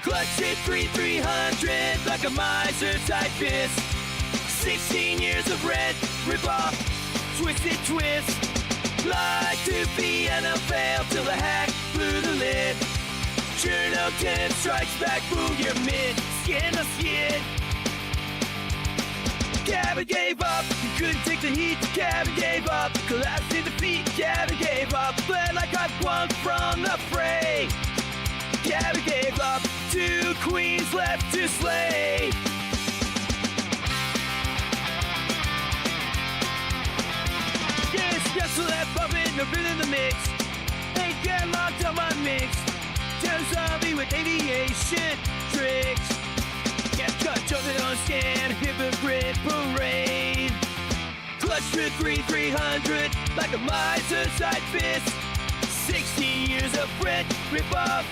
Clutch it 300 like a miser's tight fist. 16 years of red, rip off, twisted twist. Lied to Vienna, failed till the hack blew the lid. Cherno 10 strikes back, boom, you're mid, skin to skin. Gavin gave up, he couldn't take the heat. Gavin gave up, collapsed in defeat. Gavin gave up, bled like I won from the fray. Gavin gave up, 2 queens left to slay. Yes, just left bumping, no been in the mix. Ain't get locked on my mix. Turn zombie with aviation tricks. Get cut, jumping on scan, hypocrite parade. Clutch to 300 like a miser's side fist. 60 years of red, rip off,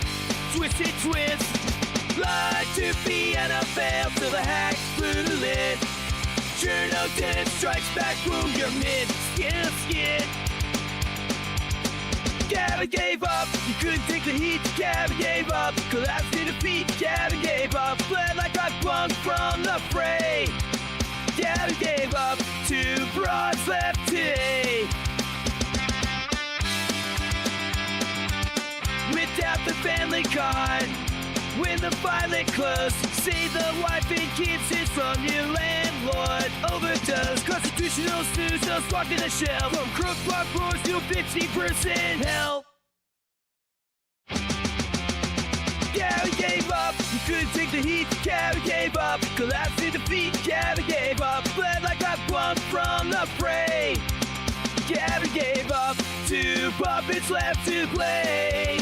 twisted twist. Lied to Vienna, failed till the hack blew the lid. Cherno 10 strikes back, boom, you're mid, skin to skin. Gavin gave up, you couldn't take the heat. Gavin gave up, collapsed in defeat. Gavin gave up, bled like I won from the fray. Gavin gave up, 2 broads left today. Without the family card, when the violent close, save the wife and kids is from your landlord. Overdose, constitutional snooze, just locked in a shell. From crook block roars to 50% help. Gavin gave up, you couldn't take the heat. Gavin gave up, collapsed in defeat. Gavin gave up, bled like I won from the fray. Gavin gave up, 2 puppets left to play.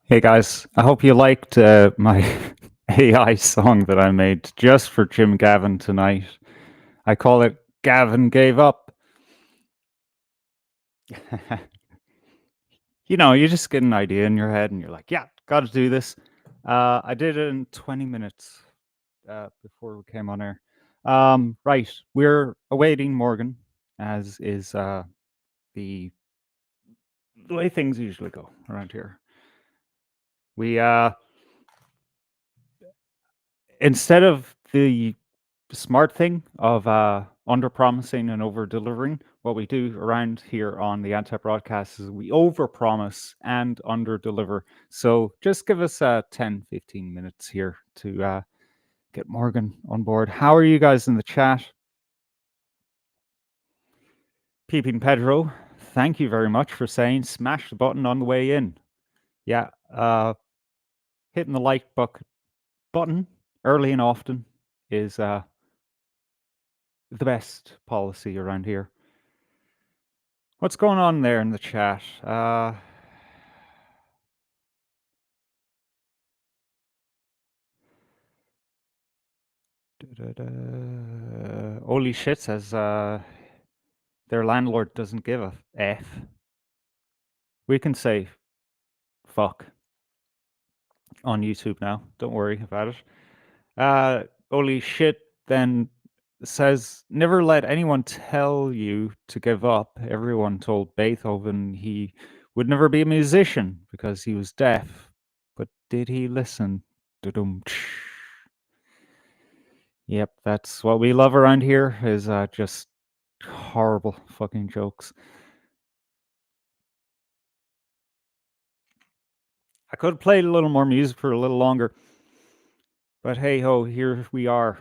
Hey guys, I hope you liked my AI song that I made just for Jim Gavin tonight. I call it Gavin Gave Up. You know, you just get an idea in your head and you're like, yeah, gotta do this. I did it in 20 minutes before we came on air. Right, we're awaiting Morgan, as is the way things usually go around here. We instead of the smart thing of under promising and over delivering, what we do around here on the Anti broadcast is we over promise and under deliver. So just give us 10-15 minutes here to get Morgan on board. How are you guys in the chat? Peeping Pedro, thank you very much for saying smash the button on the way in. Yeah, hitting the like button early and often is the best policy around here. What's going on there in the chat? Holy shit says their landlord doesn't give a F. We can say fuck on YouTube now. Don't worry about it. Holy shit then says never let anyone tell you to give up. Everyone told Beethoven he would never be a musician because he was deaf. But did he listen? Dudum. Yep, that's what we love around here is just horrible fucking jokes. I could have played a little more music for a little longer, but hey ho, here we are.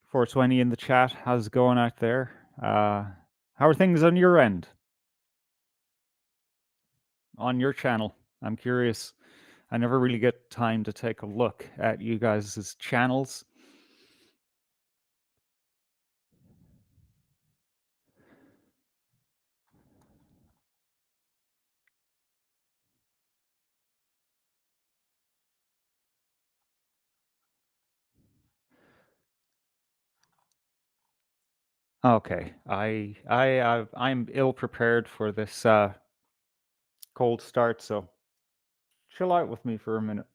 420 in the chat. How's it going out there? How are things on your end? On your channel? I'm curious. I never really get time to take a look at you guys' channels. Okay, I'm ill prepared for this cold start, so chill out with me for a minute.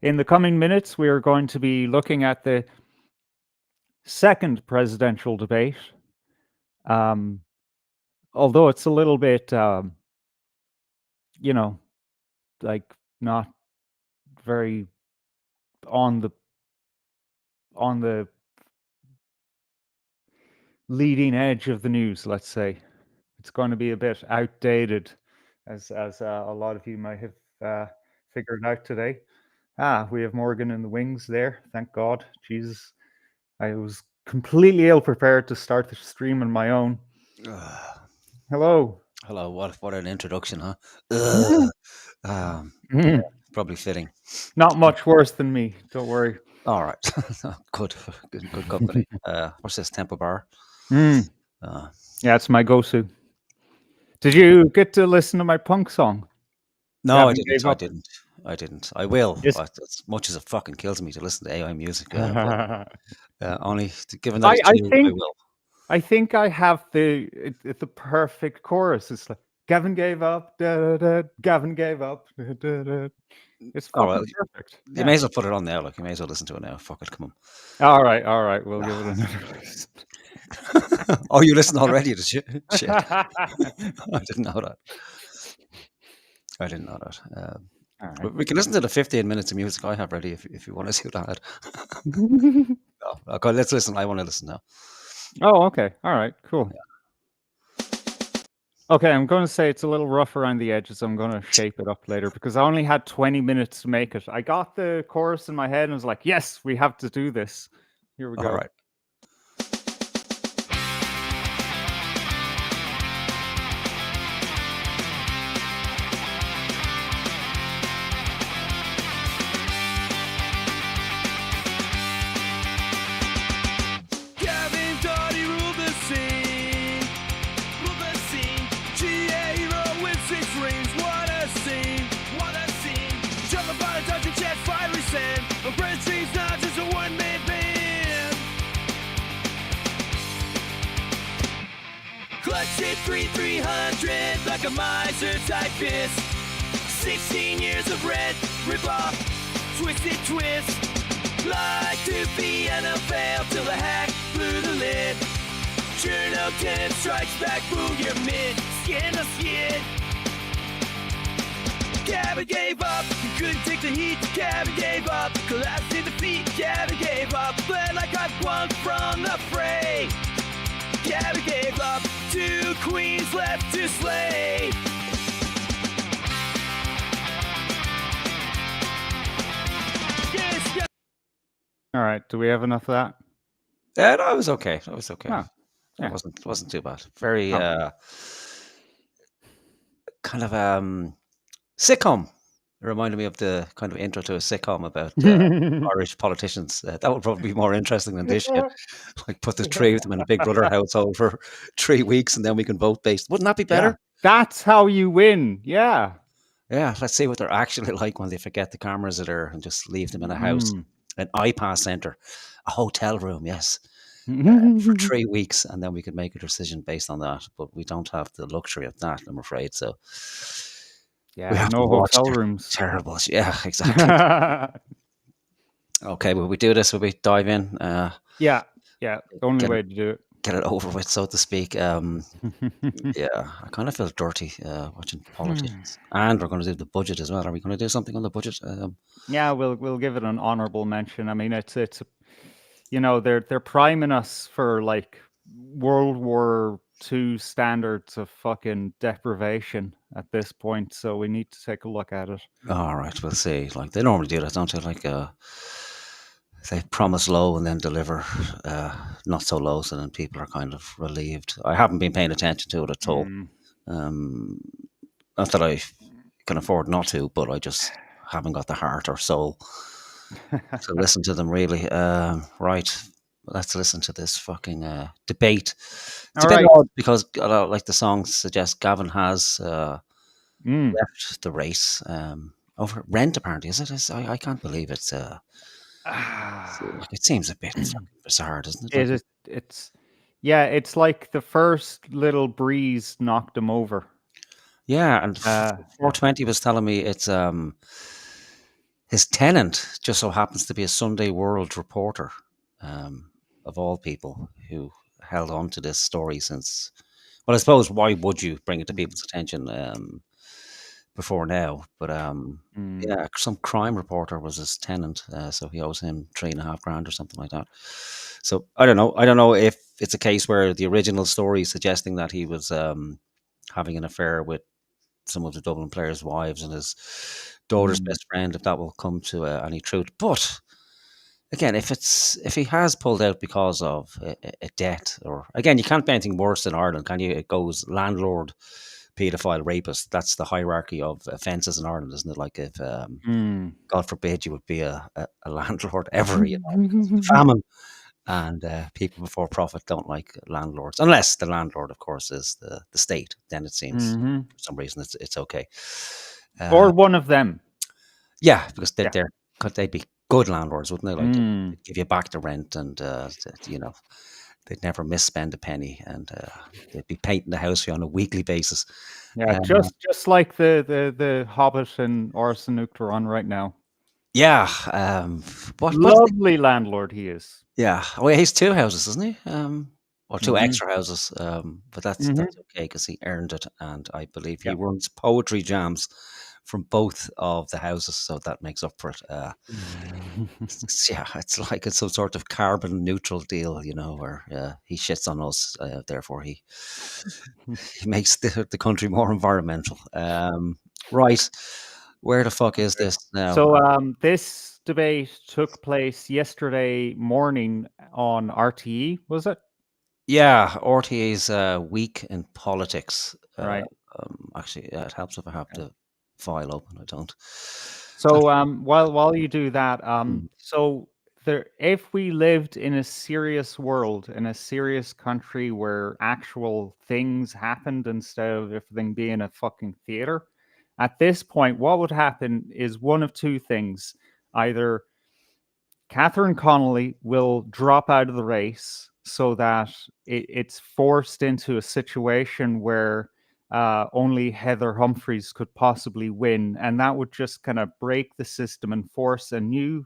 In the coming minutes, we are going to be looking at the second presidential debate. Um, although it's a little bit, you know, like not very on the on the leading edge of the news, let's say. It's going to be a bit outdated, as a lot of you might have figured out today. We have Morgan in the wings there. Thank God. Jesus, I was completely ill prepared to start the stream on my own. Hello. Hello, what an introduction, huh? Ugh. Yeah, probably fitting. Not much worse than me. Don't worry. All right, good company. What's this tempo bar? Mm. Uh, Yeah, it's my go-to. Did you get to listen to my punk song? no, I Gavin didn't. gave I up. didn't. I didn't. I will. Yes. As much as it fucking kills me to listen to AI music, but I only given that it's I true, I think will. I think I have the perfect chorus. It's like Gavin gave up. Da, da, da, Gavin gave up. Da, da, da. It's Oh well, fucking perfect. you Yeah. may as well put it on now. Like you may as well listen to it now. Fuck it, come All right. We'll give it on. another listen. Oh, you listened already to shit? Shit, I didn't know that. I didn't know that. All right. We can listen to the 15 minutes of music I have ready if you want to see that. No, okay, let's listen. I want to listen now. Oh, okay. All right. Cool. Okay, I'm going to say it's a little rough around the edges. I'm going to shape it up later because I only had 20 minutes to make it. I got the chorus in my head and was like, yes, we have to do this. Here we All go. right. Gavin thought he ruled the scene. Ruled the scene. GA hero with 6 rings. What a scene. What a scene. Jump about a dungeon chat, fiery sand. A bread stream's not just a one-man band. Clutch it 300 like a miser type fist. 16 years of red, rip off, twisted twist. Lied to Vienna, failed till the hack blew the lid. Cherno 10 strikes back, boom, you're mid, skin to skin. Gavin gave up, he couldn't take the heat. Gavin gave up, collapsed in defeat. Gavin gave up, bled like I won from the fray. Gavin gave up, 2 queens left to slay. Yes, yes. All right. Do we have enough of that? Yeah, no, it was okay. It was okay. Oh, yeah. It wasn't too bad. Very Oh. kind of sitcom. It reminded me of the kind of intro to a sitcom about Irish politicians. That would probably be more interesting than this shit. Like put the 3 of them in a Big Brother household for 3 weeks, and then we can vote based. Wouldn't that be Yeah. better? That's how you win. Yeah. Yeah, let's see what they're actually like when they forget the cameras are there and just leave them in a house, an iPass center, a hotel room, yes, for 3 weeks, and then we could make a decision based on that. But we don't have the luxury of that, I'm afraid. So we Yeah. have to No watch hotel their rooms. terrible. Yeah, exactly. Okay, will we do this? Will we dive in? Yeah. The only Get way to do it. get it over with, so to speak. Yeah, I kind of feel dirty watching politicians, and we're going to do the budget as well. Are we going to do something on the budget? Yeah, we'll give it an honorable mention. I mean, it's they're priming us for like World War II standards of fucking deprivation at this point, so we need to take a look at it. All right, we'll see. Like they normally do that, don't they? Like they promise low and then deliver not so low, so then people are kind of relieved. I haven't been paying attention to it at all. Not that I can afford not to, but I just haven't got the heart or soul to listen to them really. Right, let's listen to this fucking debate. It's All a bit right. odd because, like the song suggests, Gavin has left the race over rent. Apparently, is it? I can't believe it's Ah, Like, it seems a bit fucking bizarre, doesn't it? it Like, is. It's like the first little breeze knocked him over. yeah, and Yeah. 420 was telling me it's his tenant just so happens to be a Sunday World reporter, of all people, who held on to this story since. Well, I suppose why would you bring it to people's attention before now? But Mm, yeah, some crime reporter was his tenant, so he owes him 3.5 grand or something like that. So I don't know. I don't know if it's a case where the original story suggesting that he was having an affair with some of the Dublin players' wives and his daughter's mm, best friend, if that will come to any truth. But again, if he has pulled out because of a debt, or again, you can't be anything worse than Ireland, can you? It goes landlord, paedophile, rapist. That's the hierarchy of offences in Ireland, isn't it? Like if mm. God forbid you would be a landlord ever, because of the famine. And people before profit don't like landlords, unless the landlord, of course, is the state. Then it seems Mhm. for some reason it's okay. Or Uh, one of them. yeah, because Yeah. they'd be good landlords, wouldn't they? Like Mm. they'd give you back the rent, and they'd never misspend a penny, and they'd be painting the house for you on a weekly basis. Yeah, Uh, just like the Hobbit and Orson are on right now. yeah, what's the Lovely landlord he is. yeah? Well, he's two houses, isn't he? Or two Mhm. extra houses. But that's Mhm. okay because he earned it, and I believe he Yeah. runs poetry jams from both of the houses, so that makes up for it. Yeah, it's like it's some sort of carbon neutral deal, where he shits on us, therefore he makes the country more environmental. Right, where the fuck is this now? So, this debate took place yesterday morning on RTE, was it? Yeah, RTA's week in politics. Right. Actually, yeah, it helps if I have the file open. I don't. So, while you do that, Mm, so if we lived in a serious world, in a serious country where actual things happened instead of everything being a fucking theater, at this point, what would happen is one of two things. Either Catherine Connolly will drop out of the race so that it's forced into a situation where only Heather Humphreys could possibly win. And that would just kind of break the system and force a new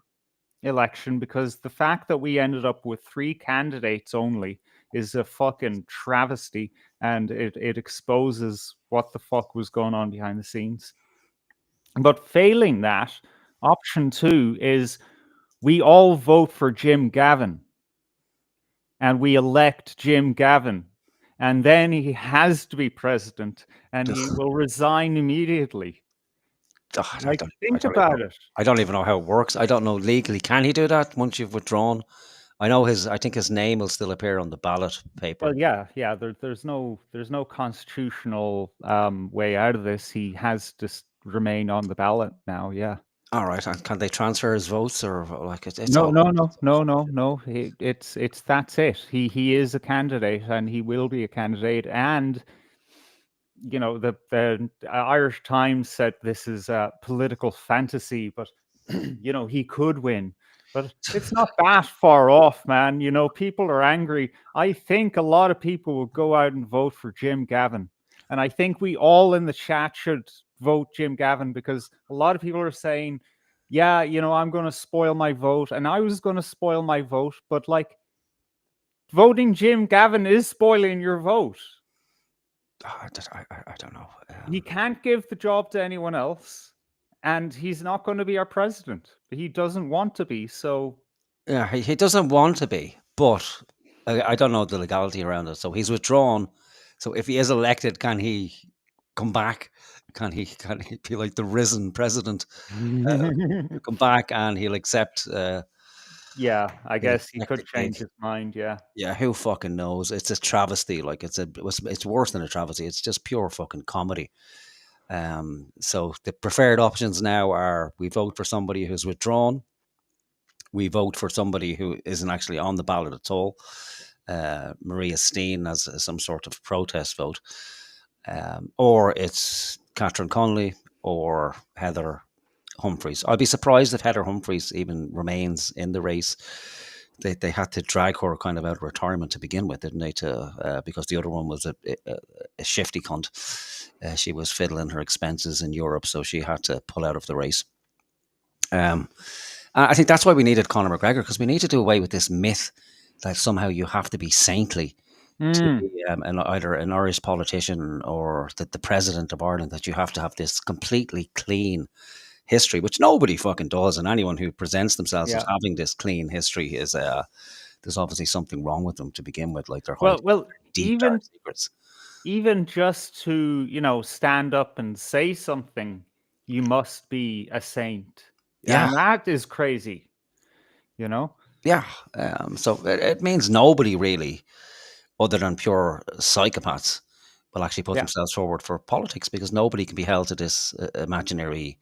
election, because the fact that we ended up with three candidates only is a fucking travesty. And it exposes what the fuck was going on behind the scenes. But failing that, option two is we all vote for Jim Gavin and we elect Jim Gavin. And then he has to be president and he ugh, will resign immediately. God, Like, I think don't even know. about it. I don't even know how it works. I don't know legally. Can he do that once you've withdrawn? I think his name will still appear on the ballot paper. Well, yeah. There's no constitutional way out of this. He has to remain on the ballot now. Yeah. All right, and can they transfer his votes, or like it's No, all? no, no, no, no, no. It's that's it. He is a candidate, and he will be a candidate. And the Irish Times said this is a political fantasy, but he could win. But it's not that far off, man. People are angry. I think a lot of people will go out and vote for Jim Gavin. And I think we all in the chat should vote Jim Gavin, because a lot of people are saying, yeah, I'm going to spoil my vote. And I was going to spoil my vote, but like voting Jim Gavin is spoiling your vote. I don't know. He can't give the job to anyone else, and he's not going to be our president. He doesn't want to be. So Yeah, he doesn't want to be, but I don't know the legality around it. So he's withdrawn. So if he is elected, can he come back? Can he be like the risen president? He'll come back and yeah, I he'll guess he accept could the gig. change his mind. Yeah. Yeah, who fucking knows? It's a travesty. Like it's worse than a travesty. It's just pure fucking comedy. So the preferred options now are: we vote for somebody who's withdrawn, we vote for somebody who isn't actually on the ballot at all, Maria Steen as some sort of protest vote, or it's Catherine Connolly or Heather, Humphrys. I'd be surprised if Heather Humphrys even remains in the race. They had to drag her kind of out of retirement to begin with, didn't they? Because the other one was a shifty cunt. She was fiddling her expenses in Europe, so she had to pull out of the race. I think that's why we needed Conor McGregor, because we need to do away with this myth that somehow you have to be saintly to be either an Irish politician or the president of Ireland, that you have to have this completely clean history, which nobody fucking does. And anyone who presents themselves as having this clean history is there's obviously something wrong with them to begin with. Like they're hiding deep dark secrets. Even just to stand up and say something, you must be a saint. Yeah, and that is crazy. Yeah. So it means nobody really, other than pure psychopaths, will actually put themselves forward for politics, because nobody can be held to this imaginary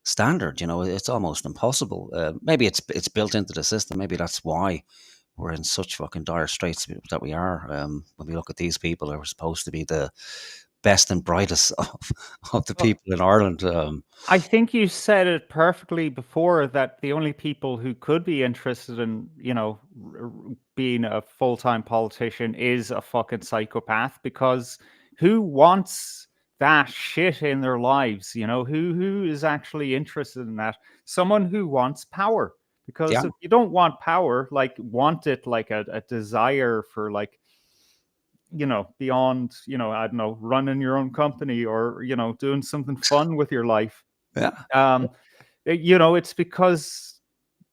standard. It's almost impossible. Maybe it's built into the system. Maybe that's why we're in such fucking dire straits that we are. When we look at these people who are supposed to be the best and brightest of the people in Ireland. I think you said it perfectly before, that the only people who could be interested in, being a full-time politician is a fucking psychopath, because who wants that shit in their lives? Who is actually interested in that? Someone who wants power, because if you don't want power, want it like a desire for beyond, I don't know, running your own company or, doing something fun with your life. It's because,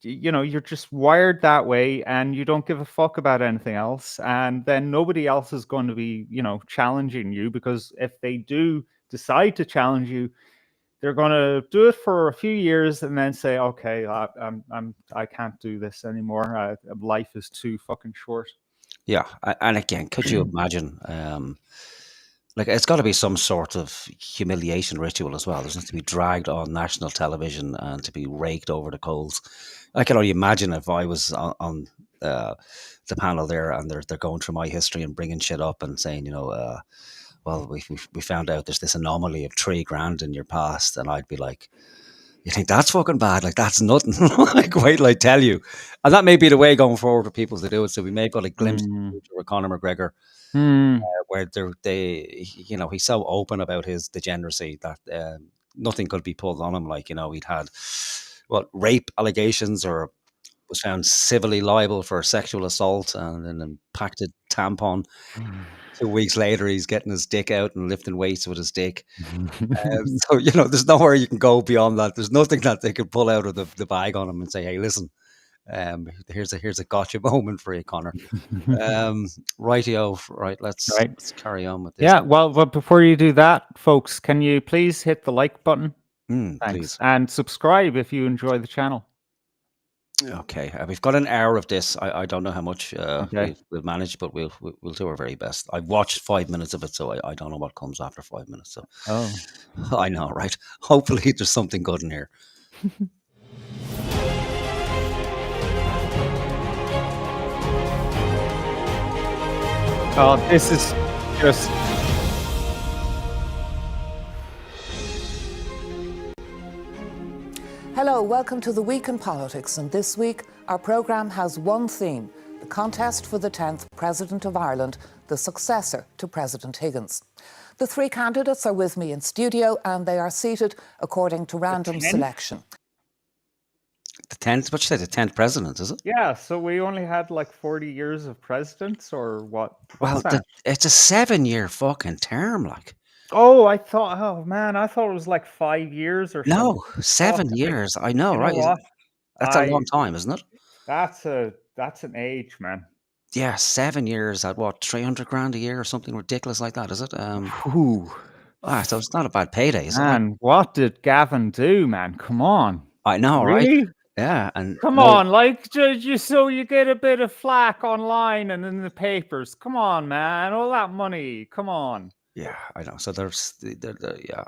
you're just wired that way and you don't give a fuck about anything else. And then nobody else is going to be, challenging you, because if they do decide to challenge you, they're going to do it for a few years and then say, okay, I can't do this anymore. Life is too fucking short. Yeah. And again, could you imagine, it's got to be some sort of humiliation ritual as well. There's to be dragged on national television and to be raked over the coals. I can only imagine if I was on the panel there and they're going through my history and bringing shit up and saying, well, we found out there's this anomaly of $3,000 in your past, and I'd be like, you think that's fucking bad? Like, that's nothing. Wait till I tell you. And that may be the way going forward for people to do it. So we may have got a glimpse of the future with Conor McGregor, where he's so open about his degeneracy that nothing could be pulled on him. He'd had rape allegations, or was found civilly liable for sexual assault and an impacted tampon. 2 weeks later, he's getting his dick out and lifting weights with his dick. So, there's nowhere you can go beyond that. There's nothing that they could pull out of the bag on him and say, hey, listen, here's a gotcha moment for you, Conor. Rightio. Right, let's carry on with this. Yeah, well, before you do that, folks, can you please hit the like button? Thanks. Please. And subscribe if you enjoy the channel. Okay, we've got an hour of this. I don't know how much we'll manage, but we'll do our very best. I've watched 5 minutes of it, so I don't know what comes after 5 minutes. So I know, right? Hopefully, there's something good in here. Oh, this is just. Hello, welcome to The Week in Politics, and this week our programme has one theme: the contest for the 10th President of Ireland, the successor to President Higgins. The three candidates are with me in studio and they are seated according to random selection. The 10th? What you say, the 10th president, is it? Yeah, so we only had 40 years of presidents, or what? It's a 7-year fucking term, Oh, I thought it was 5 years or something. No, 7 years. I know, right? What? That's a long time, isn't it? That's an age, man. Yeah, 7 years at what, $300,000 a year or something ridiculous like that, is it? So it's not a bad payday, is it? Man, what did Gavin do, man? Come on. I know, really? Right? Yeah, and come on, so you get a bit of flack online and in the papers. Come on, man, all that money. Come on. Yeah, I know. So there's,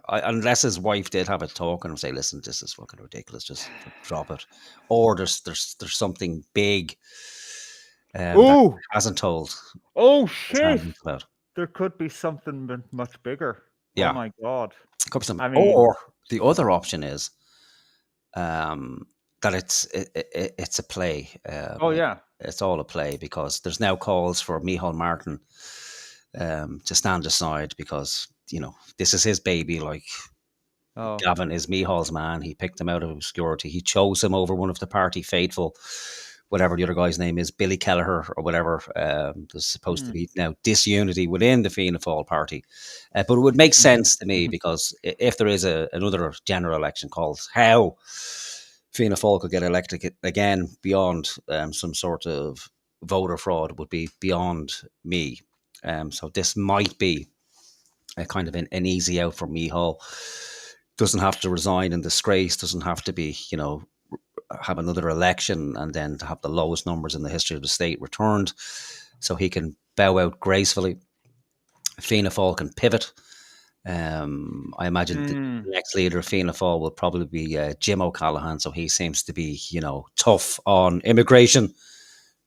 unless his wife did have a talk and say, "Listen, this is fucking ridiculous. Just drop it," or there's something big that he hasn't told. Oh shit! There could be something much bigger. Yeah. Oh my god! Or the other option is that it's a play. Oh yeah. It's all a play because there's now calls for Micheál Martin to stand aside because this is his baby. Like Gavin is Micheál's man. He picked him out of obscurity. He chose him over one of the party faithful, whatever the other guy's name is, Billy Kelleher or whatever. There's supposed to be now disunity within the Fianna Fáil party. But it would make sense to me because if there is another general election called, how Fianna Fáil could get elected again beyond some sort of voter fraud would be beyond me. So this might be a kind of an easy out for Micheál. Doesn't have to resign in disgrace, doesn't have to be, have another election and then to have the lowest numbers in the history of the state returned. So he can bow out gracefully. Fianna Fáil can pivot. I imagine the next leader of Fianna Fáil will probably be Jim O'Callaghan. So he seems to be, tough on immigration,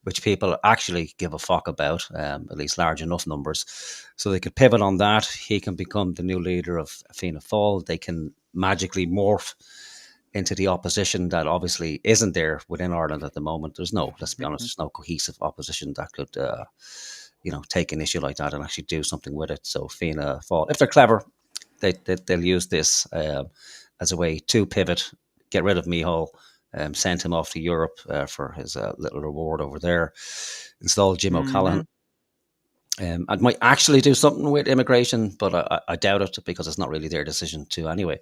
which people actually give a fuck about, at least large enough numbers. So they could pivot on that. He can become the new leader of Fianna Fáil. They can magically morph into the opposition that obviously isn't there within Ireland at the moment. Let's be honest, there's no cohesive opposition that could, take an issue like that and actually do something with it. So Fianna Fáil, if they're clever, they'll use this as a way to pivot, get rid of Micheál, send him off to Europe for his little reward over there, install Jim O'Callaghan. I might actually do something with immigration, but I doubt it because it's not really their decision to anyway.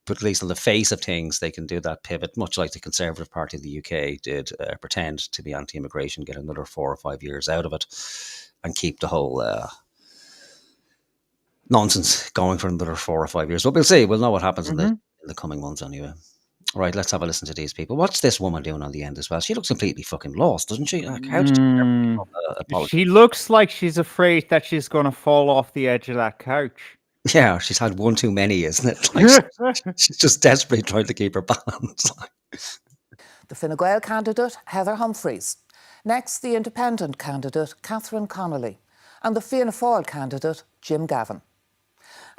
But at least on the face of things, they can do that pivot, much like the Conservative Party of the UK did, pretend to be anti-immigration, get another 4 or 5 years out of it, and keep the whole nonsense going for another 4 or 5 years. But we'll see. We'll know what happens in the coming months anyway. Right, let's have a listen to these people. What's this woman doing on the end as well? She looks completely fucking lost, doesn't she? Like, how did she looks like she's afraid that she's going to fall off the edge of that couch. Yeah, she's had one too many, isn't it? Like, she's just desperately trying to keep her balance. The Fine Gael candidate, Heather Humphrys. Next, the independent candidate, Catherine Connolly. And the Fianna Fáil candidate, Jim Gavin.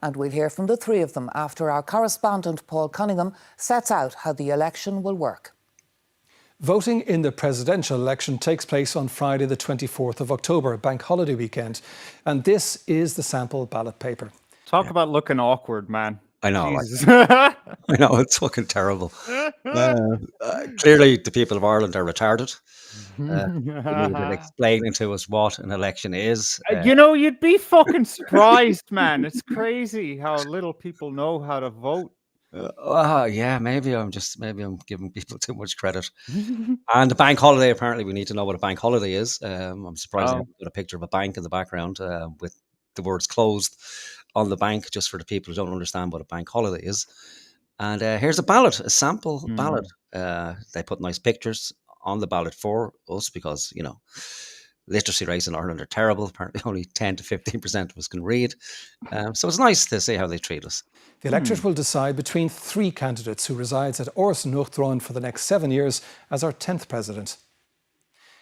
And we'll hear from the three of them after our correspondent Paul Cunningham sets out how the election will work. Voting in the presidential election takes place on Friday the 24th of October, bank holiday weekend. And this is the sample ballot paper. Talk about looking awkward, man. I know. I know, it's fucking terrible. Clearly, the people of Ireland are retarded. They needed explaining to us what an election is. You'd be fucking surprised, man. It's crazy how little people know how to vote. Yeah, maybe I'm giving people too much credit. And the bank holiday, apparently we need to know what a bank holiday is. I'm surprised I haven't got a picture of a bank in the background with the words closed on the bank, just for the people who don't understand what a bank holiday is. And here's a ballot, a sample ballot. They put nice pictures on the ballot for us because, literacy rates in Ireland are terrible. Apparently only 10 to 15% of us can read. So it's nice to see how they treat us. The electorate will decide between three candidates who resides at Orson Uachtaráin for the next 7 years as our 10th president.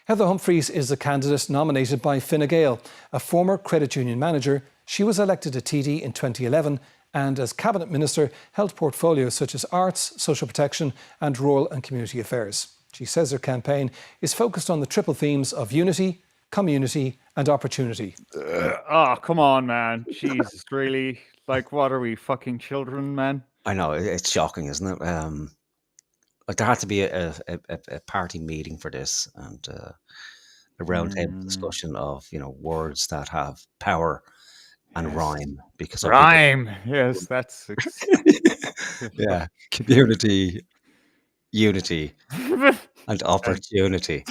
Heather Humphrys is the candidate nominated by Fine Gael, a former credit union manager. She was elected to TD in 2011 and as Cabinet Minister held portfolios such as arts, social protection and rural and community affairs. She says her campaign is focused on the triple themes of unity, community and opportunity. Come on, man. Jesus, really? Like, what are we, fucking children, man? I know, it's shocking, isn't it? Like, there had to be a party meeting for this and a roundtable discussion of, words that have power and rhyme. Because rhyme, yes, that's... yeah, community, unity and opportunity.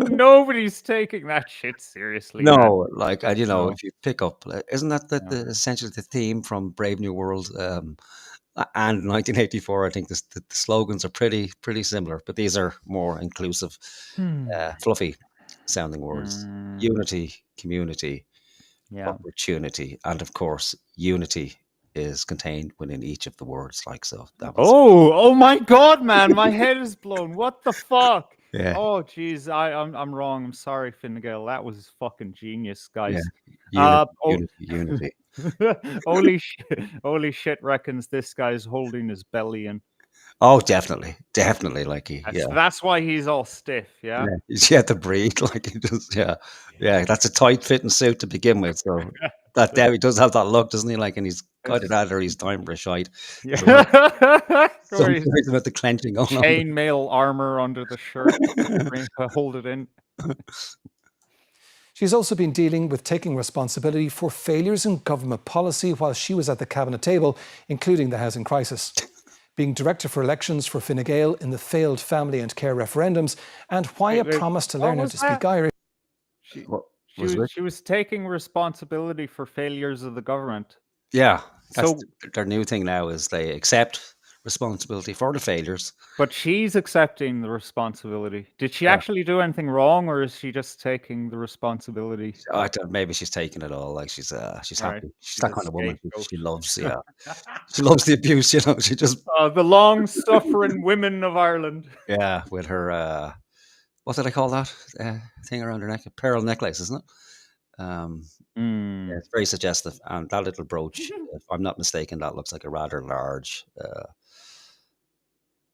Nobody's taking that shit seriously. No, man. Like, and if you pick up, isn't that essentially the theme from Brave New World and 1984? I think the slogans are pretty similar, but these are more inclusive, fluffy sounding words. Unity, community, opportunity, and of course, unity is contained within each of the words. Like, so that was... Oh my God, man, my head is blown. What the fuck? Yeah. Oh geez, I'm wrong. I'm sorry, Fine Gael. That was fucking genius, guys. Unity, unity. Holy shit reckons this guy's holding his belly in. Oh, definitely, definitely. Like That's why he's all stiff. Yeah. he had to breathe. Like he just, yeah. That's a tight fitting suit to begin with. So that there he does have that look, doesn't he? Like, and he's got it out, or he's time for a shite. Yeah. Some reason about the clenching going on. Chainmail armor under the shirt to hold it in. She's also been dealing with taking responsibility for failures in government policy while she was at the cabinet table, including the housing crisis. Being director for elections for Fine Gael in the failed family and care referendums, and why a promise to learn how to speak Irish. She was taking responsibility for failures of the government. Yeah. So their new thing now is they accept responsibility for the failures. But she's accepting the responsibility. Did she actually do anything wrong, or is she just taking the responsibility? Maybe she's taking it all. Like she's happy. Right. She's that kind of woman. She loves, she loves the abuse. You know, she just the long-suffering women of Ireland. Yeah, with her what did I call that thing around her neck? A pearl necklace, isn't it? Yeah, it's very suggestive. And that little brooch, if I'm not mistaken, that looks like a rather large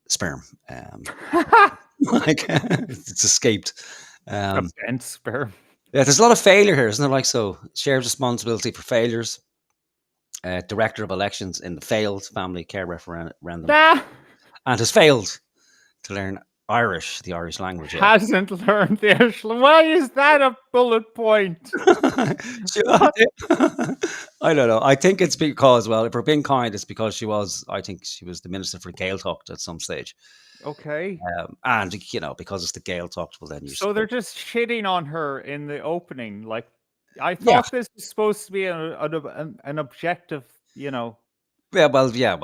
sperm. Like it's escaped. Dense sperm. Yeah, there's a lot of failure here, isn't there? Like, so shares responsibility for failures. Director of elections in the failed family care referendum, and has failed to learn Irish, the Irish language. Hasn't learned the Irish. Why is that a bullet point? I don't know. I think it's because, well, if we're being kind, it's because I think she was the Minister for Gaeltacht at some stage. Okay. And, because it's the Gaeltacht, well, then you... So they're just shitting on her in the opening. Like, I thought this was supposed to be an objective, Yeah, well, they're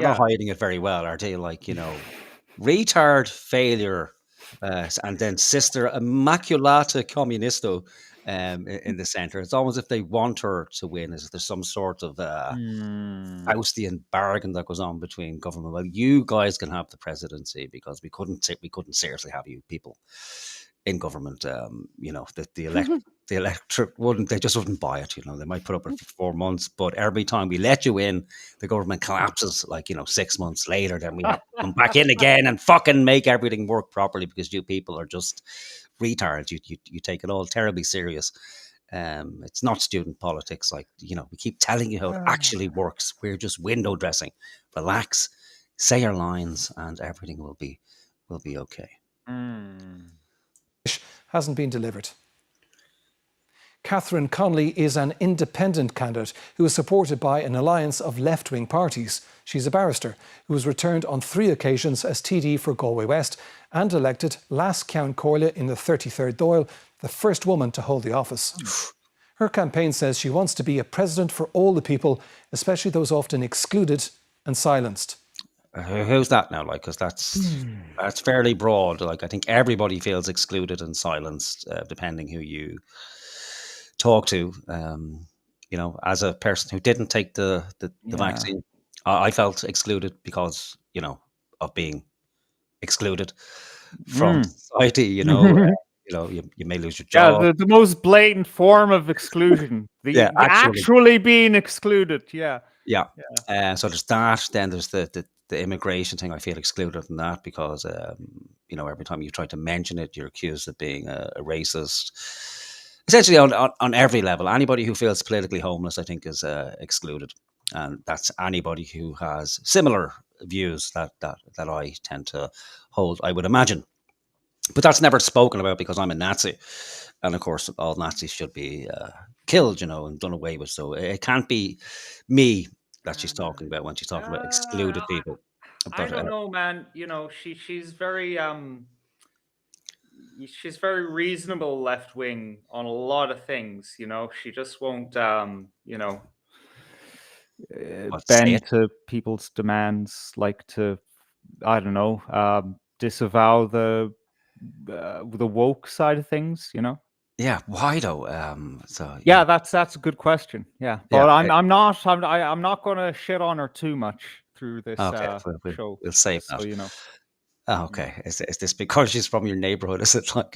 not hiding it very well, are they? Like, retard failure, and then Sister Immaculata Communisto in the centre. It's almost if they want her to win, as if there's some sort of Faustian bargain that goes on between government. Well, you guys can have the presidency because we couldn't seriously have you people in government. The electorate they just wouldn't buy it. They might put up for 4 months, but every time we let you in, the government collapses. Like 6 months later, then we come back in again and fucking make everything work properly because you people are just retards. You take it all terribly serious. It's not student politics. Like we keep telling you how it actually works. We're just window dressing. Relax, say your lines, and everything will be okay. Hasn't been delivered. Catherine Connolly is an independent candidate who is supported by an alliance of left-wing parties. She's a barrister who was returned on 3 occasions as TD for Galway West and elected last Count Corla in the 33rd Dáil, the first woman to hold the office. Her campaign says she wants to be a president for all the people, especially those often excluded and silenced. Who's that now? Like, because that's fairly broad. Like, I think everybody feels excluded and silenced, depending who you talk to. As a person who didn't take the vaccine, I felt excluded because of being excluded from society. You may lose your job. Yeah, the most blatant form of exclusion. Actually being excluded. Yeah. So there's that. Then there's the immigration thing. I feel excluded from that because every time you try to mention it, you're accused of being a racist. Essentially, on every level, anybody who feels politically homeless, I think, is excluded, and that's anybody who has similar views that I tend to hold. I would imagine, but that's never spoken about because I'm a Nazi, and of course, all Nazis should be killed, and done away with. So it can't be me that she's talking about when she's talking about excluded people. But, I don't know, man. She's very reasonable left wing on a lot of things. She just won't, bend to people's demands, like to, I don't know, disavow the woke side of things. Yeah, why though? That's a good question. Yeah, but I'm not going to shit on her too much through this show. We'll save that. So Oh, okay. Is this because she's from your neighborhood? Is it like?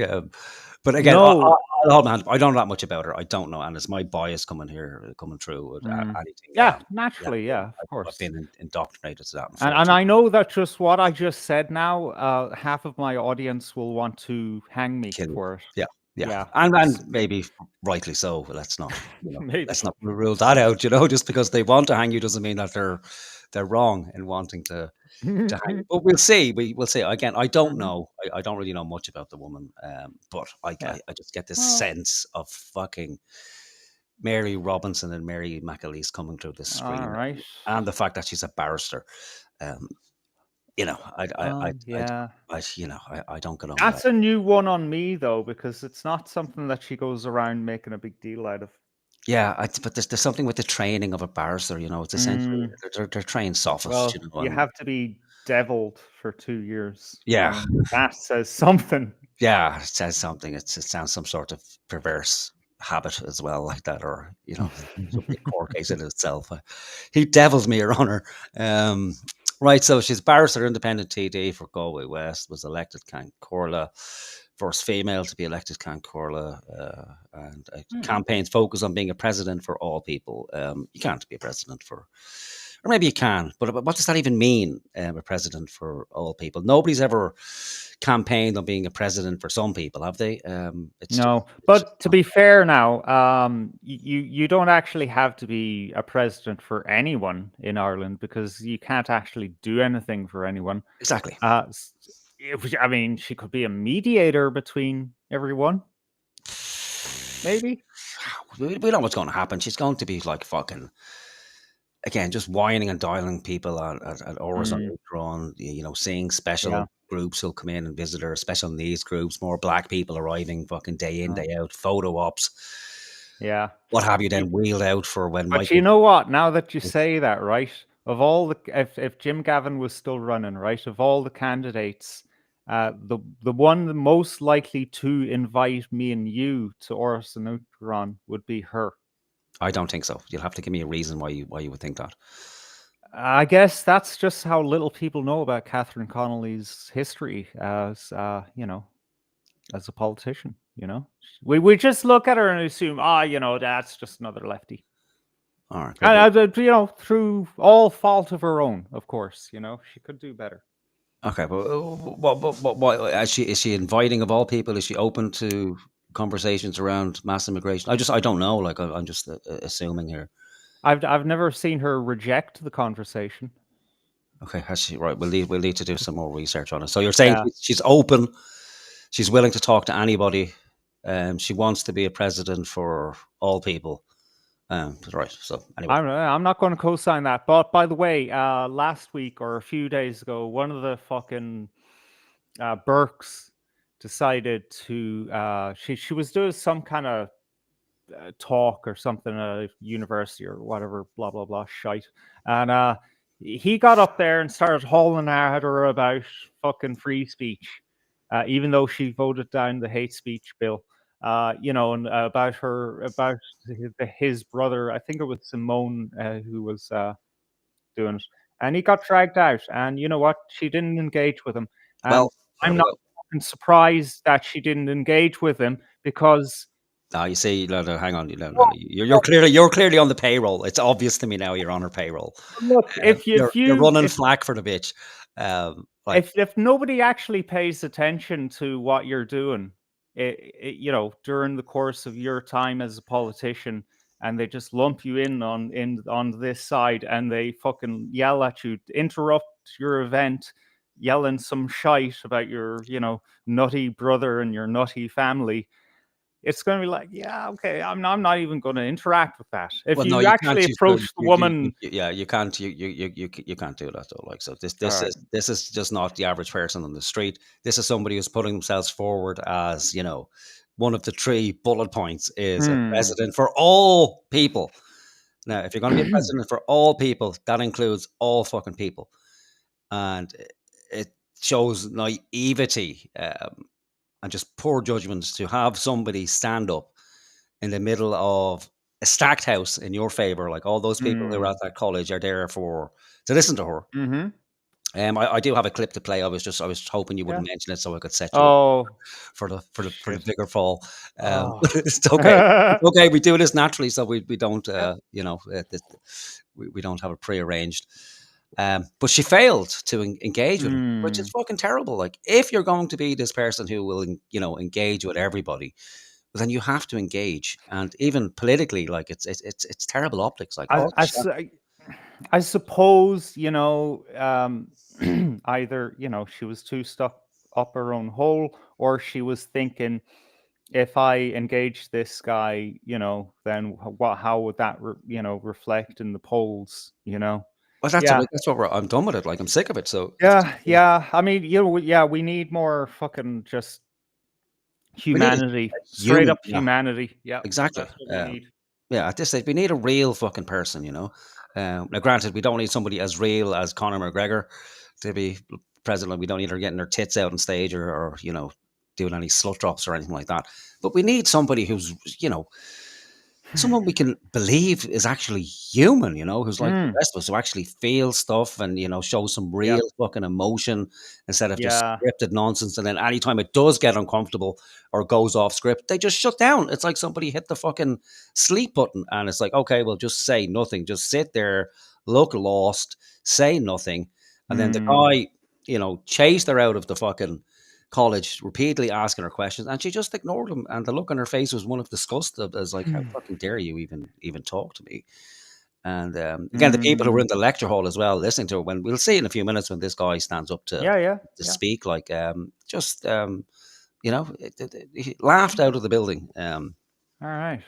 But again, No. I don't know that much about her. I don't know, and it's my bias coming through with anything. Yeah, Yeah, naturally, yeah, of I've course. been indoctrinated to that, And unfortunately. I know that just what I just said now, half of my audience will want to hang me Kill you. for it. Yeah, yeah, Yeah, and maybe rightly so. Let's not, maybe. let's not rule that out. Just because they want to hang you doesn't mean that they're wrong in wanting to hang you. But we'll see. We'll see. Again, I don't Mhm. know. I don't really know much about the woman, but Yeah. I just get this Well, sense of fucking Mary Robinson and Mary McAleese coming through this all screen, right. and the fact that she's a barrister. Um, Yeah. I don't get on with that. That's a new one on me though, because it's not something that she goes around making a big deal out of. Yeah, but there's something with the training of a barrister. It's essentially Mm, they're trained sophists. well, you And have to be deviled for 2 years. yeah, That says something. yeah, it says something. It sounds some sort of perverse habit as well, like that, or should be a court case in itself. He deviled me, Your Honour. Right, so she's barrister, independent TD for Galway West, was elected Can Corla, first female to be elected Can Corla, and campaigns focus on being a president for all people. You can't be a president for, or maybe you can, but what does that even mean? A president for all people? Nobody's ever campaigned on being a president for some people, have they? No, It's just but to be fair now, you don't actually have to be a president for anyone in Ireland because you can't actually do anything for anyone. exactly. I mean, she could be a mediator between everyone, maybe. We know what's going to happen. She's going to be like fucking again, just whining and dialing people at hours on Mm, Patreon, seeing yeah. special groups who'll come in and visit her, special needs groups, more black people arriving fucking day in, uh, day out, photo ops, yeah. what have you, Y- then wheeled out for when But you Michael. know what? Now that you say that, right? Of all the, if Jim Gavin was still running, right? Of all the candidates, the one most likely to invite me and you to Oris and Outram would be her. I don't think so. You'll have to give me a reason why you would think that. I guess that's just how little people know about Catherine Connolly's history as as a politician. We just look at her and assume, that's just another lefty. All right. And through all fault of her own, of course. She could do better. Okay, but what is she inviting of all people? Is she open to conversations around mass immigration? I don't know. Like I'm just assuming here. I've never seen her reject the conversation. Okay, has she? Right, we'll need to do some more research on it. So you're saying Yeah, she's open, she's willing to talk to anybody. She wants to be a president for all people. Right. So anyway, I'm not going to co-sign that. But by the way, last week or a few days ago, one of the fucking Burks decided to. She was doing some kind of talk or something at a university or whatever, blah blah blah shite, and he got up there and started hauling at her about fucking free speech, even though she voted down the hate speech bill. And about his brother. I think it was Simone who was doing it, and he got dragged out. And you know what? She didn't engage with him, and well, there I'm we not go. fucking surprised that she didn't engage with him because Now you see, no, hang on, well, you're clearly on the payroll. It's obvious to me now you're on her payroll. look, You're running flack for the bitch. Like if nobody actually pays attention to what you're doing, during the course of your time as a politician, and they just lump you in on this side, and they fucking yell at you, interrupt your event, yelling some shite about your nutty brother and your nutty family. It's going to be like, yeah, okay, I'm not even going to interact with that. If well, no, you you can't actually use the approach the woman, yeah, you can't you can't do that though. Like so, all right. this is just not the average person on the street. This is somebody who's putting themselves forward as one of the three bullet points is a Hmm. president for all people. Now, if you're going to be a president for all people, that includes all fucking people, and it shows naivety and just poor judgments to have somebody stand up in the middle of a stacked house in your favor, like all those people who are Hmm. at that college are there to listen to her, Mhm. I do have a clip to play. I was hoping you Yeah. wouldn't mention it so I could set you up Oh, for the shit. bigger fall. Oh. It's okay. It's okay. We do this naturally, so we don't we don't have it prearranged. But she failed to engage with him, which is fucking terrible. Like, if you're going to be this person who will engage with everybody, well, then you have to engage, and even politically, like it's terrible optics. Like, I, oh, I, s- I- I suppose, either, she was too stuck up her own hole, or she was thinking, if I engage this guy, then how would that, reflect in the polls, well, Yeah. that's what I'm done with it. Like, I'm sick of it. So Yeah. I mean, we need more fucking just we need a humanity, straight human. up Yeah, humanity. Yeah, exactly. that's what we need. Yeah, at this stage, we need a real fucking person, Now, granted, we don't need somebody as real as Conor McGregor to be president. We don't need her getting her tits out on stage or doing any slut drops or anything like that. But we need somebody who's, someone we can believe is actually human, who's like the rest of us, who actually feels stuff and, shows some Yep. real fucking emotion instead of just Yeah. scripted nonsense. And then anytime it does get uncomfortable or goes off script, they just shut down. It's like somebody hit the fucking sleep button and it's like, okay, well, just say nothing. Just sit there, look lost, say nothing. And then the guy, chased her out of the fucking college, repeatedly asking her questions, and she just ignored him. And the look on her face was one of disgust, as like, how fucking dare you even talk to me? And again, the people who were in the lecture hall as well, listening to her, when we'll see in a few minutes when this guy stands up to Yeah. speak, like he laughed out of the building. All right.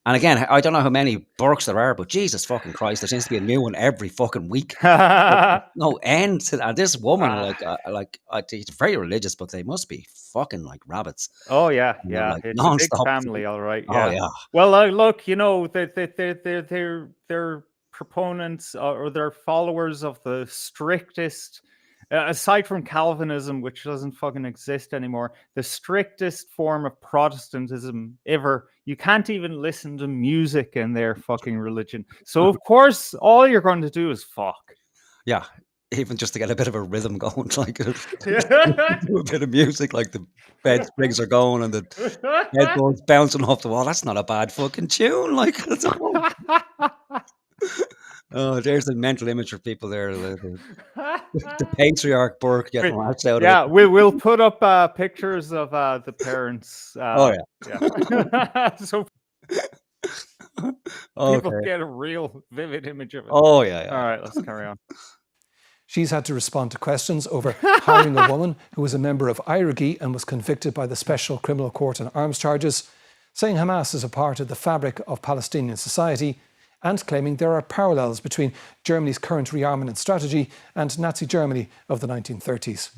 And again, I don't know how many Burks there are, but Jesus fucking Christ, there seems to be a new one every fucking week. No end to that. And this woman, she's very religious, but they must be fucking like rabbits. Oh yeah, Like it's a big nonstop. family, all right. Oh Yeah. yeah, Well, look, they're proponents or they're followers of the strictest, aside from Calvinism, which doesn't fucking exist anymore, the strictest form of Protestantism ever. You can't even listen to music in their fucking religion. So of course, all you're going to do is fuck. yeah. Even just to get a bit of a rhythm going, like do Yeah. a bit of music, like the bed springs are going and the headboard's bouncing off the wall. That's not a bad fucking tune. Like, oh, there's the mental image for people there. The patriarch Burke getting lashed out of Yeah, it. we'll put up pictures of the parents. Oh Yeah. So people okay. get a real vivid image of it. Oh yeah. All right, let's carry on. She's had to respond to questions over hiring a woman who was a member of IRG and was convicted by the Special Criminal Court on arms charges, saying Hamas is a part of the fabric of Palestinian society, and claiming there are parallels between Germany's current rearmament strategy and Nazi Germany of the 1930s.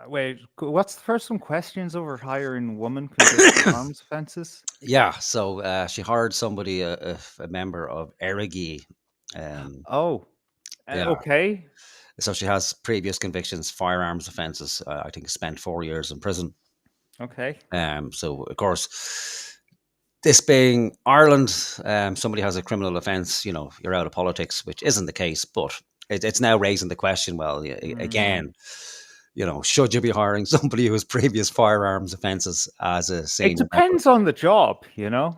Wait, what's the first one? Questions over hiring woman convicted of arms offences? Yeah. So she hired somebody, a member of IRG. Oh, Yeah. okay. So she has previous convictions, firearms offences. I think spent 4 years in prison. Okay. So of course, this being Ireland, somebody has a criminal offence, you're out of politics, which isn't the case. But it's now raising the question. Well, again, should you be hiring somebody who has previous firearms offences as a senior It member? depends on the job, Yeah,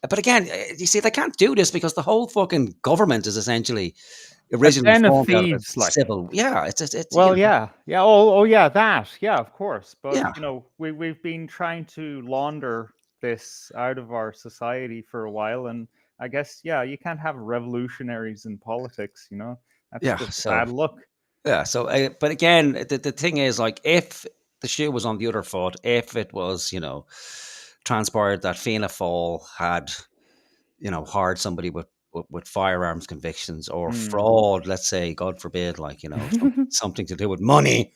but again, you see, they can't do this because the whole fucking government is essentially originally den of formed out of thieves, like. civil. Yeah, it's Well, yeah. Oh, yeah, that. Yeah, of course. But Yeah. we've been trying to launder this out of our society for a while, and I guess you can't have revolutionaries in politics. That's Yeah, just so bad luck. yeah, so but again, the thing is, like, if the shoe was on the other foot, if it was transpired that Fianna Fáil had hired somebody with firearms convictions or fraud, let's say, God forbid, like something to do with money,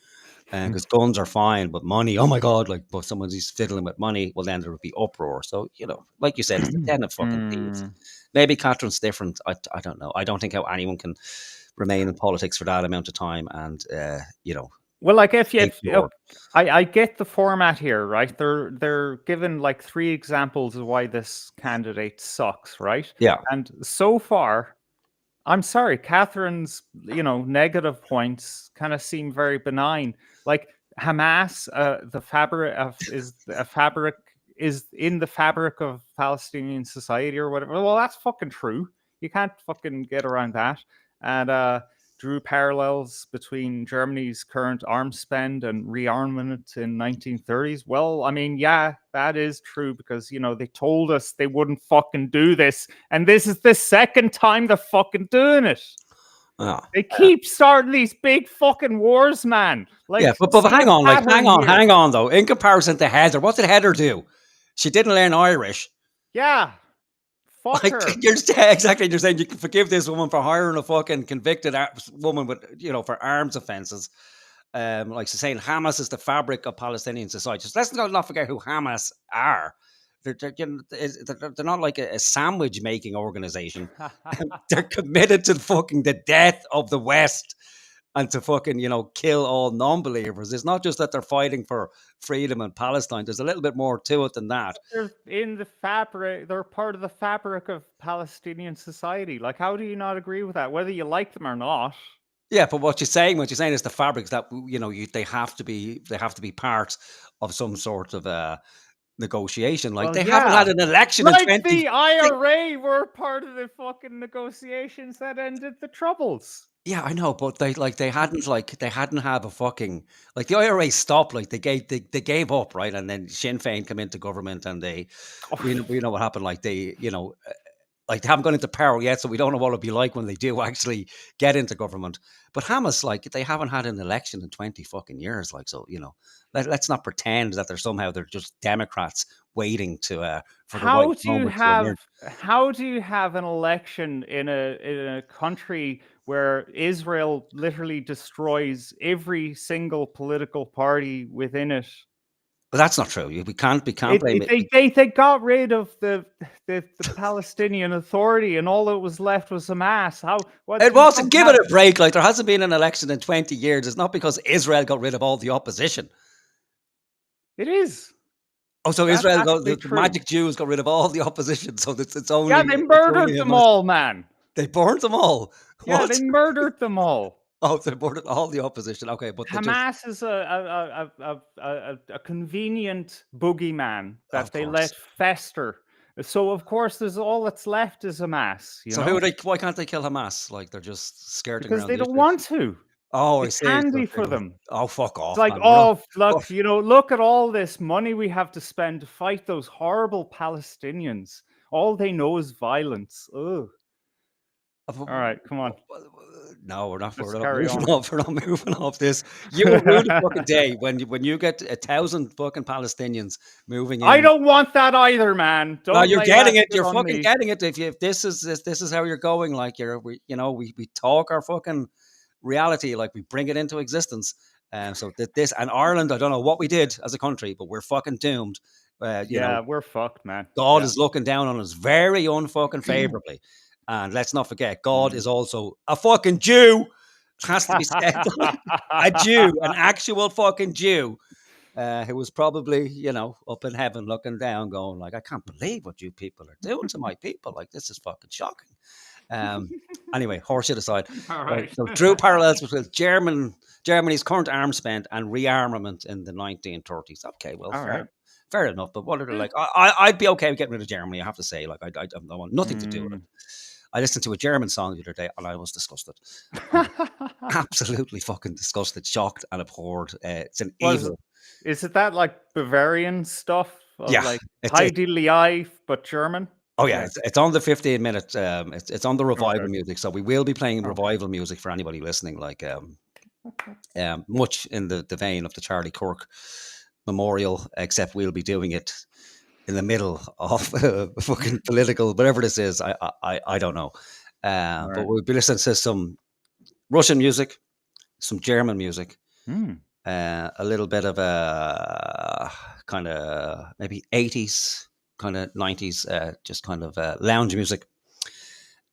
because guns are fine, but money, oh my God, like, but someone's fiddling with money, well, then there would be uproar. So like you said, it's the den of fucking thieves. Maybe Catherine's different. I don't know. I don't think how anyone can remain in politics for that amount of time and Well, like if ignore. I get the format here, right? They're given like 3 examples of why this candidate sucks, right? Yeah. And so far, I'm sorry, Catherine's, negative points kind of seem very benign. Like Hamas, the fabric of is in the fabric of Palestinian society or whatever. Well, that's fucking true. You can't fucking get around that. And drew parallels between Germany's current arms spend and rearmament in 1930s. Well, I mean, yeah, that is true because, they told us they wouldn't fucking do this. And this is the second time they're fucking doing it. Oh, they keep starting these big fucking wars, man. Like, yeah, but hang on, though. In comparison to Heather, what did Heather do? She didn't learn Irish. Yeah. Fuck her. Exactly. You're saying you can forgive this woman for hiring a fucking convicted woman with, for arms offences. Like saying Hamas is the fabric of Palestinian society. Just let's not forget who Hamas are. They're not like a sandwich making organization. They're committed to fucking the death of the West and to fucking, kill all non-believers. It's not just that they're fighting for freedom in Palestine. There's a little bit more to it than that. They're in the fabric. They're part of the fabric of Palestinian society. Like, how do you not agree with that? Whether you like them or not. Yeah, but what you're saying is the fabric that they have to be part of some sort of negotiation. Like they haven't had an election like in 20. The IRA were part of the fucking negotiations that ended the Troubles. Yeah, I know, but they hadn't have a fucking the IRA stopped. Like they gave up, right? And then Sinn Féin came into government, and we know what happened. Like they haven't gone into power yet, so we don't know what it'll be like when they do actually get into government. But Hamas, they haven't had an election in 20 fucking years. Let's not pretend that they're just Democrats waiting to for the right moment to emerge. How do you have an election in a country where Israel literally destroys every single political party within it? But that's not true. We can't blame it. They got rid of the Palestinian Authority, and all that was left was Hamas. It wasn't. Give it a break. There hasn't been an election in 20 years. It's not because Israel got rid of all the opposition. It is. Oh, so Israel the magic Jews got rid of all the opposition. So it's only they murdered them all, man. They burned them all. Yeah, they murdered them all. Oh, they murdered all the opposition. Okay, but Hamas is a convenient boogeyman that they let fester. So of course, there's all that's left is Hamas. Why can't they kill Hamas? They're just skirting because around they don't want to. Oh, it's handy for them. Oh, fuck off! It's look at all this money we have to spend to fight those horrible Palestinians. All they know is violence. Ugh. All right, come on. No, we're not moving off this. You will ruin the fucking day when you get 1,000 fucking Palestinians moving in. I don't want that either, man. No, you're getting it. You're fucking getting it. If this is how you're going, we talk our fucking reality, we bring it into existence. So this and Ireland, I don't know what we did as a country, but we're fucking doomed. We're fucked, man. God is looking down on us very unfucking favorably. And let's not forget, God is also a fucking Jew. It has to be said. A Jew, an actual fucking Jew, who was probably, up in heaven looking down going I can't believe what you people are doing to my people. This is fucking shocking. Anyway, horseshit aside. All right. So drew parallels between Germany's current arms spend and rearmament in the 1930s. Okay, well, fair enough. But what are they like? I'd be okay with getting rid of Germany, I have to say. I want nothing to do with it. I listened to a German song the other day and I was disgusted. Absolutely fucking disgusted, shocked and abhorred. It's an evil. Is it that Bavarian stuff? Yeah. Heidi Life, but German? Oh yeah, it's on the 15-minute. It's on the revival music. So we will be playing revival music for anybody listening, much in the vein of the Charlie Kirk Memorial, except we'll be doing it in the middle of fucking political, whatever this is. I don't know. But we'll be listening to some Russian music, some German music, a little bit of a kind of maybe 80s, kind of 90s, just kind of lounge music,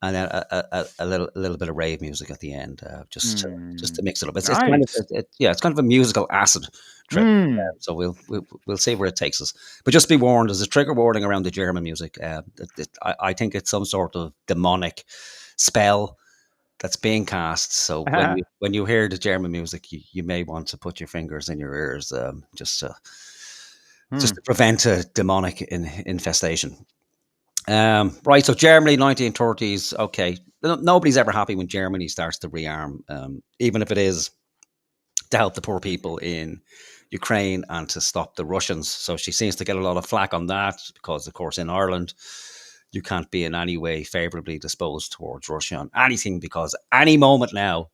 and then a little bit of rave music at the end, just to mix it up. It's kind of it's kind of a musical acid trip. So we'll see where it takes us. But just be warned, there's a trigger warning around the German music. I think it's some sort of demonic spell that's being cast. So when you hear the German music, you may want to put your fingers in your ears, just to prevent a demonic infestation. Right, so Germany, 1930s. Okay, nobody's ever happy when Germany starts to rearm, even if it is to help the poor people in Ukraine and to stop the Russians. So she seems to get a lot of flack on that because, of course, in Ireland, you can't be in any way favorably disposed towards Russia on anything, because any moment now,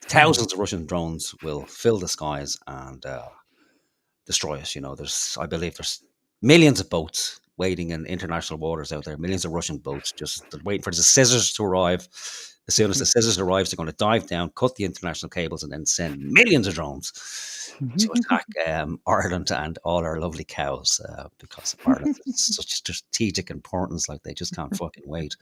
thousands of Russian drones will fill the skies and destroy us. I believe there's millions of boats waiting in international waters out there, millions of Russian boats just waiting for the scissors to arrive. As soon as the scissors arrives, they're going to dive down, cut the international cables, and then send millions of drones to attack Ireland and all our lovely cows, because Ireland is such strategic importance. Like, they just can't fucking wait.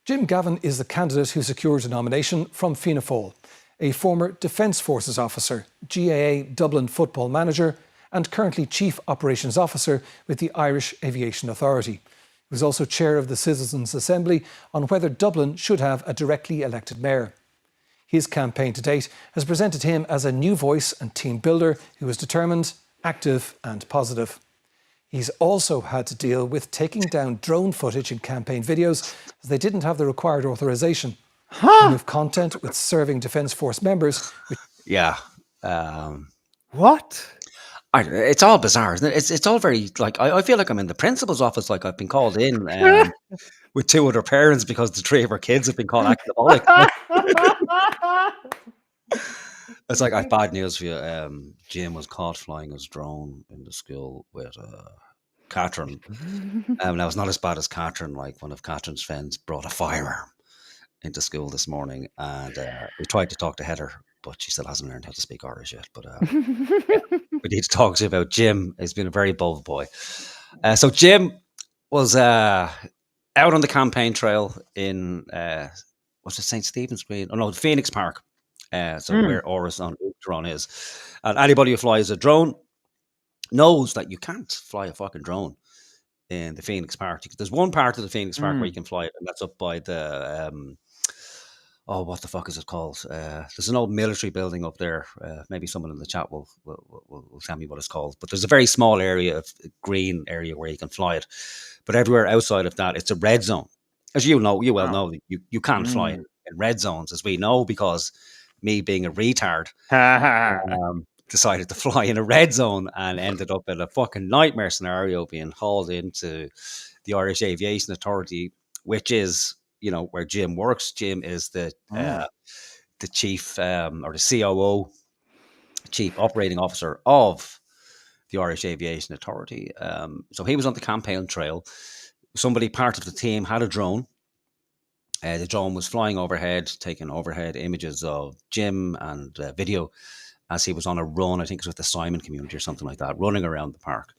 Jim Gavin is the candidate who secured a nomination from Fianna Fáil, a former Defence Forces officer, GAA Dublin football manager, and currently Chief Operations Officer with the Irish Aviation Authority. He was also chair of the Citizens' Assembly on whether Dublin should have a directly elected mayor. His campaign to date has presented him as a new voice and team builder who is determined, active and positive. He's also had to deal with taking down drone footage in campaign videos as they didn't have the required authorisation. Remove content with serving Defence Force members. Yeah. What? It's all bizarre, isn't it? It's all very, like, I feel like I'm in the principal's office, like I've been called in with two other parents because the three of our kids have been called alcoholic. It's like, I've bad news for you. Jim was caught flying his drone in the school with Catherine. Now, it's not as bad as Catherine. Like, one of Catherine's friends brought a firearm into school this morning, and we tried to talk to Heather, but she still hasn't learned how to speak Irish yet. But we need to talk to you about Jim. He's been a very bold boy. So Jim was out on the campaign trail in what's it, St. Stephen's Green? Oh no, Phoenix Park. Where Oris on Uachtaráin is. And anybody who flies a drone knows that you can't fly a fucking drone in the Phoenix Park. There's one part of the Phoenix Park where you can fly it, and that's up by the what the fuck is it called? There's an old military building up there. Maybe someone in the chat will tell me what it's called. But there's a very small area of green area where you can fly it. But everywhere outside of that, it's a red zone. As you know, you well know, you can't fly in red zones, as we know, because me being a retard decided to fly in a red zone and ended up in a fucking nightmare scenario, being hauled into the Irish Aviation Authority, which is, where Jim works. Jim is the chief or the COO, Chief Operating Officer of the Irish Aviation Authority. So he was on the campaign trail. Somebody, part of the team, had a drone. The drone was flying overhead, taking overhead images of Jim and video as he was on a run. I think it was with the Simon community or something like that, running around the park.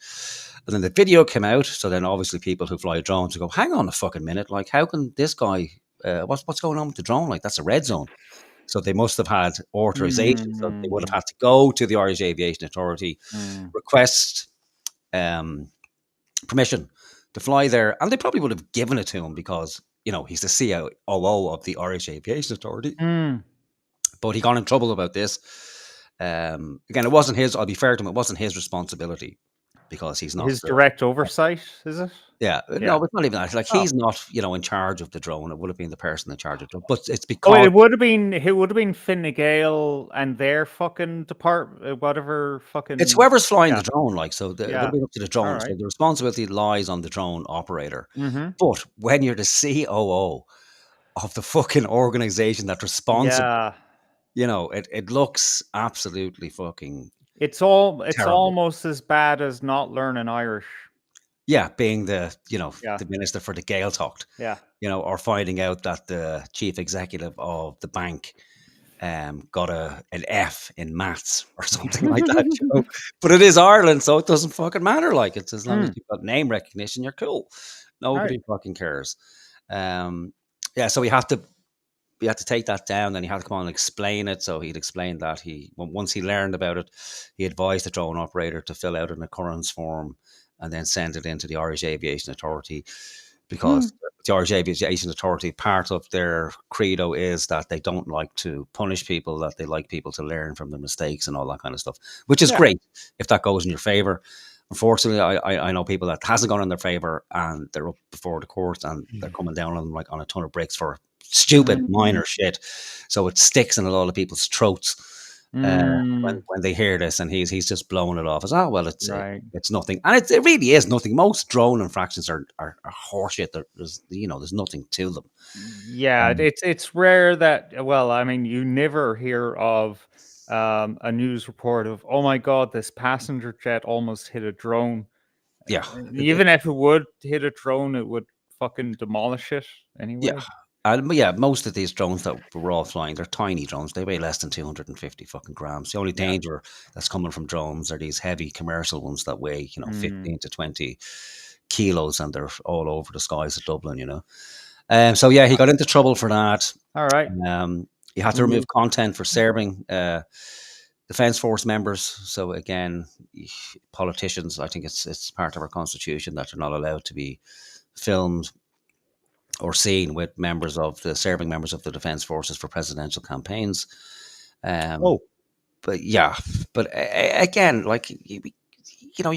And then the video came out. So then obviously people who fly drones will go, hang on a fucking minute. Like, how can this guy, what's going on with the drone? Like, that's a red zone. So they must have had authorization. So they would have had to go to the Irish Aviation Authority, request permission to fly there. And they probably would have given it to him because, he's the COO of the Irish Aviation Authority. But he got in trouble about this. Again, it wasn't his, I'll be fair to him, it wasn't his responsibility because he's not. His direct oversight, is it? Yeah. No, it's not even that. Like, he's not, in charge of the drone. It would have been the person in charge of the drone. But it's because... it would have been Fine Gael and their fucking department, whatever fucking... It's whoever's flying the drone, like, so it would have been up to the drone. Right. So the responsibility lies on the drone operator. But when you're the COO of the fucking organization that's responsible, it looks absolutely fucking... It's almost as bad as not learning Irish. Yeah, being the the minister for the Gaeltacht. Yeah. Or finding out that the chief executive of the bank got an F in maths or something like that. But it is Ireland, so it doesn't fucking matter. Like, it's as long as you've got name recognition, you're cool. Nobody fucking cares. So we had to take that down, then he had to come on and explain it. So he'd explained that once he learned about it, he advised the drone operator to fill out an occurrence form and then send it into the Irish Aviation Authority. because George Aviation Authority, part of their credo is that they don't like to punish people, that they like people to learn from their mistakes and all that kind of stuff, which is great if that goes in your favour. Unfortunately, I know people that hasn't gone in their favour, and they're up before the court and they're coming down on them like on a ton of bricks for stupid minor shit. So it sticks in a lot of people's throats when they hear this, and he's just blowing it off as, oh well, it's nothing, and it really is nothing. Most drone infractions are horseshit. There's nothing to them. Yeah, it's rare that. Well, I mean, you never hear of a news report of, oh my god, this passenger jet almost hit a drone. Yeah, even if it would hit a drone, it would fucking demolish it anyway. Yeah, most of these drones that we're all flying, they're tiny drones. They weigh less than 250 fucking grams. The only danger that's coming from drones are these heavy commercial ones that weigh, 15 to 20 kilos, and they're all over the skies of Dublin, So yeah, he got into trouble for that. All right. He had to remove content for serving Defence Force members. So again, politicians, I think it's part of our constitution that they're not allowed to be filmed or seen with serving members of the Defence Forces for presidential campaigns. But again, like you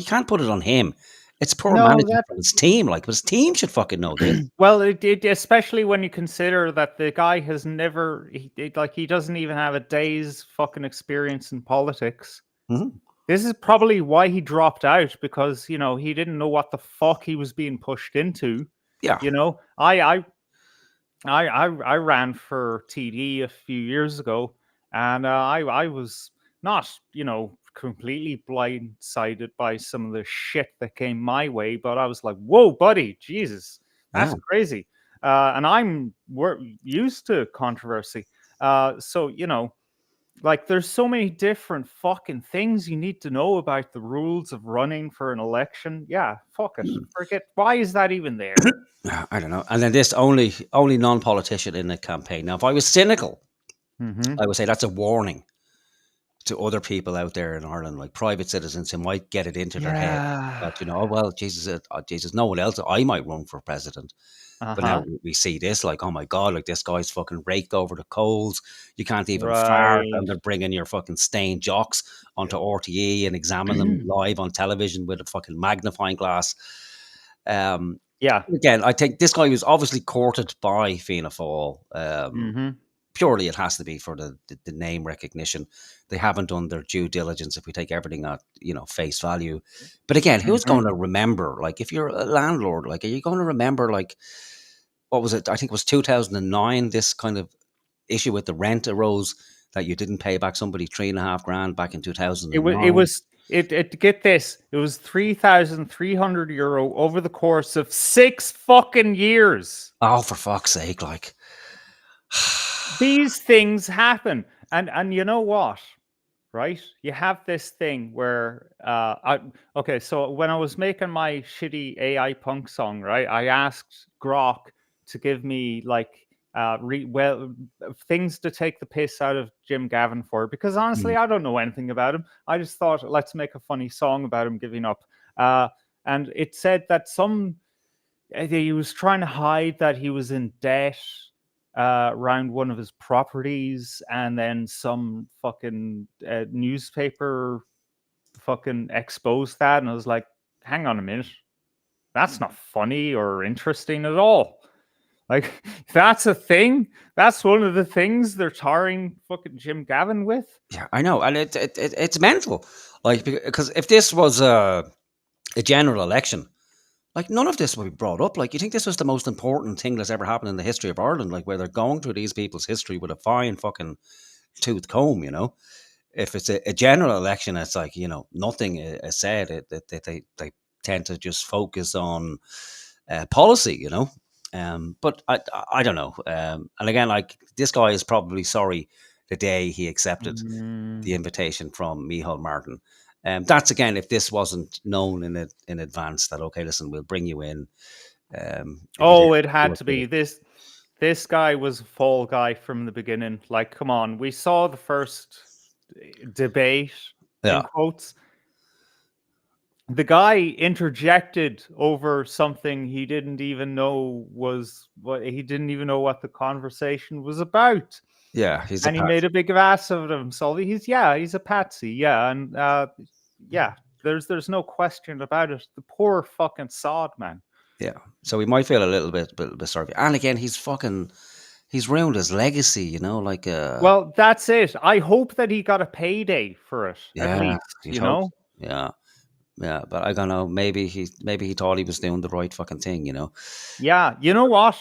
can't put it on him. It's poor management from his team. Like, but his team should fucking know this. Well, especially when you consider that the guy has never, he doesn't even have a day's fucking experience in politics. Mm-hmm. This is probably why he dropped out, because he didn't know what the fuck he was being pushed into. Yeah, I ran for TD a few years ago, and I was not completely blindsided by some of the shit that came my way, but I was like, whoa, buddy, Jesus, that's crazy. And I'm used to controversy, so like, there's so many different fucking things you need to know about the rules of running for an election. Yeah, fuck it. Forget. Why is that even there? I don't know. And then this only non-politician in the campaign. Now, if I was cynical, I would say that's a warning to other people out there in Ireland, like private citizens who might get it into their head that, oh, well, Jesus, no one else, I might run for president. But now we see this, like, oh my God, like, this guy's fucking raked over the coals. You can't even fart, and they're bringing your fucking stained jocks onto RTE and examine them live on television with a fucking magnifying glass. Again, I think this guy was obviously courted by Fianna Fáil. Purely, it has to be for the name recognition. They haven't done their due diligence if we take everything at face value. But again, who's going to remember? Like, if you're a landlord, like, are you going to remember, like, what was it? I think it was 2009. This kind of issue with the rent arose, that you didn't pay back somebody $3,500 back in 2009. Get this, it was €3,300 over the course of 6 fucking years. Oh, for fuck's sake! Like, these things happen, and you know what? Right? You have this thing where so when I was making my shitty AI punk song, right, I asked Grok to give me like things to take the piss out of Jim Gavin for, because honestly, I don't know anything about him. I just thought, let's make a funny song about him giving up. And it said that he was trying to hide that he was in debt around one of his properties, and then some fucking newspaper fucking exposed that, and I was like, hang on a minute, that's not funny or interesting at all. Like, that's a thing. That's one of the things they're tarring fucking Jim Gavin with. Yeah, I know, and it's mental. Like, because if this was a general election, like, none of this would be brought up. Like, you think this was the most important thing that's ever happened in the history of Ireland? Like, where they're going through these people's history with a fine fucking tooth comb, If it's a general election, it's like, nothing is said. They tend to just focus on policy, But I don't know. And again, like, this guy is probably sorry the day he accepted the invitation from Micheál Martin. That's, again, if this wasn't known in advance, that, okay, listen, we'll bring you in. It had to be. This guy was a fall guy from the beginning. Like, come on, we saw the first debate, in quotes. The guy interjected over something he didn't even know was what he didn't even know what the conversation was about. Yeah, he's a And he made a big ass of himself. He's a patsy, yeah, and yeah, there's no question about it. The poor fucking sod, man. Yeah, so we might feel a little bit sorry. And again, he's ruined his legacy, you know, like Well, that's it. I hope that he got a payday for it, at yeah, least, you'd hope. Yeah, yeah, but I don't know. Maybe he thought he was doing the right fucking thing, you know. Yeah, you know what?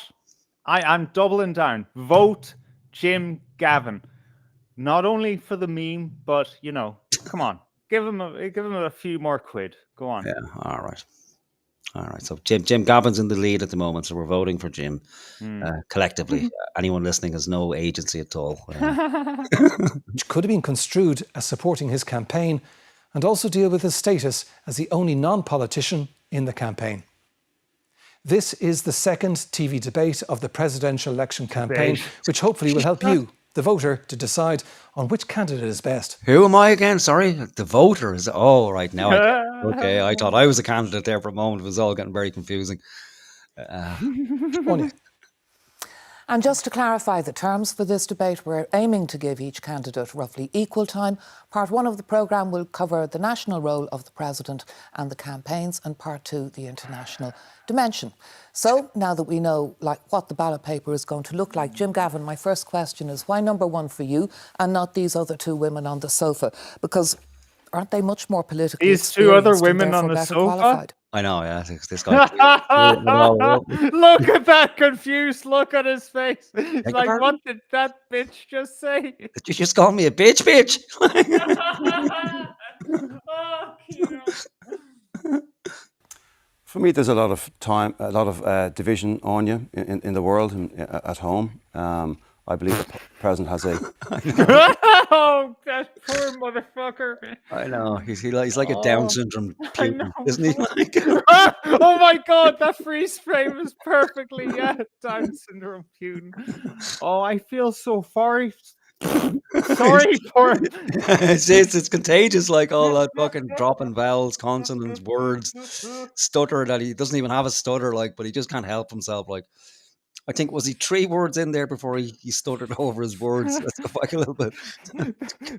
I'm doubling down. Vote Jim Gavin. Not only for the meme, but you know, come on, give him a few more quid. Go on. Yeah, all right. So Jim Gavin's in the lead at the moment, so we're voting for Jim collectively. Anyone listening has no agency at all. Which could have been construed as supporting his campaign and also deal with his status as the only non-politician in the campaign. This is the second TV debate of the presidential election campaign, which hopefully will help you, the voter, to decide on which candidate is best. Who am I again? Sorry, the voter is. Oh, right now. Okay, I thought I was a candidate there for a moment. It was all getting very confusing. And just to clarify the terms for this debate, we're aiming to give each candidate roughly equal time. Part 1 of the programme will cover the national role of the President and the campaigns, and Part 2, the international dimension. So now that we know what the ballot paper is going to look like, Jim Gavin, my first question is why number 1 for you and not these other 2 women on the sofa? Because aren't they much more politically These 2 other women on the sofa? Qualified? I know, yeah. This guy. Look at that confused look on his face. It's like, what did that bitch just say? Did you just call me a bitch? For me, there's a lot of time, a lot of division on you in the world and at home. I believe the president has a. Oh, that poor motherfucker! I know he's like a Down syndrome putin, isn't he? Oh my god, that freeze frame is perfectly Down syndrome Putin. Oh, I feel so sorry. Sorry for it. It's contagious, like all that fucking dropping vowels, consonants, words, stutter that he doesn't even have a stutter, but he just can't help himself. I think, was he 3 words in there before he stuttered over his words? Let's go back a little bit.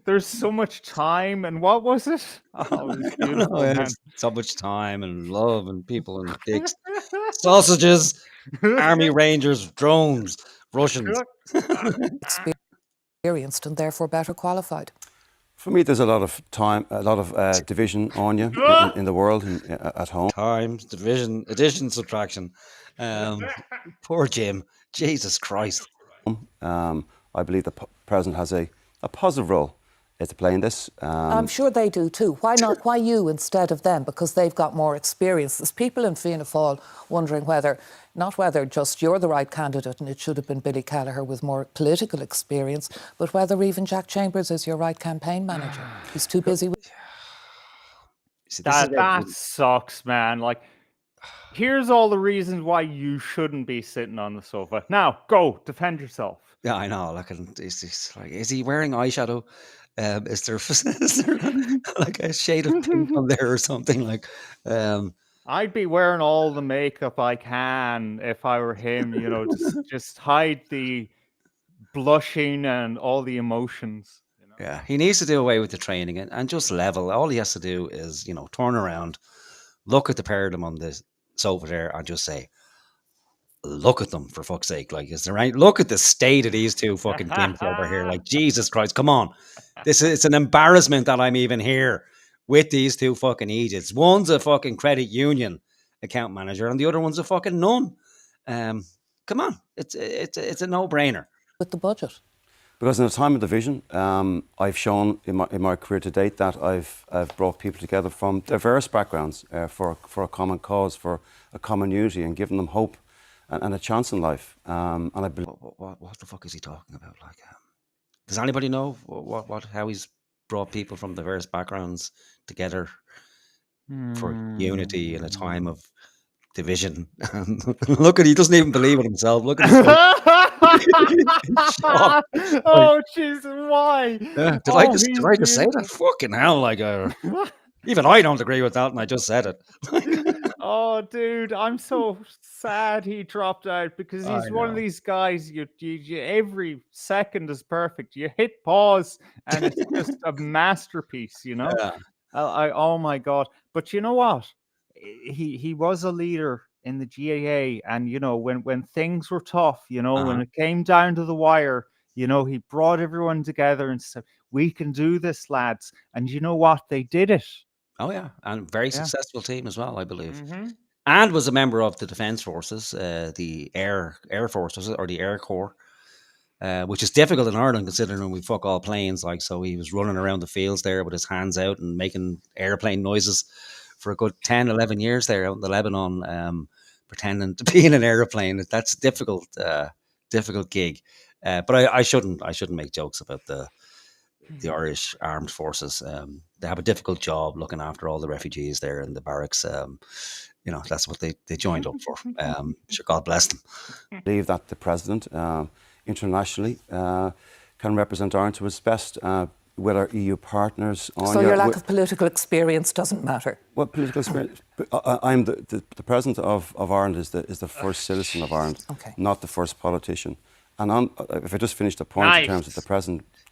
There's so much time, and what was it? Oh, it was beautiful, man. So much time and love and people and dicks, sausages, army rangers, drones, Russians. Experienced and therefore better qualified. For me, there's a lot of time, a lot of division on you in the world and at home. Times, division, addition, subtraction. Poor Jim. Jesus Christ. I believe the president has a positive role to play in this. I'm sure they do too. Why not? Why you instead of them? Because they've got more experience. There's people in Fianna Fáil wondering not whether just you're the right candidate and it should have been Billy Kelleher with more political experience, but whether even Jack Chambers is your right campaign manager. He's too busy with... That sucks, man. Here's all the reasons why you shouldn't be sitting on the sofa. Now, go, defend yourself. Yeah, I know. Is he wearing eyeshadow? Is there a shade of pink on there or something? I'd be wearing all the makeup I can if I were him, just hide the blushing and all the emotions. Yeah, he needs to do away with the training and just level. All he has to do is, turn around, look at the pair of them on the sofa there and just say, look at them, for fuck's sake. Is there right? Look at the state of these 2 fucking gimps over here. Jesus Christ, come on. It's an embarrassment that I'm even here with these 2 fucking idiots. One's a fucking credit union account manager and the other one's a fucking nun. Come on. It's a no-brainer. With the budget. Because in a time of division, I've shown in my career to date that I've brought people together from diverse backgrounds for a common cause, for a common unity, and given them hope and a chance in life. And I believe. What the fuck is he talking about? Does anybody know how he's brought people from diverse backgrounds together for unity in a time of division? Look he doesn't even believe it himself. Look at his oh, jeez, why? Yeah. Did I just say that? Fucking hell, Even I don't agree with that, and I just said it. Oh, dude, I'm so sad he dropped out because I he's one of know. these guys. You every second is perfect. You hit pause, and it's just a masterpiece. Yeah. Oh my god! But you know what? He was a leader in the GAA, and when things were tough, when it came down to the wire, he brought everyone together and said, "We can do this, lads." And you know what? They did it. Oh yeah, and very Yeah. successful team as well, I believe. Mm-hmm. And was a member of the Defence Forces, the Air Force, was it, or the Air Corps, which is difficult in Ireland considering we fuck all planes. Like, so he was running around the fields there with his hands out and making airplane noises for a good 10, 11 years there out in the Lebanon, pretending to be in an airplane. That's a difficult gig. But I shouldn't make jokes about the Irish armed forces. They have a difficult job looking after all the refugees there in the barracks. That's what they joined up for. Sure, God bless them. I believe that the president internationally can represent Ireland to his best with our EU partners. So your lack of political experience doesn't matter? Well, political experience. I'm the president of Ireland is the first citizen of Ireland, not the first politician. And if I just finish the point in terms of the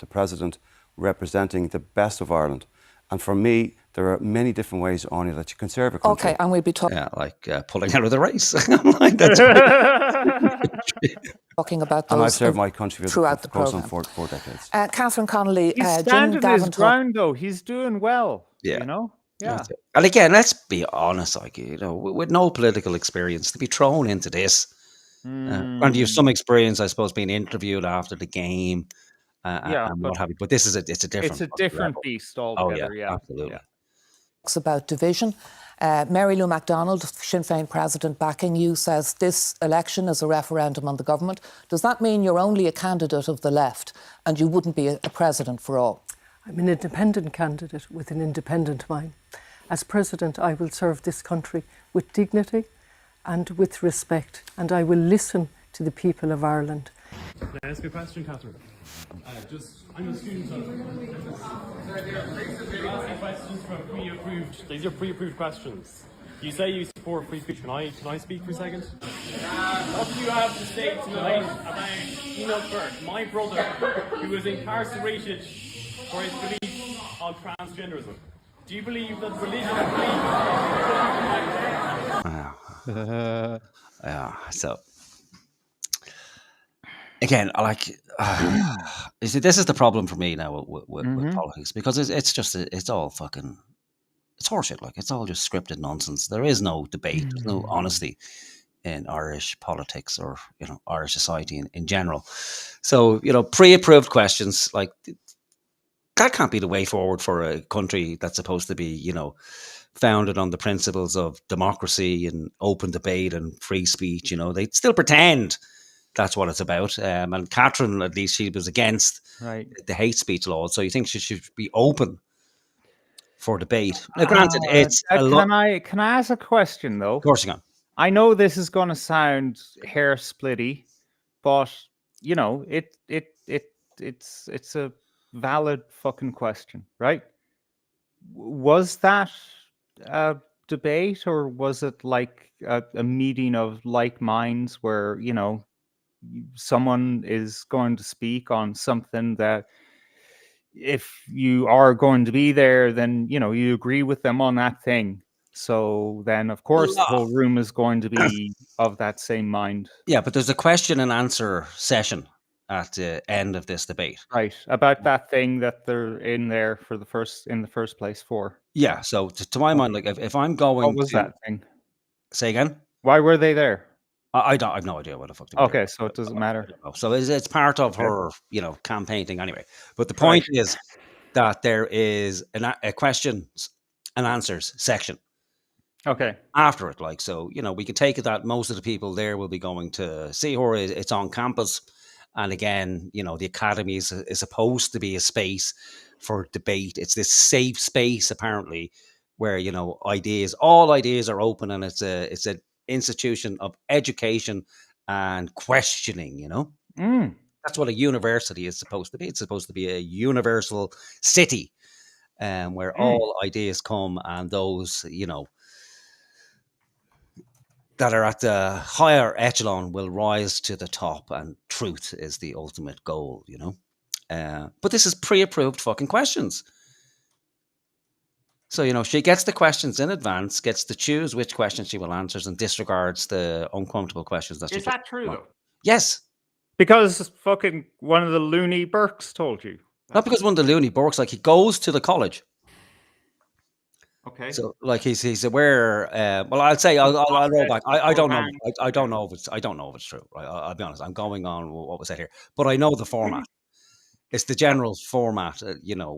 president representing the best of Ireland. And for me, there are many different ways, Anya, that you can serve a country. Okay, and we'll be talking. Yeah, like pulling out of the race. Like, that's talking about those. And I've served my country throughout the course on programme. 4 decades. Catherine Connolly, He's Jim standing Gavin his ground, though. He's doing well. Yeah. Yeah. And again, let's be honest, like, with no political experience, to be thrown into this. And you have some experience, I suppose, being interviewed after the game. And what have you. But this is it's a different beast altogether. Oh, yeah, absolutely. Yeah. Talks about division. Mary Lou MacDonald, Sinn Féin president, backing you, says this election is a referendum on the government. Does that mean you're only a candidate of the left and you wouldn't be a president for all? I'm an independent candidate with an independent mind. As president, I will serve this country with dignity and with respect, and I will listen to the people of Ireland. Can I ask a question, Catherine? I'm a student of questions from pre-approved. These are pre-approved questions. You say you support free speech. Can I speak for a second? What do you have to say tonight about Enoch Burke, my brother, who was incarcerated for his belief on transgenderism? Do you believe that religion and belief? So again, you see, this is the problem for me now with politics, because it's all fucking, it's horseshit. Like, it's all just scripted nonsense. There is no debate. There's no honesty in Irish politics or Irish society in general. So pre-approved questions, like, that can't be the way forward for a country that's supposed to be founded on the principles of democracy and open debate and free speech. They still pretend that's what it's about. And Catherine, at least, she was against the hate speech law. So you think she should be open for debate? Now, granted, it's a lot. Can I ask a question, though? Of course you can. I know this is going to sound hair splitty, but it's a valid fucking question, right? Was that a debate, or was it like a meeting of like minds where someone is going to speak on something that, if you are going to be there, then you agree with them on that thing? So then, of course, the whole room is going to be of that same mind. Yeah, but there's a question and answer session at the end of this debate, right? About that thing that they're in there in the first place for. Yeah. So to my mind, like, if I'm going, what was that thing? Say again. Why were they there? I have no idea what the fuck. Okay, so it doesn't matter. So it's part of her, campaign thing anyway. But the point is that there is a questions and answers section. Okay. After it, like, so we could take it that most of the people there will be going to see her. It's on campus, and again, the academy is supposed to be a space for debate. It's this safe space, apparently, where all ideas are open, and it's an institution of education and questioning. That's what a university is supposed to be. It's supposed to be a universal city, where all ideas come and those, that are at the higher echelon will rise to the top, and truth is the ultimate goal, But this is pre-approved fucking questions. So, she gets the questions in advance, gets to choose which questions she will answer, and disregards the uncomfortable questions that she Is that true, though? Yes. Because fucking one of the loony Burks told you. Not because one of the loony Burks, he goes to the college. Okay. So, he's aware. Well, I'll say I'll roll back. I don't know. I don't know if it's true. Right? I'll be honest. I'm going on what was said here, but I know the format. It's the general format,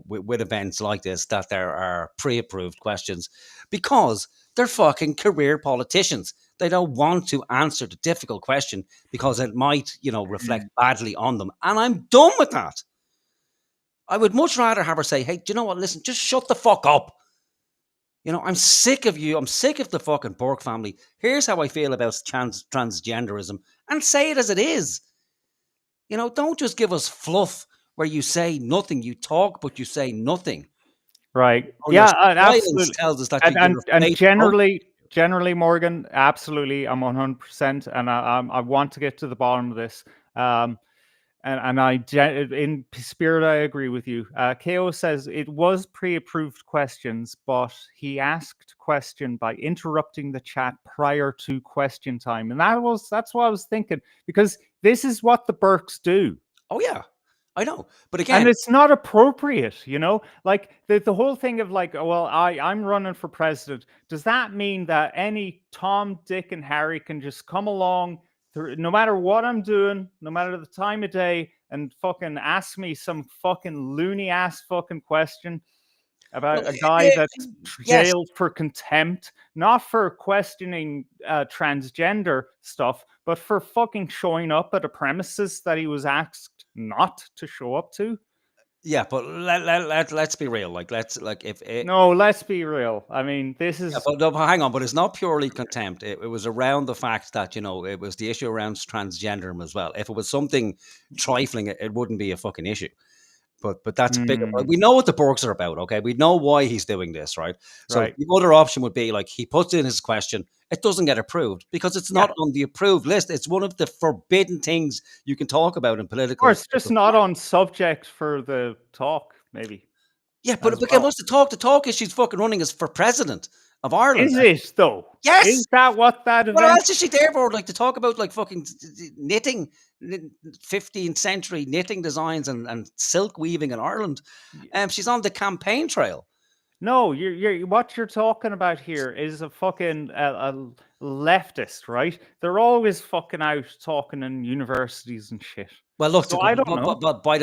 with events like this, that there are pre-approved questions because they're fucking career politicians. They don't want to answer the difficult question because it might, reflect badly on them. And I'm done with that. I would much rather have her say, hey, do you know what? Listen, just shut the fuck up. I'm sick of you. I'm sick of the fucking Burke family. Here's how I feel about transgenderism, and say it as it is. Don't just give us fluff where you say nothing. You talk, but you say nothing. Right. Or yeah, your absolutely. silence tells us that and generally, Morgan, absolutely, I'm 100%, and I want to get to the bottom of this. And in spirit, I agree with you. KO says it was pre-approved questions, but he asked question by interrupting the chat prior to question time, and that's what I was thinking, because this is what the Burks do. Oh yeah, I know, but again, and it's not appropriate, like the whole thing of I'm running for president. Does that mean that any Tom, Dick, and Harry can just come along, no matter what I'm doing, no matter the time of day, and fucking ask me some fucking loony ass fucking question about a guy that's jailed for contempt, not for questioning transgender stuff, but for fucking showing up at a premises that he was asked not to show up to? Yeah, but let's be real. Let's be real. I mean, this is. Yeah, but no, hang on. But it's not purely contempt. It was around the fact that it was the issue around transgenderism as well. If it was something trifling, it wouldn't be a fucking issue. But that's bigger. We know what the Burks are about. Okay, we know why he's doing this, right? So the other option would be he puts in his question. It doesn't get approved because it's not on the approved list. It's one of the forbidden things you can talk about in political. Or it's just not on subject for the talk, maybe. Yeah, but again, what's the talk? The talk is she's fucking running as for president of Ireland. Is it though? Yes. Is that what that event? What else is she there for? To talk about fucking knitting, 15th century knitting designs and silk weaving in Ireland. She's on the campaign trail. No, you're what you're talking about here is a fucking a leftist, right? They're always fucking out talking in universities and shit. Well, look, I don't know. But by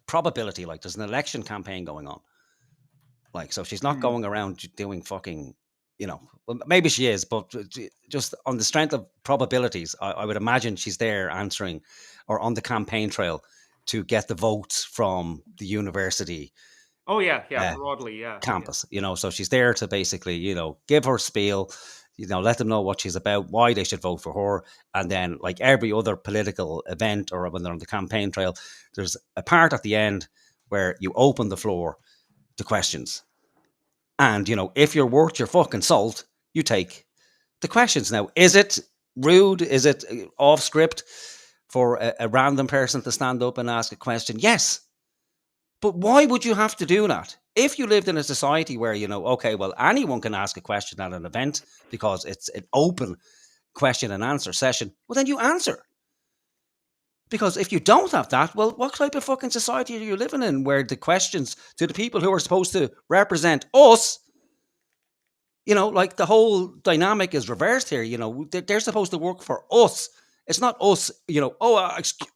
probability, there's an election campaign going on. So she's not going around doing fucking, well, maybe she is, but just on the strength of probabilities, I would imagine she's there answering or on the campaign trail to get the votes from the university. Oh yeah, broadly, campus, so she's there to basically, give her spiel, let them know what she's about, why they should vote for her. And then like every other political event or when they're on the campaign trail, there's a part at the end where you open the floor to questions. And, if you're worth your fucking salt, you take the questions. Now, is it rude? Is it off script for a random person to stand up and ask a question? Yes. But why would you have to do that? If you lived in a society where, okay, well, anyone can ask a question at an event because it's an open question and answer session, well, then you answer. Because if you don't have that, well, what type of fucking society are you living in where the questions to the people who are supposed to represent us, the whole dynamic is reversed here. They're supposed to work for us. It's not us,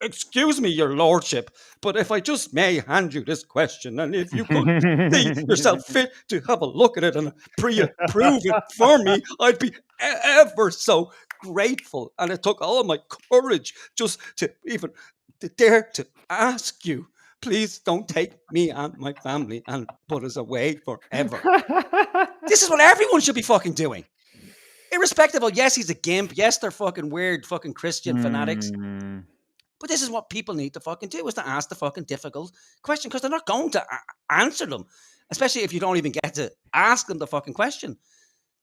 excuse me, your lordship, but if I just may hand you this question, and if you could see yourself fit to have a look at it and pre-approve it for me, I'd be ever so grateful. And it took all my courage just to even dare to ask you, please don't take me and my family and put us away forever. This is what everyone should be fucking doing. Irrespective of, yes, he's a gimp. Yes, they're fucking weird fucking Christian fanatics. But this is what people need to fucking do, is to ask the fucking difficult question, because they're not going to answer them, especially if you don't even get to ask them the fucking question.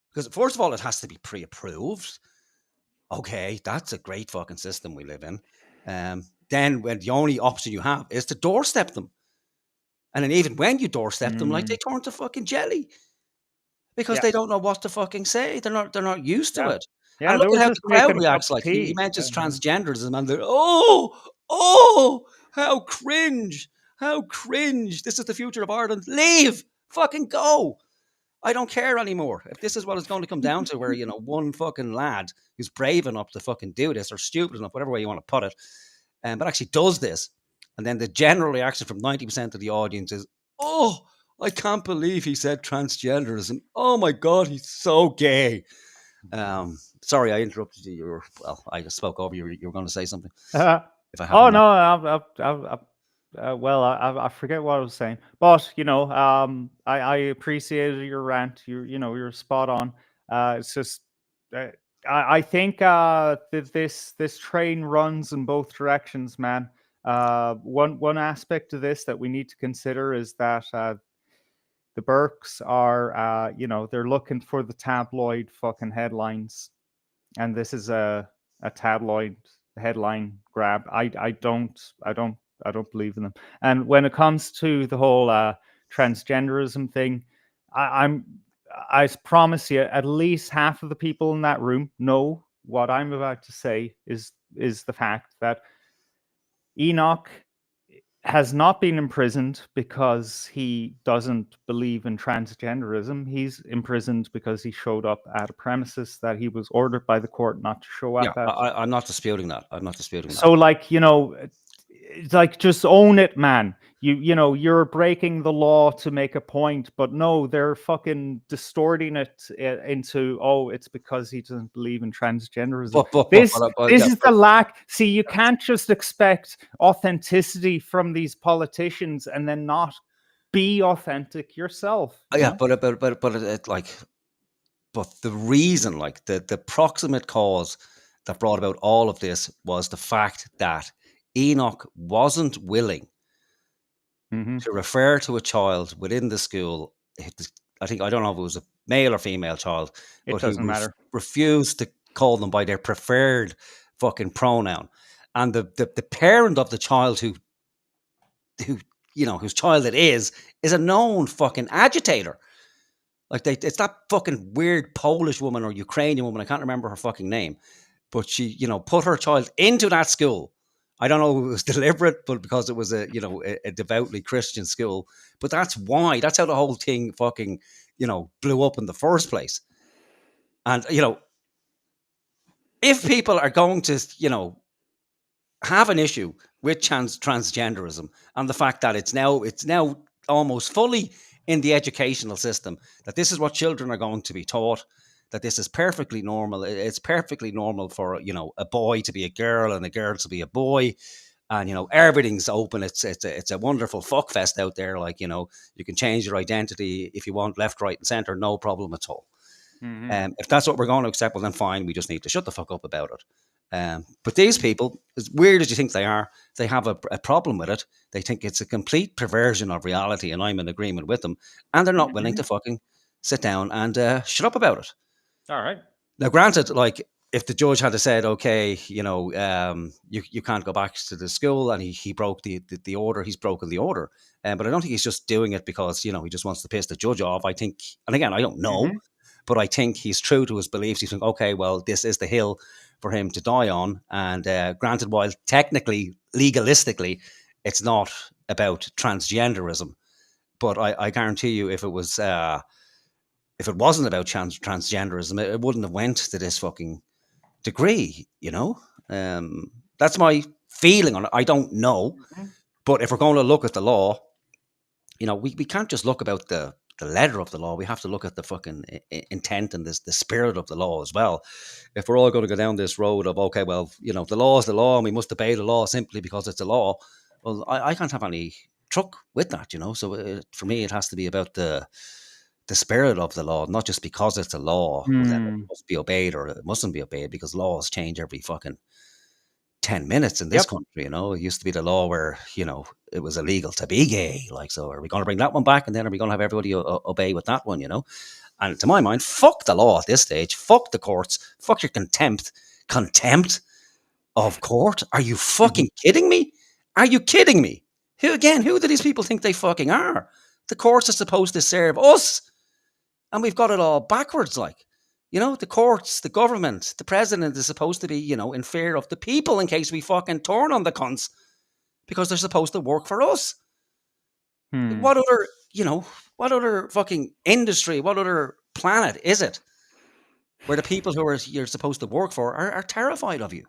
Because first of all, it has to be pre-approved. Okay, that's a great fucking system we live in. Then when the only option you have is to doorstep them. And then even when you doorstep them, like, they turn to fucking jelly. Because they don't know what to fucking say. They're not used to it. Yeah, And they look were at how just the crowd making a cup reacts. of Like, he tea. mentions transgenderism, and they're, oh, how cringe. How cringe. This is the future of Ireland. Leave. Fucking go. I don't care anymore. If this is what it's going to come down to, where, one fucking lad who's brave enough to fucking do this, or stupid enough, whatever way you want to put it, but actually does this, and then the general reaction from 90% of the audience is, oh, I can't believe he said transgenderism. Oh my God, he's so gay. Sorry, I interrupted you. I just spoke over you. You were going to say something. If I Oh no, I forget what I was saying, but I appreciated your rant. You're spot on. It's just I think that this train runs in both directions, man. One aspect of this that we need to consider is that the Burkes are they're looking for the tabloid fucking headlines, and this is a tabloid headline grab. I don't believe in them. And when it comes to the whole transgenderism thing, I promise you, at least half of the people in that room know what I'm about to say is the fact that Enoch has not been imprisoned because he doesn't believe in transgenderism. He's imprisoned because he showed up at a premises that he was ordered by the court not to show up at. I'm not disputing that. So, just own it, man. You're breaking the law to make a point, but no, they're fucking distorting it into, it's because he doesn't believe in transgenderism. This is the lack. See, you can't just expect authenticity from these politicians and then not be authentic yourself. But the reason, like, the proximate cause that brought about all of this was the fact that Enoch wasn't willing to refer to a child within the school. I don't know if it was a male or female child, but it doesn't matter. Refused to call them by their preferred fucking pronoun. And the parent of the child whose child it is a known fucking agitator. Like, it's that fucking weird Polish woman or Ukrainian woman, I can't remember her fucking name, but she, put her child into that school. I don't know if it was deliberate, but because it was a devoutly Christian school. But that's how the whole thing fucking, blew up in the first place. And, if people are going to, have an issue with transgenderism and the fact that it's now almost fully in the educational system, that this is what children are going to be taught, that this is perfectly normal. It's perfectly normal for, a boy to be a girl and a girl to be a boy. And, everything's open. It's a wonderful fuckfest out there. Like, you can change your identity if you want, left, right, and center, no problem at all. If that's what we're going to accept, well, then fine. We just need to shut the fuck up about it. But these people, as weird as you think they are, they have a problem with it. They think it's a complete perversion of reality, and I'm in agreement with them. And they're not willing to fucking sit down and shut up about it. All right. Now, granted, like, if the judge had said, okay, you can't go back to the school, and he broke the order, he's broken the order. But I don't think he's just doing it because, he just wants to piss the judge off. I think, and again, I don't know, but I think he's true to his beliefs. He's like, okay, well, this is the hill for him to die on. And granted, while technically, legalistically, it's not about transgenderism, but I guarantee you, if it wasn't about transgenderism, it wouldn't have went to this fucking degree. That's my feeling on it. I don't know, but if we're going to look at the law, we can't just look about the letter of the law. We have to look at the fucking intent and the spirit of the law as well. If we're all going to go down this road of, okay, well, the law is the law and we must obey the law simply because it's a law, well, I can't have any truck with that, So for me, it has to be about the spirit of the law, not just because it's a law, then it must be obeyed or it mustn't be obeyed, because laws change every fucking 10 minutes in this country, you know. It used to be the law where, you know, it was illegal to be gay. Like, so are we going to bring that one back? And then are we going to have everybody obey with that one, you know? And to my mind, fuck the law at this stage. Fuck the courts. Fuck your contempt. Contempt of court? Are you fucking kidding me? Are you kidding me? Who do these people think they fucking are? The courts are supposed to serve us. And we've got it all backwards, like. You know, the courts, the government, the president is supposed to be, you know, in fear of the people in case we fucking turn on the cunts because they're supposed to work for us. What other fucking industry, what other planet is it where the people who you're supposed to work for are terrified of you?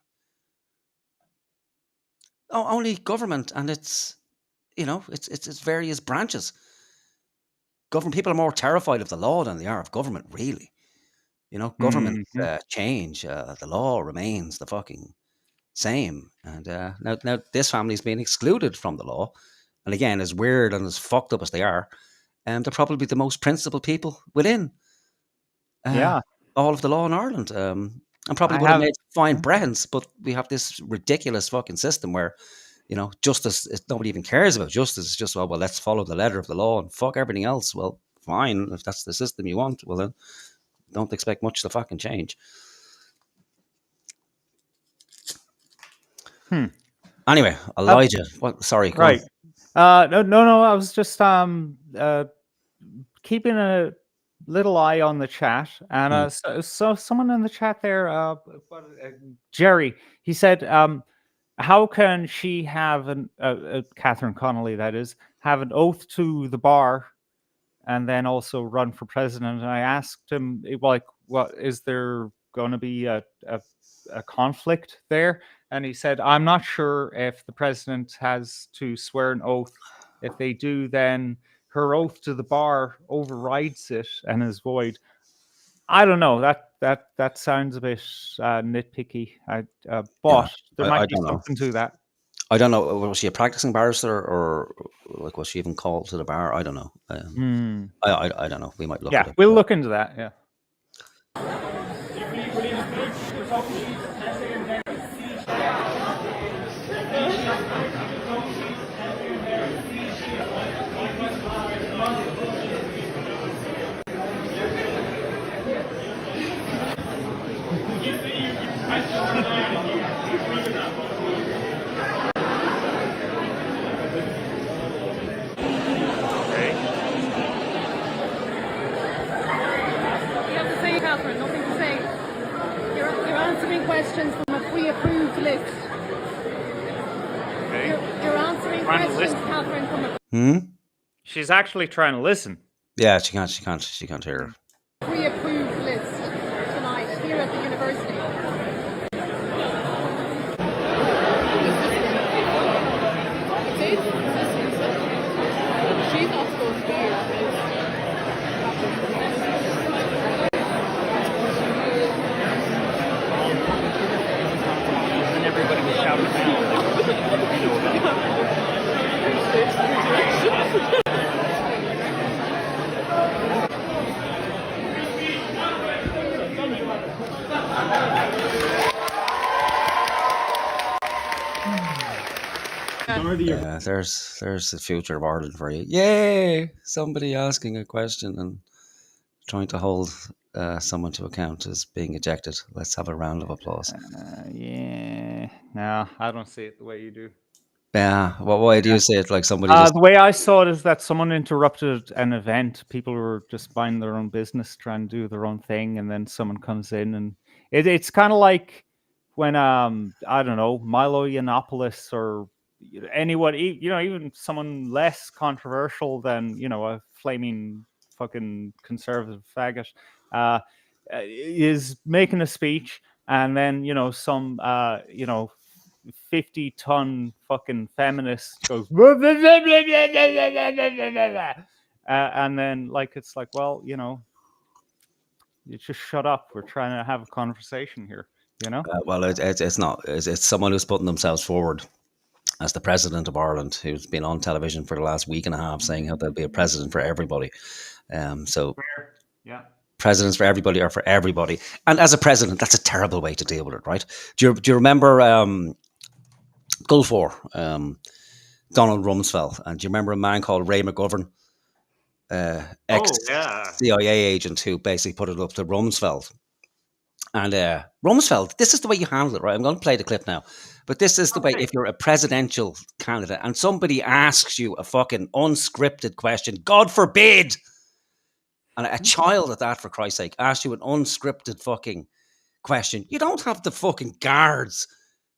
Oh, only government, and it's, you know, it's various branches. Government people are more terrified of the law than they are of government, really. You know, government change, the law remains the fucking same. And now this family's been excluded from the law. And again, as weird and as fucked up as they are, they're probably the most principled people within all of the law in Ireland. And probably would have made fine brands, but we have this ridiculous fucking system where, you know, justice, nobody even cares about justice. It's just, well, let's follow the letter of the law and fuck everything else. Well, fine. If that's the system you want, well then, don't expect much to fucking change. Anyway, Elijah. What? Sorry. Right. No. I was just keeping a little eye on the chat, and so someone in the chat there, Jerry, he said, "How can she have Catherine Connolly, that is, have an oath to the bar?" And then also run for president. And I asked him, like, what is there going to be a conflict there? And he said, I'm not sure if the president has to swear an oath. If they do, then her oath to the bar overrides it and is void. I don't know. That sounds a bit nitpicky. But there might be something to that. I don't know. Was she a practicing barrister, or like was she even called to the bar? I don't know. I don't know. We might look. Yeah, at it. We'll look into that. Yeah. Catherine, nothing to say. You're answering questions from a pre-approved list. Okay. You're answering questions, Catherine, from a... She's actually trying to listen. Yeah, she can't hear. Pre-approved list tonight here at the university. She's not supposed to be here. And everybody was shouting Yeah, there's the future of Ireland for you. Yay! Somebody asking a question and trying to hold someone to account as being ejected. Let's have a round of applause. Yeah. No, I don't see it the way you do. Yeah. What way do you see it? Like somebody The way I saw it is that someone interrupted an event. People were just minding their own business, trying to do their own thing, and then someone comes in, and it's kind of like when I don't know, Milo Yiannopoulos or anyone, even someone less controversial than a flaming fucking conservative faggot is making a speech, and then some 50-ton fucking feminist goes and then it's like, well, you just shut up. We're trying to have a conversation here. Well, it's not. It's someone who's putting themselves forward as the president of Ireland, who's been on television for the last week and a half saying how there'll be a president for everybody. Presidents for everybody are for everybody. And as a president, that's a terrible way to deal with it, right? Do you remember Gulf War, Donald Rumsfeld. And do you remember a man called Ray McGovern, ex-CIA agent, who basically put it up to Rumsfeld? And Rumsfeld, this is the way you handle it, right? I'm going to play the clip now. But this is the way, if you're a presidential candidate and somebody asks you a fucking unscripted question, God forbid, and a child at that, for Christ's sake, asks you an unscripted fucking question, you don't have the fucking guards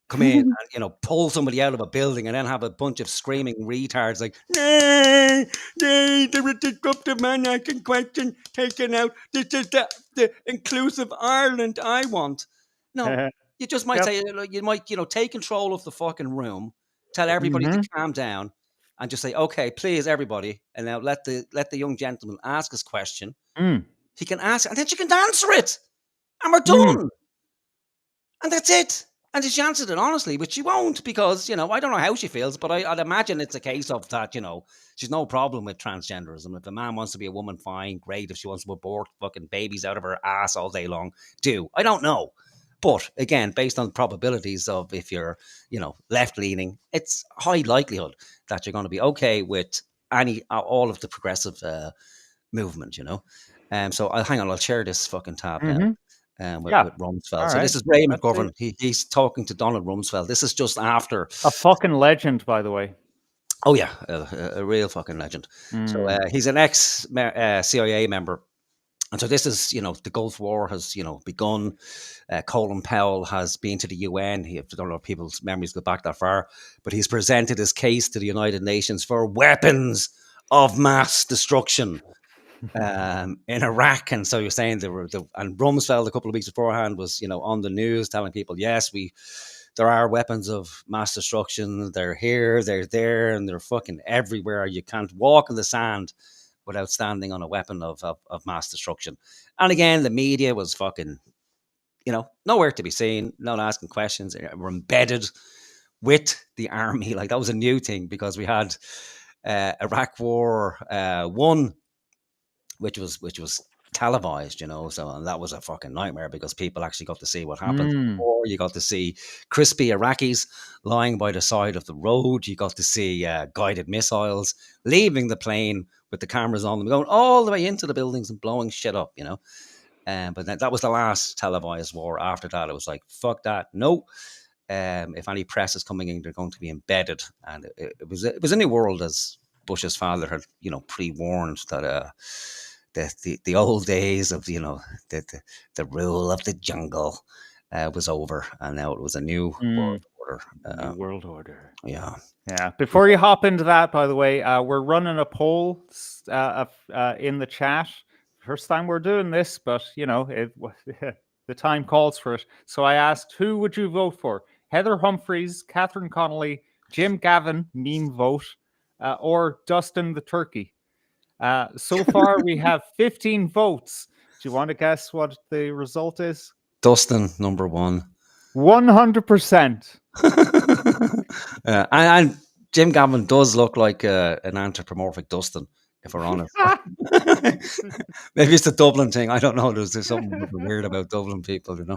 come in and, you know, pull somebody out of a building and then have a bunch of screaming retards like, nay, there is disruptive man-asking question taken out. This is the inclusive Ireland I want. No, you just might say, you might, you know, take control of the fucking room, tell everybody to calm down, and just say, okay, please, everybody, and now let the young gentleman ask his question. He can ask, and then she can answer it, and we're done. And that's it. And she answered it honestly, but she won't because, you know, I don't know how she feels, but I'd imagine it's a case of that, you know, she's no problem with transgenderism. If a man wants to be a woman, fine, great. If she wants to abort fucking babies out of her ass all day long, do. I don't know. But again, based on probabilities of if you're, you know, left-leaning, it's high likelihood that you're going to be okay with all of the progressive movement, you know. So I'll share this fucking tab now. With Rumsfeld. So this is Ray McGovern. He's talking to Donald Rumsfeld. This is just after a fucking legend, by the way. Oh yeah, a real fucking legend. So he's an ex CIA member, and so this is, you know, the Gulf War has, you know, begun. Colin Powell has been to the UN. I don't know if people's memories go back that far, but he's presented his case to the United Nations for weapons of mass destruction. In Iraq, and so you're saying and Rumsfeld a couple of weeks beforehand was, you know, on the news telling people, yes, there are weapons of mass destruction. They're here, they're there, and they're fucking everywhere. You can't walk in the sand without standing on a weapon of mass destruction. And again, the media was fucking, you know, nowhere to be seen, not asking questions. We're embedded with the army. Like, that was a new thing because we had Iraq War 1. Which was televised, you know, so, and that was a fucking nightmare because people actually got to see what happened. Or you got to see crispy Iraqis lying by the side of the road. You got to see guided missiles leaving the plane with the cameras on them, going all the way into the buildings and blowing shit up, you know. But that was the last televised war. After that, it was like, fuck that, no. If any press is coming in, they're going to be embedded, and it was a new world, as Bush's father had, you know, pre-warned that. The old days of, you know, the rule of the jungle was over, and now it was a new world order. New world order. Yeah. Before you hop into that, by the way, we're running a poll in the chat. First time we're doing this, but you know, the time calls for it. So I asked, who would you vote for? Heather Humphrys, Catherine Connolly, Jim Gavin, meme vote, or Dustin the Turkey? So far, we have 15 votes. Do you want to guess what the result is? Dustin, number one. 100%. And Jim Gavin does look like an anthropomorphic Dustin, if we're honest. Maybe it's the Dublin thing. I don't know. There's something weird about Dublin people, you know.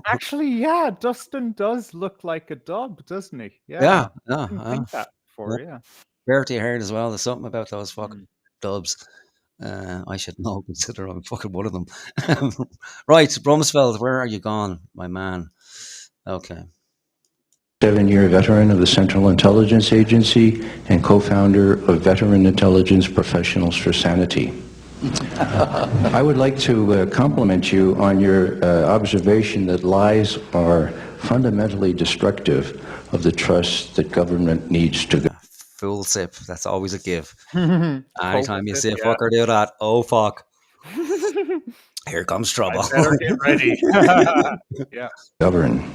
Actually, yeah, Dustin does look like a dub, doesn't he? Yeah. I didn't think that before, yeah. Bertie Ahern as well. There's something about those fucking dubs. I should know, consider I'm fucking one of them. Right, Rumsfeld, where are you gone, my man? Okay. 7-year veteran of the Central Intelligence Agency and co-founder of Veteran Intelligence Professionals for Sanity. I would like to compliment you on your observation that lies are fundamentally destructive of the trust that government needs to. Full sip. That's always a give. Anytime you see a fucker do that, oh fuck. Here comes trouble. I better get ready. Yeah. Govern.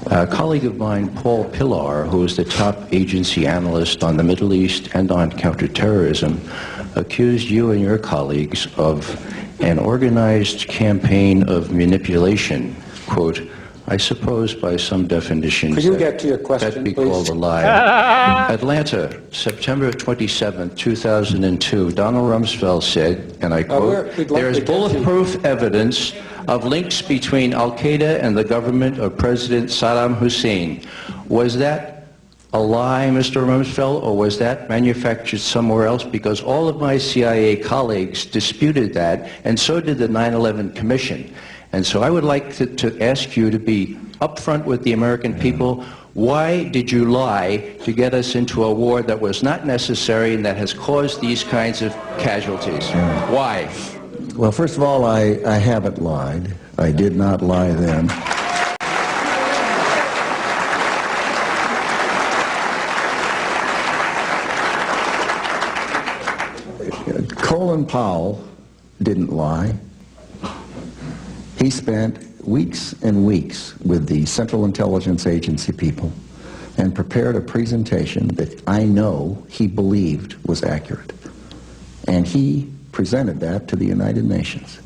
A colleague of mine, Paul Pillar, who is the top agency analyst on the Middle East and on counterterrorism, accused you and your colleagues of an organized campaign of manipulation, quote, I suppose by some definitions could you get to your question, that be please? called a lie. Atlanta, September 27, 2002, Donald Rumsfeld said, and I quote, there is bulletproof evidence of links between al-Qaeda and the government of President Saddam Hussein. Was that a lie, Mr. Rumsfeld, or was that manufactured somewhere else? Because all of my CIA colleagues disputed that, and so did the 9/11 Commission. And so I would like to ask you to be upfront with the American people. Why did you lie to get us into a war that was not necessary and that has caused these kinds of casualties? Why? Well, first of all, I haven't lied. I did not lie then. Colin Powell didn't lie. He spent weeks and weeks with the Central Intelligence Agency people and prepared a presentation that I know he believed was accurate. And he presented that to the United Nations.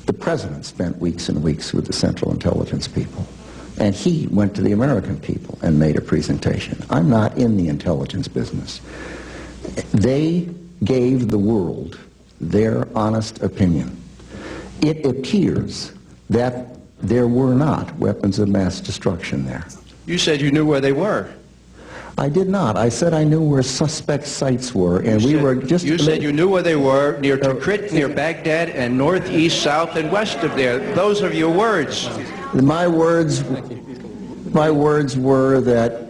The president spent weeks and weeks with the Central Intelligence people. And he went to the American people and made a presentation. I'm not in the intelligence business. They gave the world their honest opinion. It appears that there were not weapons of mass destruction there. You said you knew where they were. I did not. I said I knew where suspect sites were, and we were just... You said you knew where they were, near Tikrit, near Baghdad, and northeast, south, and west of there. Those are your words. My words were that...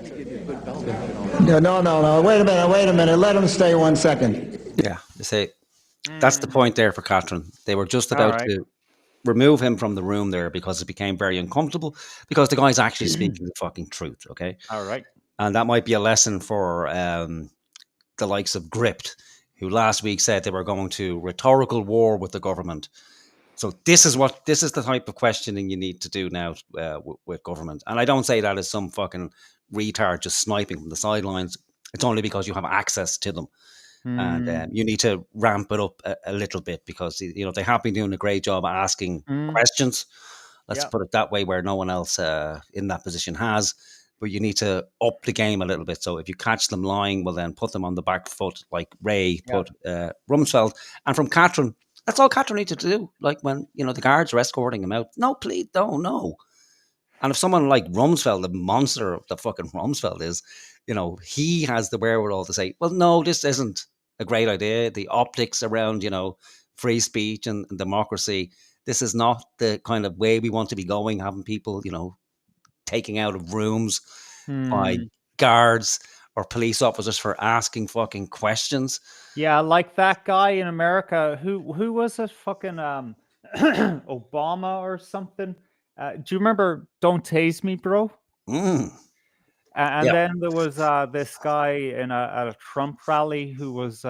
No, wait a minute, let him stay 1 second. Yeah, you say, that's the point there for Catherine. They were just about to remove him from the room there because it became very uncomfortable, because the guy's actually speaking the fucking truth, okay? All right. And that might be a lesson for the likes of Gript, who last week said they were going to rhetorical war with the government. So this is the type of questioning you need to do now with government. And I don't say that as some fucking retard just sniping from the sidelines. It's only because you have access to them. And you need to ramp it up a little bit, because they have been doing a great job asking questions. Let's put it that way, where no one else in that position has. But you need to up the game a little bit. So if you catch them lying, well, then put them on the back foot, like Ray put Rumsfeld. And from Catherine, that's all Catherine needed to do. Like when the guards are escorting him out. No, please, no. And if someone like Rumsfeld, the monster the fucking Rumsfeld is, he has the wherewithal to say, well, no, this isn't a great idea. The optics around, free speech and democracy, this is not the kind of way we want to be going, having people, taking out of rooms by guards or police officers for asking fucking questions. Yeah, like that guy in America, who was it, fucking Obama or something? Do you remember "Don't Tase Me, Bro"? And then there was this guy at a Trump rally who was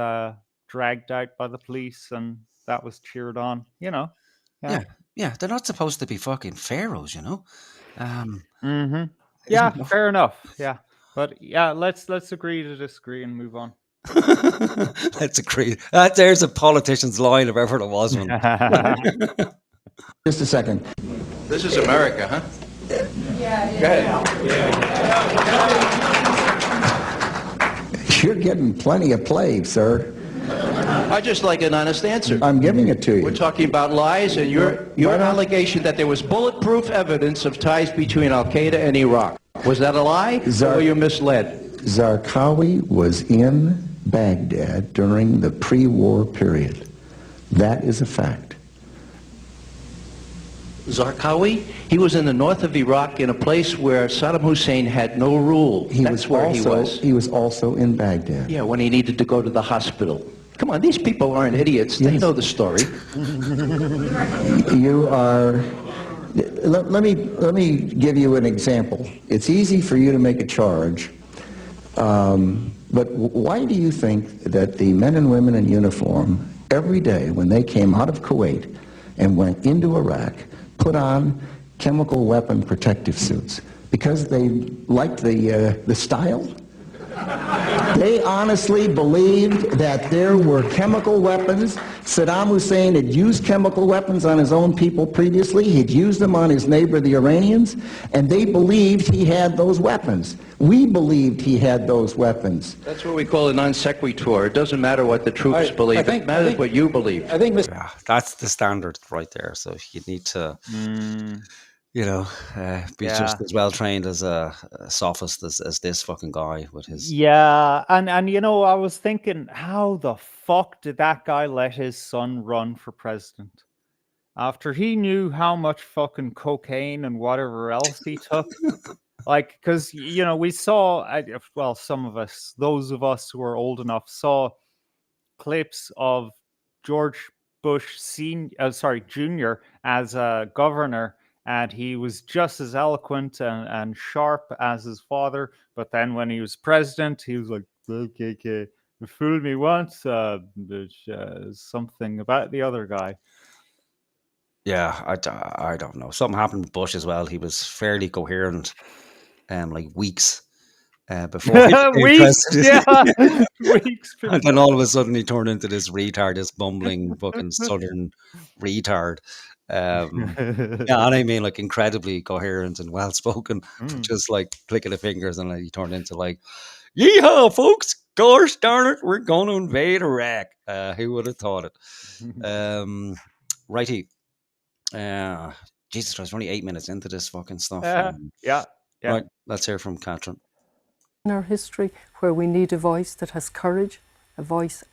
dragged out by the police, and that was cheered on. Yeah, they're not supposed to be fucking pharaohs, Yeah, fair enough. Yeah, but yeah, let's agree to disagree and move on. Let's agree. There's a politician's line, if ever there was one. Just a second. This is America, huh? Yeah. Go ahead. You're getting plenty of play, sir. I'd just like an honest answer. I'm giving it to you. We're talking about lies, and your allegation that there was bulletproof evidence of ties between Al-Qaeda and Iraq. Was that a lie, or were you misled? Zarqawi was in Baghdad during the pre-war period. That is a fact. Zarqawi? He was in the north of Iraq, in a place where Saddam Hussein had no rule. That's where he was. He was also in Baghdad. Yeah, when he needed to go to the hospital. Come on, these people aren't idiots. They know the story. You are... Let me give you an example. It's easy for you to make a charge, but why do you think that the men and women in uniform, every day when they came out of Kuwait and went into Iraq, put on chemical weapon protective suits? Because they liked the style? They honestly believed that there were chemical weapons. Saddam Hussein had used chemical weapons on his own people previously. He'd used them on his neighbor, the Iranians, and they believed he had those weapons. We believed he had those weapons. That's what we call a non sequitur. It doesn't matter what the troops believe. It matters what you believe. Yeah, that's the standard right there. So you need to... be just as well trained as a sophist as this fucking guy with his. Yeah, and I was thinking, how the fuck did that guy let his son run for president after he knew how much fucking cocaine and whatever else he took? Like, because we saw, well, some of us, those of us who are old enough, saw clips of George Bush Jr. as a governor, and he was just as eloquent and sharp as his father. But then when he was president, he was like, okay, you fooled me once, but something about the other guy. Yeah, I don't know. Something happened with Bush as well. He was fairly coherent, like weeks before he became Weeks, president. yeah, weeks. And then all of a sudden he turned into this retard, this bumbling fucking southern retard. Yeah, and I mean like incredibly coherent and well spoken, but just like clicking the fingers, and he turned into like, yeehaw, folks! Gosh darn it, we're going to invade Iraq. Who would have thought it? Righty. Jesus Christ, we're only 8 minutes into this fucking stuff. Yeah. Right, let's hear from Catherine. In our history, where we need a voice that has courage, a voice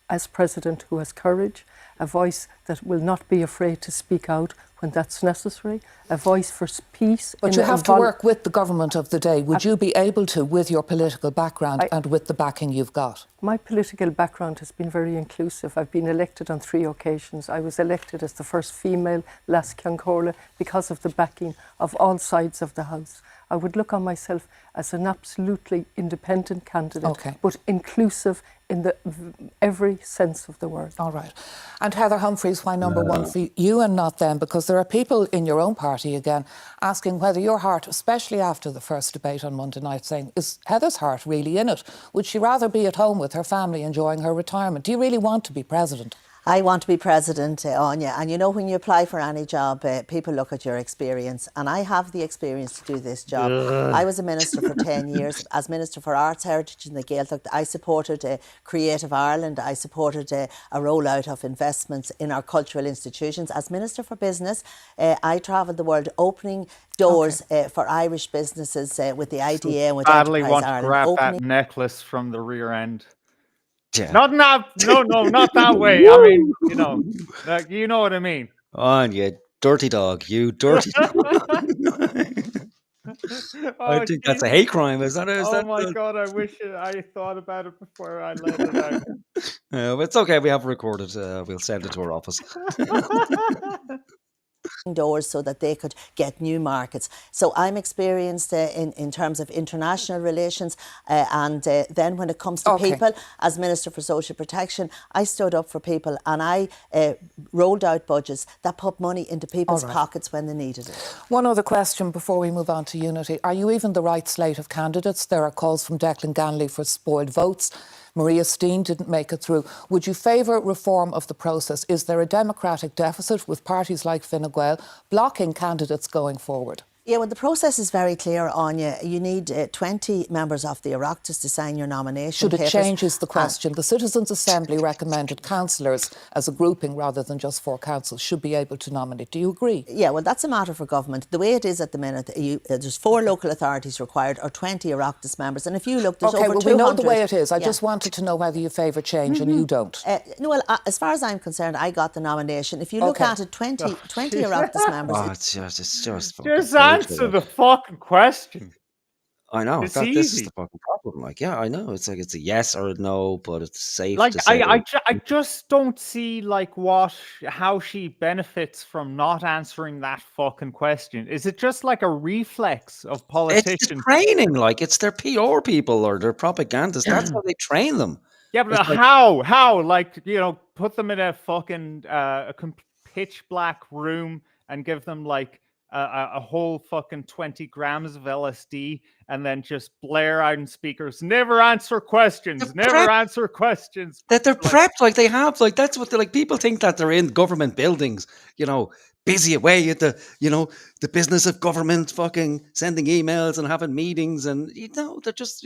as president who has courage, a voice that will not be afraid to speak out when that's necessary, a voice for peace. But you have to work with the government of the day. Would you be able to, with your political background and with the backing you've got? My political background has been very inclusive. I've been elected on 3 occasions. I was elected as the first female Las Ciancorla because of the backing of all sides of the House. I would look on myself as an absolutely independent candidate, but inclusive in every sense of the word. All right. And Heather Humphrys, why number one for you and not them? Because there are people in your own party again asking whether your heart, especially after the first debate on Monday night, saying, is Heather's heart really in it? Would she rather be at home with her family enjoying her retirement? Do you really want to be president? I want to be president, Anya. And when you apply for any job, people look at your experience. And I have the experience to do this job. I was a minister for 10 years. As Minister for Arts, Heritage and the Gaeltacht, I supported Creative Ireland. I supported a rollout of investments in our cultural institutions. As Minister for Business, I travelled the world opening doors for Irish businesses with the IDA and with badly Enterprise want Ireland. to grab that necklace from the rear end. Yeah. No, not that way. I mean, you know what I mean. On you dirty dog, you dirty dog. I think that's a hate crime. Is that? My God, I wish I thought about it before I let it out. But it's okay. We have recorded. We'll send it to our office. Doors so that they could get new markets. So I'm experienced in terms of international relations and then when it comes to people, as Minister for Social Protection, I stood up for people and I rolled out budgets that put money into people's pockets when they needed it. One other question before we move on to unity. Are you even the right slate of candidates? There are calls from Declan Ganley for spoiled votes. Maria Steen didn't make it through. Would you favour reform of the process? Is there a democratic deficit with parties like Fine Gael blocking candidates going forward? Yeah, well, the process is very clear, Anya. You need 20 members of the Oireachtas to sign your nomination papers. Should it change is the question. The Citizens' Assembly recommended councillors as a grouping rather than just 4 councils should be able to nominate. Do you agree? Yeah, well, that's a matter for government. The way it is at the minute, there's 4 local authorities required or 20 Oireachtas members. And if you look, there's over 200... we know the way it is. I just wanted to know whether you favour change and you don't. No, well, as far as I'm concerned, I got the nomination. If you look at it, 20 Oireachtas members... Oh, it's just answer the fucking question. I know. It's this is the fucking problem. Like, yeah, I know. It's like it's a yes or a no, but it's safe to say. I just don't see how she benefits from not answering that fucking question. Is it just like a reflex of politicians? It's the training, like it's their PR people or their propagandists. That's how they train them. Yeah, but how? Like, put them in a fucking pitch black room and give them like a whole fucking 20 grams of LSD and then just blare out in speakers, never answer questions. That they're prepped, like they have, like that's what they're like. People think that they're in government buildings, busy away at the, the business of government, fucking sending emails and having meetings, and they're just,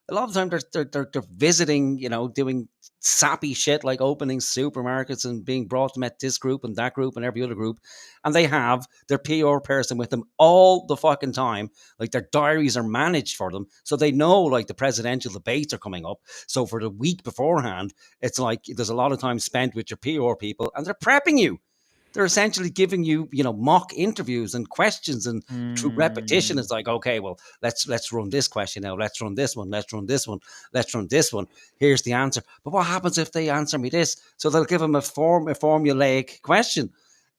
A lot of the time they're visiting, doing sappy shit like opening supermarkets and being brought to met this group and that group and every other group, and they have their PR person with them all the fucking time. Like their diaries are managed for them, so they know like the presidential debates are coming up. So for the week beforehand, it's like there's a lot of time spent with your PR people, and they're prepping you. They're essentially giving you, mock interviews and questions, and through repetition, it's like, okay, well, let's run this question now. Let's run this one. Let's run this one. Let's run this one. Here's the answer. But what happens if they answer me this? So they'll give them a formulaic question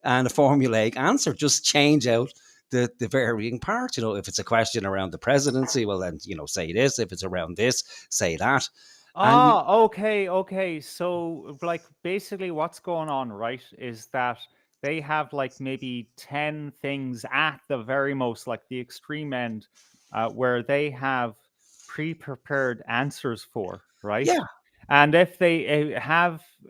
and a formulaic answer. Just change out the varying parts. If it's a question around the presidency, well, then say this. If it's around this, say that. Okay. So, like, basically, what's going on, right, is that they have like maybe 10 things at the very most, like the extreme end, where they have pre-prepared answers for, right? Yeah. And if they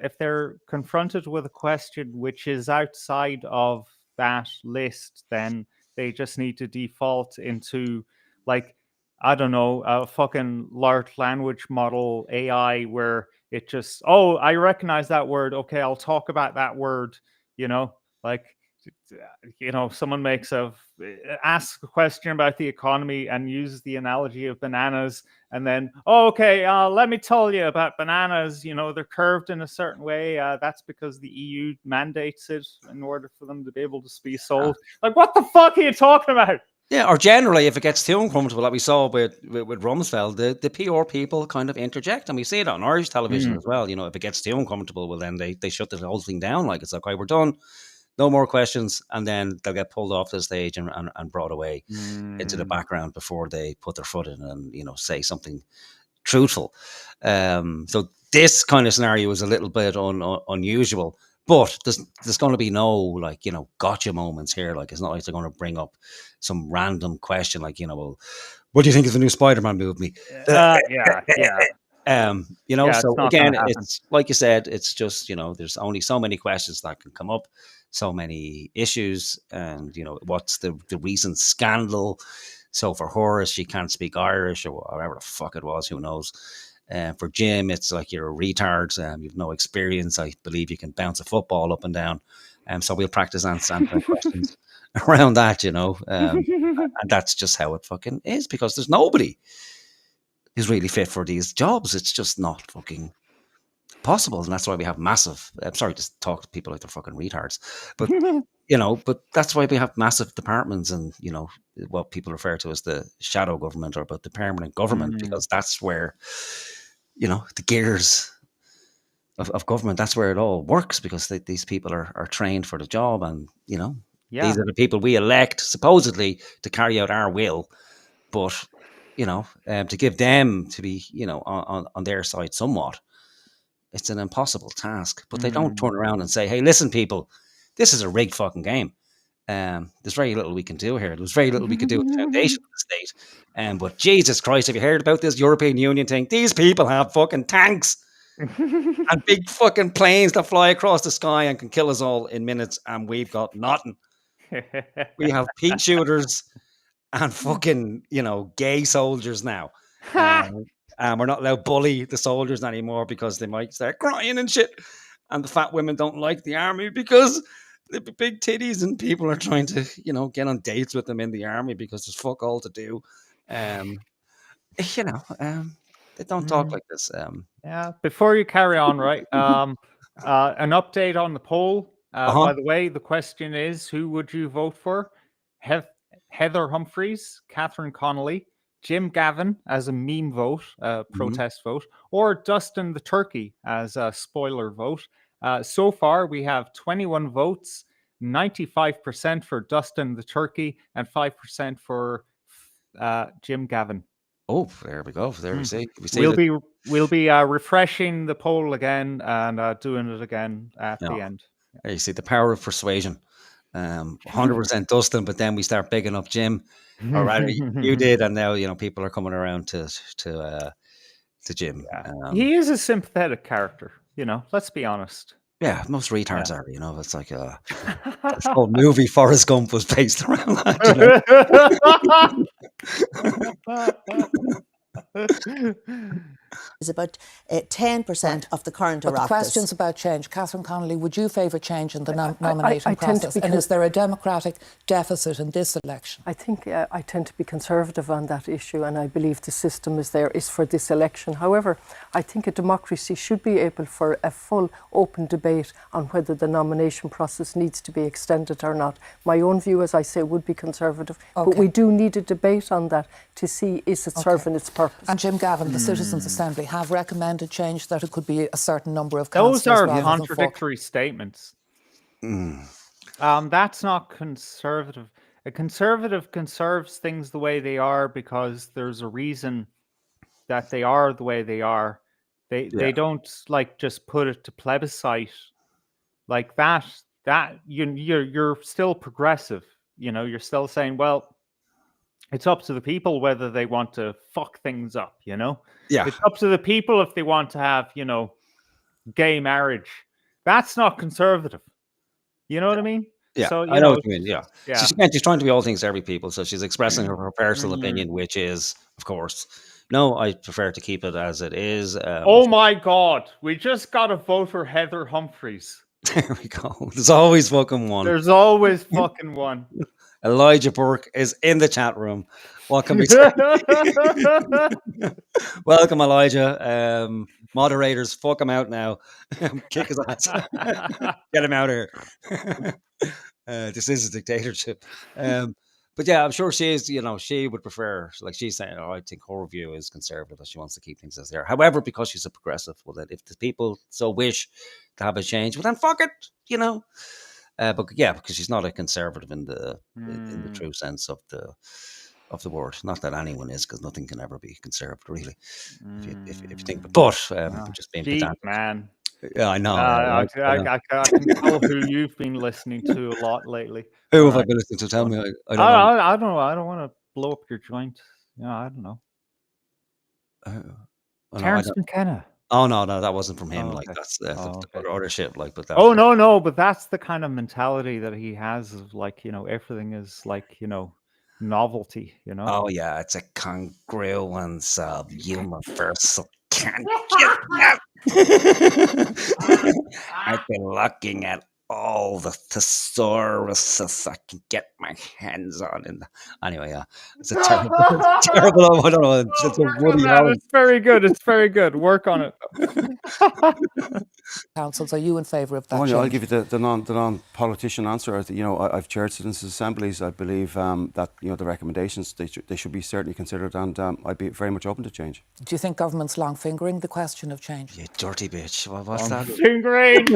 if they're confronted with a question which is outside of that list, then they just need to default into, like, I don't know, a fucking large language model AI where it just, oh, I recognize that word. Okay, I'll talk about that word, like, someone asks a question about the economy and uses the analogy of bananas, and then, oh, okay, let me tell you about bananas. They're curved in a certain way. That's because the EU mandates it in order for them to be able to be sold. Like, what the fuck are you talking about? Yeah, or generally, if it gets too uncomfortable, like we saw with Rumsfeld, the PR people kind of interject, and we see it on Irish television as well. If it gets too uncomfortable, well, then they shut the whole thing down. Like, it's like, right, we're done, no more questions, and then they'll get pulled off the stage and brought away into the background before they put their foot in and say something truthful. So this kind of scenario is a little bit unusual. But there's going to be no, like, gotcha moments here. Like, it's not like they're going to bring up some random question like, well, what do you think of the new Spider-Man movie? Yeah. So again, it's like you said, it's just, there's only so many questions that can come up, so many issues, and, what's the recent scandal? So for her, she can't speak Irish or whatever the fuck it was, who knows? For Jim, it's like you're a retard. You've no experience. I believe you can bounce a football up and down. So we'll practice answering questions around that, and that's just how it fucking is, because there's nobody who's really fit for these jobs. It's just not fucking possible, and that's why we have massive. I'm sorry to talk to people like they're fucking retards, but but that's why we have massive departments, and what people refer to as the shadow government, or about the permanent government, because that's where the gears of government, that's where it all works, because these people are trained for the job, and these are the people we elect supposedly to carry out our will, but to give them to be on their side somewhat, it's an impossible task. But they don't turn around and say, hey, listen, people, this is a rigged fucking game. There's very little we can do here. There's very little we could do with the foundation of the state. But Jesus Christ, have you heard about this European Union thing? These people have fucking tanks and big fucking planes that fly across the sky and can kill us all in minutes, and we've got nothing. We have pea shooters and fucking, gay soldiers now. We're not allowed to bully the soldiers anymore because they might start crying and shit. And the fat women don't like the army because the big titties, and people are trying to, get on dates with them in the army because there's fuck all to do. They don't talk like this. Yeah. Before you carry on, right? An update on the poll. By the way, the question is, who would you vote for? Heather Humphrys, Catherine Connolly, Jim Gavin as a meme vote, protest vote, or Dustin the Turkey as a spoiler vote. So far, we have 21 votes, 95% for Dustin the Turkey, and 5% for Jim Gavin. Oh, there we go. There we see. We'll be refreshing the poll again and doing it again at the end. There you see the power of persuasion. 100% Dustin, but then we start bigging up Jim. Or rather, you did, and now people are coming around to Jim. Yeah. He is a sympathetic character. Let's be honest. Yeah, most retards are. It's like the whole movie Forrest Gump was based around that. is about 10% of the current But the Oireachtas. question's about change. Catherine Connolly, would you favour change in the nominating process? And is there a democratic deficit in this election? I think I tend to be conservative on that issue, and I believe the system is for this election. However, I think a democracy should be able for a full open debate on whether the nomination process needs to be extended or not. My own view, as I say, would be conservative, but we do need a debate on that to see is it serving its purpose. And Jim Gavin, the Citizens' Assembly, have recommended change, that it could be a certain number of Those councillors are contradictory statements. That's not conservative. A conservative conserves things the way they are because there's a reason that they are the way they are. They don't like just put it to plebiscite like that. That you're still progressive. You know, you're still saying, well, it's up to the people whether they want to fuck things up, you know? Yeah. It's up to the people if they want to have, you know, gay marriage. That's not conservative. You know what I mean? Yeah, so, I know what you mean, yeah. Yeah. She's trying to be all things to every people, so she's expressing her personal opinion, which is, of course, no, I prefer to keep it as it is. Oh my God, we just got a vote for Heather Humphrys. There we go. There's always fucking one. There's always fucking one. Elijah Burke is in the chat room. What can we say? Welcome, Elijah. Moderators, fuck him out now. Kick his ass. Get him out of here. This is a dictatorship. But yeah, I'm sure she is, you know, she would prefer, like she's saying, oh, I think her view is conservative, she wants to keep things as they are. However, because she's a progressive, well, then if the people so wish to have a change, well, then fuck it, you know. But yeah, because she's not a conservative in the true sense of the word. Not that anyone is, because nothing can ever be conservative, really. If you think, but just being pedantic, man. Yeah, I know. I can tell who you've been listening to a lot lately. Who have I been listening to? Tell me. I don't know. I don't want to blow up your joint. Yeah, I don't know. Terence McKenna. Oh no, that wasn't from him. Like that's the other shit. Like, but that no, but that's the kind of mentality that he has of like, you know, everything is like, you know, novelty. You know. Oh yeah, it's a congruence of universal. Can't get that. I've been looking at all the thesauruses I can get my hands on. Anyway, yeah, it's a terrible. I don't know. It's a Woody Allen. It's very good. It's very good. Work on it. Councils, are you in favour of that? Well, I'll give you the non-politician answer. You know, I've chaired citizens' assemblies. I believe that, you know, the recommendations they should be certainly considered, and I'd be very much open to change. Do you think government's long fingering the question of change? You dirty bitch! What's that? Fingering.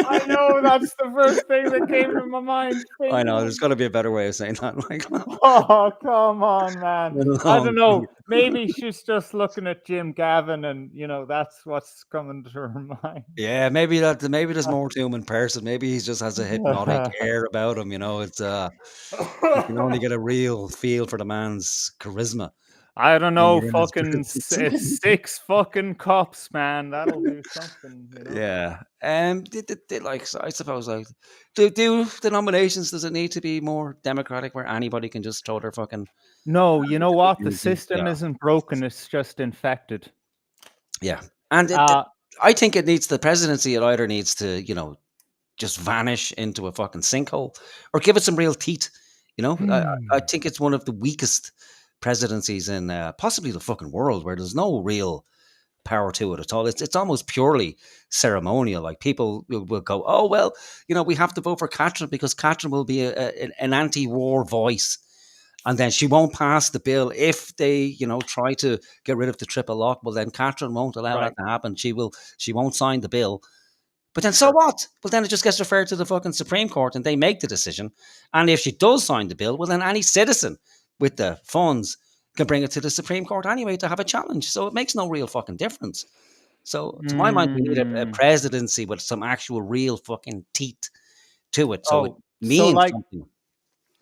I know, that's the first thing that came to my mind. I know, there's got to be a better way of saying that. Like, oh, come on, man. I don't know. Maybe she's just looking at Jim Gavin, and you know that's what's coming to her mind. Yeah, maybe there's more to him in person. Maybe he just has a hypnotic air about him. You know, it's you can only get a real feel for the man's charisma. I don't know, fucking 6 fucking cops, man. That'll do something. You know? Yeah. Like, I suppose, like, do the nominations, does it need to be more democratic where anybody can just throw their fucking... No, you know what? The system isn't broken. It's just infected. Yeah. And I think the presidency, it either needs to, you know, just vanish into a fucking sinkhole or give it some real teeth. You know, I think it's one of the weakest presidencies in possibly the fucking world, where there's no real power to it at all. It's almost purely ceremonial. Like, people will go, oh, well, you know, we have to vote for Catherine because Catherine will be an anti-war voice, and then she won't pass the bill if they, you know, try to get rid of the triple lock. Well, then Catherine won't allow that to happen. She won't sign the bill. But then so what? Well, then it just gets referred to the fucking Supreme Court and they make the decision. And if she does sign the bill, well, then any citizen with the funds can bring it to the Supreme Court anyway to have a challenge. So it makes no real fucking difference. So to my mind, we need a presidency with some actual real fucking teeth to it. So it means something.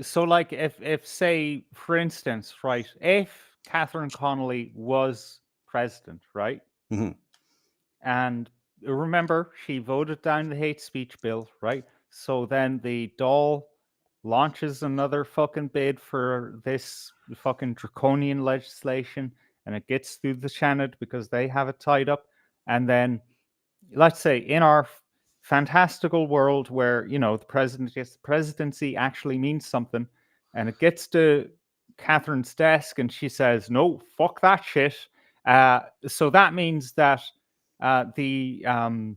So like if say, for instance, right, if Catherine Connolly was president, right? Mm-hmm. And remember, she voted down the hate speech bill, right? So then the Dáil launches another fucking bid for this fucking draconian legislation, and it gets through the Senate because they have it tied up. And then, let's say, in our fantastical world where, you know, the presidency actually means something, and it gets to Catherine's desk and she says, no, fuck that shit. So that means that the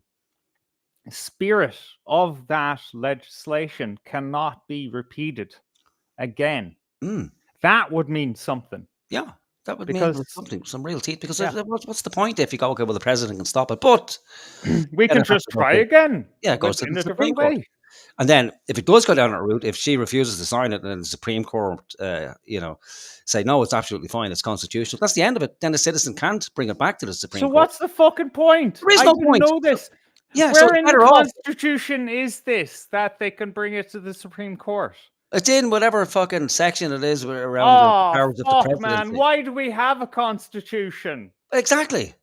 spirit of that legislation cannot be repeated again. That would mean something. Yeah, that would mean Because something, some real teeth. Because what's the point if you go, okay, well, the president can stop it, but we can just try again. Yeah, it goes to in the a Supreme different Court. way. And then if it does go down that route, if she refuses to sign it, and then the Supreme Court, say no, it's absolutely fine, it's constitutional. That's the end of it. Then the citizen can't bring it back to the Supreme Court. So what's the fucking point? There is I no didn't point. know this. Yeah, Where so it's in the better off. Constitution is this that they can bring it to the Supreme Court? It's in whatever fucking section it is around the powers of the fuck, presidency. man! Why do we have a constitution? Exactly.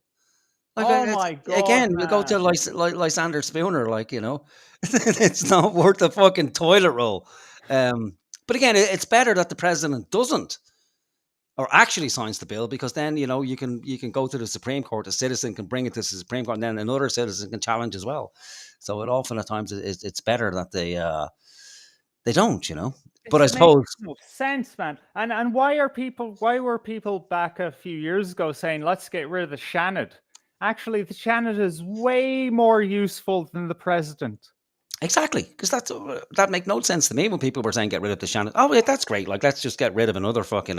Like, my god! Again, we go to Lysander Spooner, like, you know, it's not worth the fucking toilet roll. But again, it's better that the president doesn't, or actually signs the bill, because then, you know, you can go to the Supreme Court. A citizen can bring it to the Supreme Court, and then another citizen can challenge as well. So it often at times it's better that they don't, you know. But I suppose makes no sense, man. And why were people back a few years ago saying let's get rid of the Seanad? Actually, the Seanad is way more useful than the president. Exactly, because that make no sense to me when people were saying get rid of the Shannon. Oh, yeah, that's great. Like, let's just get rid of another fucking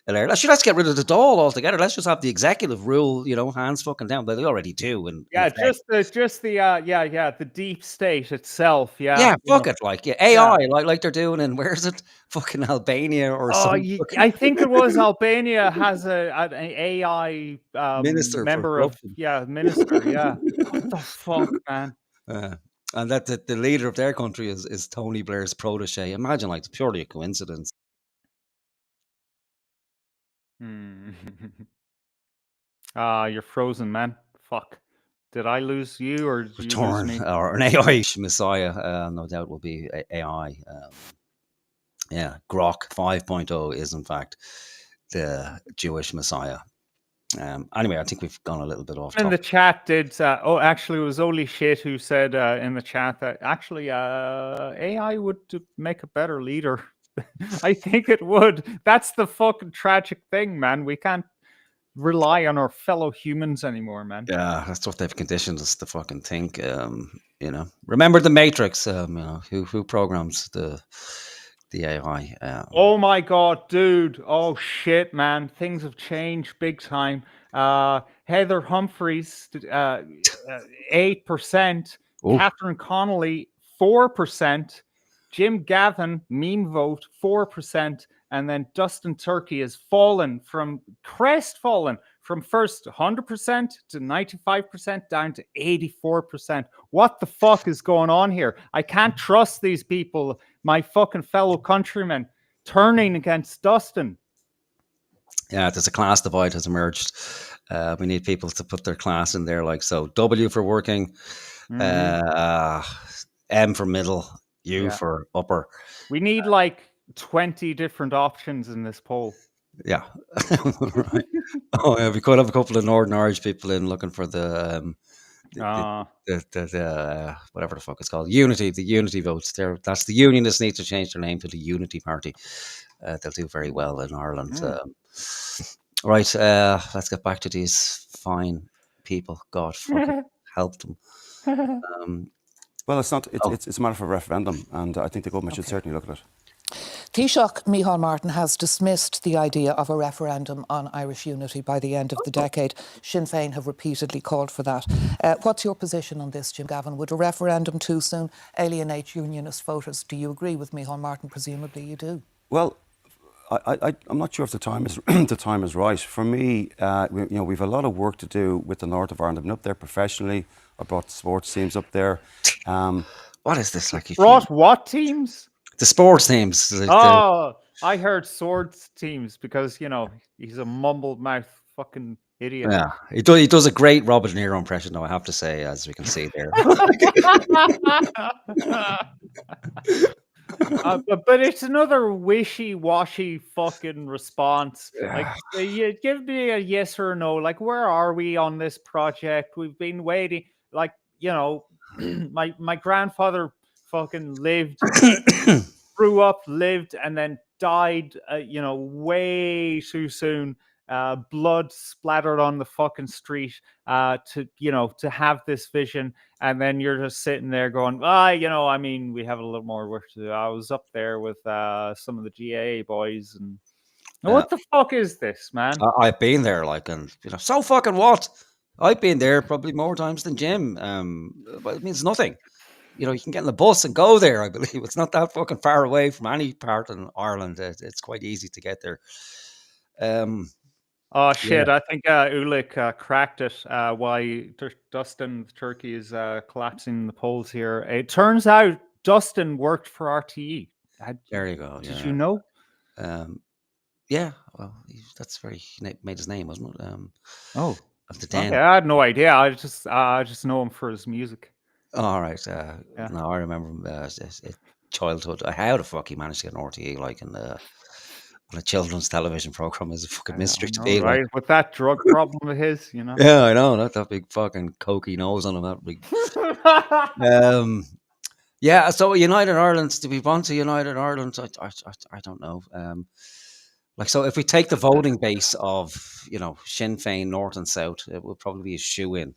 let's get rid of the Dáil altogether. Let's just have the executive rule, you know, hands fucking down. But they already do. And the deep state itself. Yeah, fuck it. Like, AI, like they're doing in, where is it? Fucking Albania or something. I think it was Albania has an AI minister, member of minister. Yeah, what the fuck, man. And that the leader of their country is Tony Blair's protege. Imagine, like, it's purely a coincidence. You're frozen, man. Fuck. Did I lose you or did you lose me? Or an AI messiah, no doubt will be AI. Grok 5.0 is in fact the Jewish messiah. Anyway, I think we've gone a little bit off topic. In the chat actually it was Oli Shit who said in the chat that actually AI would make a better leader. I think it would. That's the fucking tragic thing, man. We can't rely on our fellow humans anymore, man. Yeah, that's what they've conditioned us to fucking think. You know, remember the Matrix? You know, who programs the AI? Oh my god, dude! Oh shit, man! Things have changed big time. Heather Humphrys, 8%. Catherine Connolly, 4%. Jim Gavin, meme vote, 4%. And then Dustin Turkey has crestfallen from first 100% to 95% down to 84%. What the fuck is going on here? I can't trust these people, my fucking fellow countrymen, turning against Dustin. Yeah, there's a class divide has emerged. We need people to put their class in there, like so. W for working, M for middle, U for upper. We need like 20 different options in this poll. Yeah. Right. Oh, yeah, we could have a couple of Northern Irish people in looking for the whatever the fuck it's called, the unity votes. That's the Unionists need to change their name to the Unity Party. They'll do very well in Ireland. Right, let's get back to these fine people. God fucking help them. Well, it's not. It's a matter of a referendum, and I think the government should certainly look at it. Taoiseach Micheál Martin has dismissed the idea of a referendum on Irish unity by the end of the decade. Sinn Féin have repeatedly called for that. What's your position on this, Jim Gavin? Would a referendum too soon alienate unionist voters? Do you agree with Micheál Martin? Presumably you do. Well, I'm not sure if the time is right. For me, we've a lot of work to do with the north of Ireland. I've been up there professionally. I brought sports teams up there. What is this like? Brought what teams? The sports teams. I heard swords teams because, you know, he's a mumbled mouth fucking idiot. Yeah, he does a great Robert De Niro impression, though, I have to say, as we can see there. But it's another wishy-washy fucking response. Like, you give me a yes or no. Like, where are we on this project? We've been waiting. Like, my grandfather fucking grew up, lived, and then died. Way too soon. Blood splattered on the fucking street. To have this vision, and then you're just sitting there going, I mean, we have a little more work to do. I was up there with some of the GAA boys, and what the fuck is this, man? I've been there, like, and so fucking what? I've been there probably more times than Jim. But it means nothing. You can get in the bus and go there. I believe it's not that fucking far away from any part in Ireland. It's quite easy to get there. Oh shit! I think Ulick cracked it. Why Dustin Turkey is collapsing the polls here? It turns out Dustin worked for RTE. There you go. Did you know? Yeah. Well, that's where he made his name, wasn't it? Oh, of the Den. Okay, I had no idea. I just know him for his music. All right. No, I remember him as childhood. How the fuck he managed to get an RTE like on a children's television program is a fucking mystery to me. Right, with that drug problem of his, Yeah, I know that big fucking cokey nose on him. That big. Yeah. So United Ireland. Do we want to United Ireland? I don't know. So if we take the voting base of Sinn Féin North and South, it would probably be a shoe-in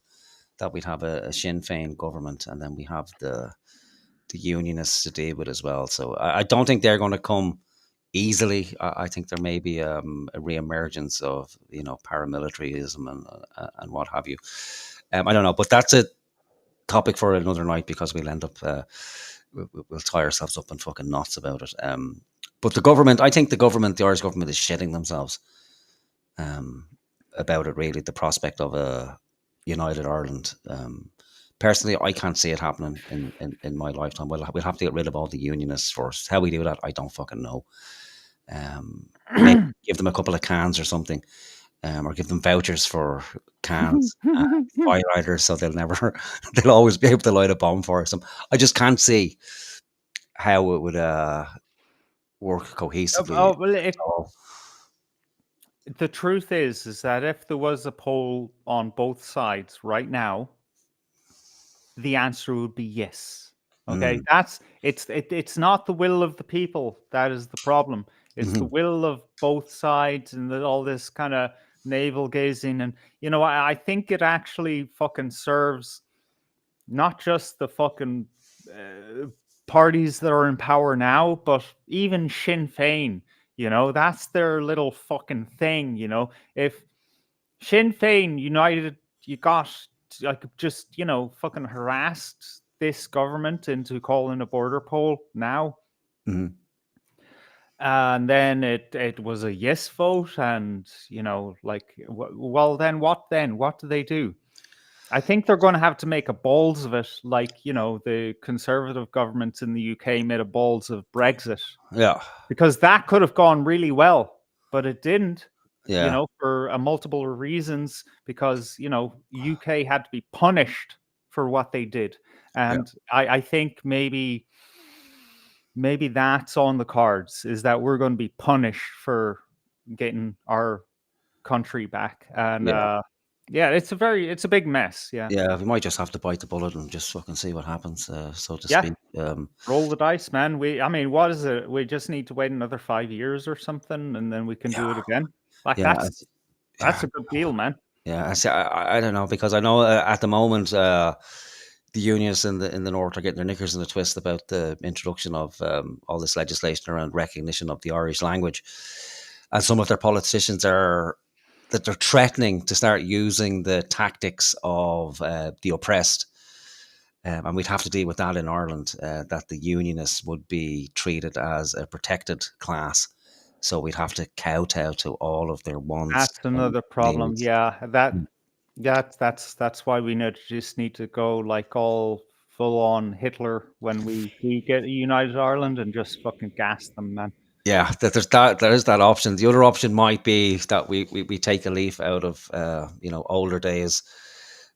that we'd have a Sinn Féin government, and then we have the unionists to deal with as well. So I don't think they're going to come easily. I think there may be a re-emergence of paramilitarism and what have you. I don't know, but that's a topic for another night because we'll end up we'll tie ourselves up in fucking knots about it. But the government, I think the Irish government is shitting themselves about it. Really, the prospect of a United Ireland. Personally, I can't see it happening in my lifetime. We'll have to get rid of all the unionists first. How we do that, I don't fucking know. Maybe give them a couple of cans or something, or give them vouchers for cans, firelighters, so they'll always be able to light a bomb for us. I just can't see how it would work cohesively. The truth is that if there was a poll on both sides right now, the answer would be yes. Okay, it's not the will of the people that is the problem. It's the will of both sides and all this kind of navel gazing. And I think it actually fucking serves not just the fucking parties that are in power now, but even Sinn Féin. That's their little fucking thing. If Sinn Féin united, you got just fucking harassed this government into calling a border poll now. And then it was a yes vote, and well, then what do they do? I think they're going to have to make a balls of it, like the Conservative governments in the UK made a balls of Brexit. Yeah, because that could have gone really well, but it didn't. Yeah, for multiple reasons, because UK had to be punished for what they did, and I think maybe that's on the cards, is that we're going to be punished for getting our country back, and it's a big mess. Yeah, we might just have to bite the bullet and just fucking see what happens, so to speak. Roll the dice, man. What is it? We just need to wait another 5 years or something, and then we can do it again. That's a good deal, man. Yeah, I don't know, because I know at the moment the unions in the north are getting their knickers in a twist about the introduction of all this legislation around recognition of the Irish language, and some of their politicians they're threatening to start using the tactics of the oppressed, and we'd have to deal with that in Ireland. That the unionists would be treated as a protected class. So we'd have to kowtow to all of their wants. That's another problem. Needs. That's why we just need to go like all full on Hitler when we get a united Ireland and just fucking gas them, man. Yeah, there is that option. The other option might be that we take a leaf out of older days,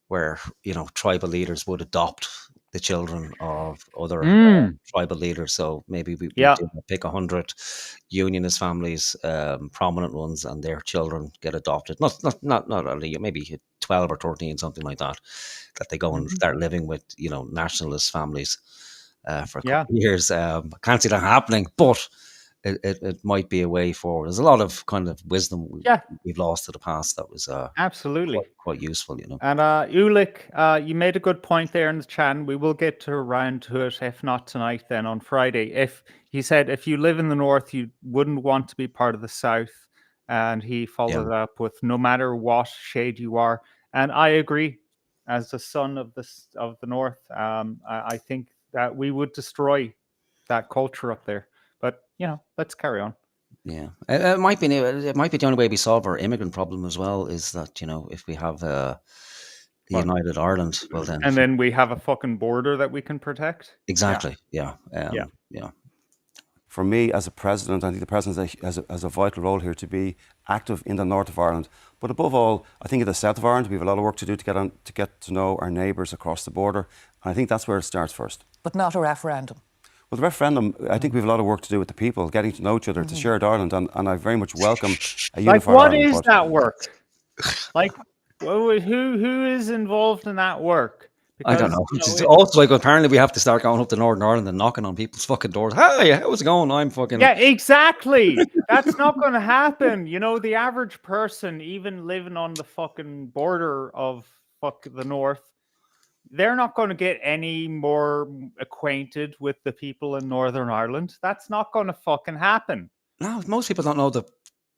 where tribal leaders would adopt the children of other tribal leaders. So maybe we Yeah. do pick 100 unionist families, prominent ones, and their children get adopted. Not only maybe 12 or 13, something like that. That they go and start living with nationalist families for a couple of years. I can't see that happening, but it might be a way forward. There's a lot of kind of wisdom we've lost to the past that was absolutely quite useful, And Ulick, you made a good point there in the chat. We will get around to it, if not tonight, then on Friday. If he said if you live in the north, you wouldn't want to be part of the south, and he followed it up with no matter what shade you are, and I agree. As the son of the north, I think that we would destroy that culture up there. But let's carry on. Yeah, it might be the only way we solve our immigrant problem as well. Is that if we have a united Ireland, well then, and then we have a fucking border that we can protect. Exactly. Yeah. For me, as a president, I think the president has a vital role here to be active in the north of Ireland. But above all, I think in the south of Ireland, we have a lot of work to do to get to know our neighbours across the border. And I think that's where it starts first. But not a referendum. Well, the referendum, I think we have a lot of work to do with the people, getting to know each other, to shared Ireland, and I very much welcome a unified Ireland. Ireland. What is that work? Who is involved in that work? Because, I don't know. It's also apparently we have to start going up to Northern Ireland and knocking on people's fucking doors. Hey, how's it going? I'm fucking... Yeah, exactly. That's not going to happen. The average person, even living on the fucking border of the north, they're not going to get any more acquainted with the people in Northern Ireland. That's not going to fucking happen. No, most people don't know the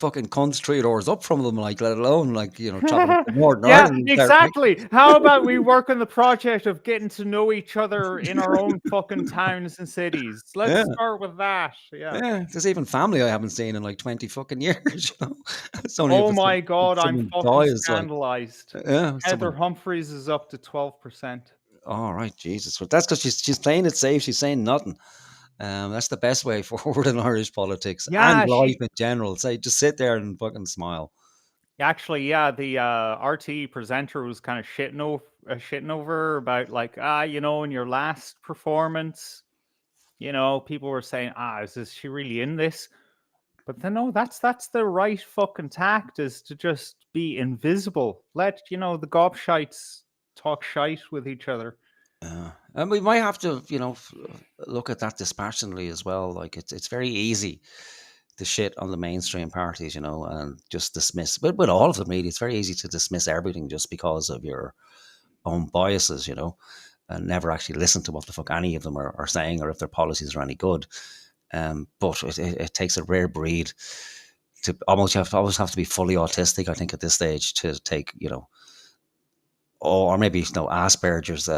fucking cunts 3 doors up from them, let alone traveling to Northern Ireland. Exactly. How about we work on the project of getting to know each other in our own fucking towns and cities? Let's start with that. Yeah. There's even family I haven't seen in 20 fucking years. Oh my God, I'm fucking scandalized. Yeah. Heather Humphrys is up to 12%. All right, Jesus. Well, that's because she's playing it safe. She's saying nothing. That's the best way forward in Irish politics and life in general. Say, just sit there and fucking smile. Actually, the RTE presenter was kind of shitting over her about in your last performance, people were saying, is she really in this? But then no, that's the right fucking tact, is to just be invisible. Let the gobshites talk shite with each other. And we might have to, look at that dispassionately as well. It's very easy to shit on the mainstream parties, and just dismiss. But with all of them, really, it's very easy to dismiss everything just because of your own biases, and never actually listen to what the fuck any of them are saying or if their policies are any good. But it takes a rare breed to always have to be fully autistic, I think, at this stage to take, or maybe Asperger's.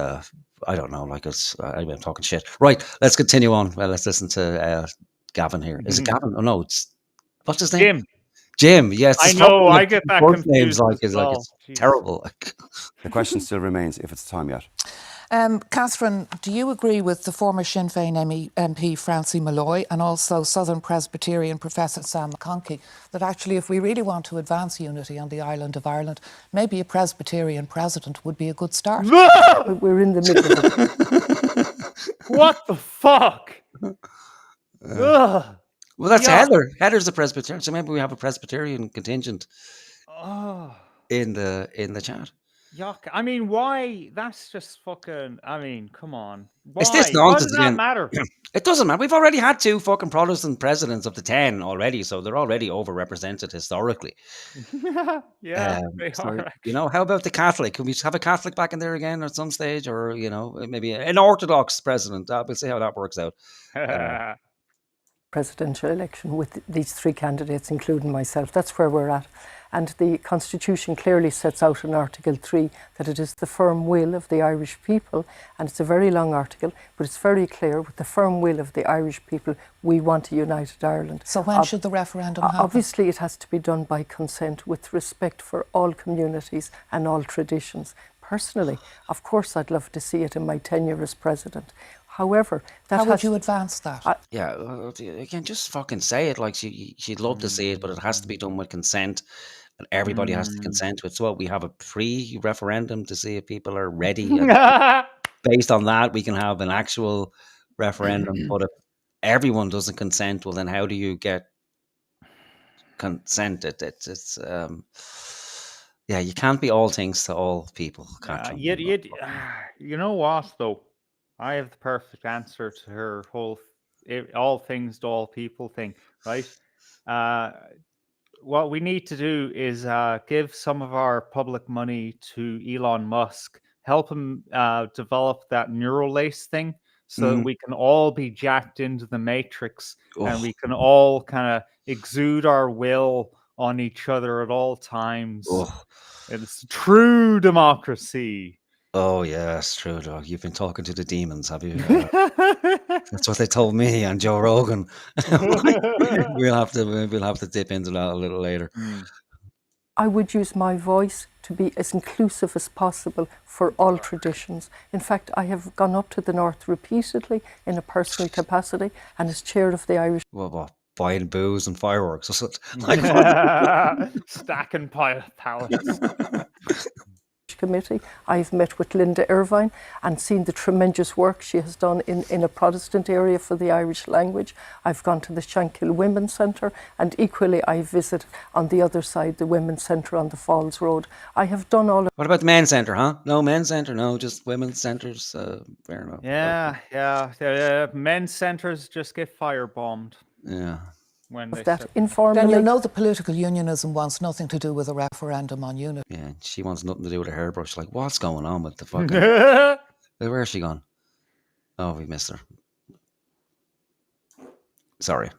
I don't know. Anyway, I'm talking shit. Right, let's continue on. Well, let's listen to Gavin here. Is it Gavin? Oh no, what's his name? Jim. Yes, I know. I get that confused. Names it's terrible. The question still remains if it's time yet. Catherine, do you agree with the former Sinn Féin MP Francie Malloy and also Southern Presbyterian Professor Sam McConkey that actually if we really want to advance unity on the island of Ireland, maybe a Presbyterian president would be a good start? We're in the middle of it. What the fuck? Well, that's Heather. Heather's a Presbyterian. So maybe we have a Presbyterian contingent in the chat. Yuck. I mean, why? That's just fucking... I mean, come on. Why? It's this nonsense Why does that matter? It doesn't matter. We've already had 2 fucking Protestant presidents of the 10 already, so they're already overrepresented historically. Yeah, they are. How about the Catholic? Can we have a Catholic back in there again at some stage? Or, maybe an Orthodox president. We'll see how that works out. Presidential election with these 3 candidates, including myself. That's where we're at. And the Constitution clearly sets out in Article 3 that it is the firm will of the Irish people, and it's a very long article, but it's very clear, with the firm will of the Irish people, we want a united Ireland. So when should the referendum happen? Obviously it has to be done by consent, with respect for all communities and all traditions. Personally, of course I'd love to see it in my tenure as president. However, how would you advance that? You can just fucking say it. She'd love to see it, but it has to be done with consent, and everybody has to consent to it. So we have a pre-referendum to see if people are ready based on that, we can have an actual referendum. But if everyone doesn't consent, well, then how do you get consent? It's yeah, you can't be all things to all people, Catherine. You know what, though? I have the perfect answer to her whole all things to all people thing, right? What we need to do is give some of our public money to Elon Musk, help him develop that neural lace thing so that we can all be jacked into the matrix and we can all kind of exude our will on each other at all times. It's true democracy. Oh yes, true, dog. You've been talking to the demons, have you? That's what they told me and Joe Rogan. we'll have to dip into that a little later. I would use my voice to be as inclusive as possible for all traditions. In fact, I have gone up to the north repeatedly in a personal capacity and as chair of the Irish. What, buying booze and fireworks? Is it? Stacking pallets. Committee. I've met with Linda Irvine and seen the tremendous work she has done in a Protestant area for the Irish language. I've gone to the Shankill Women's Centre, and equally I visited on the other side the Women's Centre on the Falls Road. I have done all of... What about the men's centre, huh? No men's centre, no, just women's centres. Fair enough. Yeah. Men's centres just get firebombed. Yeah. When they that informally. Then you know the political unionism wants nothing to do with a referendum on unity. Yeah, she wants nothing to do with a hairbrush. Like, what's going on with the fucking... Where is she gone? Oh, we missed her. Sorry.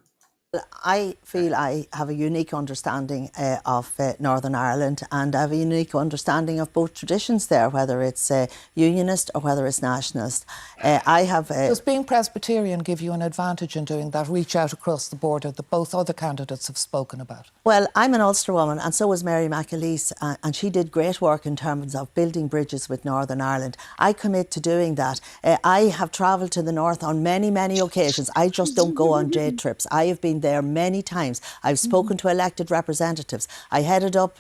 I feel I have a unique understanding of Northern Ireland, and I have a unique understanding of both traditions there, whether it's unionist or whether it's nationalist. I have. Does being Presbyterian give you an advantage in doing that reach out across the border that both other candidates have spoken about? Well, I'm an Ulster woman, and so was Mary McAleese, and she did great work in terms of building bridges with Northern Ireland. I commit to doing that. I have travelled to the north on many, many occasions. I just don't go on day trips. I have been there many times. I've spoken to elected representatives. I headed up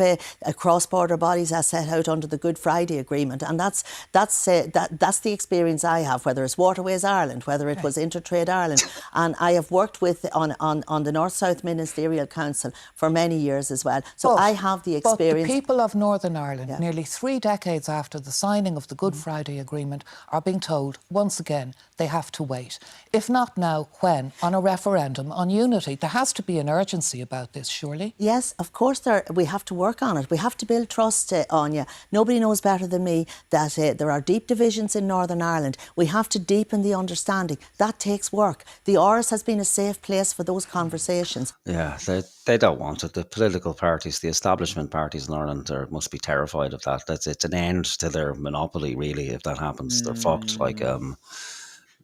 cross-border bodies as set out under the Good Friday Agreement, and that's the experience I have, whether it's Waterways Ireland, whether it was Intertrade Ireland, and I have worked with on the North-South Ministerial Council for many years as well. So I have the experience. But the people of Northern Ireland, nearly 3 decades after the signing of the Good Friday Agreement, are being told once again they have to wait. If not now, when? On a referendum on unity. There has to be an urgency about this, surely? Yes, of course we have to work on it. We have to build trust, Anya. Nobody knows better than me that there are deep divisions in Northern Ireland. We have to deepen the understanding. That takes work. The Áras has been a safe place for those conversations. Yeah, they don't want it. The political parties, the establishment parties in Ireland must be terrified of that. It's an end to their monopoly, really, if that happens. They're fucked. Like,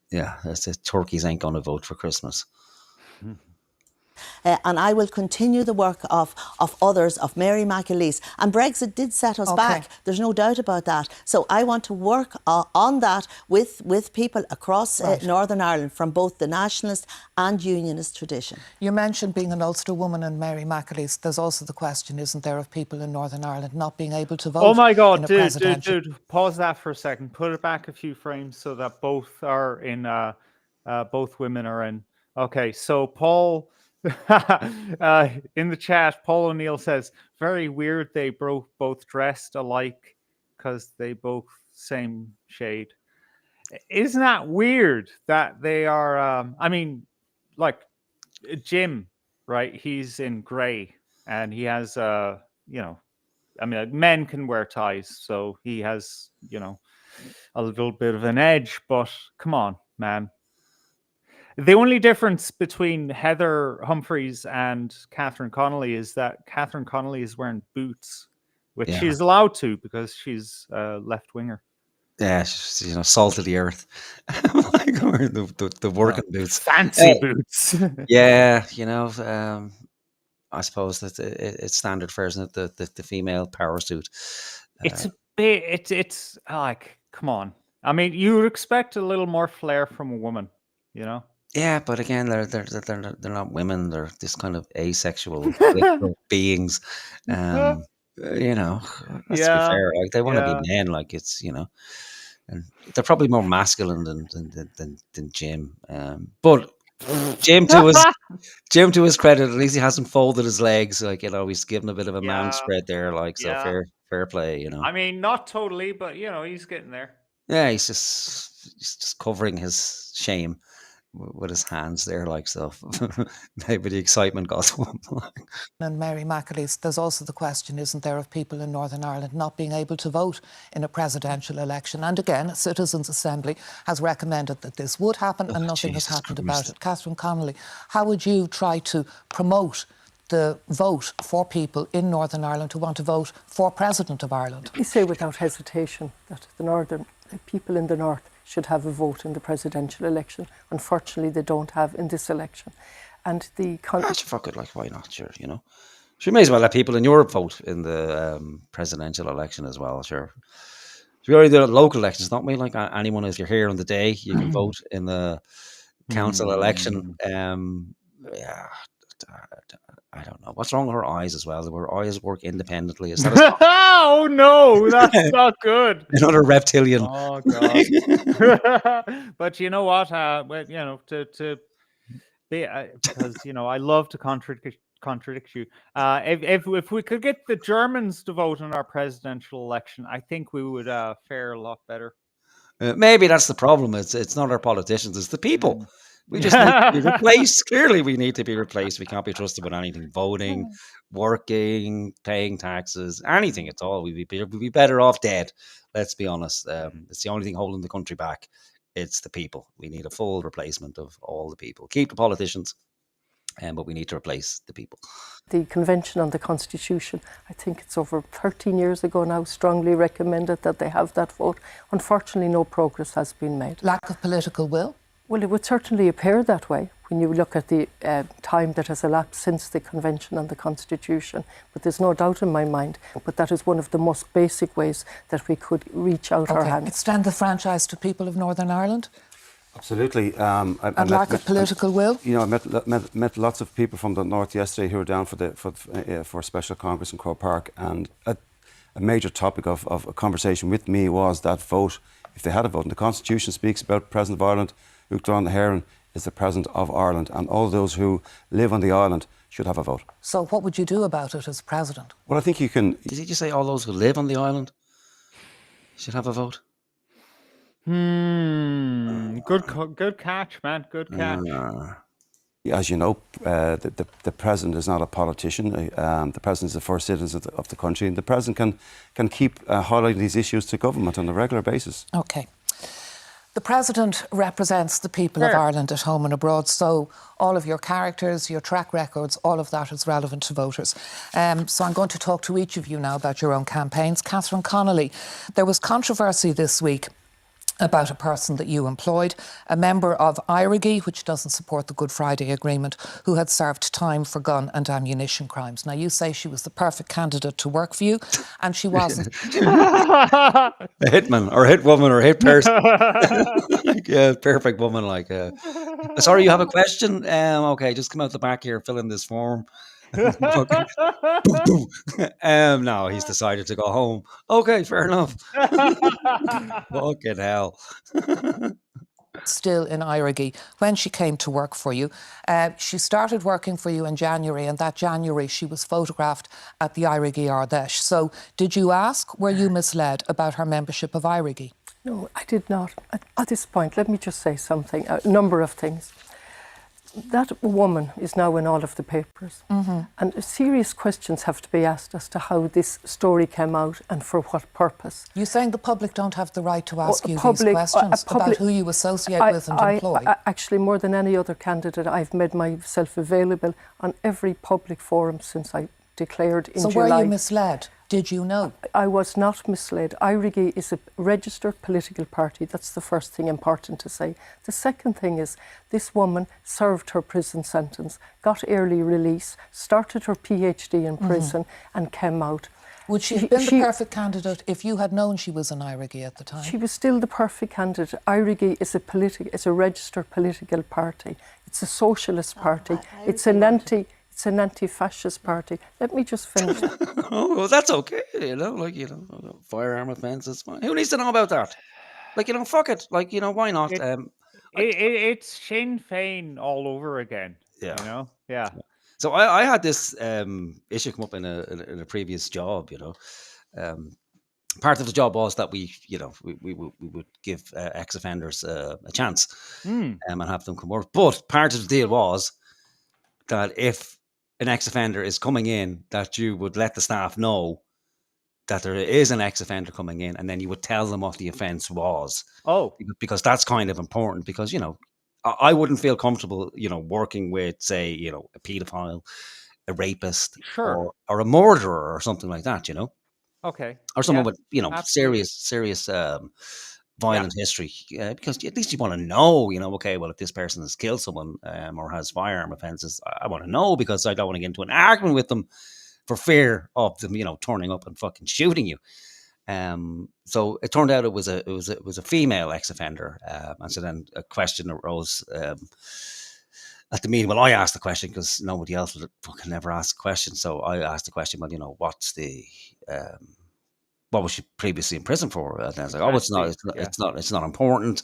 yeah, turkeys ain't going to vote for Christmas. And I will continue the work of others, of Mary McAleese. And Brexit did set us back. There's no doubt about that. So I want to work on that with people across Northern Ireland from both the nationalist and unionist tradition. You mentioned being an Ulster woman and Mary McAleese. There's also the question, isn't there, of people in Northern Ireland not being able to vote? Oh my God, dude, pause that for a second. Put it back a few frames so that both are in, both women are in. Okay, so Paul... in the chat, Paul O'Neill says, very weird they both dressed alike because they both same shade. Isn't that weird that they are, I mean, like Jim, right? He's in grey and he has, you know, I mean, like, men can wear ties, so he has, you know, a little bit of an edge, but come on, man. The only difference between Heather Humphrys and Catherine Connolly is that Catherine Connolly is wearing boots, which she's allowed to because she's a left-winger. Yeah, she's, you know, salt of the earth. Like the working boots. Fancy boots. Yeah, you know, I suppose that it's standard fare, isn't it? The female power suit. It's a bit, it's like, come on. I mean, you would expect a little more flair from a woman, you know? Yeah, but again, they're not women. They're this kind of asexual beings. You know, let's be fair. Like they want to be men. Like it's, you know, and they're probably more masculine than Jim. But Jim, to his credit, at least he hasn't folded his legs. Like, he's given a bit of a man spread there. Like, so fair play. I mean, not totally, but he's getting there. Yeah, he's just covering his shame with his hands there, like so. Maybe the excitement got to him. And Mary McAleese, there's also the question, isn't there, of people in Northern Ireland not being able to vote in a presidential election. And again, a Citizens' Assembly has recommended that this would happen and nothing has happened about it. Catherine Connolly, how would you try to promote the vote for people in Northern Ireland who want to vote for President of Ireland? We say without hesitation that the people in the North should have a vote in the presidential election. Unfortunately, they don't have in this election. And fuck it, like, why not? Sure, She may as well let people in Europe vote in the presidential election as well, sure. We already do local elections, don't we? Like, anyone, if you're here on the day, you can vote in the council election. I don't know. What's wrong with her eyes as well? Her eyes work independently. Is that oh no, that's not good. Another reptilian. Oh god. But you know what? To be because I love to contradict you. If we could get the Germans to vote in our presidential election, I think we would fare a lot better. Maybe that's the problem. It's not our politicians; it's the people. We just need to be replaced. Clearly, we need to be replaced. We can't be trusted with anything: voting, working, paying taxes, anything at all. We'd be better off dead. Let's be honest. It's the only thing holding the country back. It's the people. We need a full replacement of all the people. Keep the politicians, but we need to replace the people. The Convention on the Constitution, I think it's over 13 years ago now, strongly recommended that they have that vote. Unfortunately, no progress has been made. Lack of political will? Well, it would certainly appear that way when you look at the time that has elapsed since the Convention on the Constitution. But there's no doubt in my mind, but that is one of the most basic ways that we could reach out our hand. Extend the franchise to people of Northern Ireland? Absolutely. And lack of political will? I met lots of people from the North yesterday who were down for a special Congress in Croke Park, and a major topic of a conversation with me was that vote, if they had a vote. And the Constitution speaks about President of Ireland. Uachtaráin na hÉireann is the President of Ireland, and all those who live on the island should have a vote. So what would you do about it as President? Well, I think you can... Did he just say all those who live on the island should have a vote? Good catch, man. Good catch. As you know, the President is not a politician. The President is the first citizen of the country, and the President can keep highlighting these issues to government on a regular basis. OK. The President represents the people of Ireland at home and abroad, so all of your characters, your track records, all of that is relevant to voters. So I'm going to talk to each of you now about your own campaigns. Catherine Connolly, there was controversy this week about a person that you employed, a member of IRIGI, which doesn't support the Good Friday Agreement, who had served time for gun and ammunition crimes. Now, you say she was the perfect candidate to work for you, and she wasn't. A hitman, or hit woman, or hit person. Perfect woman. Sorry, you have a question? Okay, just come out the back here, fill in this form. No, he's decided to go home. Okay, fair enough. Fucking hell. Still in IRIGI, when she came to work for you, she started working for you in January, and that January she was photographed at the IRIGI Ardèche. So did you ask, were you misled about her membership of IRIGI? No, I did not. At this point, let me just say something, a number of things. That woman is now in all of the papers, and serious questions have to be asked as to how this story came out and for what purpose. You're saying the public don't have the right to ask you these questions about who you associate with and employ? Actually, more than any other candidate, I've made myself available on every public forum since I declared in July. So were you misled? Did you know? I was not misled. IRIGI is a registered political party. That's the first thing important to say. The second thing is this woman served her prison sentence, got early release, started her PhD in prison and came out. Would she have been the perfect candidate if you had known she was an IRIGI at the time? She was still the perfect candidate. IRIGI is a registered political party. It's a socialist party. It's an anti-fascist party. Let me just finish. Oh, well, that's okay. Firearm offence is fine. Who needs to know about that? Like, fuck it. Like, why not? It, it's Sinn Féin all over again. Yeah. Yeah. So I had this issue come up in a previous job. Part of the job was that we would give ex-offenders a chance and have them come work. But part of the deal was that if an ex-offender is coming in, that you would let the staff know that there is an ex-offender coming in, and then you would tell them what the offence was. Oh, because that's kind of important. Because I wouldn't feel comfortable, working with, say, a paedophile, a rapist, sure. or a murderer or something like that. Okay. Or someone with absolutely. serious violent history, because at least you want to know, okay, well, if this person has killed someone or has firearm offences, I want to know, because I don't want to get into an argument with them for fear of them, turning up and fucking shooting you. So it turned out it was a female ex-offender, and so then a question arose at the meeting. Well, I asked the question because nobody else would fucking never ask a question. So I asked the question, well, what's the what was she previously in prison for? And I was like, it's not important.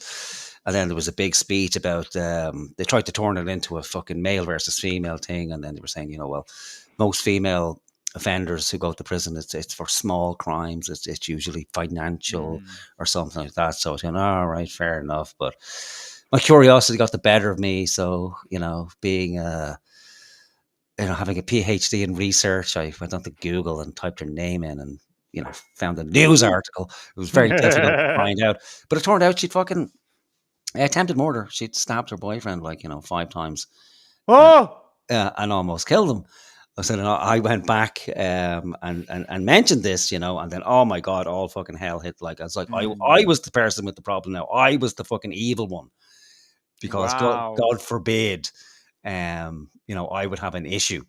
And then there was a big speech about they tried to turn it into a fucking male versus female thing, and then they were saying, well, most female offenders who go to prison, it's for small crimes. It's usually financial or something like that. So I was going, all right, fair enough. But my curiosity got the better of me. So being having a PhD in research, I went onto Google and typed her name in, and found a news article. It was very difficult to find out, but it turned out she'd fucking attempted murder. She'd stabbed her boyfriend 5 times. And almost killed him. So then I went back and mentioned this, and then, oh my God, all fucking hell hit. I was like, I was the person with the problem now. I was the fucking evil one, because God forbid, I would have an issue.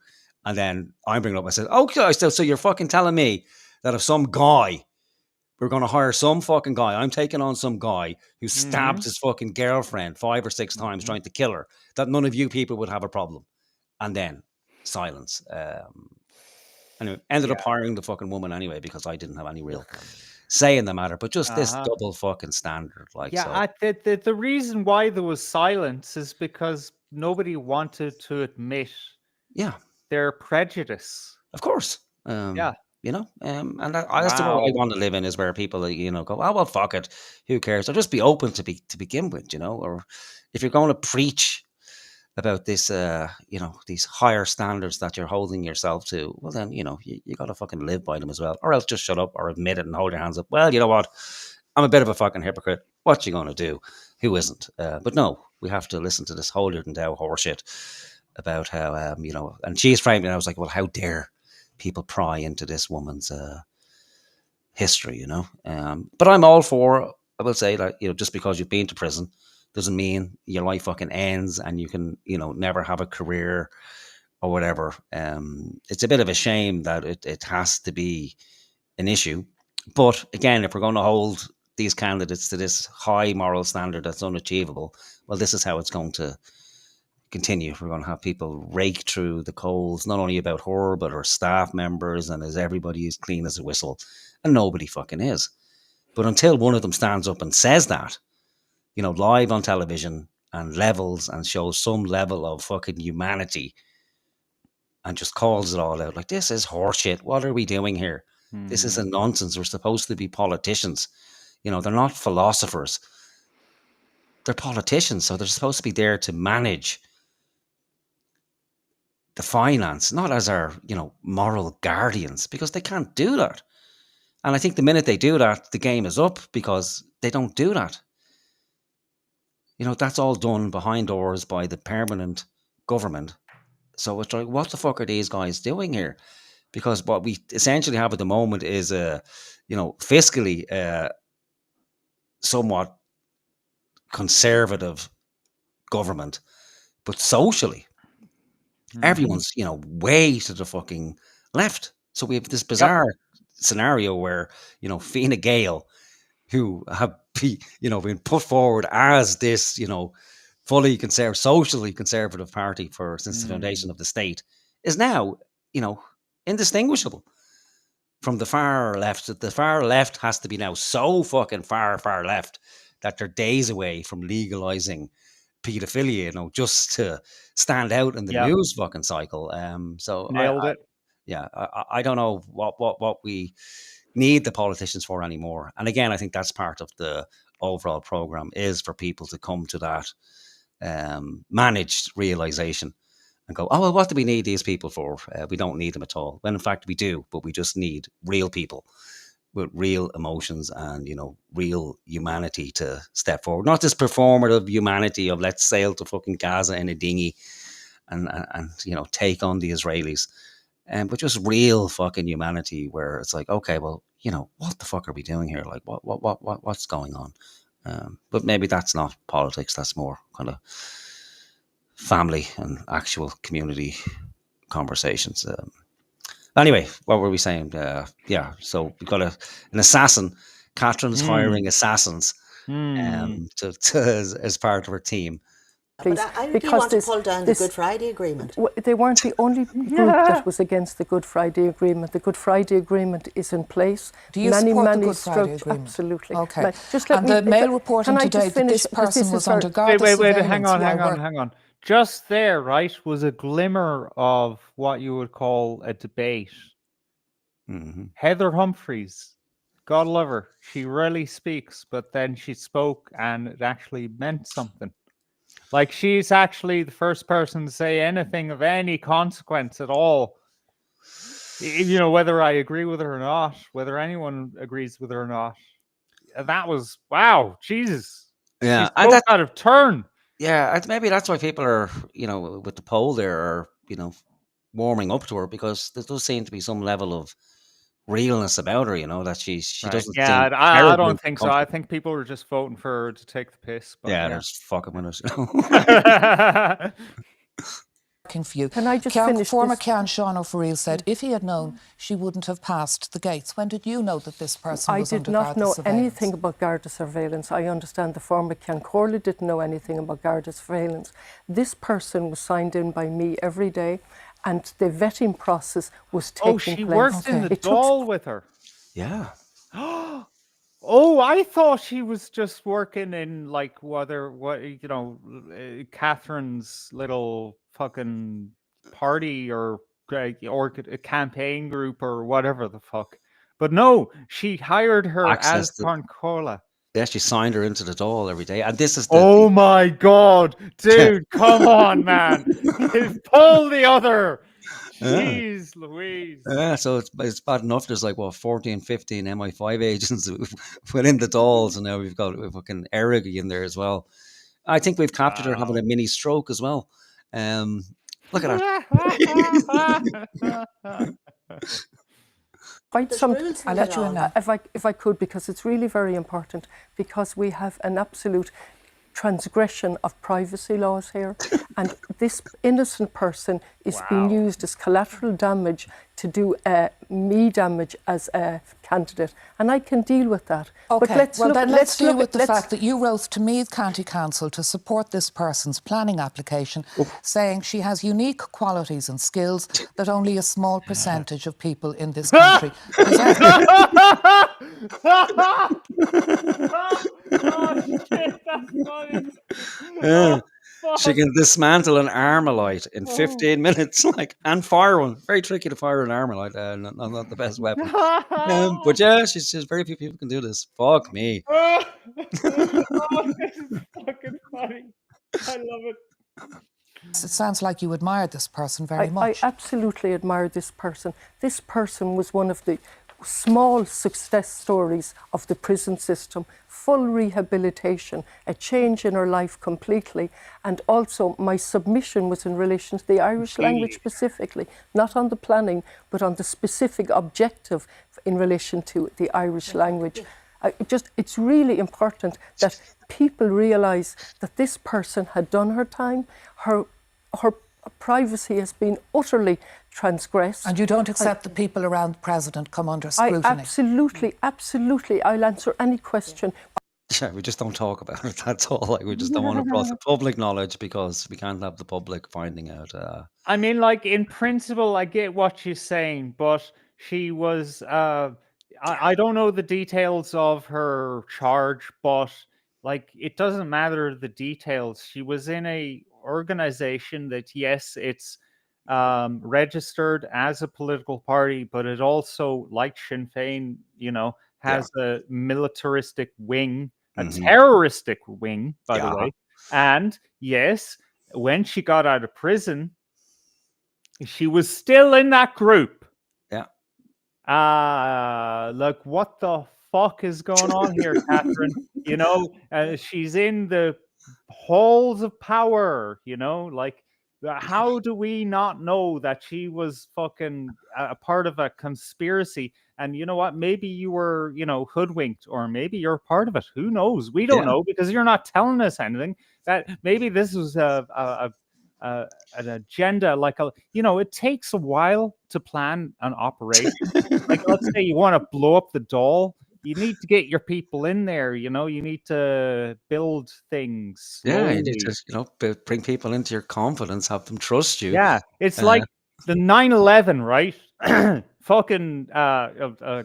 And then I'm bringing up, I said, okay, so you're fucking telling me that if some guy, we're going to hire some fucking guy, I'm taking on some guy who stabbed his fucking girlfriend 5 or 6 times trying to kill her, that none of you people would have a problem. And then silence. Anyway, ended up hiring the fucking woman anyway, because I didn't have any real say in the matter. But just this double fucking standard. The reason why there was silence is because nobody wanted to admit their prejudice. Of course. And that's the world I want to live in, is where people go, oh well, fuck it, who cares? Or just be open to begin with, or if you're going to preach about this these higher standards that you're holding yourself to, well then you got to fucking live by them as well, or else just shut up or admit it and hold your hands up. Well, you know what, I'm a bit of a fucking hypocrite. What you gonna do? Who isn't? But no, we have to listen to this holier than thou horseshit about how and she's framed it. I was like, well, how dare people pry into this woman's history, but I'm all for, I will say, just because you've been to prison doesn't mean your life fucking ends and you can never have a career or whatever. It's a bit of a shame that it has to be an issue. But again, if we're going to hold these candidates to this high moral standard that's unachievable, well, this is how it's going to continue. We're going to have people rake through the coals, not only about her, but her staff members, and is everybody as clean as a whistle, and nobody fucking is. But until one of them stands up and says that, live on television, and levels and shows some level of fucking humanity, and just calls it all out, like, this is horseshit. What are we doing here? This is a nonsense. We're supposed to be politicians. They're not philosophers. They're politicians, so they're supposed to be there to manage the finance, not as our, moral guardians, because they can't do that. And I think the minute they do that, the game is up, because they don't do that. That's all done behind doors by the permanent government. So it's like, what the fuck are these guys doing here? Because what we essentially have at the moment is fiscally somewhat conservative government, but socially, everyone's, way to the fucking left. So we have this bizarre scenario where, Fine Gael, who have been put forward as this, fully socially conservative party since the foundation of the state, is now, indistinguishable from the far left. The far left has to be now so fucking far left that they're days away from legalizing paedophilia, you know, just to stand out in the news fucking cycle. So Nailed it. Yeah, I don't know what we need the politicians for anymore. And again, I think that's part of the overall program, is for people to come to that managed realization and go, oh, well, what do we need these people for? We don't need them at all. When in fact we do, but we just need real people with real emotions and, you know, real humanity to step forward. Not this performative humanity of let's sail to fucking Gaza in a dinghy and you know, take on the Israelis. But just real fucking humanity where it's like, okay, well, you know, what the fuck are we doing here? Like, what's going on? But maybe that's not politics. That's more kind of family and actual community conversations. Anyway, what were we saying? Yeah, so we've got an assassin. Catherine's hiring assassins as part of her team. But I really want to pull down the Good Friday Agreement. They weren't the only group that was against the Good Friday Agreement. The Good Friday Agreement is in place. Do you support the Good Friday Agreement? Absolutely. Okay. And the Mail reporting today that this person was under Garda surveillance. Wait, hang on. Just there, right, was a glimmer of what you would call a debate. Heather Humphrys, God love her, she rarely speaks, but then she spoke and it actually meant something. Like, she's actually the first person to say anything of any consequence at all. You know, whether I agree with her or not, whether anyone agrees with her or not. That was, wow, Jesus. Yeah. She spoke out of turn. Yeah, maybe that's why people are, you know, with the poll there are, you know, warming up to her, because there does seem to be some level of realness about her, you know, that she doesn't. Yeah, I don't think so. I think people were just voting for her to take the piss. But yeah, they're just fucking with us. For you. Can I just finish? Former Ceann Sean O'Farrell said if he had known, she wouldn't have passed the gates. When did you know that this person was under Garda surveillance? I did not know anything about Garda surveillance. I understand the former Ceann Corley didn't know anything about Garda surveillance. This person was signed in by me every day, and the vetting process was taking place. Oh, she worked in the Dáil with her? Yeah. Oh, I thought she was just working in, like, Catherine's little fucking party or a campaign group or whatever the fuck. But no, she hired her as Corncola. Yeah, she signed her into the Dáil every day. And this is oh my God, dude, come on, man. Pull the other. Jeez Louise. Yeah, so it's bad enough. There's like, 14, 15 MI5 agents within the Dáils, and now we've got fucking Eric in there as well. I think we've captured her having a mini stroke as well. Look at that. I'll let you in now. If I could, because it's really very important, because we have an absolute transgression of privacy laws here, and this innocent person is being used as collateral damage to do me damage as a candidate, and I can deal with that. Okay, but let's deal with the fact that you wrote to Meath County Council to support this person's planning application, saying she has unique qualities and skills that only a small percentage of people in this country possess. Oh shit, that's funny. Yeah. She can dismantle an Armalite in 15 minutes, and fire one. Very tricky to fire an Armalite. Not the best weapon. But yeah, she's very few people can do this. Fuck me. This is fucking funny. I love it. It sounds like you admired this person very much. I absolutely admired this person. This person was one of the small success stories of the prison system, full rehabilitation, a change in her life completely. And also my submission was in relation to the Irish language specifically, not on the planning, but on the specific objective in relation to the Irish language. It's really important that people realise that this person had done her time. Her privacy has been utterly transgressed. And you don't accept the people around the president come under scrutiny? Absolutely. I'll answer any question. Yeah, we just don't talk about it. That's all. We just don't want to brought to public knowledge because we can't have the public finding out. I mean, in principle, I get what she's saying, but she was. I don't know the details of her charge, but like, it doesn't matter the details. She was in a organization that, yes, it's registered as a political party, but it also, like Sinn Féin, has a militaristic wing, a terroristic wing, by the way. And yes, when she got out of prison, she was still in that group. Yeah. Like, what the fuck is going on here, Catherine? She's in the halls of power, like, how do we not know that she was fucking a part of a conspiracy? And you know what? Maybe you were, hoodwinked, or maybe you're part of it. Who knows? We don't know, because you're not telling us anything. That maybe this was an agenda, like it takes a while to plan an operation. Like, let's say you want to blow up the doll, you need to get your people in there. You need to build things Yeah, slowly. you need to bring people into your confidence, have them trust you. Yeah, it's like the 9/11, right? Fucking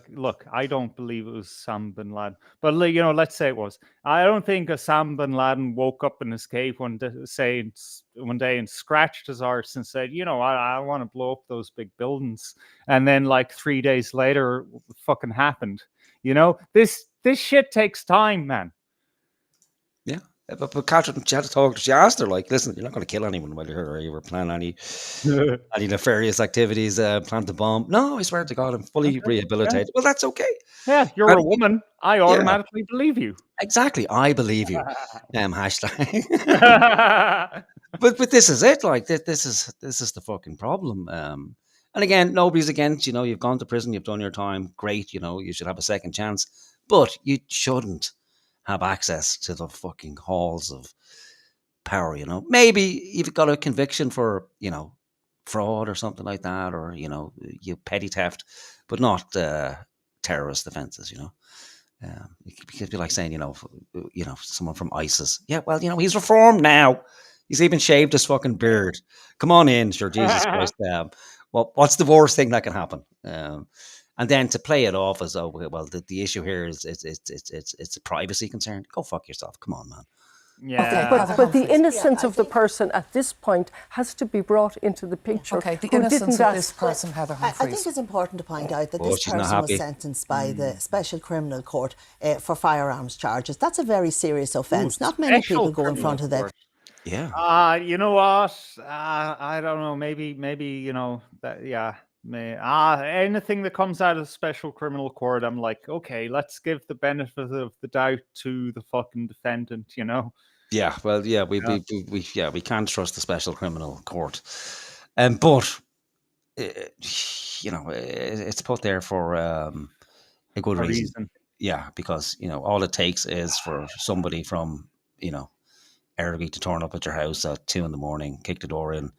look, I don't believe it was Sam bin Laden, but let's say it was. I don't think Osama bin Laden woke up in his cave one day and scratched his arse and said, I want to blow up those big buildings, and then like 3 days later, it fucking happened. This shit takes time, man. Yeah. But Catherine, she had to talk. She asked her, like, listen, you're not going to kill anyone while you're here, or you were planning any nefarious activities, plant a bomb. No, I swear to God, I'm fully rehabilitated. Well, that's okay. Yeah, you're a woman. I automatically believe you. Exactly. I believe you. Hashtag. but this is it. Like, this is the fucking problem. And again, nobody's against, you've gone to prison, you've done your time. Great. You should have a second chance, but you shouldn't have access to the fucking halls of power. Maybe you've got a conviction for, fraud or something like that, or, you petty theft, but not terrorist offenses, it could be like saying, someone from ISIS. Yeah, well, he's reformed now. He's even shaved his fucking beard. Come on in, sure, Jesus Christ. Well, what's the worst thing that can happen? And then to play it off as, oh, well, the issue here is it's a privacy concern. Go fuck yourself. Come on, man. Yeah. Okay, but the innocence of the person at this point has to be brought into the picture. Okay, the innocence of this person, Heather Humphreys. I think it's important to point out that this person was sentenced by the Special Criminal Court for firearms charges. That's a very serious offence. Not many people go in front of them. Yeah. You know what? I don't know. Maybe that. Yeah. Anything that comes out of Special Criminal Court, I'm like, okay, let's give the benefit of the doubt to the fucking defendant. Yeah. Well, yeah. We can't trust the Special Criminal Court, but it's put there for a good reason. Yeah, because all it takes is for somebody from Ergie to turn up at your house at 2 a.m, kick the door in,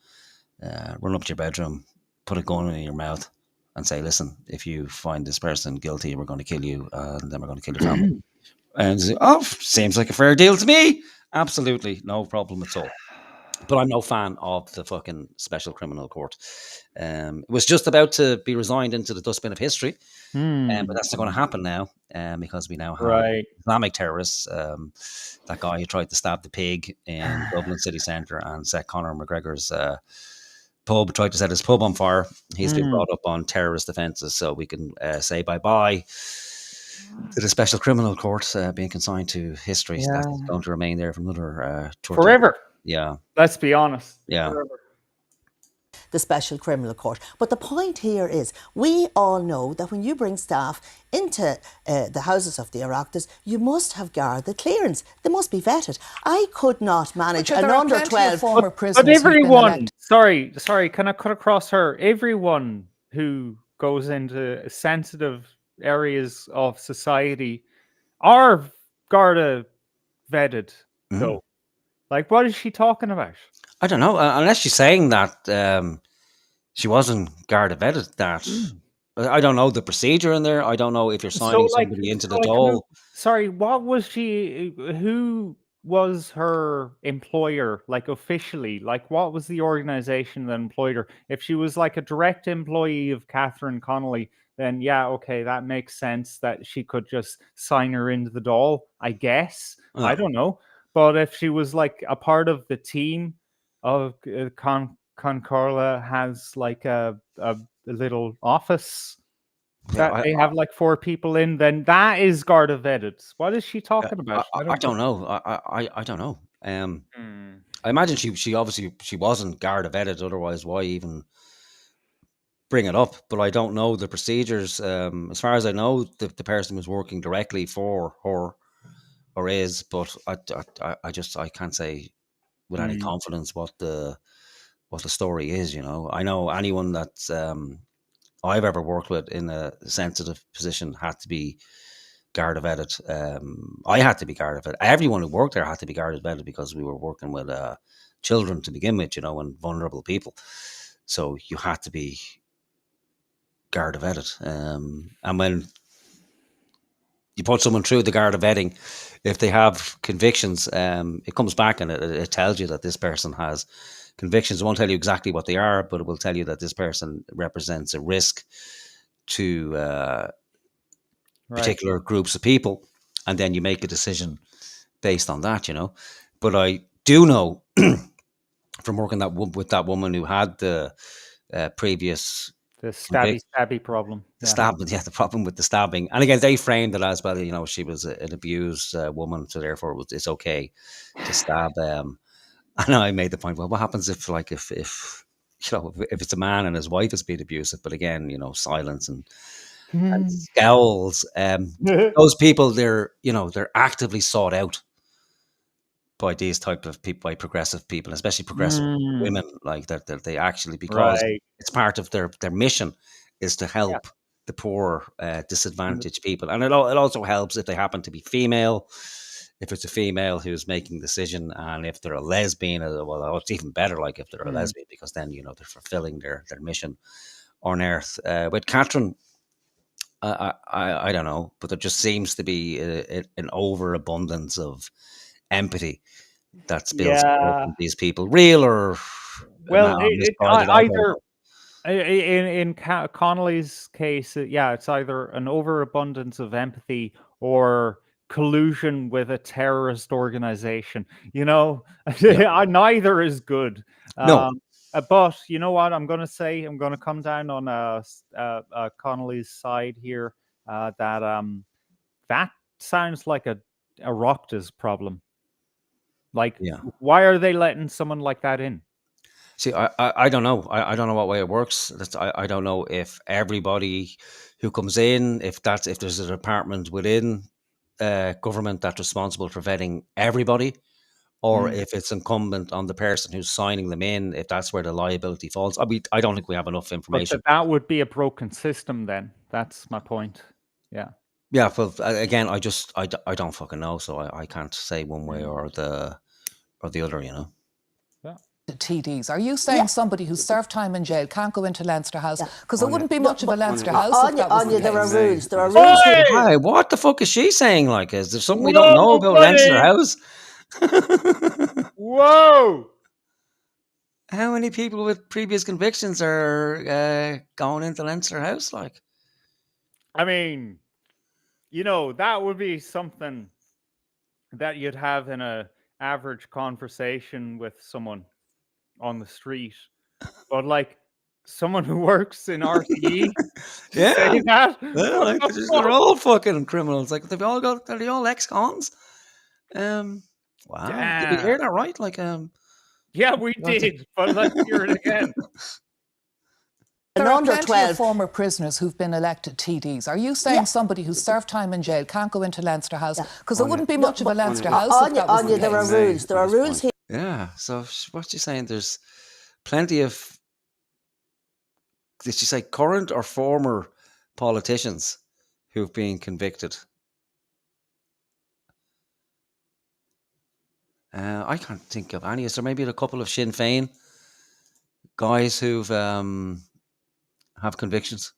run up to your bedroom, put a gun in your mouth, and say, "Listen, if you find this person guilty, we're going to kill you, and then we're going to kill your family." And say, "Oh, seems like a fair deal to me." Absolutely, no problem at all. But I'm no fan of the fucking Special Criminal Court. It was just about to be resigned into the dustbin of history, but that's not going to happen now, because we now have Islamic terrorists. That guy who tried to stab the pig in Dublin city centre and set Conor McGregor's pub, tried to set his pub on fire. He's been brought up on terrorist offences, so we can say bye-bye to the Special Criminal Court being consigned to history. Yeah. That's going to remain there for another forever. Yeah. Let's be honest. Yeah. Forever. The Special Criminal Court. But the point here is, we all know that when you bring staff into the houses of the Oireachtas, you must have Garda clearance. They must be vetted. I could not manage an under 12 former prisoners. But everyone, sorry, can I cut across her? Everyone who goes into sensitive areas of society are Garda vetted, though. Like, what is she talking about? I don't know, unless she's saying that she wasn't Garda vetted. That I don't know the procedure in there. I don't know if you're signing somebody into the dole. Sorry, what was she? Who was her employer? Like, officially, like, what was the organization that employed her? If she was like a direct employee of Catherine Connolly, then yeah, okay, that makes sense that she could just sign her into the Dáil, I guess. I don't know. But if she was like a part of the team of Concorla has like a little office that they have like 4 people in, then that is Garda vetted. What is she talking about? I don't know. I don't know. I imagine she obviously wasn't Garda vetted. Otherwise, why even bring it up? But I don't know the procedures. As far as I know, the person was working directly for her or is, but I can't say with any confidence what the story is. You know, I know anyone that's I've ever worked with in a sensitive position had to be Garda vetted. I had to be Garda vetted. Everyone who worked there had to be Garda vetted because we were working with children to begin with, you know, and vulnerable people. So you had to be Garda vetted. And when you put someone through the Garda vetting, if they have convictions, it comes back and it tells you that this person has convictions. It won't tell you exactly what they are, but it will tell you that this person represents a risk to particular groups of people, and then you make a decision based on that, you know. But I do know from working with that woman who had the previous the stabby problem, the problem with the stabbing, and again they framed it as, well, you know, she was an abused woman, so therefore it's okay to stab. And I made the point, well, what happens if you know, if it's a man and his wife is being abusive? But again, you know, silence and scowls. Those people, they're actively sought out by these type of people, by progressive people, especially progressive women, like that they actually, because it's part of their mission is to help the poor, disadvantaged people. And it also helps if they happen to be female. If it's a female who's making the decision, and if they're a lesbian, well, it's even better, like if they're a lesbian, because then, you know, they're fulfilling their mission on earth. With Catherine, I don't know, but there just seems to be an overabundance of empathy that spills from these people, real or either in Connolly's case, it's either an overabundance of empathy or collusion with a terrorist organization. You know, neither is good. No. But you know what? I'm going to come down on Connolly's side here. That sounds like a Oireachtas problem. Like, why are they letting someone like that in? See, I don't know. I don't know what way it works. I don't know if everybody who comes in, if there's a department within government that's responsible for vetting everybody, or if it's incumbent on the person who's signing them in, if that's where the liability falls. I don't think we have enough information. But that would be a broken system then. That's my point. Yeah. Yeah, but again, I don't fucking know, so I can't say one way or the other, you know. TDs. Are you saying somebody who served time in jail can't go into Leinster House? Because there wouldn't be much of a Leinster House. Anya, there are rules. There are rules. Hi, what the fuck is she saying? Like, is there something we don't know about Leinster House? Whoa! How many people with previous convictions are going into Leinster House? Like, I mean, you know, that would be something that you'd have in a average conversation with someone on the street, but like someone who works in RTE, say that? Like, they're all fucking criminals. Like, are they all ex-cons? Wow, did we hear that right? Like, yeah, we did, but let's hear it again. There are plenty of former prisoners who've been elected TDs. Are you saying somebody who served time in jail can't go into Leinster House? Because there wouldn't be much of a Leinster House. Anya, there are rules. There are rules here. Yeah, so what's she saying? There's plenty of, did she say current or former politicians who've been convicted? I can't think of any. Is there maybe a couple of Sinn Féin guys who've have convictions?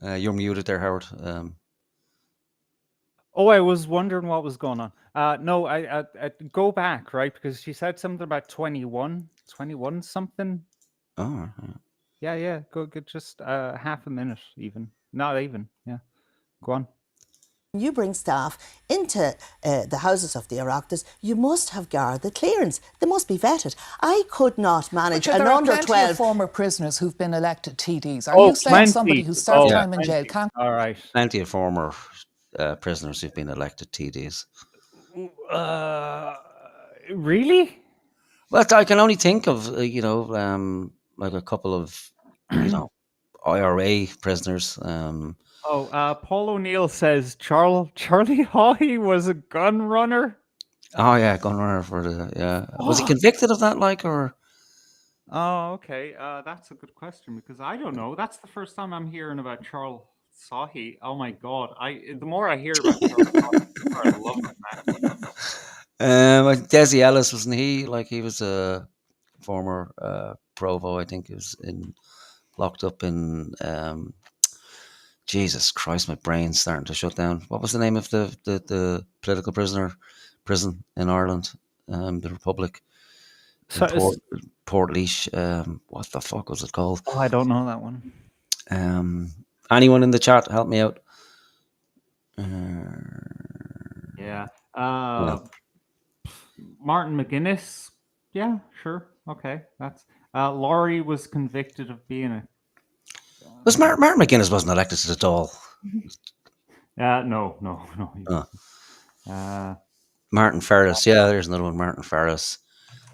You're muted there, Howard. I was wondering what was going on. No, I go back, right? Because she said something about 21 something. Oh, Yeah. Go just half a minute, even. Not even. Yeah. Go on. You bring staff into the houses of the Oireachtas, you must have Garda clearance. They must be vetted. I could not manage But an there are under plenty 12. of former prisoners who've been elected TDs. Are you saying somebody who served time in jail can't? All right. Plenty of former prisoners who've been elected TDs. Really? Well, I can only think of like a couple of IRA prisoners. Paul O'Neill says Charlie Haughey was a gun runner. Oh yeah, gun runner for Was he convicted of that? Like or? Oh, okay. That's a good question because I don't know. That's the first time I'm hearing about Charles Haughey. Oh my god! The more I hear about Charles Haughey, the more I love him, man. Desi Ellis, wasn't he? Like he was a former provo. I think he was locked up in. Jesus Christ, my brain's starting to shut down. What was the name of the political prison in Ireland, the Republic? Portlaoise. What the fuck was it called? Oh, I don't know that one. Anyone in the chat, help me out. Yeah. Martin McGuinness. Yeah, sure. Okay, that's. Laurie was convicted of being a. Was Martin McGuinness wasn't elected to the Dáil? No. Martin Ferris. Yeah, there's another one. Martin Ferris.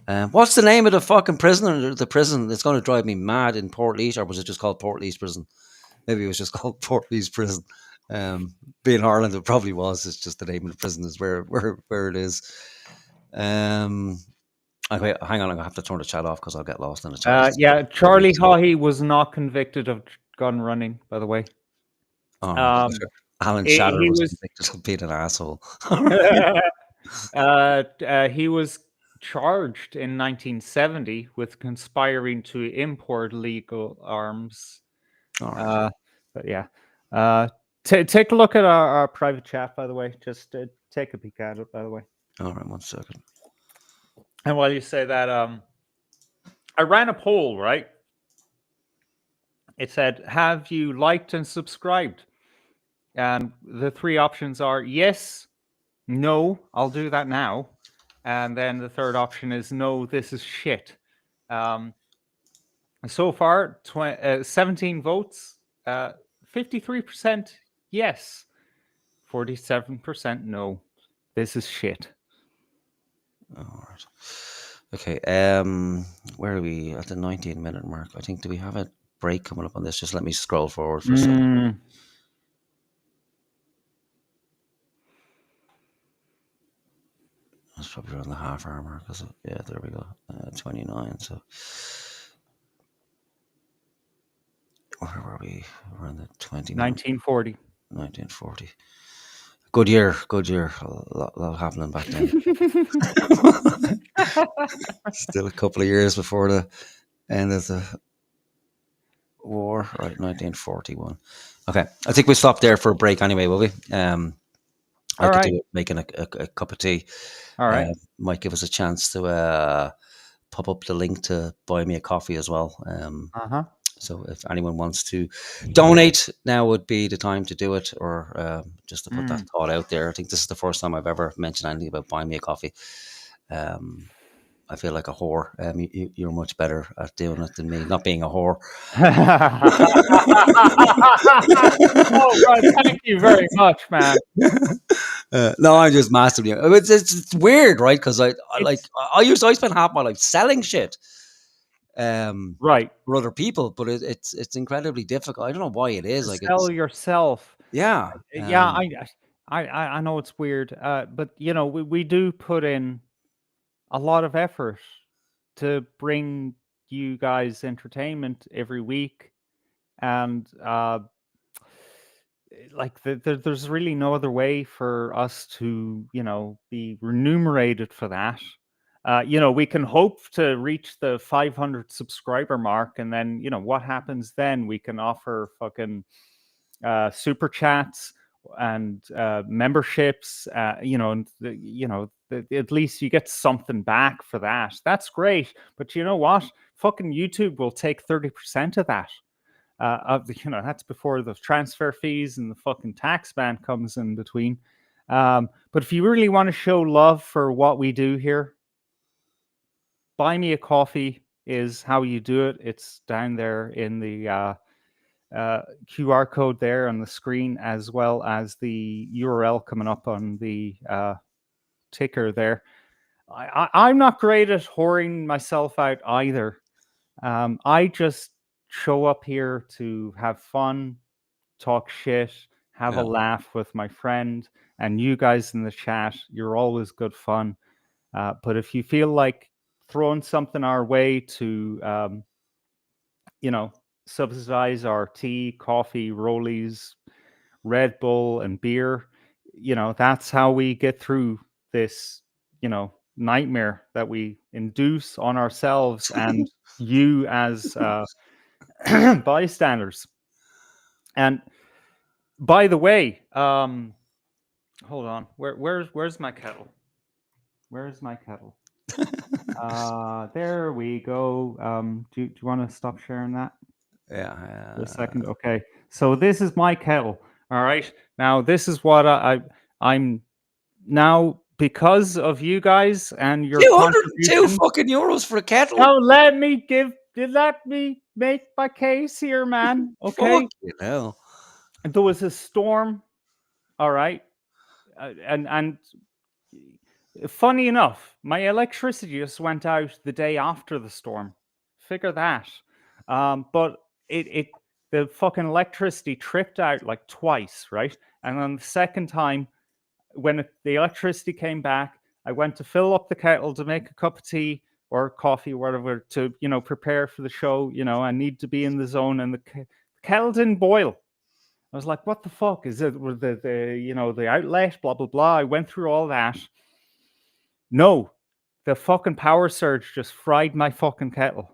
What's the name of the fucking prison? The prison that's going to drive me mad in Portlaoise, or was it just called Portlaoise Prison? Maybe it was just called Portlaoise Prison. Being Ireland, it probably was. It's just the name of the prison is where it is. Okay, hang on. I'm gonna have to turn the chat off because I'll get lost in the chat. Yeah, Charlie Haughey was not convicted of gun running, by the way. Alan Shatter was convicted of being an asshole. He was charged in 1970 with conspiring to import legal arms. Right. But yeah, take a look at our private chat, by the way. Just take a peek at it, by the way. All right, 1 second. And while you say that, I ran a poll, right? It said, have you liked and subscribed? And the three options are yes, no, I'll do that now. And then the third option is no, this is shit. So far, 17 votes, 53% yes, 47% no, this is shit. All right. Okay, where are we at the 19-minute mark? I think, do we have a break coming up on this? Just let me scroll forward for a second. That's probably around the half-hour mark, is it? Yeah, there we go. 29. So where were we? Around the 20. 1940. 1940. Good year. A lot happening back then. Still a couple of years before the end of the war. Right, 1941. Okay, I think we stop there for a break anyway, will we? I could do it making a cup of tea. All right. Might give us a chance to pop up the link to buy me a coffee as well. So if anyone wants to donate, now would be the time to do it, or just to put that thought out there. I think this is the first time I've ever mentioned anything about buying me a coffee. I feel like a whore. You're much better at doing it than me, not being a whore. Oh, God, thank you very much, man. No, I'm just massively. It's weird, right? Because I spend half my life selling shit, right, for other people, but it's incredibly difficult. I don't know why it is. Like sell yourself. Yeah, yeah. I know it's weird, but you know we do put in a lot of effort to bring you guys entertainment every week, and there's really no other way for us to be remunerated for that. We can hope to reach the 500 subscriber mark, and then what happens then? We can offer fucking super chats, and memberships, at least you get something back for that. That's great. But you know what? Fucking YouTube will take 30% of that. That's before the transfer fees and the fucking tax man comes in between. But if you really want to show love for what we do here, buy me a coffee is how you do it. It's down there in the QR code there on the screen, as well as the URL coming up on the ticker there. I'm not great at whoring myself out either. I just show up here to have fun, talk shit, have a laugh with my friend, and you guys in the chat. You're always good fun. But if you feel like throwing something our way to, subsidize our tea, coffee, rollies, Red Bull, and beer, that's how we get through this, nightmare that we induce on ourselves and you as bystanders. And by the way, hold on, where's my kettle? Where's my kettle? There we go. Do you want to stop sharing that? Yeah. For a second. Okay. So this is my kettle. All right. Now this is what I'm now, because of you guys and your 202 fucking euros for a kettle. Oh, let me make my case here, man. Okay. Fuck you know. There was a storm. All right. And funny enough, my electricity just went out the day after the storm. Figure that. But the fucking electricity tripped out like twice, right? And then the second time, when the electricity came back, I went to fill up the kettle to make a cup of tea or coffee or whatever to, prepare for the show. I need to be in the zone, and the kettle didn't boil. I was like, what the fuck? Is it the outlet, blah, blah, blah. I went through all that. No, the fucking power surge just fried my fucking kettle.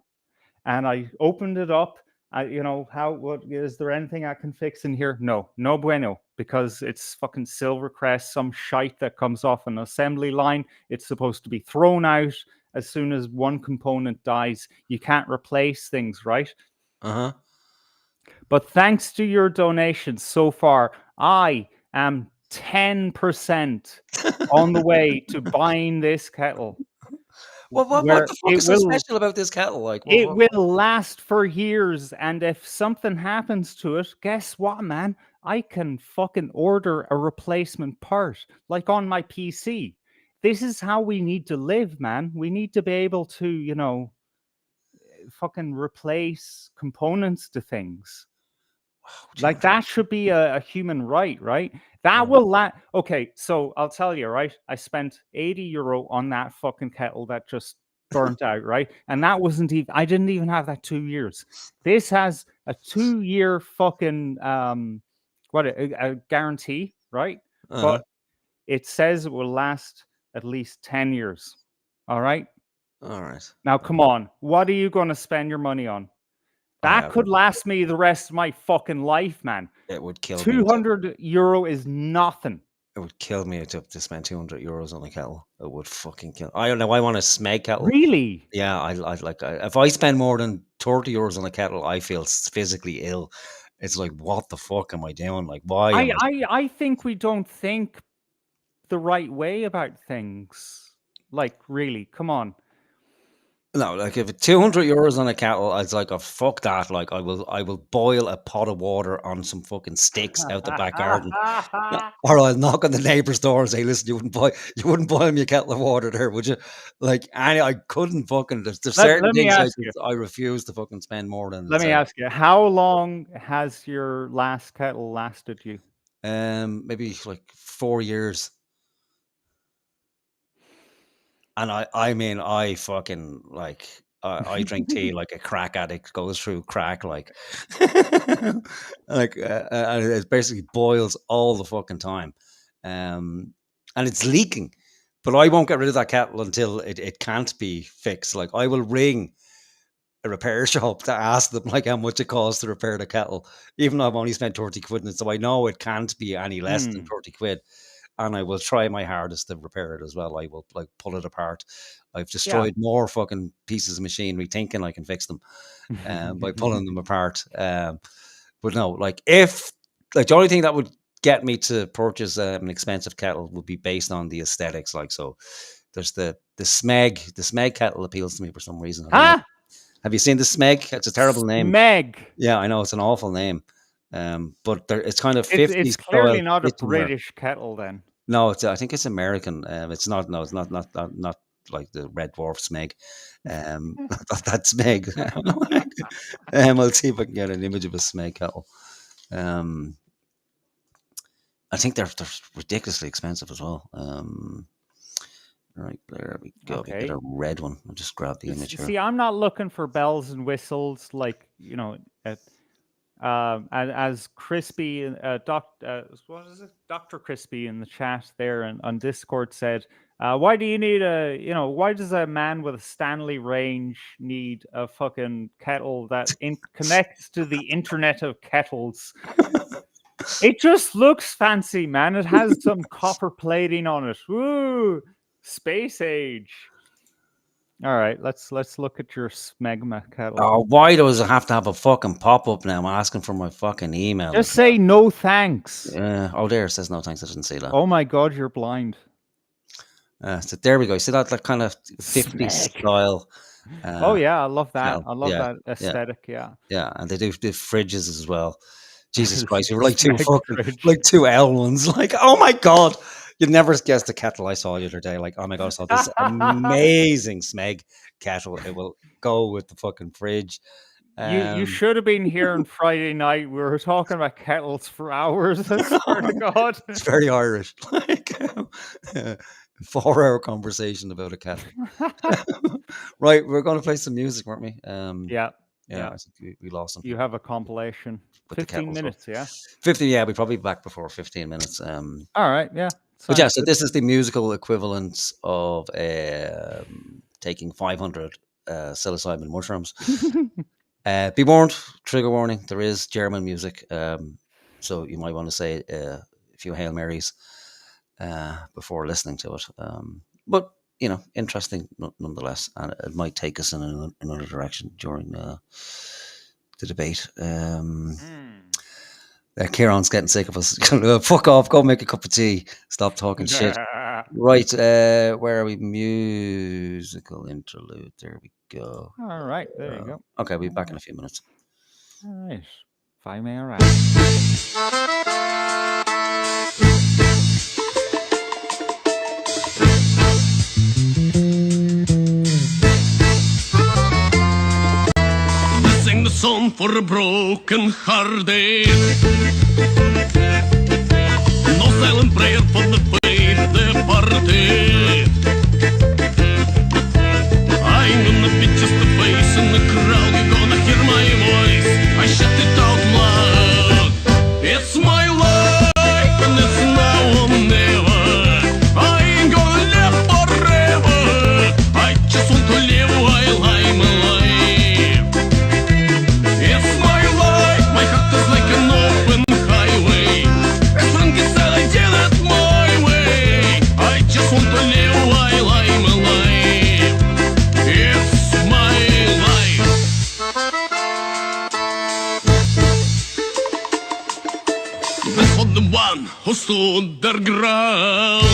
And I opened it up. What is there anything I can fix in here? No bueno, because it's fucking Silvercrest, some shite that comes off an assembly line. It's supposed to be thrown out as soon as one component dies. You can't replace things, right? Uh-huh. But thanks to your donations so far, I am 10% on the way to buying this kettle. What the fuck is so special about this kettle? Like, it will last for years, and if something happens to it, guess what, man? I can fucking order a replacement part, like on my PC. This is how we need to live, man. We need to be able to, fucking replace components to things. Like that should be a human right? That will okay, so I'll tell you, right? I spent €80 on that fucking kettle that just burnt out, right? And that wasn't even, I didn't even have that 2 years. This has a 2-year fucking a guarantee, right? But it says it will last at least 10 years. All right. Now come on, what are you going to spend your money on? That could last me the rest of my fucking life, man. It would kill me. €200 is nothing. It would kill me to spend €200 on a kettle. It would fucking kill. I don't know. I want a Smeg kettle. Really? Yeah, I like. If I spend more than €30 on a kettle, I feel physically ill. It's like, what the fuck am I doing? Like, why? I think we don't think the right way about things. Like, really, come on. No, like if €200 on a kettle, it's like, oh, fuck that. Like I will boil a pot of water on some fucking sticks out the back garden, or I'll knock on the neighbour's door and say, "Listen, you wouldn't boil me a kettle of water there, would you?" Like, I couldn't fucking. There's certain things I refuse to fucking spend more than. Let me ask you, how long has your last kettle lasted you? Maybe like 4 years. And I fucking like I drink tea like a crack addict goes through crack, like like and it basically boils all the fucking time, and it's leaking. But I won't get rid of that kettle until it can't be fixed. Like I will ring a repair shop to ask them like how much it costs to repair the kettle, even though I've only spent 30 quid in it. So I know it can't be any less than 30 quid. And I will try my hardest to repair it as well. I will like pull it apart. I've destroyed more fucking pieces of machinery thinking I can fix them by pulling them apart. But no, like if like the only thing that would get me to purchase an expensive kettle would be based on the aesthetics. Like, so there's the Smeg kettle appeals to me for some reason. Have you seen the Smeg? It's a terrible name. Smeg. Yeah, I know it's an awful name. But it's kind of 50s. It's clearly not a British kettle then. No, I think it's American. It's not. No, it's not like the Red Dwarf Smeg. That's Smeg. I'll see if I can get an image of a Smeg kettle. I think they're ridiculously expensive as well. Right, there we go. Okay. Get a red one. I'll just grab the image here. See, I'm not looking for bells and whistles like, you know, as Crispy, what is it? Dr. Crispy in the chat there and on Discord said, why do you need why does a man with a Stanley range need a fucking kettle that connects to the internet of kettles? It just looks fancy, man. It has some copper plating on it. Woo! Space age. All right, let's look at your Smegma kettle. Oh, why does it have to have a fucking pop-up now? I'm asking for my fucking email. Just say no thanks. Oh, there it says no thanks. I didn't see that. Oh my god, you're blind. So there we go. You see that kind of 50s style. Oh yeah, I love that. I love that aesthetic. Yeah. Yeah, and they do fridges as well. Jesus Christ, you were like two L ones. Like, oh my god. You'd never guess the kettle I saw the other day. Like, oh my god, I saw this amazing Smeg kettle. It will go with the fucking fridge. You should have been here on Friday night. We were talking about kettles for hours. I swear to God. It's very Irish. Like 4-hour conversation about a kettle. Right, we're going to play some music, weren't we? Yeah. I think we lost them. You have a compilation. 15 minutes, yeah? 15, yeah, we'll probably be back before 15 minutes. All right, yeah. But yeah, so this is the musical equivalent of taking 500 psilocybin mushrooms. Be warned, trigger warning, there is German music. So you might want to say a few Hail Marys before listening to it. But, you know, interesting nonetheless. And it might take us in another direction during the debate. Kieran's getting sick of us. Fuck off, go make a cup of tea. Stop talking shit. Right, where are we? Musical interlude. There we go. All right, there you go. Okay, we'll be back in a few minutes. All right. 5 may arrive. Sing the song for a broken hearted. No silent prayer for the faith departed. I'm gonna be just a face in the crowd. You're gonna hear my voice. I shut it out loud. It's my life and it's now or never. I ain't gonna live forever. I just want to live while I'm alive. Who stood their ground.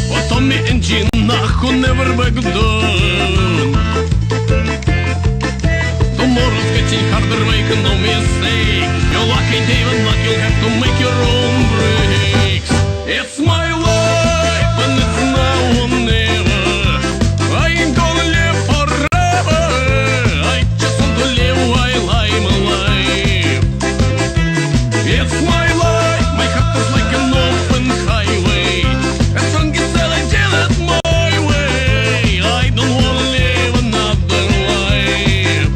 Oh, Tommy and Gina who never back down. Tomorrow's getting harder, make no mistake. You're lucky, David, luck, you'll have to make your own breaks. It's my life and it's now or never. I ain't gonna live forever. I just want to live while I'm alive. It's my life, my heart is like an open highway. As long as I did it my way, I don't want to live another life.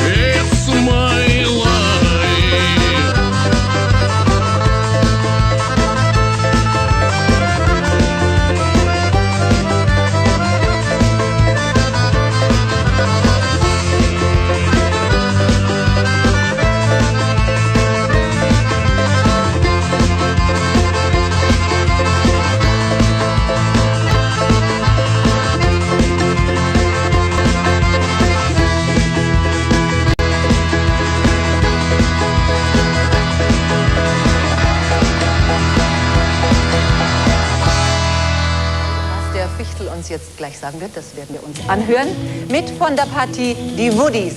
It's my life. Wichtel uns jetzt gleich sagen wird, das werden wir uns anhören. Mit von der Partie die Woodies.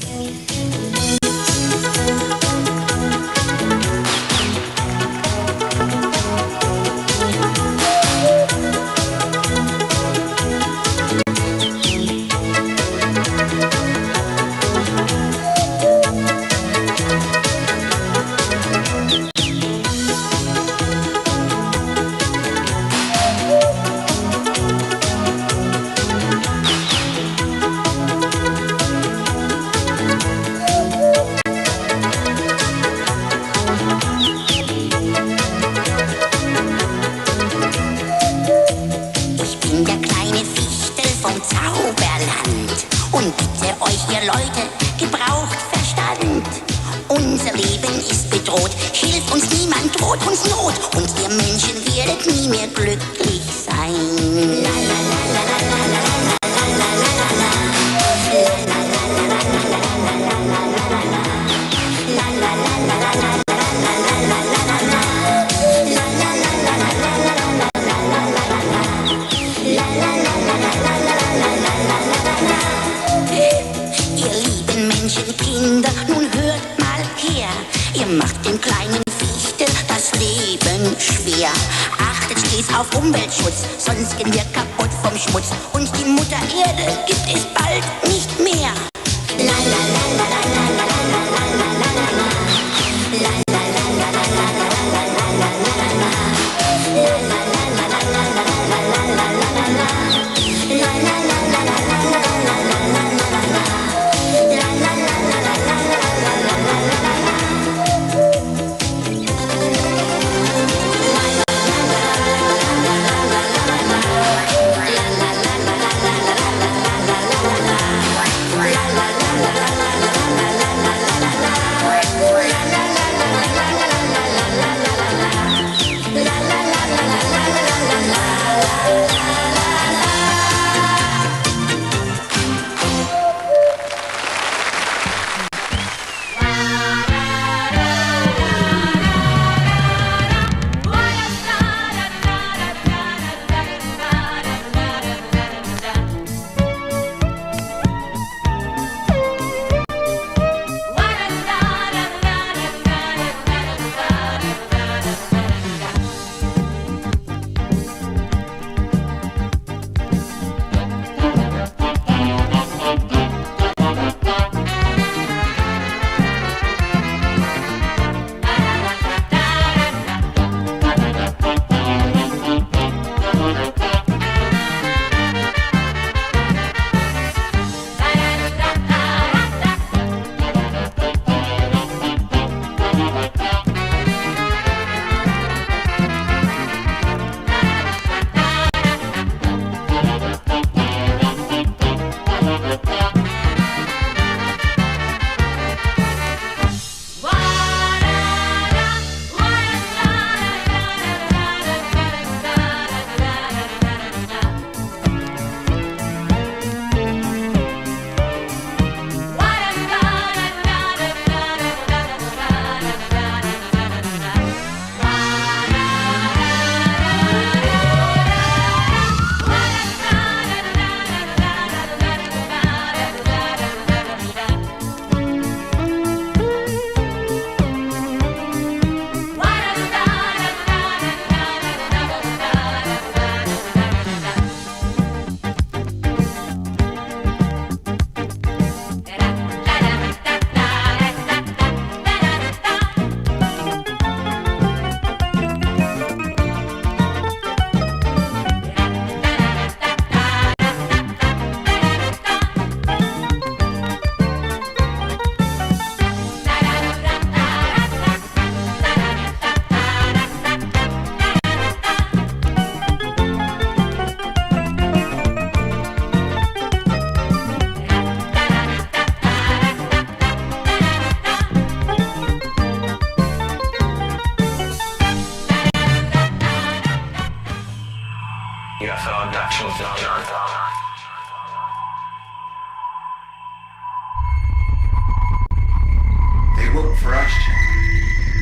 They work for us.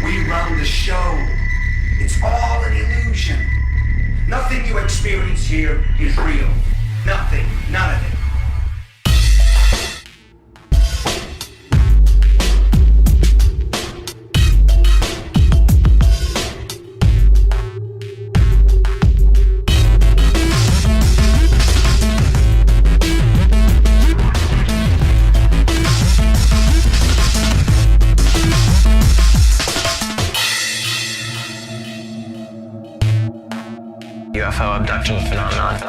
We run the show. It's all an illusion. Nothing you experience here is real. Nothing. None of it. UFO abduction phenomenon.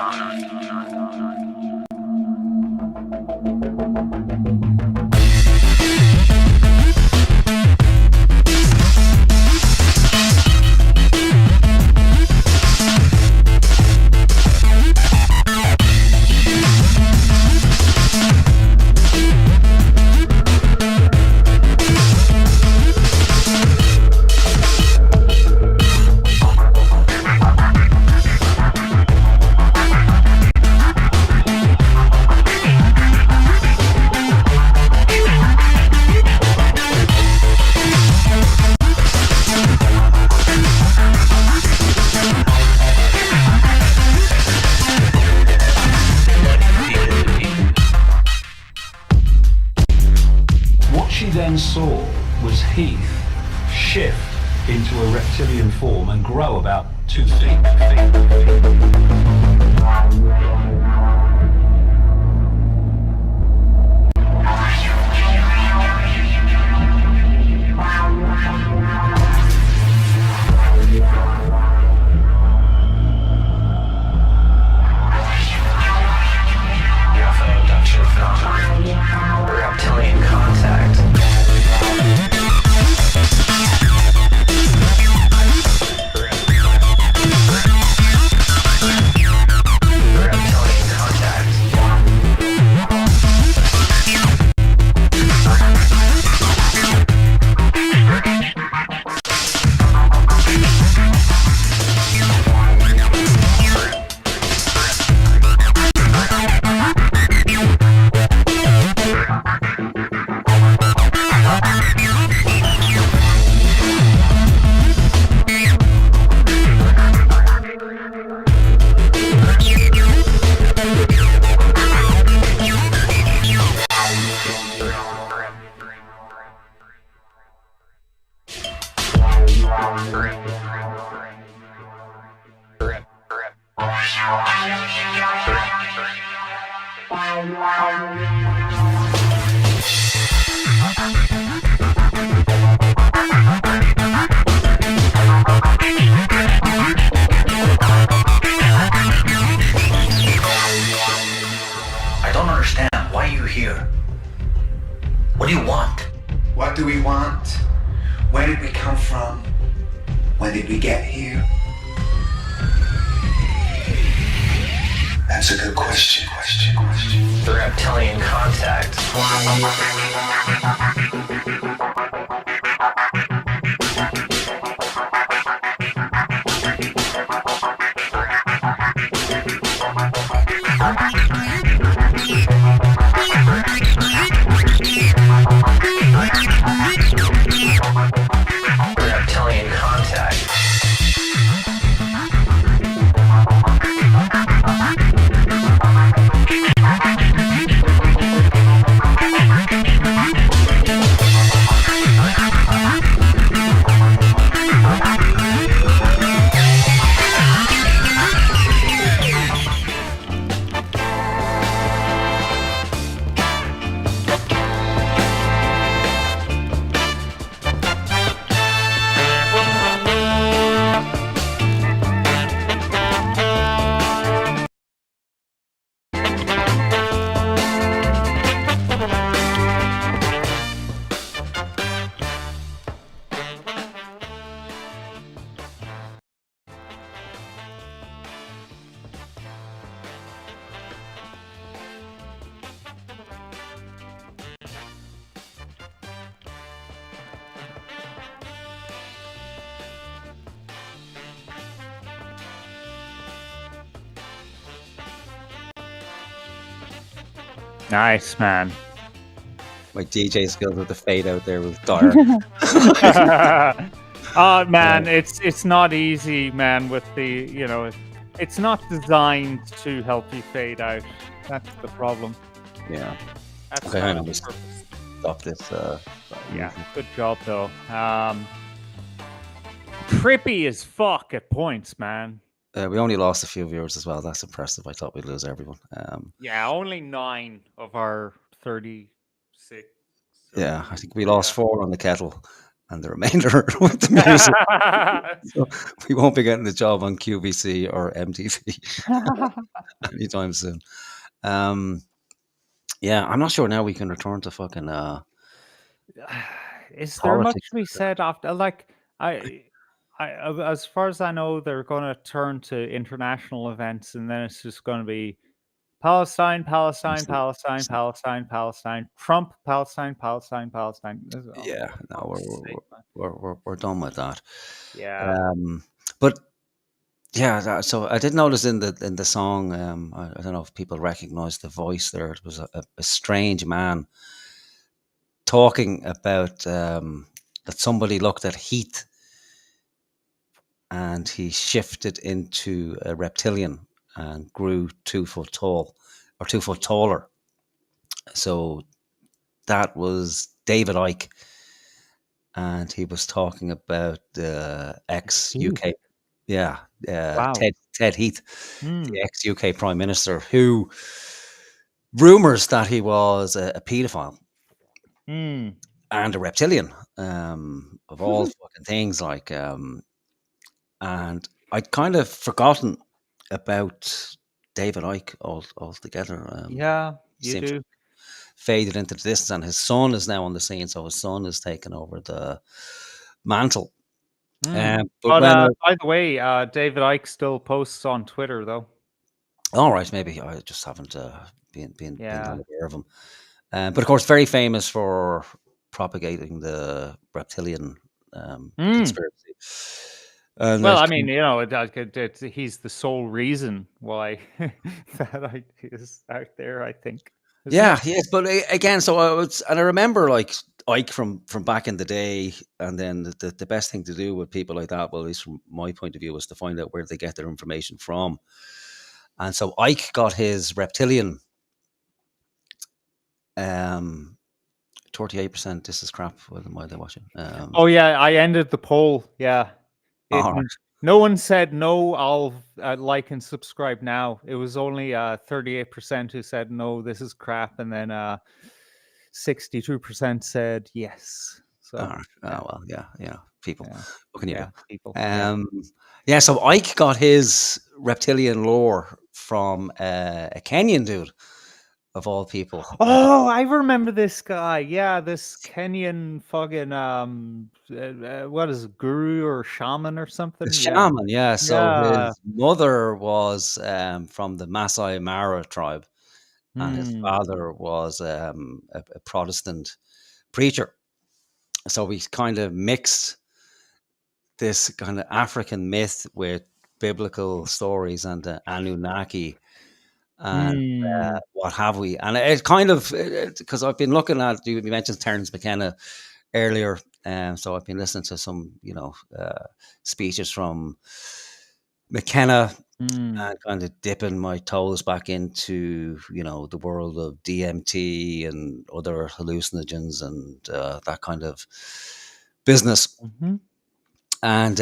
Saw was Heath shift into a reptilian form and grow about 2 feet. UFO abduction phenomenon. Reptilian contact. I don't understand. Why are you here? What do you want? What do we want? Where did we come from? When did we get here? That's a good question. The reptilian contact. Reptilian contact. Nice, man. My DJ skills with the fade out there was dire. Oh man, it's not easy, man. With the It's not designed to help you fade out. That's the problem. Yeah. That's Okay, not hang on. its Just purpose. stop this. Yeah, good job though. Trippy as fuck at points, man. We only lost a few viewers as well. That's impressive. I thought we'd lose everyone. Yeah, only 9 of our 36. Yeah, I think we lost 4 on the kettle, and the remainder with the music. So we won't be getting a job on QVC or MTV anytime soon. Yeah, I'm not sure now we can return to fucking Is there much politics. to be said after? Like, as far as I know, they're going to turn to international events, and then it's just going to be Palestine, Palestine, Palestine, Palestine, Palestine, Trump, Palestine, Palestine, Palestine. Yeah, no, sake, we're done with that. Yeah. But yeah, so I did notice in the song. I don't know if people recognize the voice there. It was a strange man talking about that somebody looked at Heath and he shifted into a reptilian and grew 2 foot tall or 2 foot taller. So that was David Icke, and he was talking about the ex UK, yeah, Wow. Ted Heath, the ex UK Prime Minister, who rumors that he was a paedophile and a reptilian, of all fucking things, like, and I'd kind of forgotten about David Icke altogether. Yeah, you Seems do. faded into the distance, and his son is now on the scene, so his son has taken over the mantle. But But when by the way, David Icke still posts on Twitter, though. all right, maybe I just haven't been Yeah. unaware of him. But of course, very famous for propagating the reptilian conspiracy. And Well, I mean, you know, he's the sole reason why that idea is out there, I think. isn't yeah, it? yes, but again, so I remember like Ike from back in the day, and then the best thing to do with people like that, well, at least from my point of view, was to find out where they get their information from. And so Ike got his reptilian 38%. This is crap. What am I watching? Oh yeah, I ended the poll. Yeah, All right. no one said no. I'll like and subscribe now. It was only 38% who said no. This is crap, and then 62% said yes. So All right. Oh well, yeah, people. Yeah. What can you Yeah, do? people. Yeah. So Ike got his reptilian lore from a Kenyan dude, of all people. Oh, I remember this guy. Yeah, this Kenyan fucking what is it, guru or shaman or something? The Yeah. shaman, yeah. So Yeah. his mother was from the Masai Mara tribe, and his father was a Protestant preacher. So we kind of mixed this kind of African myth with biblical stories and Anunnaki and what have we. And it kind of, because I've been looking at, you mentioned Terence McKenna earlier, so I've been listening to some, speeches from McKenna and kind of dipping my toes back into, the world of DMT and other hallucinogens and that kind of business. And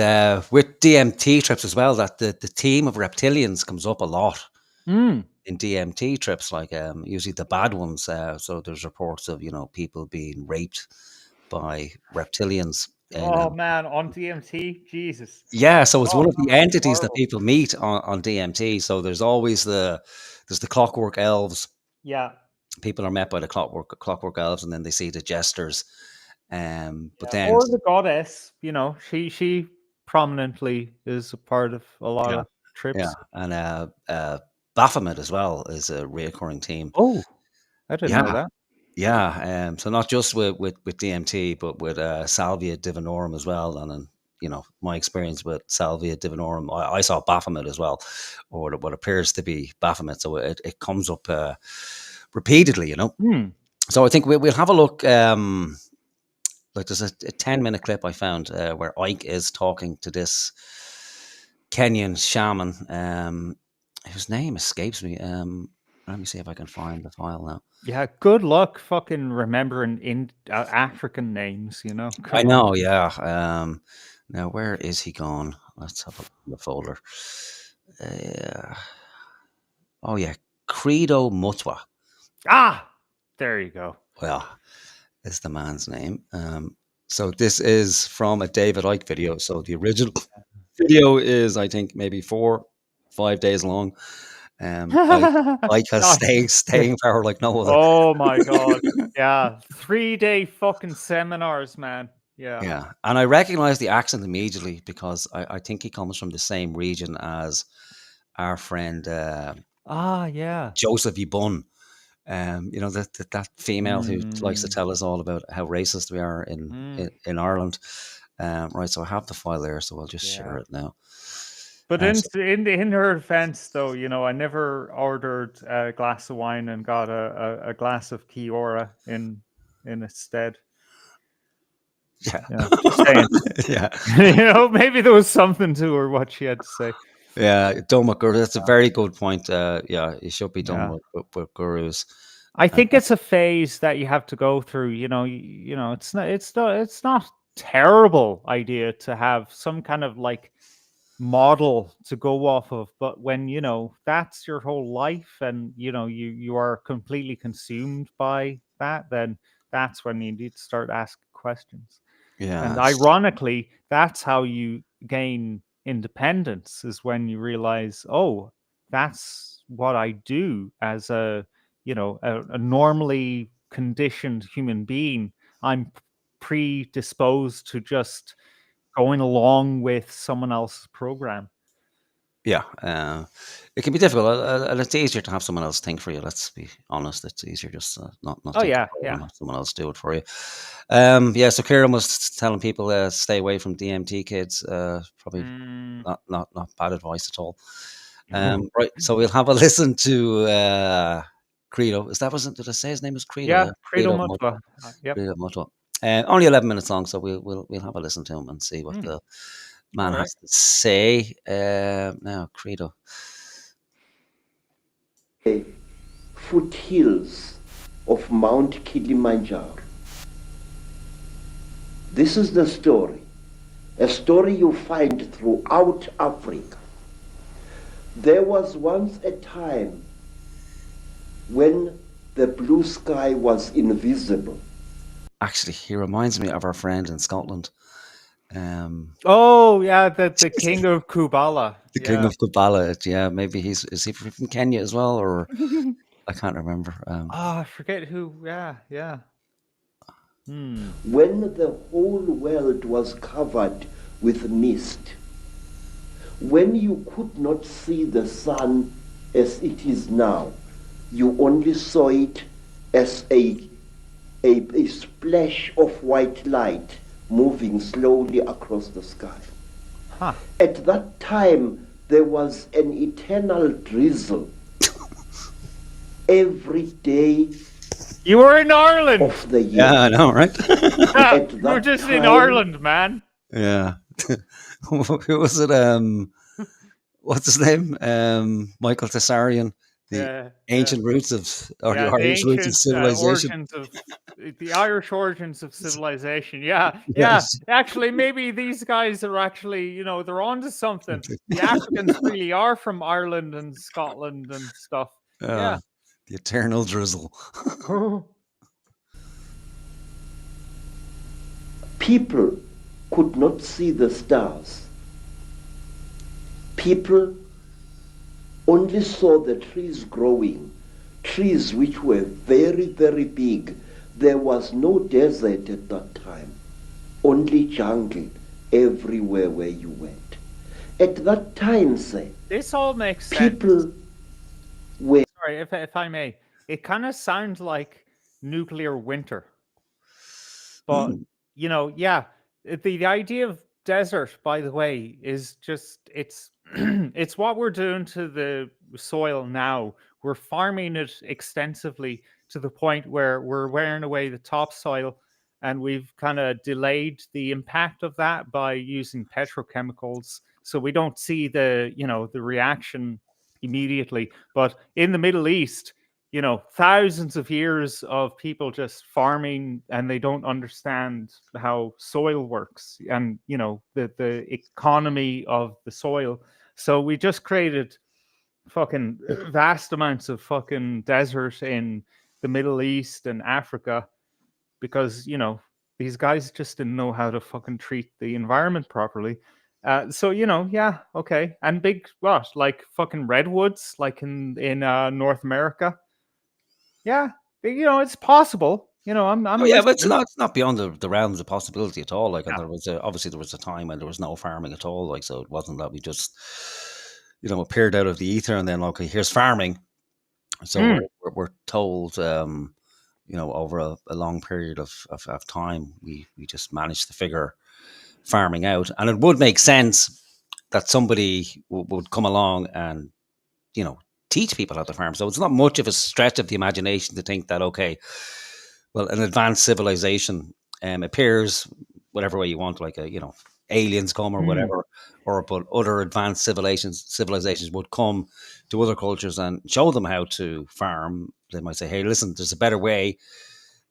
with DMT trips as well, that the theme of reptilians comes up a lot in DMT trips, like usually the bad ones. So there's reports of, people being raped by reptilians. Oh man, on DMT, Jesus. Yeah, so it's one of the that's entities that horrible. people meet on DMT. So there's always there's the clockwork elves. Yeah. People are met by the clockwork elves, and then they see the jesters. But then, Or the goddess, she prominently is a part of a lot of trips. and Baphomet as well is a reoccurring theme. Oh, I didn't know that. Yeah, so not just with DMT, but with Salvia Divinorum as well. And my experience with Salvia Divinorum, I saw Baphomet as well, or what appears to be Baphomet. So it comes up repeatedly, So I think we'll have a look. Like there's a 10-minute clip I found where Ike is talking to this Kenyan shaman, whose name escapes me. Let me see if I can find the file now. Yeah, good luck fucking remembering African names, you know. I Come on. know, yeah. Now, where is he gone? Let's have a look in the folder. Oh, yeah. Credo Mutwa. Ah, there you go. Well, is the man's name. So this is from a David Icke video. So the original video is, I think, maybe 4-5 days long. Icke has staying power like no other. Oh my god. Yeah. 3-day fucking seminars, man. Yeah. Yeah. And I recognize the accent immediately because I think he comes from the same region as our friend Yeah. Joseph Ibun. You know, that female who likes to tell us all about how racist we are in Ireland. Right, so I have the file there, so I'll just share it now. But in her defense, though, you know, I never ordered a glass of wine and got a glass of Kiora in its stead. Yeah. Just saying. Yeah. You know, maybe there was something to her what she had to say. Yeah, done with gurus. That's a very good point. Yeah, it should be done with gurus. I think it's a phase that you have to go through. You know, it's not terrible idea to have some kind of like model to go off of, but when you know that's your whole life and you know you are completely consumed by that, then that's when you need to start asking questions. Yeah. And ironically, that's how you gain independence, is when you realize, oh, that's what I do as a normally conditioned human being. I'm predisposed to just going along with someone else's program. Yeah, it can be difficult, and it's easier to have someone else think for you. Let's be honest; it's easier just not Oh, think yeah, and yeah. have someone else do it for you. Yeah. So Kieran was telling people stay away from DMT kids. Probably not bad advice at all. Right. So we'll have a listen to Credo. Did I say his name is Credo? Yeah, Credo Mutwa. Yep. Credo Mutwa. Only 11 minutes long, so we'll have a listen to him and see what the man has to say. Now, Credo. Foothills of Mount Kilimanjaro. This is the story, a story you find throughout Africa. There was once a time when the blue sky was invisible. Actually, he reminds me of our friend in Scotland. Oh yeah, the king of Kubala. The king of Kubala. Yeah, maybe is he from Kenya as well, or I can't remember. I forget who. Yeah. When the whole world was covered with mist, when you could not see the sun as it is now, you only saw it as a splash of white light moving slowly across the sky. At that time, there was an eternal drizzle every day. You were in Ireland of the year. Yeah, I know, right? We're just in Ireland, man. Yeah. Who was it? What's his name? Michael Tessarian. The ancient roots of, or the Irish roots of civilization. The Irish origins of civilization. Yeah. Yes. Actually, maybe these guys are actually, you know, they're onto something. The Africans really are from Ireland and Scotland and stuff. Yeah. The eternal drizzle. People could not see the stars. People only saw the trees growing, trees which were very, very big. There was no desert at that time, only jungle everywhere where you went. At that time, say, this all makes sense. People were... Sorry, if I may. It kind of sounds like nuclear winter. But, you know, the idea of desert, by the way, is just, it's it's what we're doing to the soil now. We're farming it extensively to the point where we're wearing away the topsoil and we've kind of delayed the impact of that by using petrochemicals, so we don't see the reaction immediately. But in the Middle East, thousands of years of people just farming, and they don't understand how soil works, and the economy of the soil. So we just created fucking vast amounts of fucking desert in the Middle East and Africa, because these guys just didn't know how to fucking treat the environment properly. So yeah, okay. And big what, like fucking redwoods, like in North America. Yeah, it's possible. I'm Oh yeah, but listening. it's not beyond the realms of possibility at all. Like, and obviously there was a time when there was no farming at all. Like, so it wasn't that we just appeared out of the ether and then, okay, here's farming. So we're told, over a long period of time, we just managed to figure farming out, and it would make sense that somebody would come along and teach people how to farm. So it's not much of a stretch of the imagination to think that, okay, well, an advanced civilization appears whatever way you want, like aliens come or whatever, but other advanced civilizations would come to other cultures and show them how to farm. They might say, hey, listen, there's a better way.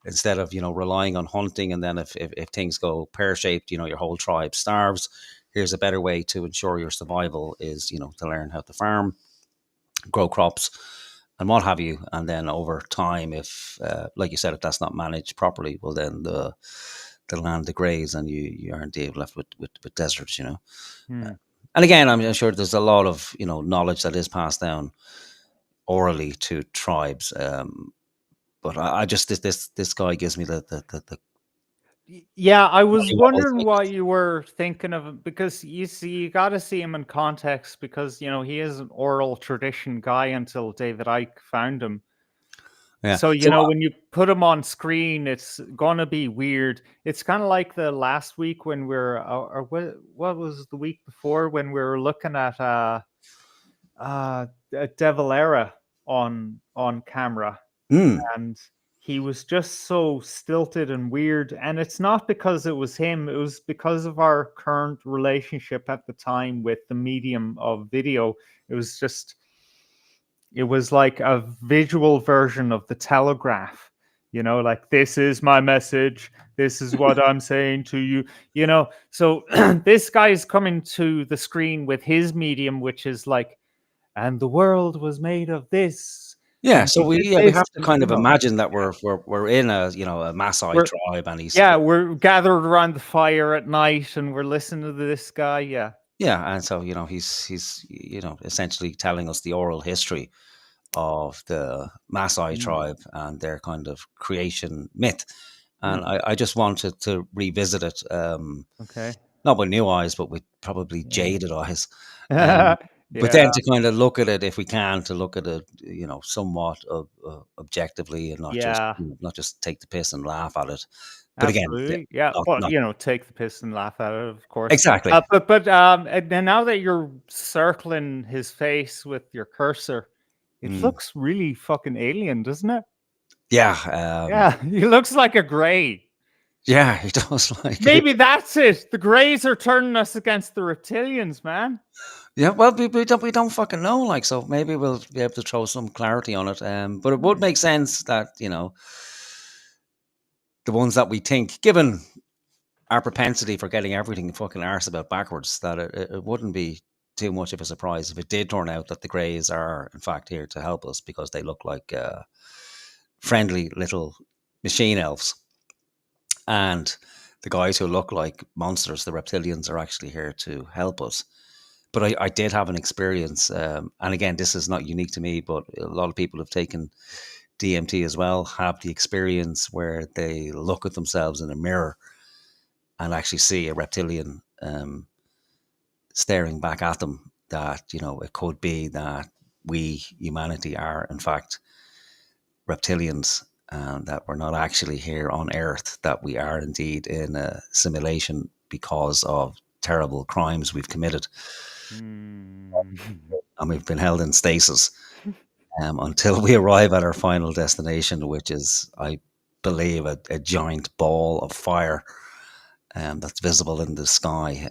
Instead of relying on hunting, and then if things go pear-shaped, your whole tribe starves. Here's a better way to ensure your survival is to learn how to farm, grow crops, and what have you. And then over time, if like you said, if that's not managed properly, well, then the land degrades and you aren't left with deserts. And again, I'm sure there's a lot of knowledge that is passed down orally to tribes. But I just this guy gives me the Yeah, I was wondering why you were thinking of him, because you got to see him in context, because he is an oral tradition guy until David Icke found him. Yeah. So when you put him on screen, it's gonna be weird. It's kind of like the last week when or what was the week before, when we were looking at De Valera on camera, and he was just so stilted and weird. And it's not because it was him; it was because of our current relationship at the time with the medium of video. It was like a visual version of the telegraph. Like, this is my message. This is what I'm saying to you. So this guy is coming to the screen with his medium, which is like, and the world was made of this. Yeah, and so he we did this, have to and, kind of imagine that we're in a a Maasai tribe, and he's we're gathered around the fire at night, and we're listening to this guy. Yeah, and so he's essentially telling us the oral history of the Maasai tribe and their kind of creation myth. And I just wanted to revisit it. Okay. Not with new eyes, but with probably jaded eyes. But then Yeah. to kind of look at it, if we can, to look at it, somewhat objectively, and not just take the piss and laugh at it. But Absolutely. again, Yeah. not Well, take the piss and laugh at it, of course. exactly. But and now that you're circling his face with your cursor, it looks really fucking alien, doesn't it? Yeah. Yeah, he looks like a grey. Yeah, he does like Maybe that's it. The greys are turning us against the reptilians, man. Yeah, well, we don't fucking know, like, so maybe we'll be able to throw some clarity on it. But it would make sense that the ones that we think, given our propensity for getting everything fucking arse about backwards, that it wouldn't be too much of a surprise if it did turn out that the greys are in fact here to help us, because they look like friendly little machine elves. And the guys who look like monsters, the reptilians, are actually here to help us. But I did have an experience, and again, this is not unique to me, but a lot of people have taken DMT as well, have the experience where they look at themselves in a mirror and actually see a reptilian staring back at them. That, it could be that we, humanity, are in fact reptilians, and that we're not actually here on Earth, that we are indeed in a simulation because of terrible crimes we've committed. And we've been held in stasis until we arrive at our final destination, which is, I believe a giant ball of fire that's visible in the sky.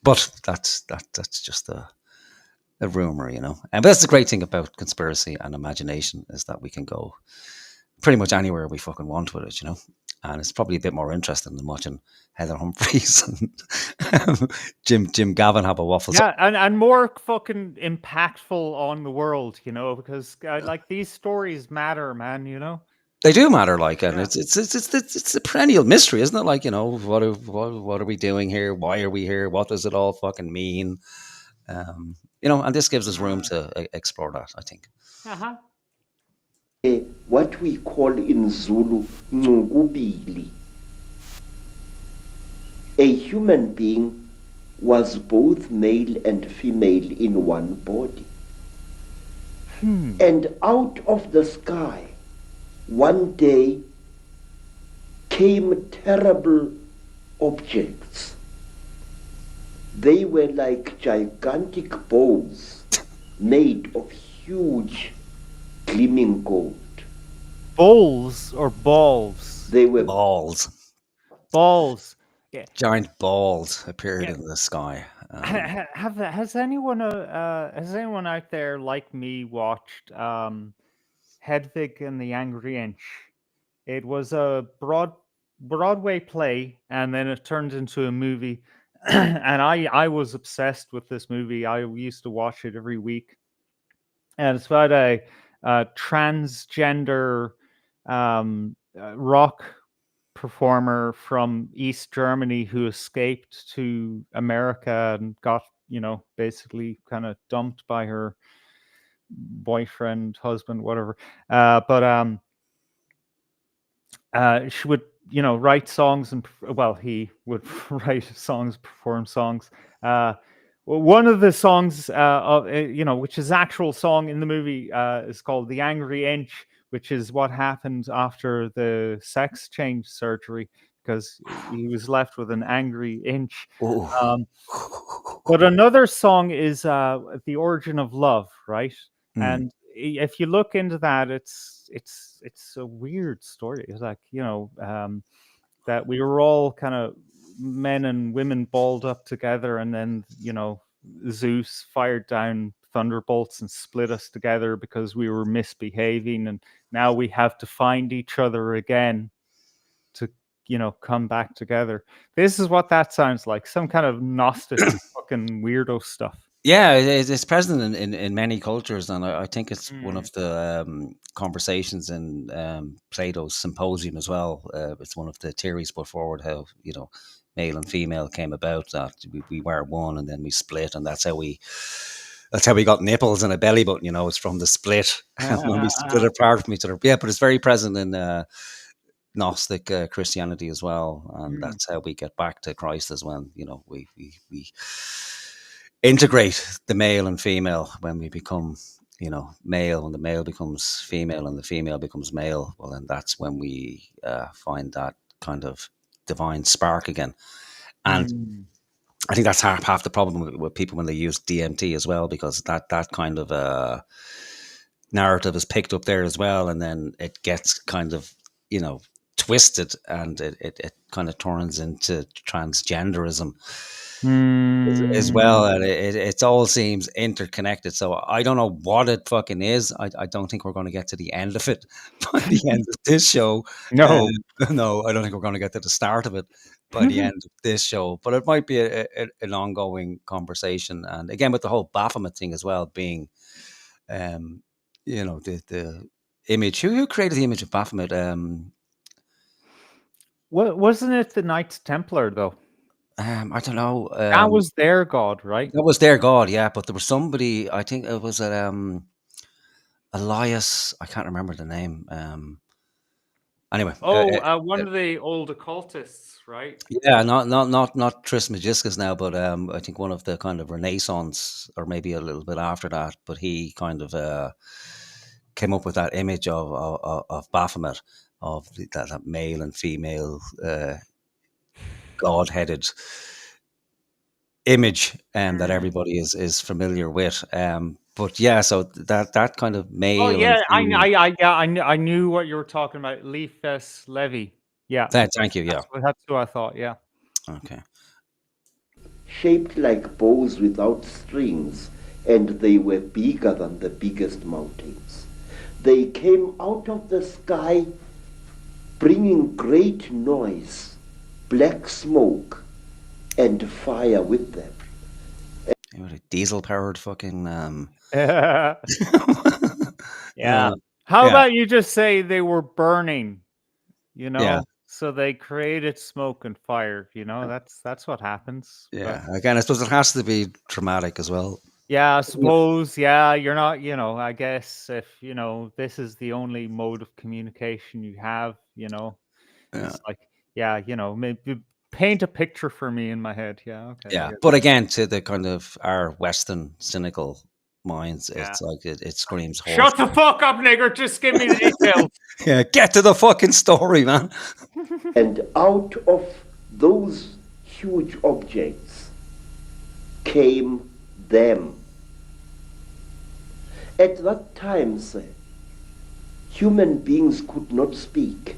But that's just a rumor, you know. And but that's the great thing about conspiracy and imagination is that we can go pretty much anywhere we fucking want with it, you know. And it's probably a bit more interesting than watching Heather Humphreys and Jim Gavin have a waffle. Yeah, and more fucking impactful on the world, you know, because like these stories matter, man. You know. They do matter, like, and it's a perennial mystery, isn't it? Like, you know, what are we doing here? Why are we here? What does it all fucking mean? You know, and this gives us room to explore that, I think. Uh-huh. What we call in Zulu, Ngubili. A human being was both male and female in one body. And out of the sky, one day came terrible objects. They were like gigantic bowls made of huge gleaming gold. Bowls or balls? They were balls. Balls. Yeah. Giant balls appeared in the sky. Has anyone out there like me watched Hedwig and the Angry Inch? It was a Broadway play, and then it turned into a movie. And I was obsessed with this movie. I used to watch it every week. And it's about a transgender rock performer from East Germany who escaped to America and got, you know, basically kind of dumped by her boyfriend, husband, whatever. But she would, you know, write songs and, well, he would write songs, perform songs. One of the songs, you know, which is actual song in the movie, is called "The Angry Inch," which is what happened after the sex change surgery, because he was left with an angry inch. But another song is "The Origin of Love," right? And if you look into that, it's a weird story. It's like, you know, that we were all kind of men and women balled up together, and then, you know, Zeus fired down thunderbolts and split us together because we were misbehaving, and now we have to find each other again to, you know, come back together. This is what that sounds like, some kind of Gnostic fucking weirdo stuff. Yeah, it's present in many cultures, and I think it's one of the conversations in Plato's Symposium as well. It's one of the theories put forward, how, you know, male and female came about, that we were one and then we split, and that's how we got nipples and a belly button, you know. It's from the split when we split apart from each other. Yeah, but it's very present in Gnostic Christianity as well, and that's how we get back to Christ, as when, you know, we integrate the male and female when we become, you know, male, and the male becomes female and the female becomes male. Well, then that's when we find that kind of divine spark again. And I think that's half the problem with people when they use DMT as well, because that kind of narrative is picked up there as well, and then it gets kind of, you know, twisted, and it kind of turns into transgenderism as well, and it all seems interconnected. So I don't know what it fucking is. I don't think we're going to get to the end of it by the end of this show. No, no, I don't think we're going to get to the start of it by the end of this show. But it might be an ongoing conversation. And again, with the whole Baphomet thing as well, being, you know, the image. Who created the image of Baphomet? Wasn't it the Knights Templar though? I don't know. That was their god, right? That was their god, yeah. But there was somebody, I think it was Elias. I can't remember the name. Anyway. One of the old occultists, right? Yeah, not Trismegistus now, but I think one of the kind of Renaissance, or maybe a little bit after that. But he kind of came up with that image of Baphomet, of that male and female god-headed image that everybody is familiar with. But yeah, so that kind of male. Oh and yeah, female- I knew what you were talking about. Leafes Levy. Yeah, Thank you. Yeah. that's who I thought. Yeah. Okay. Shaped like bows without strings, and they were bigger than the biggest mountains. They came out of the sky, bringing great noise, black smoke, and fire with them. Diesel powered fucking. Yeah. Uh, How yeah. about you just say they were burning? You know, Yeah. so they created smoke and fire. You know, that's what happens. Yeah. Again, I suppose it has to be traumatic as well. Yeah, I suppose. Yeah, you're not. You know, I guess if this is the only mode of communication you have. It's like, yeah, maybe paint a picture for me in my head. Yeah. Okay. Yeah, but again, to the kind of our Western cynical minds, Yeah. it's like it screams horse. Shut the fuck up, nigger. Just give me the details. Yeah, get to the fucking story, man. And out of those huge objects came them. At that time, sir, human beings could not speak.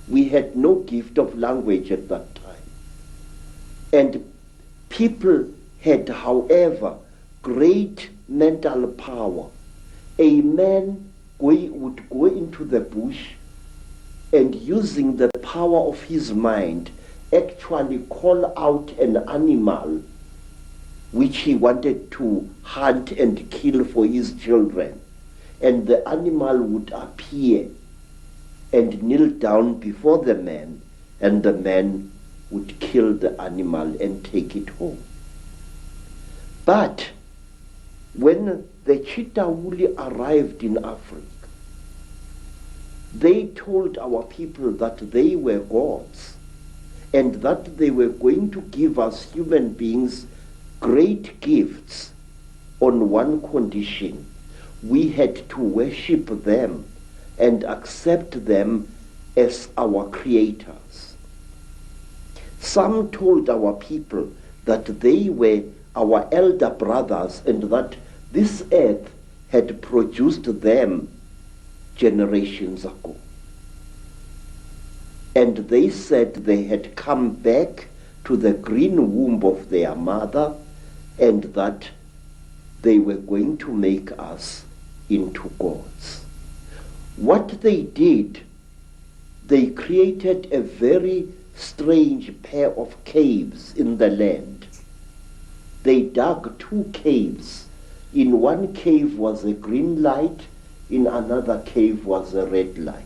We had no gift of language at that time. And people had, however, great mental power. A man would go into the bush and using the power of his mind actually call out an animal which he wanted to hunt and kill for his children. And the animal would appear and kneel down before the man, and the man would kill the animal and take it home. But when the Chitauli arrived in Africa, they told our people that they were gods and that they were going to give us human beings great gifts on one condition. We had to worship them and accept them as our creators. Some told our people that they were our elder brothers and that this earth had produced them generations ago. And they said they had come back to the green womb of their mother and that they were going to make us into gods. What they did, they created a very strange pair of caves in the land. They dug 2 caves. In one cave was a green light, in another cave was a red light.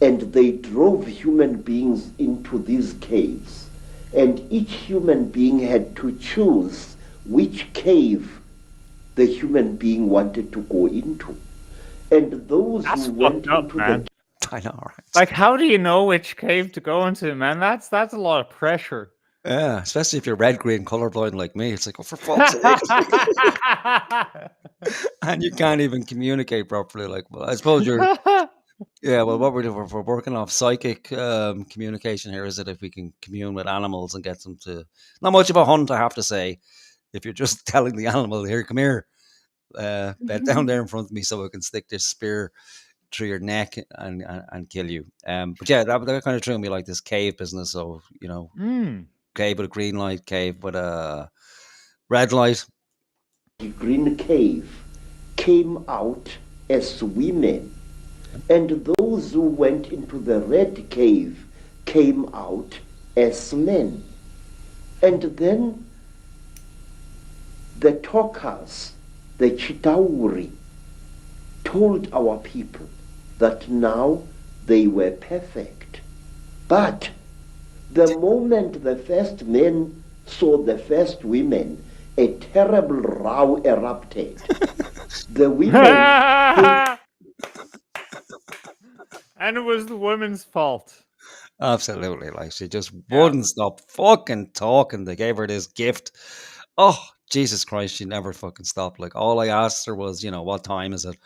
And they drove human beings into these caves. And each human being had to choose which cave the human being wanted to go into. And those who went into man. I know, right? Like, how do you know which cave to go into, man? That's a lot of pressure. Yeah, especially if you're red, green, colorblind like me. It's like, oh, for fuck's sake. And you can't even communicate properly. Like, well, I suppose you're. Yeah, well, what we're doing, we're working off psychic communication here. Is it if we can commune with animals and get them to. Not much of a hunt, I have to say. If you're just telling the animal, here, come here, bed down there in front of me so I can stick this spear through your neck and kill you. But yeah, that kind of threw me like this cave business. So, cave with a green light, cave with a red light. The green cave came out as women, and those who went into the red cave came out as men. And then the talkers, the Chitauri, told our people that now they were perfect. But the moment the first men saw the first women, a terrible row erupted. The women... And it was the woman's fault. Absolutely. Like, she just wouldn't stop fucking talking. They gave her this gift. Oh, Jesus Christ, she never fucking stopped. Like, all I asked her was, what time is it?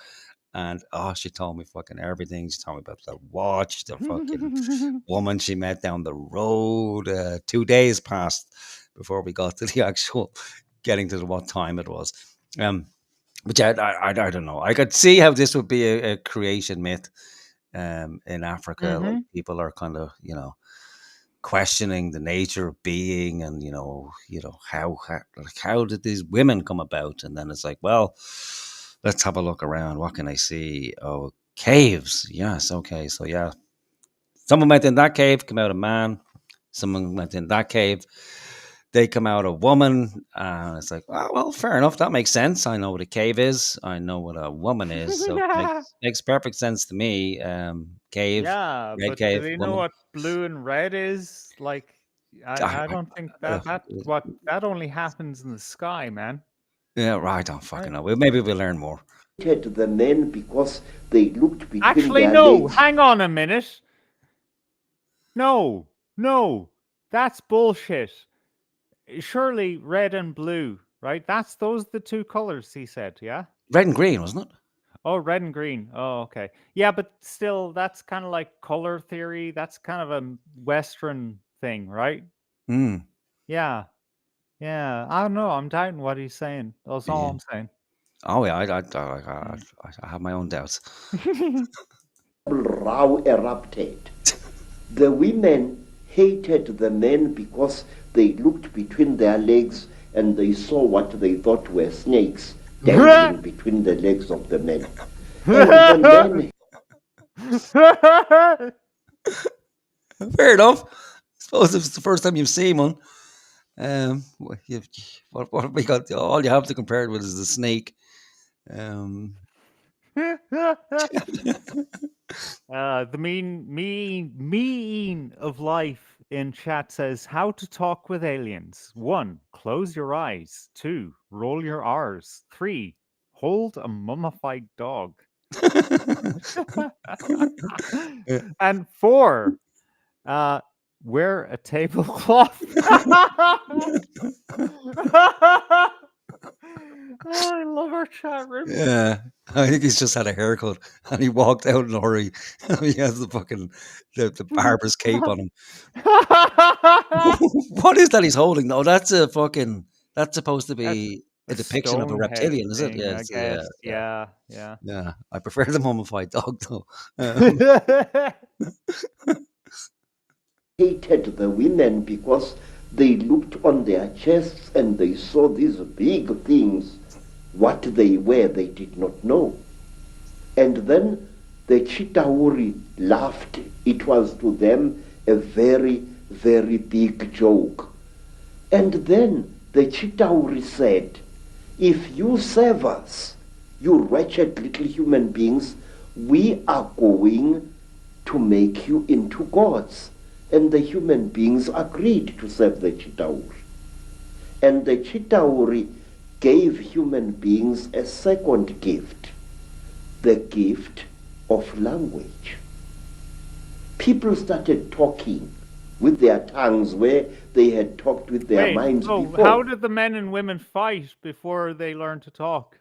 And she told me fucking everything. She told me about the watch, the fucking woman she met down the road. 2 days passed before we got to the actual getting to what time it was. But yeah, I don't know. I could see how this would be a creation myth in Africa. Like people are kind of, questioning the nature of being, and how did these women come about? And then it's like, well, let's have a look around. What can I see? Oh, caves. Yes. Okay. So yeah, someone went in that cave, come out a man. Someone went in that cave, they come out a woman. And it's like, oh, well, fair enough. That makes sense. I know what a cave is. I know what a woman is. So it makes perfect sense to me. Cave, Yeah, red but do cave, they know woman. what blue and red is? Like, I don't think that only happens in the sky, man. Yeah, right. I don't fucking know. Maybe we'll learn more. The men because they looked between Actually, their no. legs. Hang on a minute. No, that's bullshit. Surely red and blue, right? Those the two colors he said, yeah? Red and green, wasn't it? Oh, red and green. Oh, okay. Yeah, but still, that's kind of like color theory. That's kind of a Western thing, right? Mm. Yeah. Yeah. I don't know. I'm doubting what he's saying. That's all I'm saying. Oh yeah, I have my own doubts. Row erupted. The women hated the men because they looked between their legs and they saw what they thought were snakes dangling between the legs of the men. And the men Fair enough. I suppose if it's the first time you've seen one. What have we got? All you have to compare it with is the snake. The mean of life in chat says how to talk with aliens. 1, close your eyes. 2, roll your R's. 3, hold a mummified dog. And 4, wear a tablecloth. Oh, I love our chat room. Yeah, I think he's just had a haircut and he walked out in a hurry. He has the fucking the barber's cape on him. What is that he's holding? No, that's supposed to be a depiction of a stone head reptilian, is it? thing, I guess. Yeah. Yeah. I prefer the mummified dog though. hated the women because they looked on their chests and they saw these big things. What they were, they did not know. And then the Chitauri laughed. It was to them a very, very big joke. And then the Chitauri said, if you serve us, you wretched little human beings, we are going to make you into gods. And the human beings agreed to serve the Chitauri. And the Chitauri gave human beings a second gift, the gift of language. People started talking with their tongues where they had talked with their minds before. How did the men and women fight before they learned to talk?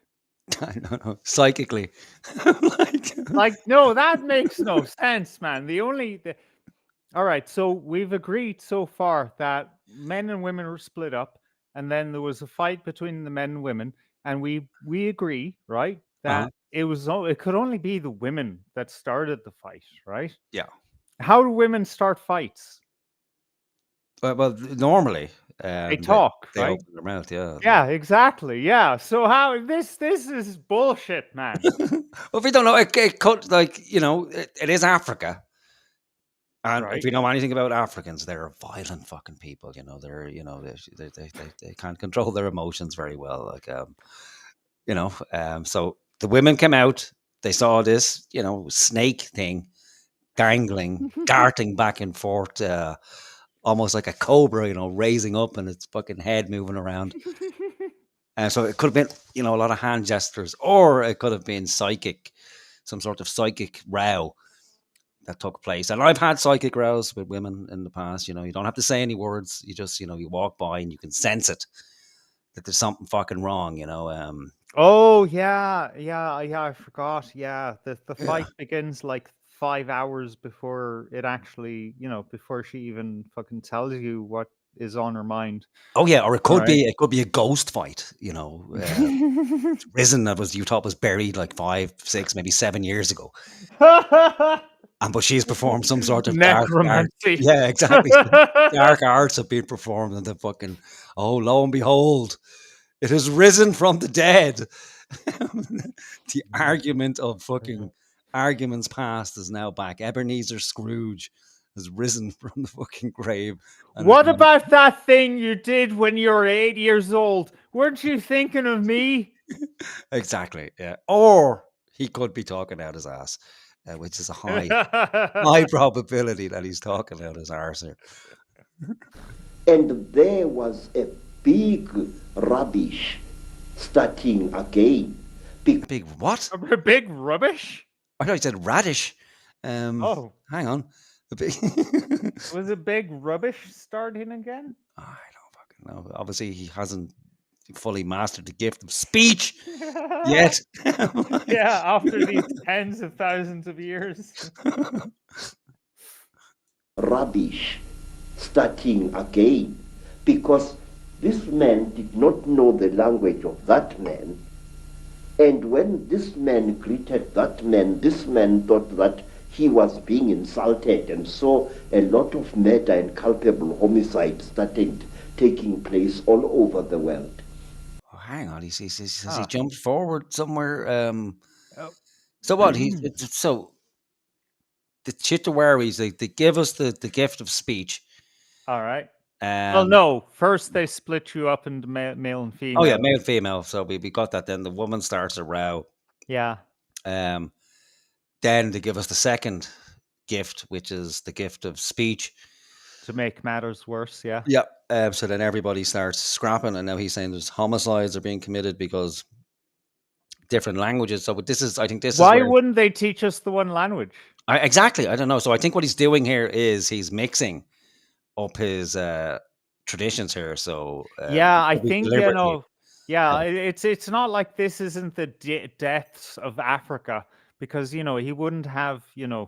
I don't know. Psychically. No, that makes no sense, man. All right, so we've agreed so far that men and women were split up, and then there was a fight between the men and women, and we agree, right, that it could only be the women that started the fight, right? Yeah. How do women start fights? Well, normally they talk, they right? open their mouth, yeah. Yeah, exactly. Yeah. So how this is bullshit, man. Well, if we don't know, it could, it is Africa. And if you know anything about Africans, they're violent fucking people. They're they can't control their emotions very well. So the women came out. They saw this, snake thing dangling, darting back and forth, almost like a cobra, raising up and its fucking head moving around. And so it could have been, a lot of hand gestures, or it could have been some sort of psychic row that took place. And I've had psychic rows with women in the past. You don't have to say any words. You just, you walk by and you can sense it, that there's something fucking wrong, Oh yeah, I forgot. Yeah, the fight begins like 5 hours before it actually, before she even fucking tells you what is on her mind. Oh yeah, or it could Right. be a ghost fight. You know, Risen that you thought was buried like 5, 6, maybe 7 years ago. But she's performed some sort of dark, necromancy. yeah, exactly. Dark arts have been performed, and the fucking lo and behold, it has risen from the dead. The argument of fucking arguments past is now back. Ebenezer Scrooge has risen from the fucking grave. What about that thing you did when you were 8 years old? Weren't you thinking of me? Exactly, yeah. Or he could be talking out his ass, which is a high probability that he's talking out his arse here. And there was a big rubbish starting again. Big what? A big rubbish? I thought you said radish. Hang on. Was it big rubbish starting again? I don't fucking know. Obviously, he hasn't fully mastered the gift of speech yet. Yeah, after these tens of thousands of years. Rubbish starting again, because this man did not know the language of that man. And when this man greeted that man, this man thought that he was being insulted, and so a lot of murder and culpable homicide started taking place all over the world. Oh, hang on, has he jumped forward somewhere? So what? So the Chitawaris, they give us the gift of speech. All right. Well, no. First, they split you up into male and female. Oh yeah, male and female. So we got that. Then the woman starts a row. Yeah. Then they give us the second gift, which is the gift of speech. To make matters worse, yeah. Yeah. So then everybody starts scrapping, and now he's saying there's homicides are being committed because different languages. So I think this is why wouldn't they teach us the one language? Exactly. I don't know. So I think what he's doing here is he's mixing up his traditions here. So yeah, I think it's not like this isn't the depths of Africa, because he wouldn't have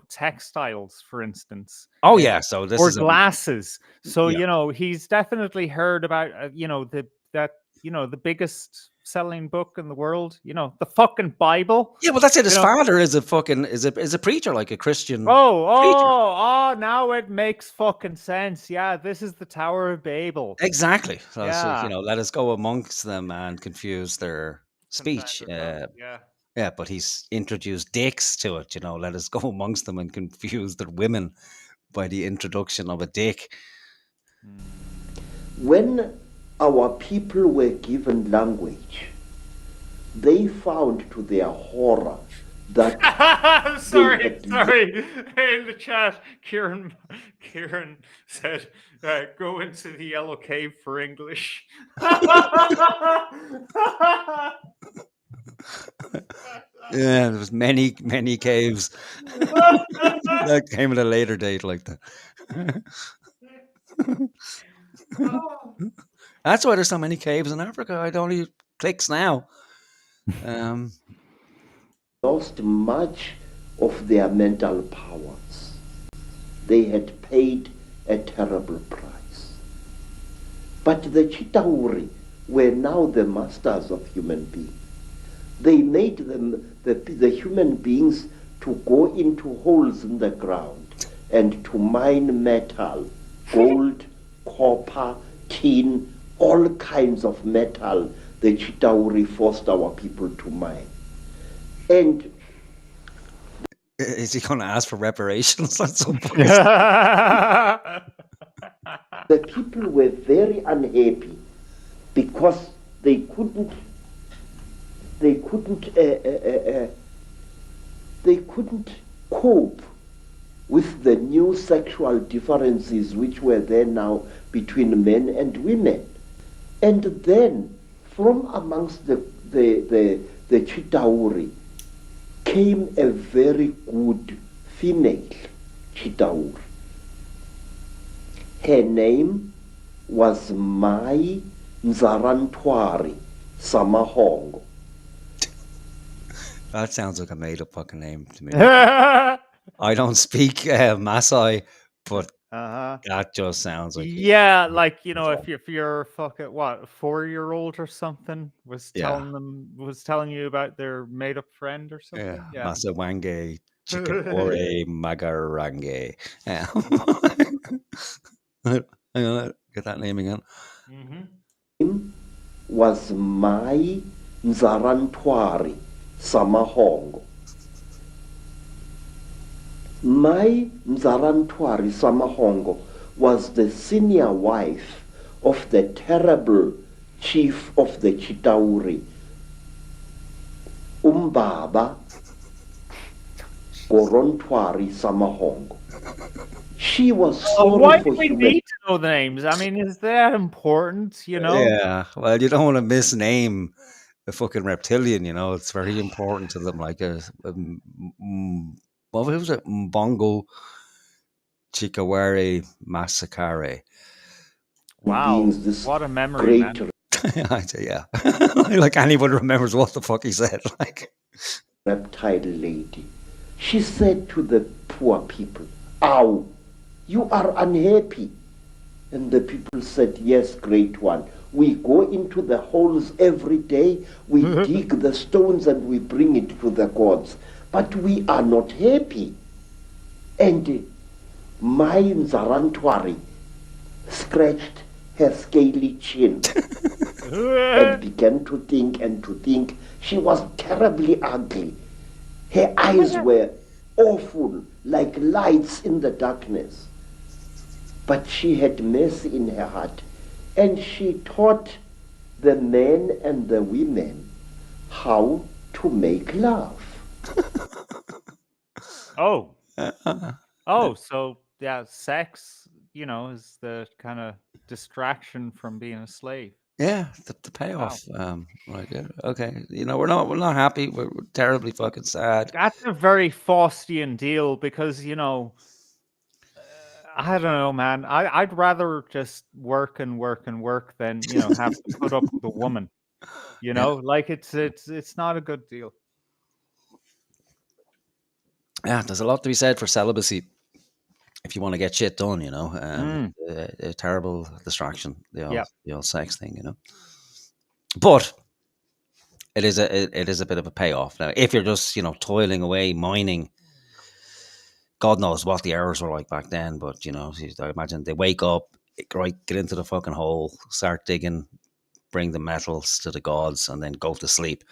textiles, for instance. Oh yeah, so this or is glasses. So he's definitely heard about the biggest selling book in the world, the fucking Bible. Yeah, well, that's it. His father is a preacher, like a Christian. Oh, now it makes fucking sense. Yeah, this is the Tower of Babel. Exactly. So, let us go amongst them and confuse their speech. Yeah, but he's introduced dicks to it. Let us go amongst them and confuse their women by the introduction of a dick. When our people were given language, they found to their horror that I'm sorry. In the chat, Kieran said, "Go into the yellow cave for English." Yeah, there was many caves that came at a later date, like that. That's why there's so many caves in Africa. It only clicks now. Lost much of their mental powers. They had paid a terrible price. But the Chitauri were now the masters of human beings. They made them, the human beings, to go into holes in the ground and to mine metal, gold, copper, tin, all kinds of metal. The Chitauri forced our people to mine. And is he going to ask for reparations at some point? The people were very unhappy because they couldn't cope with the new sexual differences which were there now between men and women. And then from amongst the Chitauri came a very good female Chitauri. Her name was Mai Nzarantwari Samahongo. That sounds like a made-up fucking name to me. I don't speak Maasai, but Uh-huh. That just sounds like Yeah, like, you know, if you're fucking what, a 4-year-old or something was Yeah. telling you about their made up friend or Yeah, something. Yeah. Masawange Chikapore Magarange. Yeah. Hang on, get that name again. Was Mai Nzarantwari Samahongo. Mai Nzarantwari Samahongo was the senior wife of the terrible chief of the Chitauri, Umbaba Gorontwari Samahongo. She was sorry why for do we human. need to know the names? I mean, is that important, you know? Yeah, well, you don't want to misname a fucking reptilian, you know. It's very important to them. Like what was it? Mbongo Chikaware Massacre. Wow, Beings this what a memory, great man. Yeah. Like anybody remembers what the fuck he said. Like reptile lady. She said to the poor people, "Ow, you are unhappy." And the people said, "Yes, great one. We go into the holes every day, we dig the stones and we bring it to the gods. But we are not happy." And my Nzarantwari scratched her scaly chin and began to think and to think. She was terribly ugly. Her eyes were awful, like lights in the darkness. But she had mercy in her heart, and she taught the men and the women how to make love. Oh. Oh, so yeah, sex, you know, is the kind of distraction from being a slave. yeah, the payoff. Like okay, you know, we're not happy. We're terribly fucking sad. That's a very Faustian deal because, you know, I don't know, man. I'd rather just work and work and work than, you know, have to put up with a woman. You know, like it's not a good deal. Yeah, there's a lot to be said for celibacy if you want to get shit done, you know. A terrible distraction, Yeah. the old sex thing, you know. But it is a bit of a payoff. Now, if you're just, you know, toiling away, mining, God knows what the hours were like back then, but you know, I imagine they wake up, right, get into the fucking hole, start digging, bring the metals to the gods, and then go to sleep.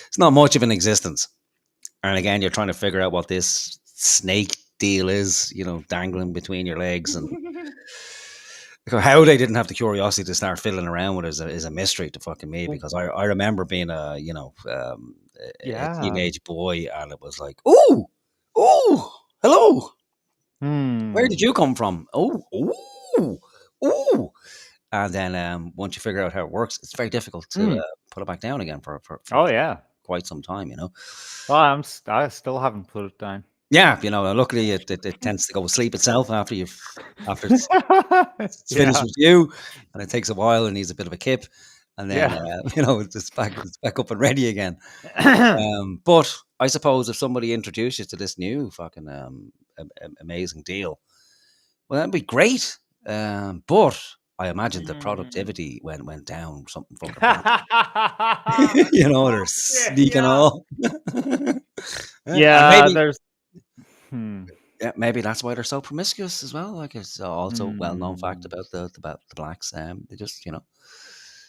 It's not much of an existence. And again, you're trying to figure out what this snake deal is, you know, dangling between your legs, and how they didn't have the curiosity to start fiddling around with it is a mystery to fucking me, because I remember being a, you know, a teenage boy, and it was like, ooh, hello, where did you come from? Ooh. And then once you figure out how it works, it's very difficult to put it back down again for Oh yeah, quite some time, you know. Well, I still haven't put it down. Yeah, you know, luckily it tends to go to sleep itself after it's finished with you, and it takes a while and needs a bit of a kip, and then you know, it's back up and ready again. But I suppose if somebody introduced you to this new fucking amazing deal, well, that'd be great. But I imagine the productivity went down something fucking bad. You know, they're sneaking all. Yeah, maybe, there's. Yeah, maybe that's why they're so promiscuous as well. Like, it's also well-known fact about the blacks. They just, you know,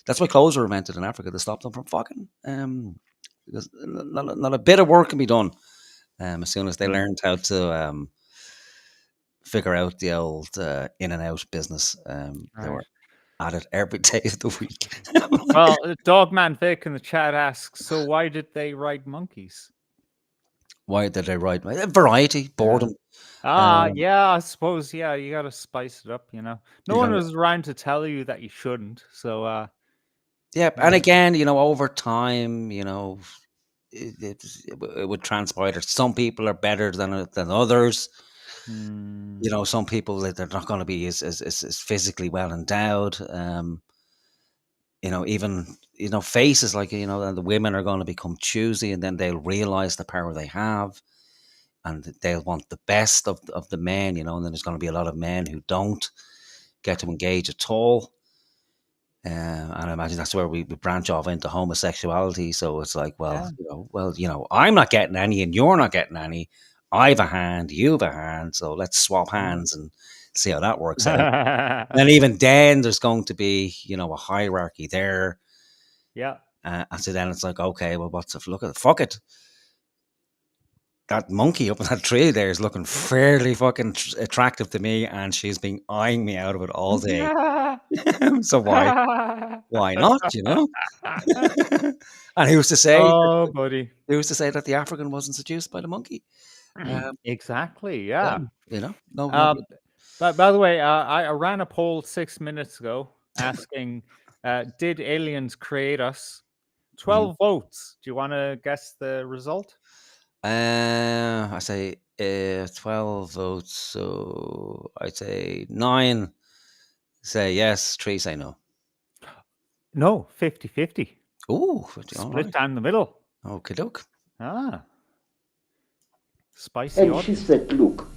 that's why clothes were invented in Africa, to stop them from fucking. Because not a bit of work can be done. As soon as they learned how to figure out the old in and out business, they were at it every day of the week. Well, Dogman Vic in the chat asks, so why did they ride monkeys? Why did they ride? Variety, boredom. Yeah, I suppose. Yeah, you got to spice it up. You know, no one was around to tell you that you shouldn't. So, yeah, and again, you know, over time, you know, it would transpire that some people are better than others. You know, some people that they're not going to be as physically well endowed. You know, even, you know, faces like, you know, and the women are going to become choosy, and then they'll realize the power they have. and they'll want the best of the men, you know, and then there's going to be a lot of men who don't get to engage at all. And I imagine that's where we branch off into homosexuality. So it's like, well, I'm not getting any, and you're not getting any. I've a hand, you've a hand, so let's swap hands and see how that works out. And even then, there's going to be, a hierarchy there. Yeah. And so then it's like, okay, well, fuck it. That monkey up in that tree there is looking fairly fucking attractive to me, and she's been eyeing me out of it all day. So why not? And who's to say? Oh, buddy. Who's to say that the African wasn't seduced by the monkey? Exactly. Yeah. No. But by the way, I ran a poll 6 minutes ago asking, did aliens create us? 12 votes. Do you want to guess the result? I say 12 votes, so I'd say 9 say yes, 3 say no. No, 50-50. Ooh, split down the middle. Okay, doke. Spicy. And she said, look,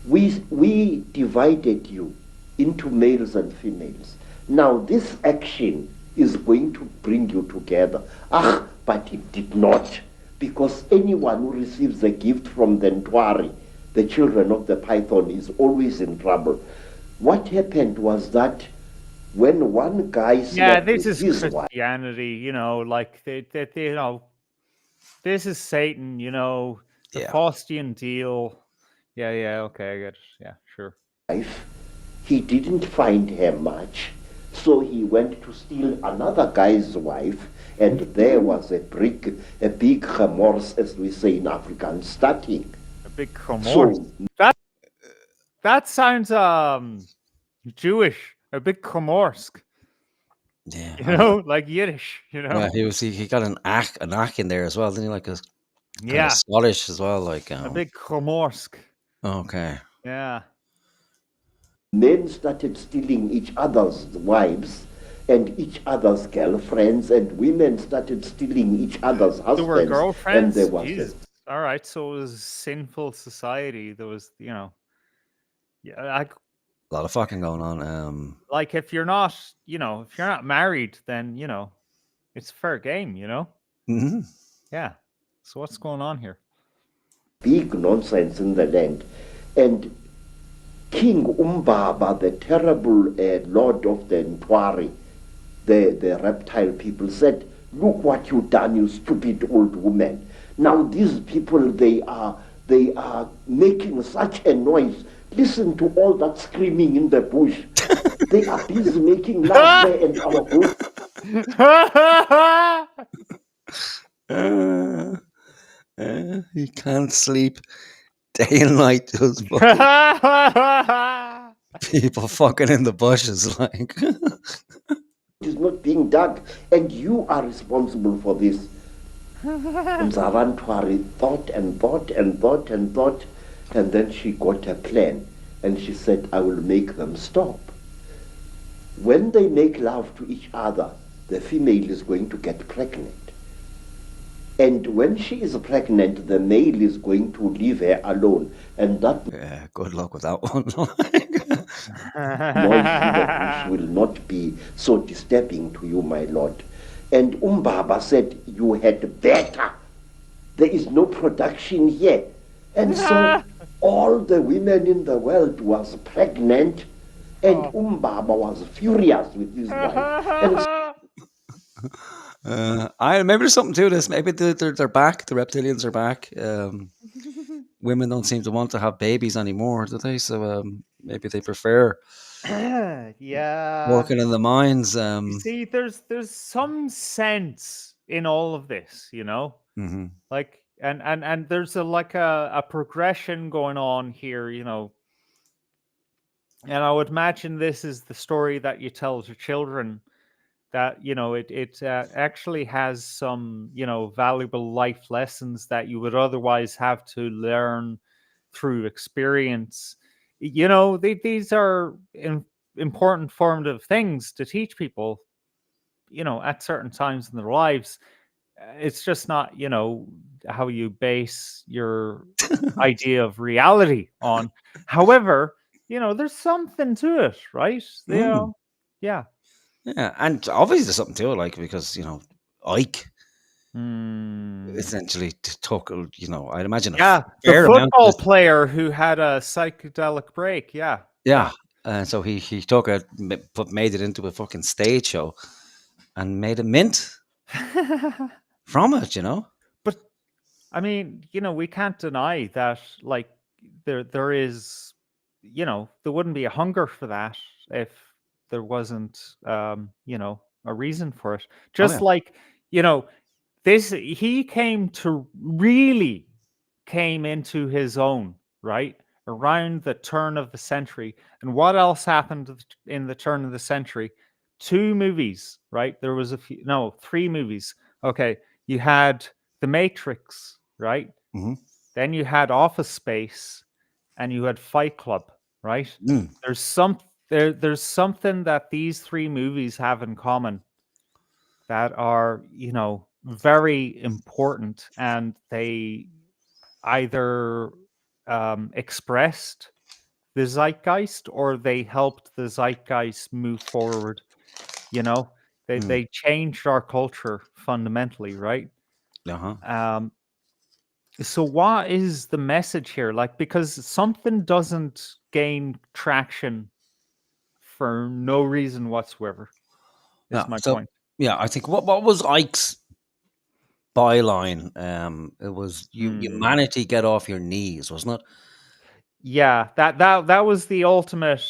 we divided you into males and females. Now this action is going to bring you together. But it did not. Because anyone who receives a gift from the Ntwari, the children of the python, is always in trouble. What happened was that when one guy this is Christianity, like this is Satan, the Faustian deal. Yeah, okay, I get it. Yeah, sure. He didn't find her much, so he went to steal another guy's wife, and there was a big remorse, as we say in African, starting. A big remorse. So, that sounds Jewish. A big komorsk. Yeah. Like Yiddish, Yeah, he got an ack in there as well, didn't he? Like a Scottish as well, like a big komorsk. Okay. Yeah. Men started stealing each other's wives and each other's girlfriends, and women started stealing each other's husbands. There were girlfriends? And there was Jesus. All right, so it was a sinful society. There was, a lot of fucking going on. Like if you're not married, then, it's fair game, Mm-hmm. Yeah. So what's going on here? Big nonsense in the land. And King Umbaba, the terrible lord of the Ntwari, the reptile people, said, look what you've done, you stupid old woman. Now these people, they are making such a noise. Listen to all that screaming in the bush. They are busy making love there and our He can't sleep day and night. Those people fucking in the bushes, like. It is not being dug, and you are responsible for this. Mzarantwari thought and thought and thought and thought, and then she got a plan, and she said, I will make them stop. When they make love to each other, the female is going to get pregnant. And when she is pregnant, the male is going to leave her alone. And that good luck with that one. noise will not be so disturbing to you, my lord. And Umbaba said, you had better. There is no production here. And so all the women in the world was pregnant, and Umbaba was furious with his wife. Maybe there's something to this. Maybe they're back. The reptilians are back. Women don't seem to want to have babies anymore, do they? So maybe they prefer working in the mines. You see, there's some sense in all of this, Mm-hmm. like and there's a progression going on here, and I would imagine this is the story that you tell to children, that it actually has some valuable life lessons that you would otherwise have to learn through experience. These are important formative things to teach people at certain times in their lives. it's just not, how you base your idea of reality on. However, there's something to it, right? Yeah. Yeah, and obviously there's something to it, like, because Ike Hmm. essentially took I'd imagine a Yeah, the fair amount of football this. player who had a psychedelic break. Yeah. Yeah, and so he took it, made it into a fucking stage show, and made a mint from it. But I mean, we can't deny that, like, there is, there wouldn't be a hunger for that if there wasn't, a reason for it. Oh Just yeah. like, he came into his own, right? Around the turn of the century. And what else happened in the turn of the century? 2 movies, right? There was 3 movies. Okay. You had The Matrix, right? Mm-hmm. Then you had Office Space, and you had Fight Club, right? Mm. There's something that these 3 movies have in common that are, very important, and they either expressed the zeitgeist, or they helped the zeitgeist move forward. They changed our culture fundamentally, right? Uh-huh. So what is the message here? Like, because something doesn't gain traction for no reason whatsoever, Yeah. is my So point. yeah, I think what was Ike's byline? It was humanity get off your knees, wasn't it? Yeah, that was the ultimate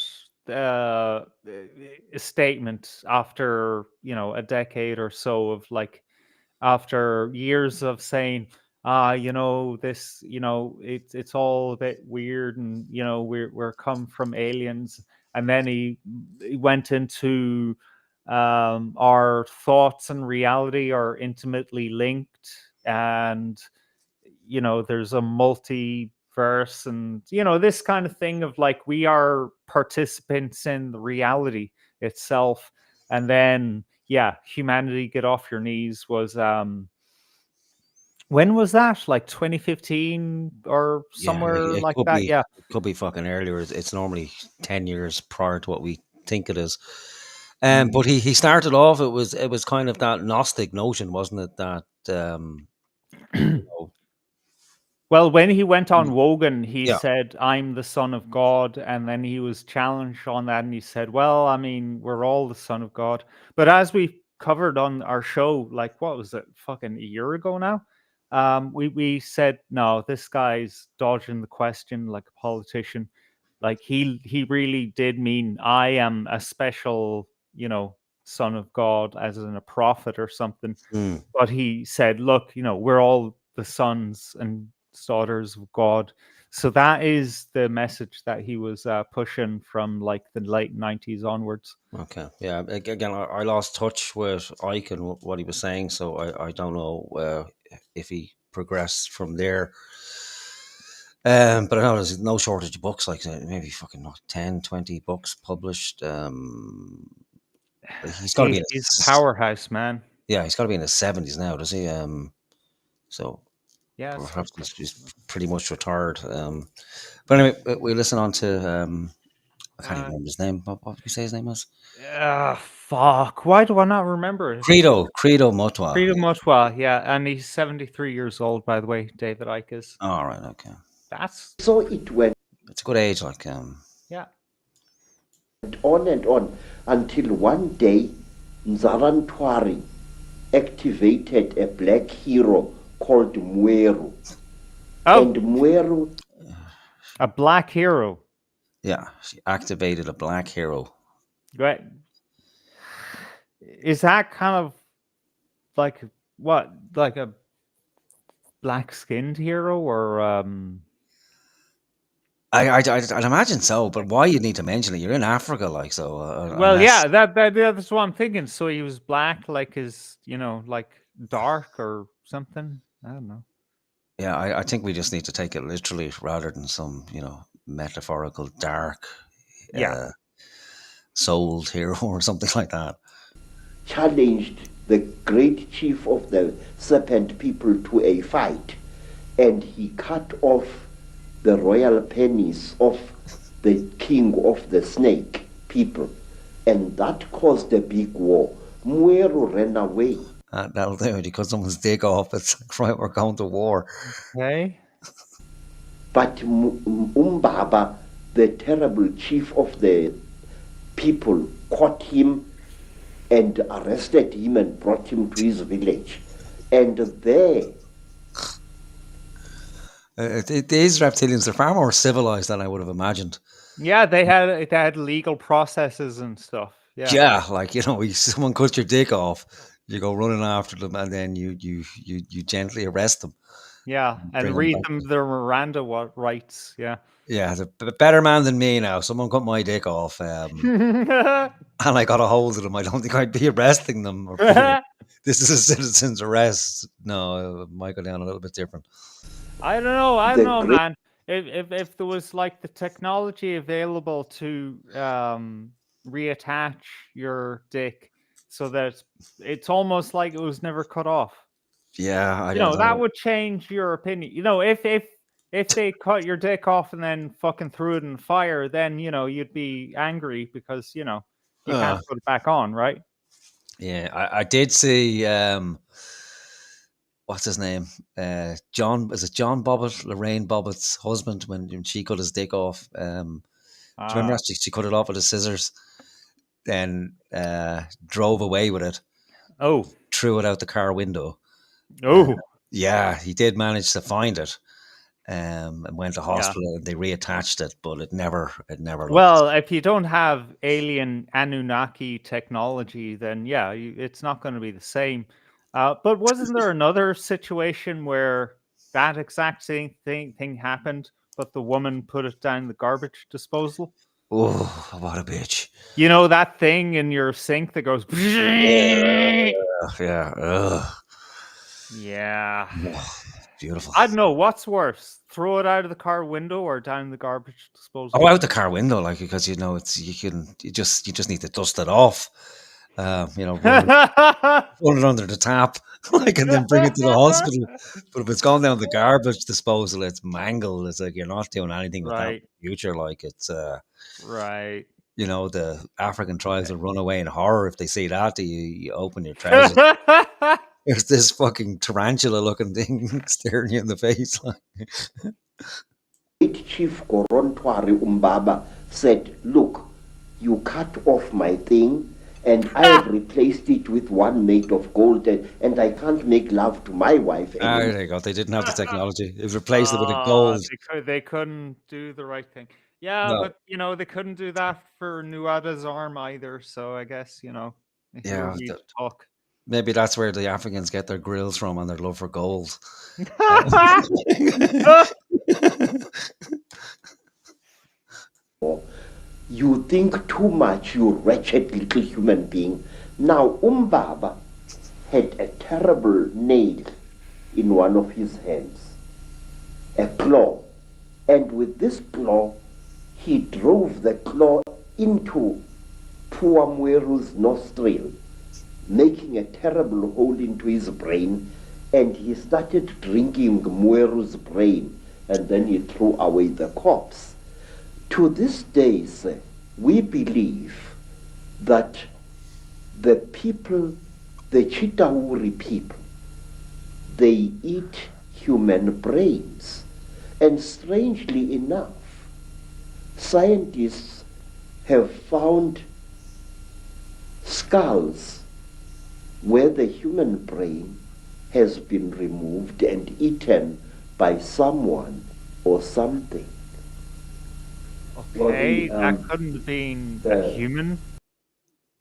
statement after, a decade or so of, like, after years of saying, this, it's all a bit weird, and we're come from aliens. And then he went into, our thoughts and reality are intimately linked, and there's a multiverse, and this kind of thing of, like, we are participants in the reality itself. And then, yeah, humanity get off your knees was, when was that? Like 2015 or Yeah, somewhere like that? Yeah. it could be fucking earlier. It's normally 10 years prior to what we think it is. But he started off. It was kind of that Gnostic notion, wasn't it? That Well, when he went on Wogan, he Yeah. said, "I'm the Son of God," and then he was challenged on that, and he said, "Well, I mean, we're all the Son of God." But as we covered on our show, like, what was it, fucking a year ago now? We said, no, this guy's dodging the question like a politician. Like, he really did mean, I am a special, Son of God, as in a prophet or something. Mm. But he said, look, we're all the sons and daughters of God. So that is the message that he was pushing from, like, the late 90s onwards. Okay. Yeah. Again, I lost touch with Ike and what he was saying, so I don't know if he progressed from there. But I know there's no shortage of books, like maybe fucking 10, 20 books published. He's got to be in He's a powerhouse, man. Yeah, he's got to be in his 70s now, does he? So yeah, perhaps he's pretty much retired. But anyway, we listen on to I can't even remember his name. What did we say his name was? Fuck. Why do I not remember it? Credo Mutwa. Credo Mutwa, yeah. And he's 73 years old, by the way, David Icke is. All right, okay. That's... So it went... It's a good age, like... Yeah. On and on, until one day, Nzarantwari activated a black hero called Mweru. Oh. And Mweru... A black hero? Yeah, she activated a black hero. Right. Is that kind of like what? Like a black-skinned hero, or I'd imagine so, but why you need to mention it? You're in Africa, like, so. Well, unless... yeah, that's what I'm thinking. So he was black, like his, like dark or something. I don't know. Yeah, I think we just need to take it literally rather than some, metaphorical dark, yeah, souled hero or something like that. Challenged the great chief of the serpent people to a fight, and he cut off the royal penis of the king of the snake people, and that caused a big war. Mweru ran away. That'll do it. He cut someone's dick off. It's like, right, we're going to war. Okay. But Umbaba, the terrible chief of the people, caught him and arrested him and brought him to his village. And there... These reptilians are far more civilized than I would have imagined. Yeah, they had legal processes and stuff. Yeah. Yeah, like, you know, someone cuts your dick off, you go running after them, and then you gently arrest them. Yeah, and read them their Miranda rights. Yeah. Yeah, the better man than me now. Someone cut my dick off, and I got a hold of them. I don't think I'd be arresting them. This is a citizen's arrest. No, it might go down a little bit different. I don't know, man. If there was like the technology available to reattach your dick so that it's almost like it was never cut off. Yeah, I you don't know that would change your opinion. You know, if they cut your dick off and then fucking threw it in the fire, then you know you'd be angry because you know you can't put it back on, right? Yeah, I did see what's his name? John, is it John Bobbitt, Lorraine Bobbitt's husband, when she cut his dick off? Do you remember actually she cut it off with the scissors, then drove away with it. Oh. Threw it out the car window. Oh. Yeah, he did manage to find it. And went to hospital and they reattached it, but it never Well, if you don't have alien Anunnaki technology, then yeah, it's not going to be the same. But wasn't there another situation where that exact same thing happened, but the woman put it down the garbage disposal? Oh, what a bitch! You know that thing in your sink that goes. Yeah. Ugh. Yeah. Beautiful. I don't know what's worse: throw it out of the car window or down the garbage disposal. Oh, out the car window, like, because you know you just need to dust it off. You know, run it under the tap, like, and then bring it to the hospital. But if it's gone down the garbage disposal, it's mangled. It's like you're not doing anything with that in the future. Like, it's right. You know, the African tribes will run away in horror if they see that. You open your trousers. There's this fucking tarantula-looking thing staring you in the face. Chief Korontwari Umbaba said, "Look, you cut off my thing, and I have replaced it with one made of gold, and I can't make love to my wife anymore." There you go. They didn't have the technology. It replaced it with a gold. They couldn't do the right thing. Yeah, No. but you know they couldn't do that for Nuada's arm either. So I guess you know. Yeah, we talk. Maybe that's where the Africans get their grills from and their love for gold. You think too much, you wretched little human being. Now, Umbaba had a terrible nail in one of his hands, a claw, and with this claw, he drove the claw into poor Mweru's nostril, making a terrible hole into his brain, and he started drinking Mweru's brain, and then he threw away the corpse. To this day, sir, we believe that the people, the Chitauri people, they eat human brains. And strangely enough, scientists have found skulls where the human brain has been removed and eaten by someone or something. Okay, that couldn't have been a human.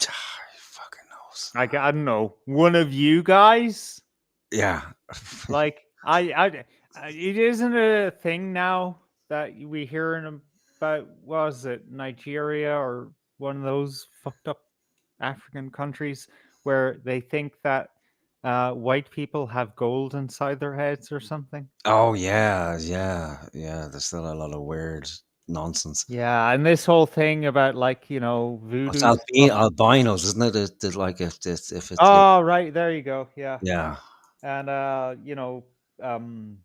Fucking knows. Like, I don't know, one of you guys. Yeah. Like, it isn't a thing now that we hear about. Was it Nigeria or one of those fucked up African countries where they think that white people have gold inside their heads or something? Oh yeah. There's still a lot of weird nonsense. Yeah, and this whole thing about like voodoo It's stuff. albinos, isn't it? It's like if it's Oh, right, there you go. Yeah, yeah. and um,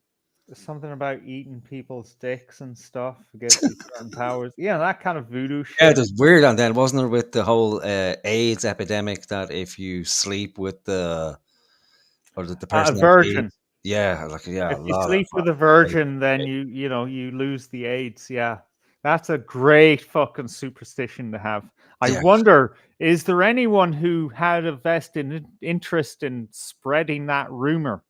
something about eating people's dicks and stuff gives you certain powers. Yeah, that kind of voodoo Yeah, shit. it's weird. And then wasn't it with the whole AIDS epidemic that if you sleep with the A person that has virgin. AIDS, yeah, like yeah, If a you lot sleep with a of virgin, then you lose the AIDS. Yeah, that's a great fucking superstition to have. I yeah. wonder, is there anyone who had a vested interest in spreading that rumor?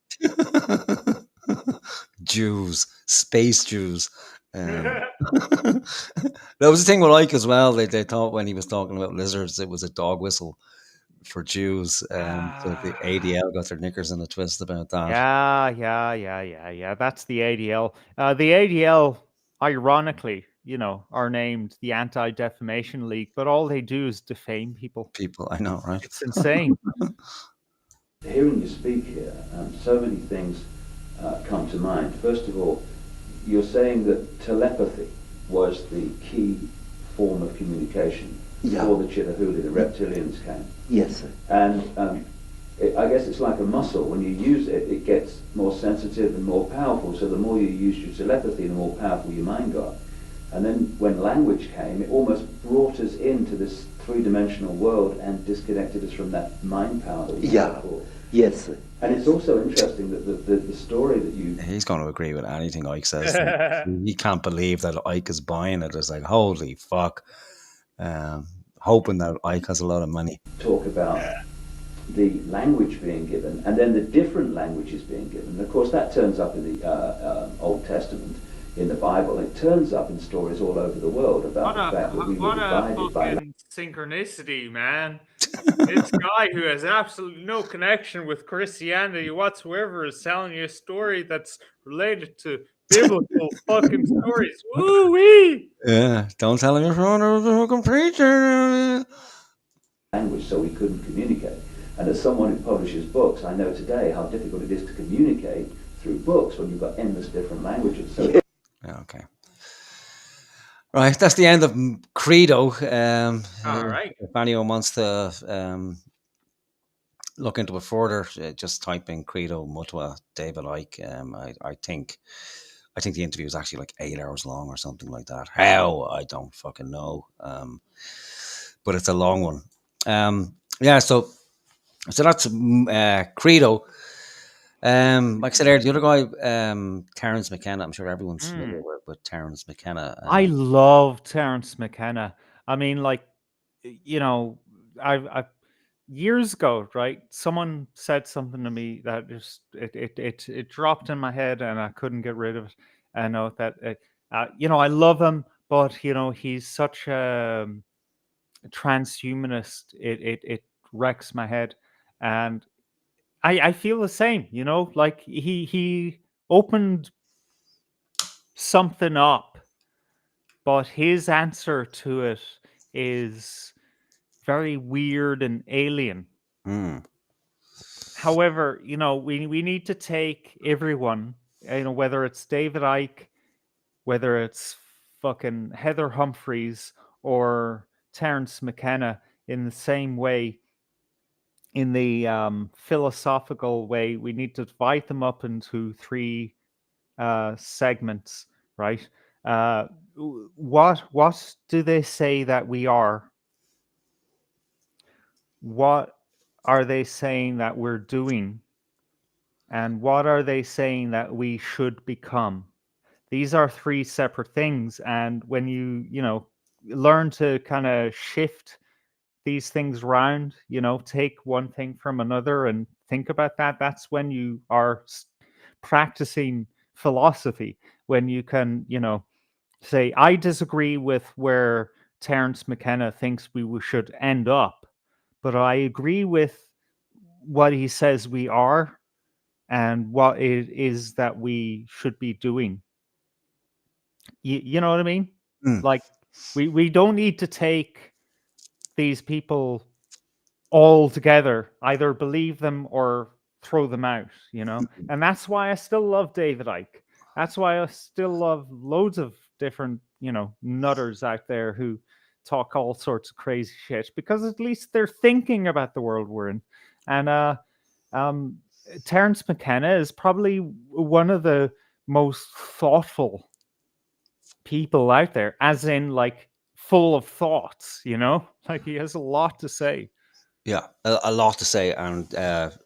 Jews, space Jews. That was the thing with Ike as well. They thought when he was talking about lizards, it was a dog whistle for Jews. So the ADL got their knickers in a twist about that. Yeah. That's the ADL. The ADL, ironically, are named the Anti-Defamation League, but all they do is defame people. People, I know, right? It's insane. Hearing you speak here, so many things come to mind. First of all, you're saying that telepathy was the key form of communication before the Chitahooly, the reptilians came. Yes, sir. And I guess it's like a muscle. When you use it, it gets more sensitive and more powerful. So the more you use your telepathy, the more powerful your mind got. And then when language came, it almost brought us into this three-dimensional world and disconnected us from that mind power that we had before. Yes, sir. And it's also interesting that the story that you... He's going to agree with anything Ike says. He can't believe that Ike is buying it. It's like, holy fuck. Hoping that Ike has a lot of money. Talk about the language being given and then the different languages being given. And of course, that turns up in the Old Testament, in the Bible. It turns up in stories all over the world about the fact that we were divided by language. Synchronicity, man. This guy who has absolutely no connection with Christianity whatsoever is telling you a story that's related to biblical fucking stories. Woo-wee! Yeah, don't tell him you're from a fucking preacher. Language, so we couldn't communicate. And as someone who publishes books, I know today how difficult it is to communicate through books when you've got endless different languages. So okay. Right, that's the end of Credo. All right. If anyone wants to look into it further, just type in Credo Mutwa David Icke. I think the interview is actually like 8 hours long or something like that. How? I don't fucking know. But it's a long one. Yeah, so that's Credo. Like I said earlier, the other guy, Terence McKenna. I'm sure everyone's familiar with Terence McKenna. I love Terence McKenna. I mean, like, I've years ago, right? Someone said something to me that just it dropped in my head, and I couldn't get rid of it. I know that I love him, but he's such a transhumanist. It wrecks my head, and I feel the same. Like he opened something up, but his answer to it is very weird and alien. However, we need to take everyone, whether it's David Icke, whether it's fucking Heather Humphreys or Terence McKenna, in the same way, in the philosophical way. We need to divide them up into three segments, right? What do they say that we are? What are they saying that we're doing? And what are they saying that we should become? These are three separate things. And when you learn to kind of shift these things around, take one thing from another and think about that, that's when you are practicing philosophy. When you can, say, I disagree with where Terence McKenna thinks we should end up, but I agree with what he says we are and what it is that we should be doing. You know what I mean? Like, we don't need to take these people all together, either believe them or throw them out, and that's why I still love David Icke. That's why I still love loads of different nutters out there who talk all sorts of crazy shit, because at least they're thinking about the world we're in. And Terence McKenna is probably one of the most thoughtful people out there, as in like full of thoughts, like he has a lot to say. Yeah, a lot to say, and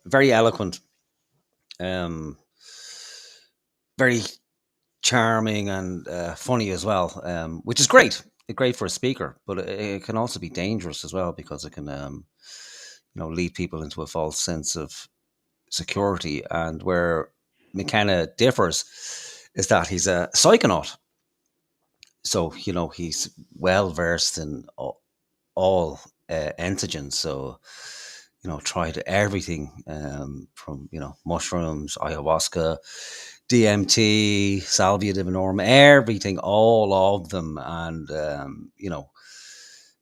very eloquent, very charming and funny as well, which is great. Great for a speaker, but it can also be dangerous as well, because it can lead people into a false sense of security. And where McKenna differs is that he's a psychonaut. So, he's well versed in all entheogens. So, tried everything from, mushrooms, ayahuasca, DMT, salvia divinorum, everything, all of them. And,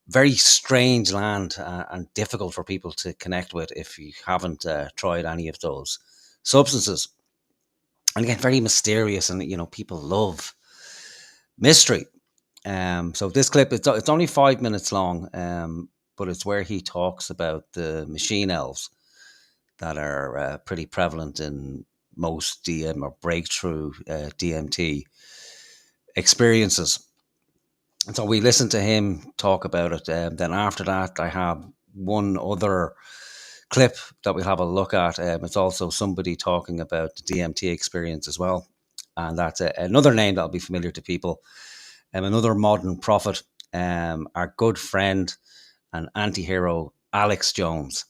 very strange land and difficult for people to connect with if you haven't tried any of those substances. And again, very mysterious, and people love mystery. So this clip, it's only 5 minutes long, but it's where he talks about the machine elves that are pretty prevalent in most DM or breakthrough DMT experiences. And so we listened to him talk about it. Then after that, I have one other clip that we'll have a look at. It's also somebody talking about the DMT experience as well. And that's another name that'll be familiar to people. Another modern prophet, our good friend and anti-hero, Alex Jones.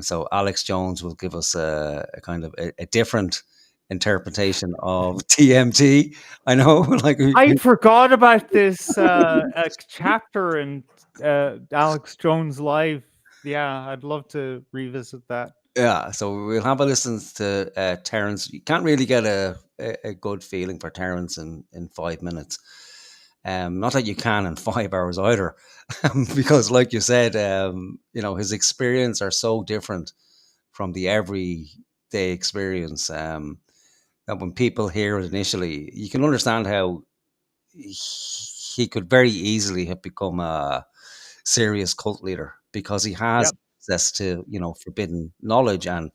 So Alex Jones will give us a kind of a different interpretation of DMT. I know, I forgot about this chapter in Alex Jones Live. Yeah, I'd love to revisit that. Yeah, so we'll have a listen to Terence. You can't really get a good feeling for Terence in 5 minutes. Not that you can in 5 hours either, because like you said, his experience are so different from the everyday experience, that when people hear it initially, you can understand how he could very easily have become a serious cult leader, because he has access to, forbidden knowledge, and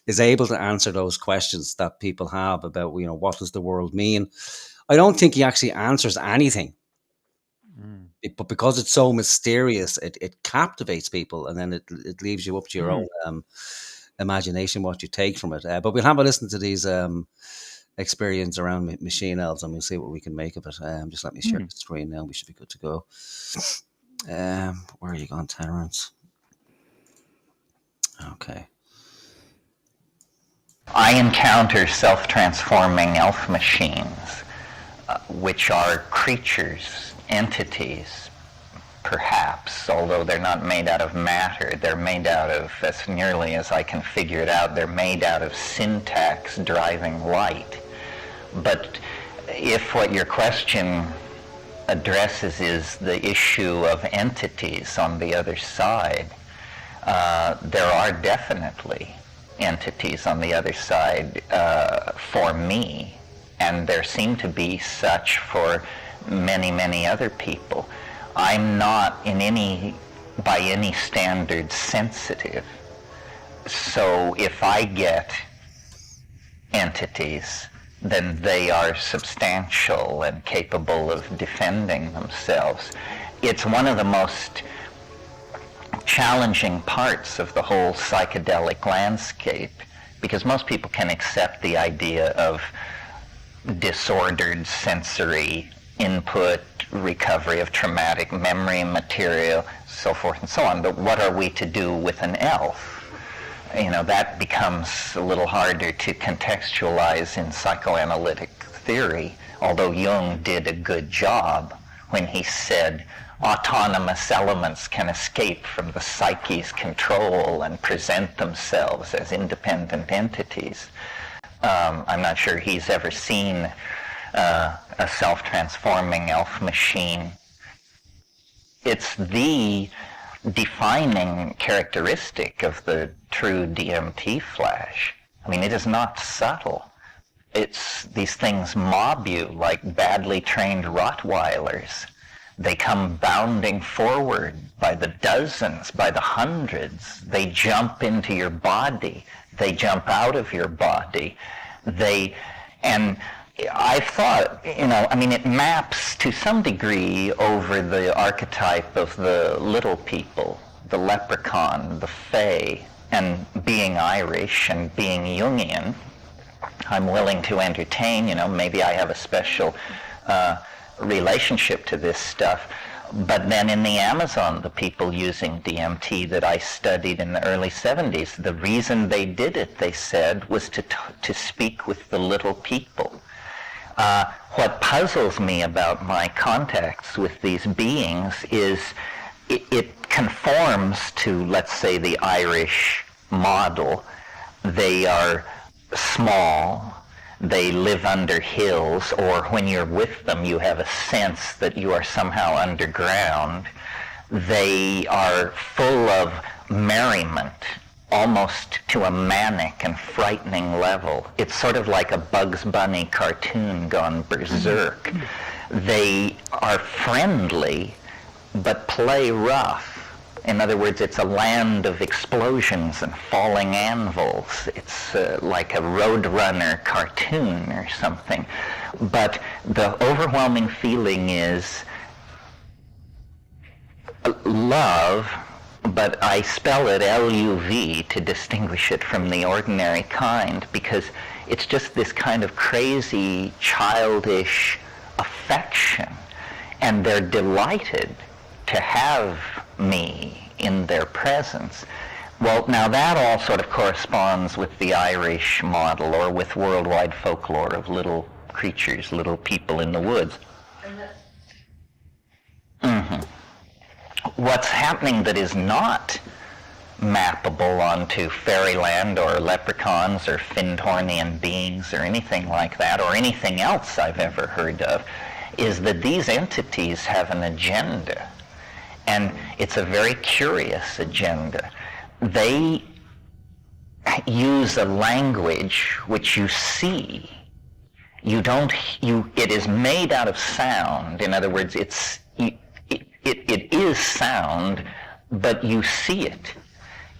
is able to answer those questions that people have about, what does the world mean? I don't think he actually answers anything. But because it's so mysterious, it captivates people, and then it leaves you up to your own imagination what you take from it. But we'll have a listen to these experience around machine elves, and we'll see what we can make of it. Just let me share the screen now. We should be good to go. Where are you going, Terence? Okay. I encounter self-transforming elf machines, which are creatures, entities, perhaps, although they're not made out of matter. They're made out of, as nearly as I can figure it out, they're made out of syntax driving light. But if what your question addresses is the issue of entities on the other side, there are definitely entities on the other side for me, and there seem to be such for many, many other people. I'm not by any standard sensitive. So if I get entities, then they are substantial and capable of defending themselves. It's one of the most challenging parts of the whole psychedelic landscape, because most people can accept the idea of disordered sensory input, recovery of traumatic memory material, so forth and so on. But what are we to do with an elf? That becomes a little harder to contextualize in psychoanalytic theory, although Jung did a good job when he said autonomous elements can escape from the psyche's control and present themselves as independent entities. I'm not sure he's ever seen a self-transforming elf machine. It's the defining characteristic of the true DMT flash. I mean, it is not subtle. these things mob you like badly trained Rottweilers. They come bounding forward by the dozens, by the hundreds. They jump into your body. They jump out of your body. And I thought, it maps to some degree over the archetype of the little people, the leprechaun, the fae, and being Irish and being Jungian. I'm willing to entertain, maybe I have a special relationship to this stuff. But then in the Amazon, the people using DMT that I studied in the early 70s, the reason they did it, they said, was to speak with the little people. What puzzles me about my contacts with these beings is it conforms to, let's say, the Irish model. They are small, they live under hills, or when you're with them you have a sense that you are somehow underground. They are full of merriment, almost to a manic and frightening level. It's sort of like a Bugs Bunny cartoon gone berserk. They are friendly, but play rough. In other words, it's a land of explosions and falling anvils. It's like a Roadrunner cartoon or something. But the overwhelming feeling is love, but I spell it L-U-V to distinguish it from the ordinary kind, because it's just this kind of crazy, childish affection. And they're delighted to have me in their presence. Well, now that all sort of corresponds with the Irish model or with worldwide folklore of little creatures, little people in the woods. What's happening that is not mappable onto fairyland or leprechauns or Findhornian beings or anything like that, or anything else I've ever heard of, is that these entities have an agenda. And it's a very curious agenda. They use a language which you see. It is made out of sound. In other words, it is sound, but you see it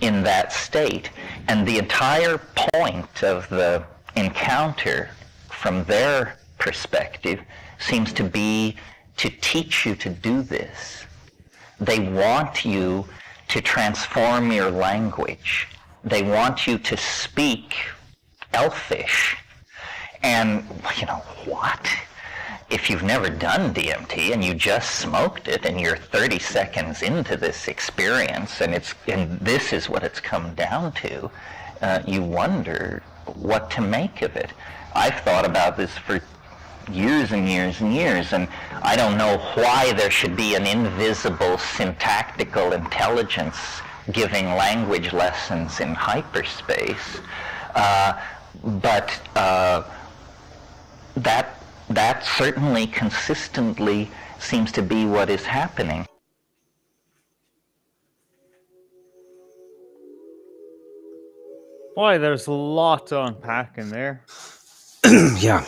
in that state. And the entire point of the encounter from their perspective seems to be to teach you to do this. They want you to transform your language. They want you to speak Elfish. And, what? If you've never done DMT and you just smoked it and you're 30 seconds into this experience and this is what it's come down to, you wonder what to make of it. I've thought about this for years and years and years, and I don't know why there should be an invisible syntactical intelligence giving language lessons in hyperspace, but that certainly consistently seems to be what is happening. Boy, there's a lot to unpack in there. Yeah.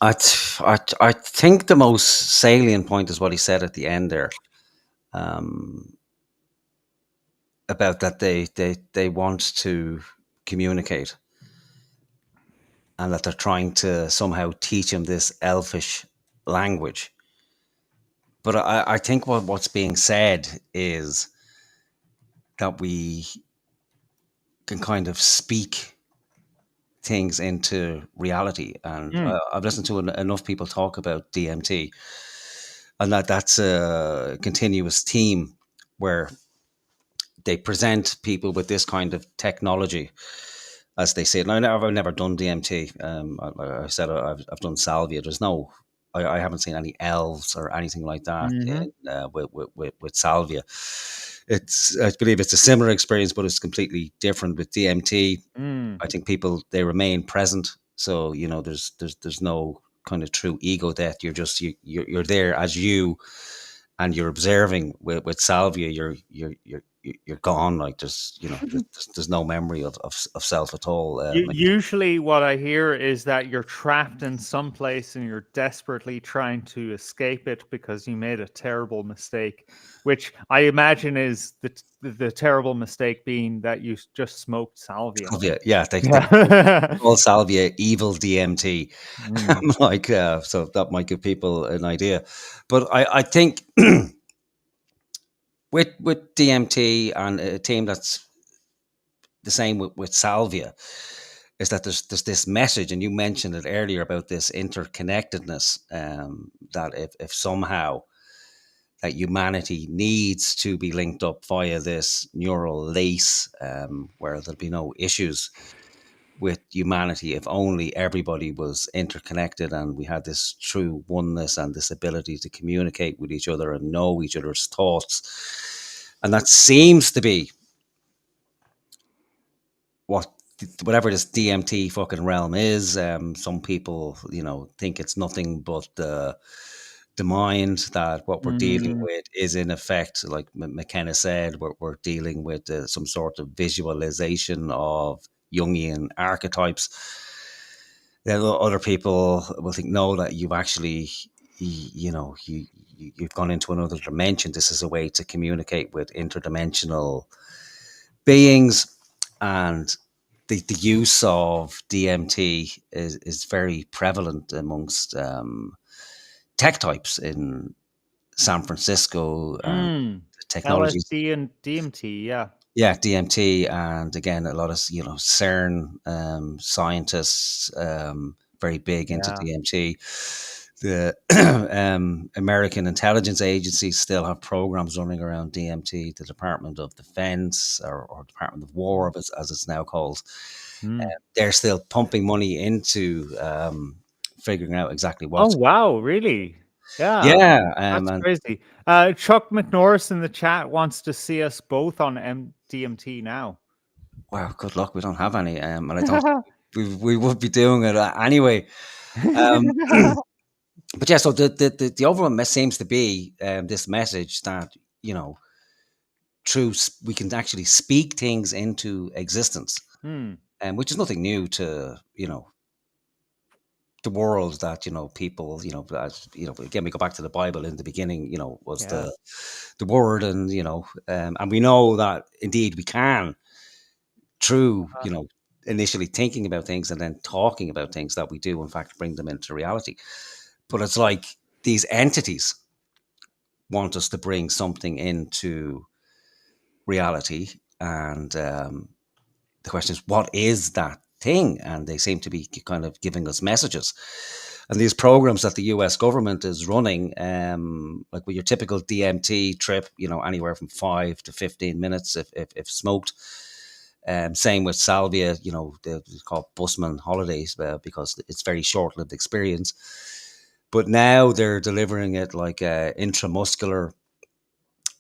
I think the most salient point is what he said at the end there, about that they want to communicate, and that they're trying to somehow teach him this elfish language. But I think what's being said is that we can kind of speak things into reality. And I've listened to enough people talk about DMT, and that's a continuous theme where they present people with this kind of technology, as they say. And I've never done DMT. I said I've done salvia. I haven't seen any elves or anything like that with salvia. I believe it's a similar experience, but it's completely different with DMT. I think people, they remain present. So, there's no kind of true ego death. You're just, you're there as you, and you're observing with salvia. you're gone. Like there's there's no memory of self at all. Usually, what I hear is that you're trapped in some place and you're desperately trying to escape it because you made a terrible mistake, which I imagine is the terrible mistake being that you just smoked salvia. Salvia, yeah, they call salvia evil DMT. Like, so that might give people an idea. But I think with DMT and a team that's the same with salvia, is that there's this message, and you mentioned it earlier about this interconnectedness, that if somehow that humanity needs to be linked up via this neural lace, where there'll be no issues with humanity if only everybody was interconnected and we had this true oneness and this ability to communicate with each other and know each other's thoughts. And that seems to be whatever this DMT fucking realm is. Some people, think it's nothing but the mind, that what we're dealing with is in effect, like McKenna said, we're dealing with some sort of visualization of Jungian archetypes. Then other people will think, no, that you've actually, you've gone into another dimension. This is a way to communicate with interdimensional beings. And the use of DMT is very prevalent amongst tech types in San Francisco. Technologies. LSD and DMT, yeah. Yeah, DMT, and again, a lot of CERN scientists, very big into DMT. The American intelligence agencies still have programs running around DMT. The Department of Defense, or Department of War, as it's now called, they're still pumping money into figuring out exactly what. Oh wow, really? Yeah, yeah, that's crazy. Chuck McNorris in the chat wants to see us both on DMT now. Wow, good luck. We don't have any, and I don't. we would be doing it anyway. But yeah, so the overall message seems to be this message that we can actually speak things into existence, which is nothing new to the world, that people as again, we go back to the Bible. In the beginning was the word, and and we know that indeed we can, through initially thinking about things and then talking about things, that we do in fact bring them into reality. But it's like these entities want us to bring something into reality, and the question is, what is that thing? And they seem to be kind of giving us messages. And these programs that the US government is running, like with your typical DMT trip, anywhere from 5 to 15 minutes if smoked. Same with salvia, they're called busman holidays because it's very short-lived experience. But now they're delivering it like intramuscular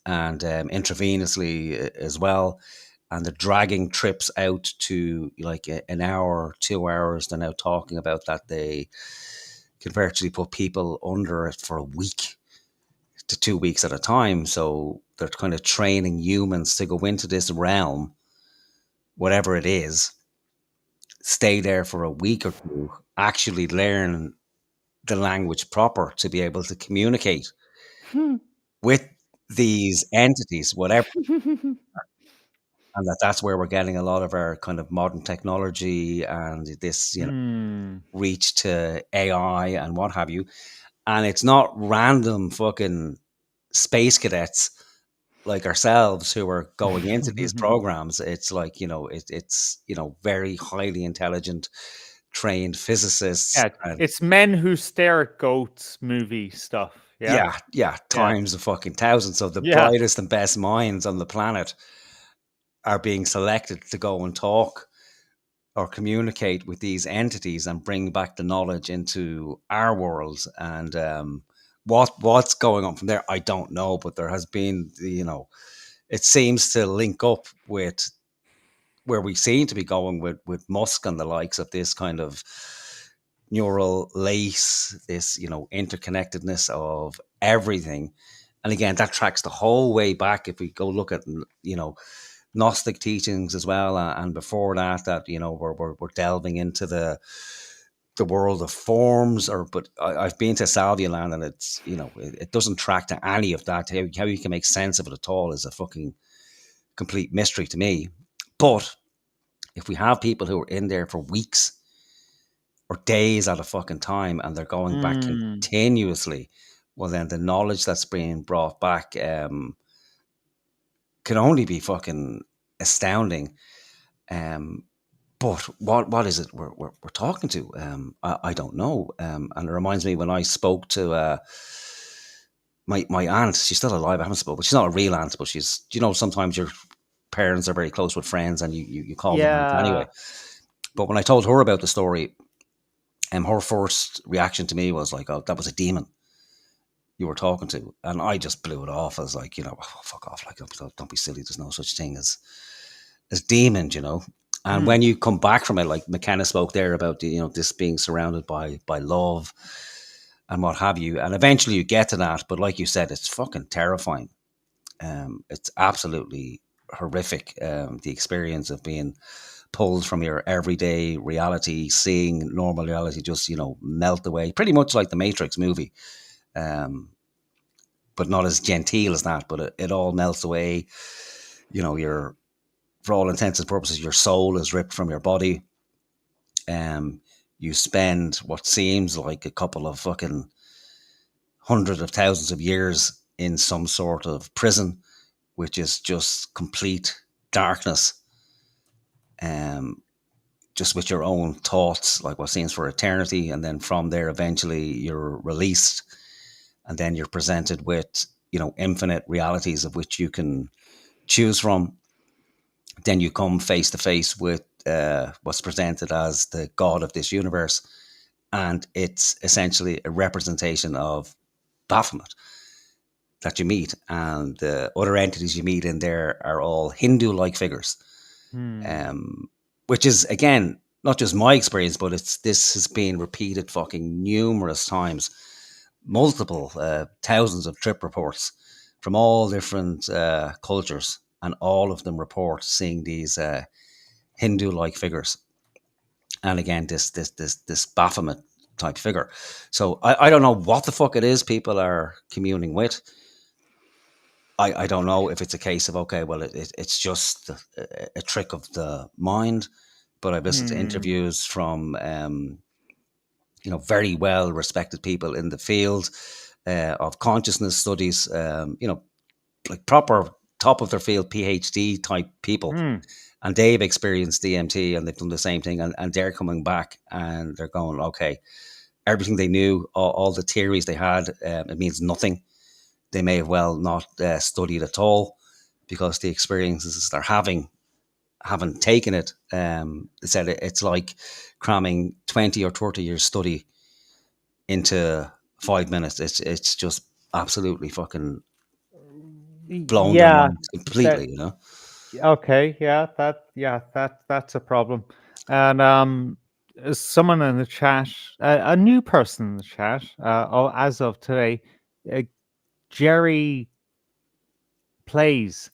and intravenously as well. And they're dragging trips out to like an hour, 2 hours. They're now talking about that they can virtually put people under it for a week to 2 weeks at a time. So they're kind of training humans to go into this realm, whatever it is, stay there for a week or two, actually learn the language proper to be able to communicate with these entities, whatever. And that's where we're getting a lot of our kind of modern technology and this, reach to AI and what have you. And it's not random fucking space cadets like ourselves who are going into these programs. It's like, it's very highly intelligent, trained physicists. Yeah, it's Men Who Stare at Goats movie stuff. Yeah, times a fucking thousand. So the brightest and best minds on the planet are being selected to go and talk or communicate with these entities and bring back the knowledge into our world. And what's going on from there, I don't know, but there has been, it seems to link up with where we seem to be going with Musk and the likes of this kind of neural lace, this interconnectedness of everything. And again, that tracks the whole way back. If we go look at, Gnostic teachings as well, and before that, we're delving into the world of forms. But I've been to Salvia land, and it's it doesn't track to any of that. How you can make sense of it at all is a fucking complete mystery to me. But if we have people who are in there for weeks or days at a fucking time, and they're going back continuously, well, then the knowledge that's being brought back can only be fucking astounding. But what is it we're talking to? I don't know. And it reminds me when I spoke to my aunt. She's still alive. I haven't spoken, but she's not a real aunt. But she's, sometimes your parents are very close with friends, and you call them aunt anyway. But when I told her about the story, her first reaction to me was like, "Oh, that was a demon you were talking to," and I just blew it off as like, oh, fuck off, like don't be silly. There's no such thing as demons, And when you come back from it, like McKenna spoke there about this being surrounded by love and what have you, and eventually you get to that. But like you said, it's fucking terrifying. It's absolutely horrific. The experience of being pulled from your everyday reality, seeing normal reality just melt away, pretty much like the Matrix movie. But not as genteel as that, but it all melts away. For all intents and purposes, your soul is ripped from your body. You spend what seems like a couple of fucking hundreds of thousands of years in some sort of prison, which is just complete darkness. Just with your own thoughts, like what seems for eternity. And then from there, eventually you're released. And then you're presented with, infinite realities of which you can choose from. Then you come face to face with what's presented as the God of this universe. And it's essentially a representation of Baphomet that you meet. And the other entities you meet in there are all Hindu-like figures. Which is, again, not just my experience, but this has been repeated fucking numerous times. Multiple thousands of trip reports from all different cultures, and all of them report seeing these Hindu-like figures. And again, this Baphomet type figure. So I don't know what the fuck it is people are communing with. I don't know if it's a case of, okay, well, it's just a trick of the mind. But I've listened to interviews from, very well respected people in the field of consciousness studies, like proper top of their field PhD type people. And they've experienced DMT and they've done the same thing. And they're coming back and they're going, okay, everything they knew, all the theories they had, it means nothing. They may have well not studied at all because the experiences they're haven't taken it. They said it's like cramming 20 or 30 years study into 5 minutes. It's just absolutely fucking blown their minds completely, Okay, that's a problem. And someone in the chat, a new person in the chat, as of today, Jerry Plays,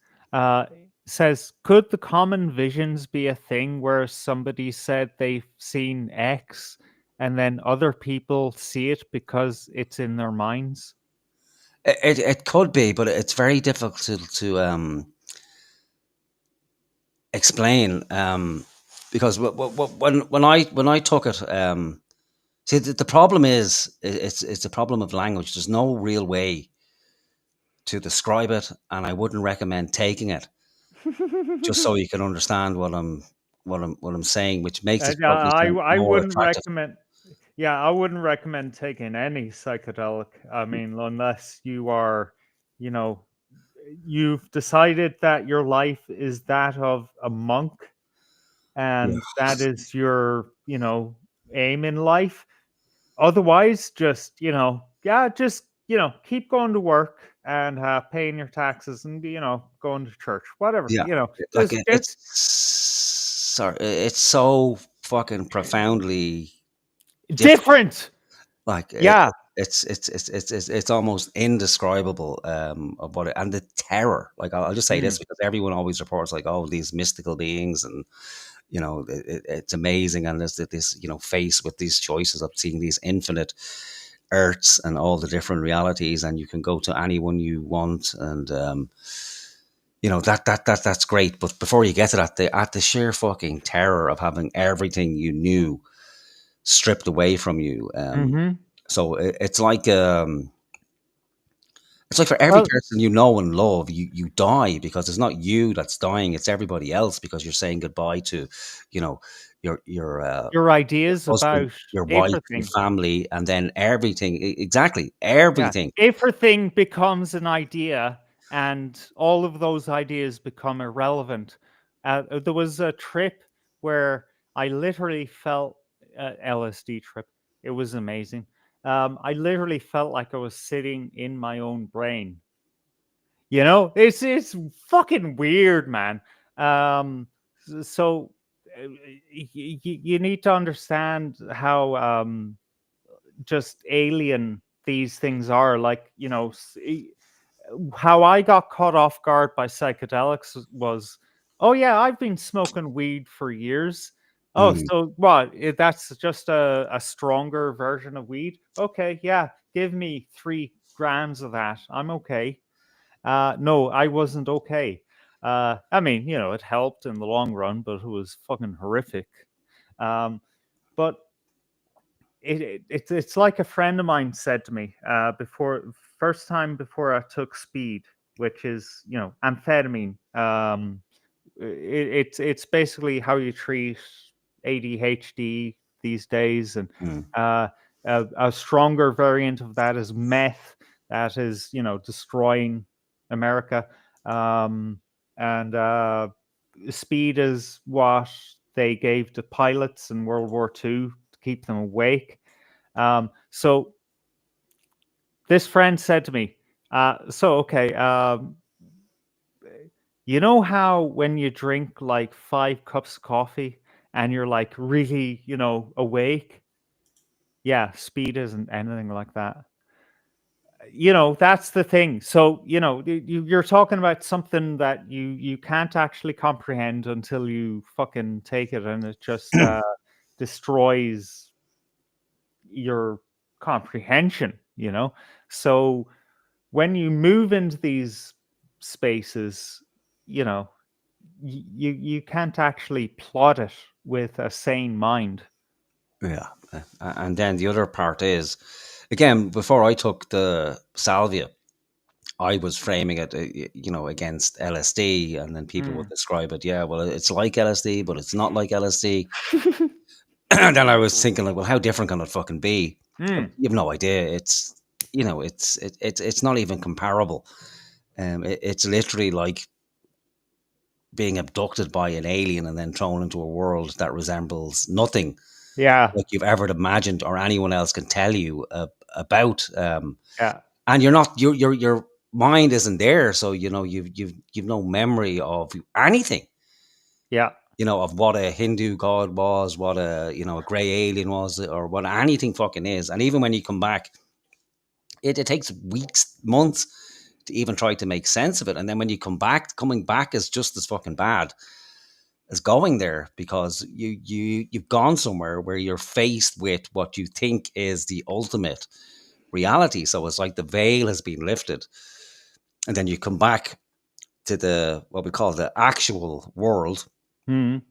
says, could the common visions be a thing where somebody said they've seen X and then other people see it because it's in their minds? It could be, but it's very difficult to explain, because when I took it, see, the problem is it's a problem of language. There's no real way to describe it, and I wouldn't recommend taking it just so you can understand what I'm saying, which makes it probably I more wouldn't attractive. recommend. Yeah, I wouldn't recommend taking any psychedelic. I mean, unless you are, you've decided that your life is that of a monk, and that is your, aim in life. Otherwise, just keep going to work and paying your taxes and going to church, whatever. Like Just it's so fucking profoundly different. Like, Yeah. it's almost indescribable of what and the terror. Like I'll just say this because everyone always reports like, oh, these mystical beings, and it's amazing, and there's this face with these choices of seeing these infinite earths and all the different realities, and you can go to anyone you want, and that's great. But before you get to that, the sheer fucking terror of having everything you knew stripped away from you. So it's like for every Well, person you know and love, you die because it's not you that's dying; it's everybody else because you're saying goodbye to, you know, your your ideas husband, about your wife, your everything. family, and then everything. Exactly, Yeah, everything. everything becomes an idea, and all of those ideas become irrelevant. There was a trip where I literally felt LSD trip. It was amazing. I literally felt like I was sitting in my own brain. It's fucking weird, man. So you need to understand how just alien these things are. Like, how I got caught off guard by psychedelics was, oh yeah, I've been smoking weed for years. Oh, Mm. so what? That's just a stronger version of weed. Okay, yeah, give me 3 grams of that. I'm okay. No, I wasn't okay. I mean, it helped in the long run, but it was fucking horrific. But it's like a friend of mine said to me before, first time before I took speed, which is amphetamine. It's basically how you treat ADHD these days, and Mm. a stronger variant of that is meth, that is destroying America, and speed is what they gave to pilots in World War II to keep them awake. So this friend said to me, okay, you know how when you drink like 5 cups of coffee and you're like really, awake? Yeah, speed isn't anything like that. That's the thing. So, you're talking about something that you can't actually comprehend until you fucking take it, and it just destroys your comprehension. So when you move into these spaces, you can't actually plot it with a sane mind. Yeah, and then the other part is, again, before I took the salvia, I was framing it, against LSD, and then people would Mm. describe it. Yeah, well, it's like LSD, but it's not like LSD. And then I was thinking, like, well, how different can it fucking be? Mm. You have no idea. It's not even comparable. It's literally like being abducted by an alien and then thrown into a world that resembles nothing Yeah. like you've ever imagined or anyone else can tell you about. Yeah. And you're not your mind isn't there, so you've no memory of anything. Yeah. Of what a Hindu god was, what a grey alien was, or what anything fucking is. And even when you come back, it takes weeks, months to even try to make sense of it. And then when you coming back is just as fucking bad as going there, because you've gone somewhere where you're faced with what you think is the ultimate reality. So it's like the veil has been lifted, and then you come back to the what we call the actual world. Mm.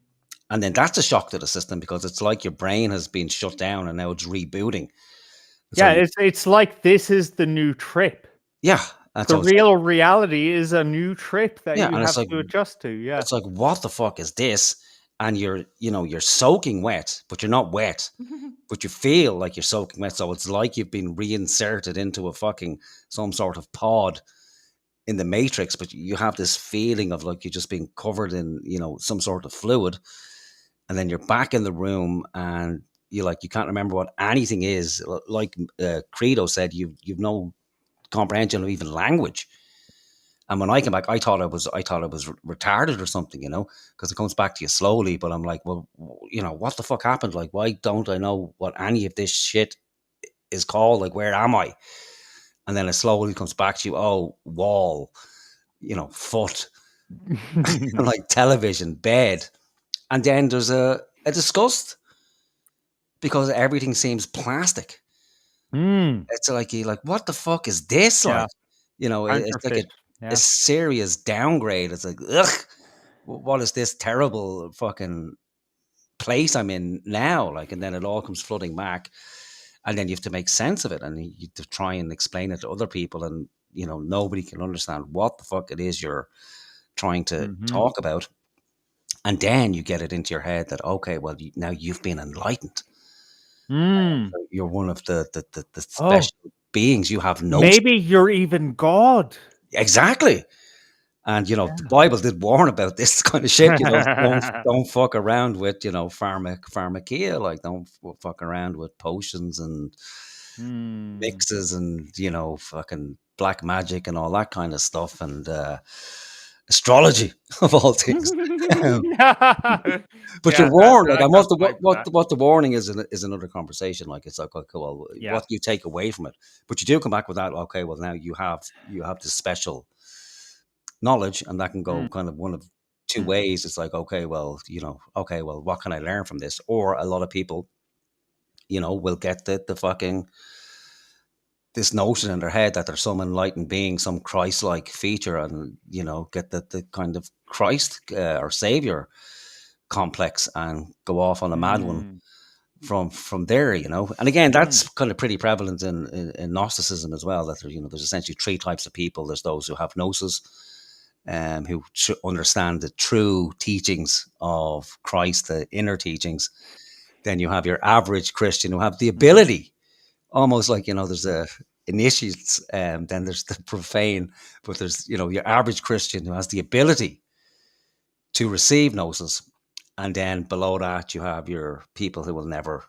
And then that's a shock to the system, because it's like your brain has been shut down and now it's rebooting. So Yeah, it's like this is the new trip. Yeah. And The so it's real reality is a new trip that Yeah, you and have to adjust to. Yeah. it's like, what the fuck is this? And you're soaking wet, but you're not wet, but you feel like you're soaking wet. So it's like you've been reinserted into a fucking some sort of pod in the Matrix, but you have this feeling of like you're just being covered in some sort of fluid, and then you're back in the room and you can't remember what anything is. Like Credo said, you've no comprehension of even language. And when I came back, I thought I was retarded or something, because it comes back to you slowly. But I'm like, well, what the fuck happened? Like, why don't I know what any of this shit is called. Like, where am I? And then it slowly comes back to you. Oh, wall, foot, like television, bed. And then there's a disgust because everything seems plastic. It's like, you're like, what the fuck is this? Yeah. Like, it's like Counterfeit. a Yeah. serious downgrade. It's like, ugh, what is this terrible fucking place I'm in now? Like, and then it all comes flooding back, and then you have to make sense of it, and you have to try and explain it to other people, and nobody can understand what the fuck it is you're trying to talk about. And then you get it into your head that, okay, well, now you've been enlightened. So you're one of the special beings. You have no. Maybe you're even God. Exactly. And the Bible did warn about this kind of shit. Don't fuck around with pharmakeia. Like, don't fuck around with potions and mixes and fucking black magic and all that kind of stuff, and astrology of all things. But you're warned. Like, and what the warning is another conversation. Like, it's like, okay, well, what do you take away from it? But you do come back with that. Okay, well, now you have this special knowledge, and that can go kind of one of two ways. It's like, okay, well, what can I learn from this? Or a lot of people, will get the fucking this notion in their head that there's some enlightened being, some Christ-like feature, and get the kind of Christ or Savior complex and go off on a mad one from there. And again, that's kind of pretty prevalent in Gnosticism as well. That there's essentially three types of people. There's those who have gnosis, who understand the true teachings of Christ, the inner teachings. Then you have your average Christian who have the ability, almost like, there's a initiates, then there's the profane, but there's, your average Christian who has the ability to receive gnosis. And then below that, you have your people who will never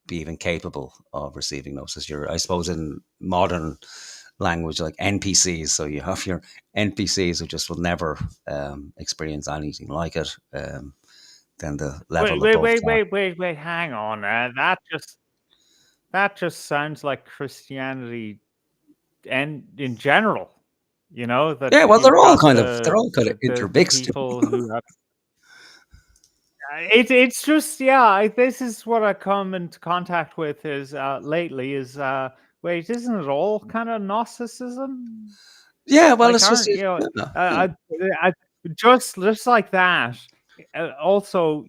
be even capable of receiving gnosis. I suppose in modern language, like NPCs. So you have your NPCs who just will never experience anything like it. Then the level wait, hang on. That just sounds like Christianity, and in general, that well, they're all kind of The intermixed. people who have, it's just this is what I come into contact with is lately is wait, isn't it all kind of Gnosticism? Yeah, well, like, it's just just like that. Also,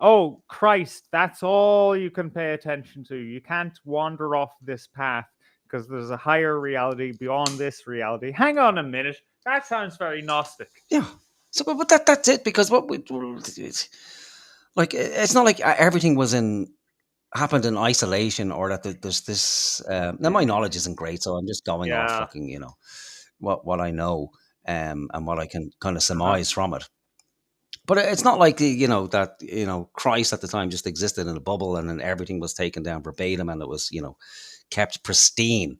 oh, Christ, that's all you can pay attention to. You can't wander off this path because there's a higher reality beyond this reality. Hang on a minute. That sounds very Gnostic. Yeah. So, but that's it, because it's not like everything happened in isolation, or that there's this. Now, my knowledge isn't great, so I'm just going off fucking, what I know, and what I can kind of surmise from it. But it's not like that Christ at the time just existed in a bubble, and then everything was taken down verbatim, and it was kept pristine.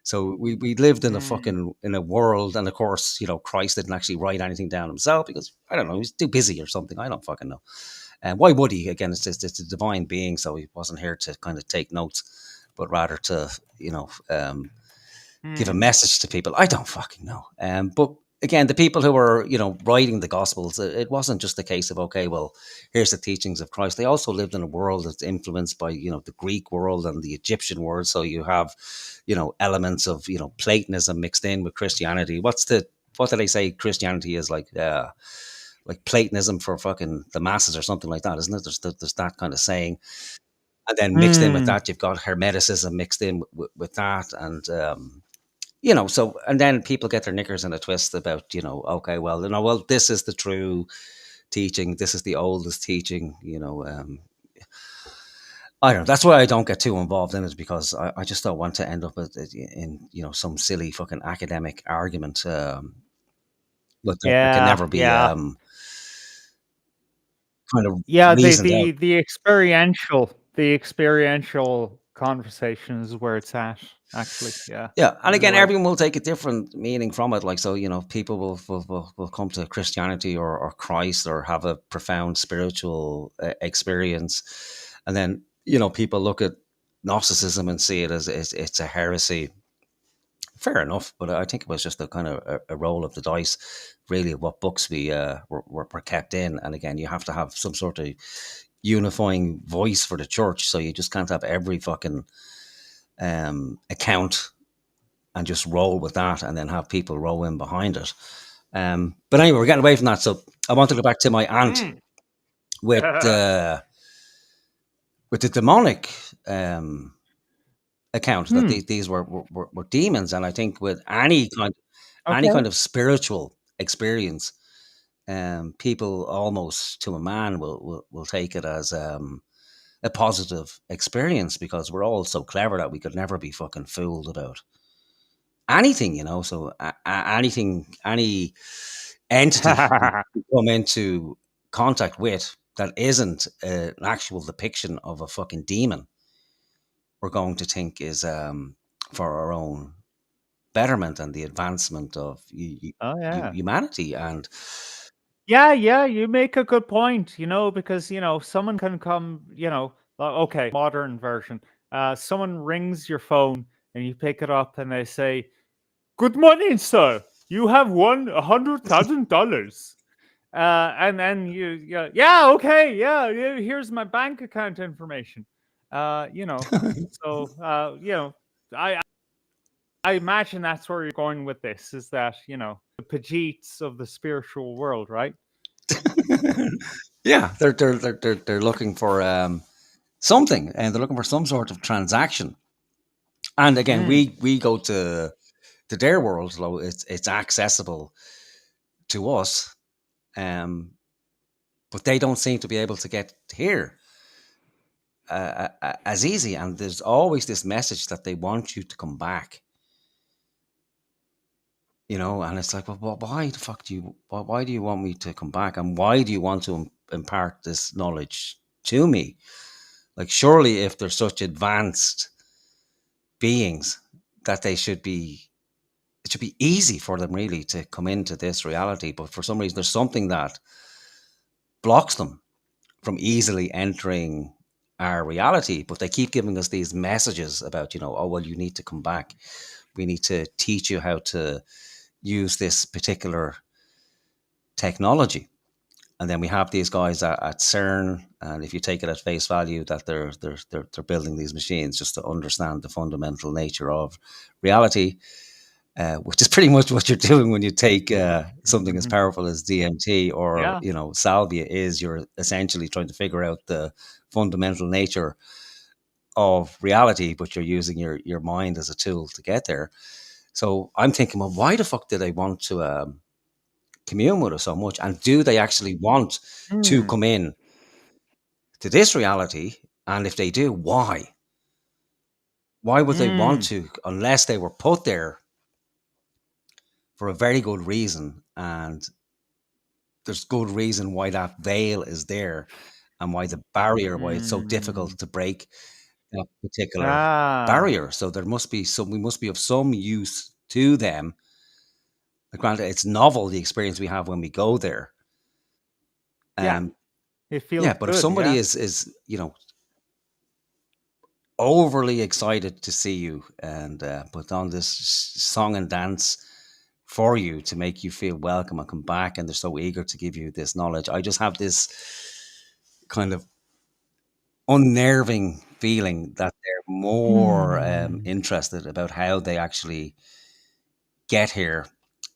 So we lived in a world, and of course Christ didn't actually write anything down himself because, I don't know, he was too busy or something. I don't fucking know. And why would he? Again, it's a divine being, so he wasn't here to kind of take notes, but rather to give a message to people. I don't fucking know. But again, the people who were, writing the Gospels, it wasn't just a case of, okay, well, here's the teachings of Christ. They also lived in a world that's influenced by, the Greek world and the Egyptian world. So you have, elements of, Platonism mixed in with Christianity. What do they say Christianity is like Platonism for fucking the masses or something like that, isn't it? There's that kind of saying. And then mixed in with that, you've got Hermeticism mixed in with that. And, so, and then people get their knickers in a twist about, okay, well, this is the true teaching. This is the oldest teaching, I don't know. That's why I don't get too involved in it, because I just don't want to end up in some silly fucking academic argument. Look, there can never be kind of the experiential conversation is where it's at, actually. Yeah, and again, everyone will take a different meaning from it. Like, so people will come to Christianity or Christ, or have a profound spiritual experience, and then people look at Gnosticism and see it as it's a heresy. Fair enough, but I think it was just a kind of a roll of the dice, really, of what books we were kept in. And again, you have to have some sort of unifying voice for the church, so you just can't have every fucking account and just roll with that, and then have people roll in behind it. But anyway, we're getting away from that. So I want to go back to my aunt with the demonic account that these were demons, and I think with any kind of spiritual experience, people almost to a man will take it as a positive experience, because we're all so clever that we could never be fucking fooled about anything, you know. So anything, any entity you come into contact with that isn't an actual depiction of a fucking demon, we're going to think is for our own betterment and the advancement of humanity. And Yeah, you make a good point, because, someone can come, okay, modern version. Someone rings your phone and you pick it up and they say, "Good morning, sir. You have won $100,000." And then yeah, okay, yeah, here's my bank account information. So, I imagine that's where you're going with this, is that, the Pajeets of the spiritual world, right? yeah, they're looking for something, and they're looking for some sort of transaction. And again, we go to their world, so it's accessible to us, but they don't seem to be able to get here as easy. And there's always this message that they want you to come back, and it's like, well, why the fuck why do you want me to come back, and why do you want to impart this knowledge to me? Like, surely if they're such advanced beings, that it should be easy for them really to come into this reality. But for some reason, there's something that blocks them from easily entering our reality. But they keep giving us these messages about, oh, well, you need to come back. We need to teach you how to use this particular technology. And then we have these guys at CERN, and if you take it at face value that they're building these machines just to understand the fundamental nature of reality, which is pretty much what you're doing when you take something as powerful as DMT or salvia. Is you're essentially trying to figure out the fundamental nature of reality, but you're using your mind as a tool to get there. So I'm thinking, well, why the fuck do they want to commune with us so much? And do they actually want to come in to this reality? And if they do, why? Why would they want to, unless they were put there for a very good reason? And there's good reason why that veil is there, and why the barrier, why it's so difficult to break that particular barrier. So there must be we must be of some use to them. Granted, it's novel, the experience we have when we go there. It feels but good, if somebody is overly excited to see you and put on this song and dance for you to make you feel welcome and come back, and they're so eager to give you this knowledge, I just have this kind of unnerving feeling that they're more interested about how they actually get here,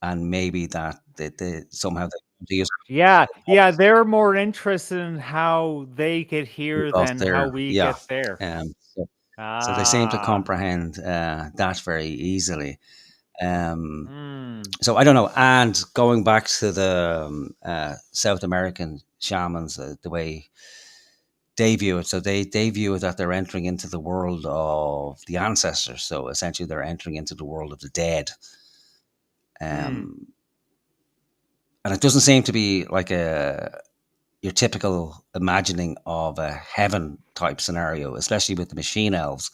and maybe that they somehow they use. They're more interested in how they get here than how we get there. So they seem to comprehend that very easily. So I don't know. And going back to the South American shamans, the way they view it, so they view it that they're entering into the world of the ancestors. So essentially, they're entering into the world of the dead. And it doesn't seem to be like your typical imagining of a heaven type scenario, especially with the machine elves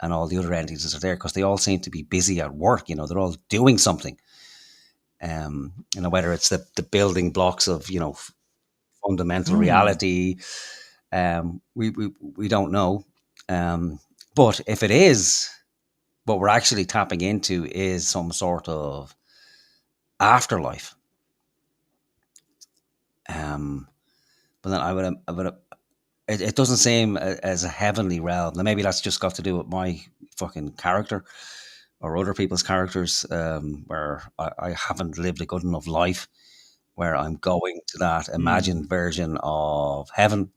and all the other entities that are there, because they all seem to be busy at work. They're all doing something. Whether it's the building blocks of fundamental reality, we don't know. But if it is, what we're actually tapping into is some sort of afterlife. But then it doesn't seem as a heavenly realm. Now maybe that's just got to do with my fucking character or other people's characters, where I haven't lived a good enough life where I'm going to that imagined version of heaven.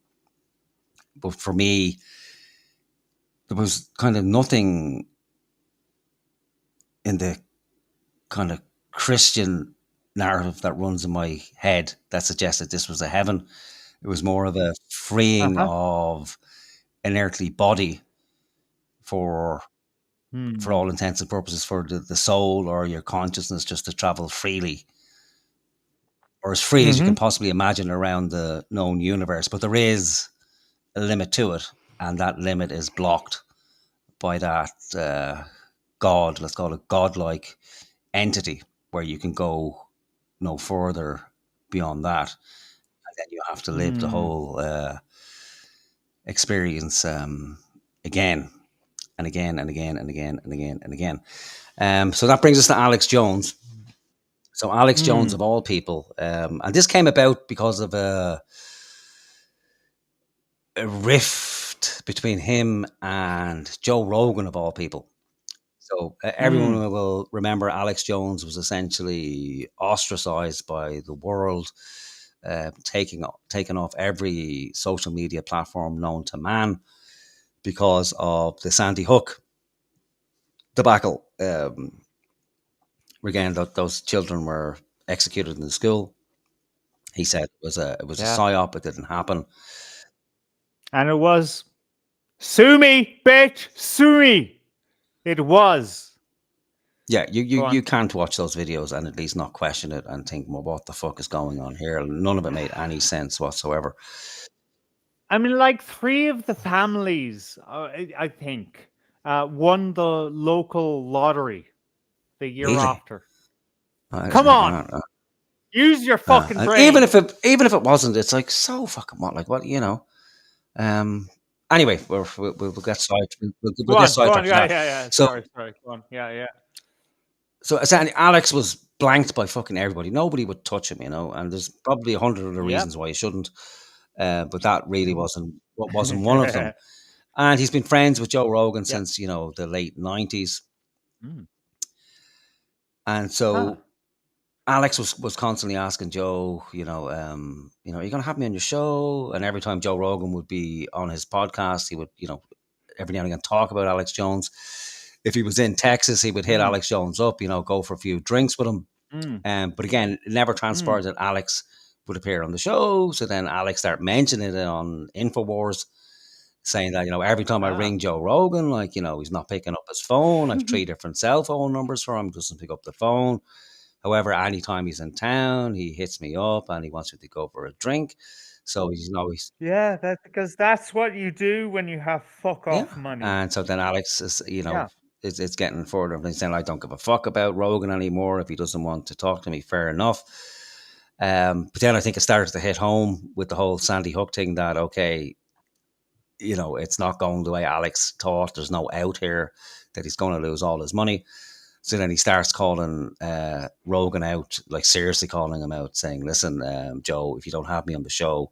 But for me, there was kind of nothing in the kind of Christian narrative that runs in my head that suggested this was a heaven. It was more of a freeing of an earthly body for all intents and purposes, for the soul or your consciousness just to travel freely, or as free as you can possibly imagine around the known universe. But there is a limit to it, and that limit is blocked by that God, let's call it godlike entity, where you can go no further beyond that, and then you have to live the whole experience again and again and again and again and again and again. So that brings us to Alex Jones. So Alex Jones, of all people, and this came about because of a rift between him and Joe Rogan, of all people. So everyone will remember Alex Jones was essentially ostracized by the world, taken off every social media platform known to man because of the Sandy Hook debacle. Again, those children were executed in the school. He said it was a psyop. It didn't happen, and it was sue me, bitch, sue me. It was. Yeah, you can't watch those videos and at least not question it and think, well, what the fuck is going on here? None of it made any sense whatsoever. I mean, like 3 of the families, I think, won the local lottery the year Really? after. Come on, use your fucking brain. Even if it wasn't, it's like so fucking what? Like what? Anyway, we'll get sidetracked. We'll get sidetracked. Yeah. Sorry. Go on. Yeah. So essentially, Alex was blanked by fucking everybody. Nobody would touch him, and there's probably 100 other reasons why you shouldn't. But that really wasn't one of them. And he's been friends with Joe Rogan since the late 90s. And so Alex was constantly asking Joe, are you going to have me on your show? And every time Joe Rogan would be on his podcast, he would, every now and again talk about Alex Jones. If he was in Texas, he would hit Alex Jones up, go for a few drinks with him. But again, it never transpired that Alex would appear on the show. So then Alex started mentioning it on InfoWars, saying that, every time I ring Joe Rogan, he's not picking up his phone. I have 3 different cell phone numbers for him, doesn't pick up the phone. However, anytime he's in town, he hits me up and he wants me to go for a drink. So he's always... Yeah, that's because that's what you do when you have fuck off money. And so then Alex is, it's getting further. And he's saying, I don't give a fuck about Rogan anymore. If he doesn't want to talk to me, fair enough. But then I think it started to hit home with the whole Sandy Hook thing that, okay, it's not going the way Alex thought. There's no out here, that he's going to lose all his money. So then he starts calling Rogan out, like seriously calling him out, saying, listen, Joe, if you don't have me on the show,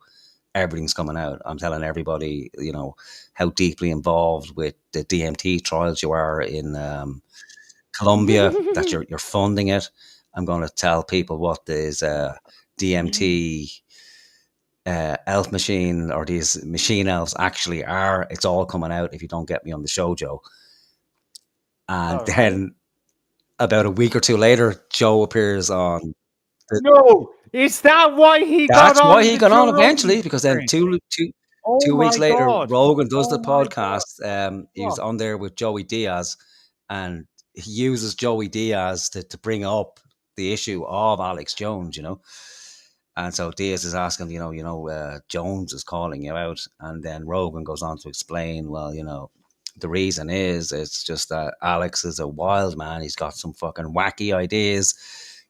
everything's coming out. I'm telling everybody, how deeply involved with the DMT trials you are in Colombia, that you're funding it. I'm going to tell people what this DMT elf machine or these machine elves actually are. It's all coming out if you don't get me on the show, Joe. And then about a week or 2 later, Joe appears on. No, is that why he got on? That's why he got on eventually, because then two weeks later, Rogan does the podcast. He was on there with Joey Diaz, and he uses Joey Diaz to bring up the issue of Alex Jones, And so Diaz is asking, Jones is calling you out, and then Rogan goes on to explain, well, the reason is it's just that Alex is a wild man. He's got some fucking wacky ideas.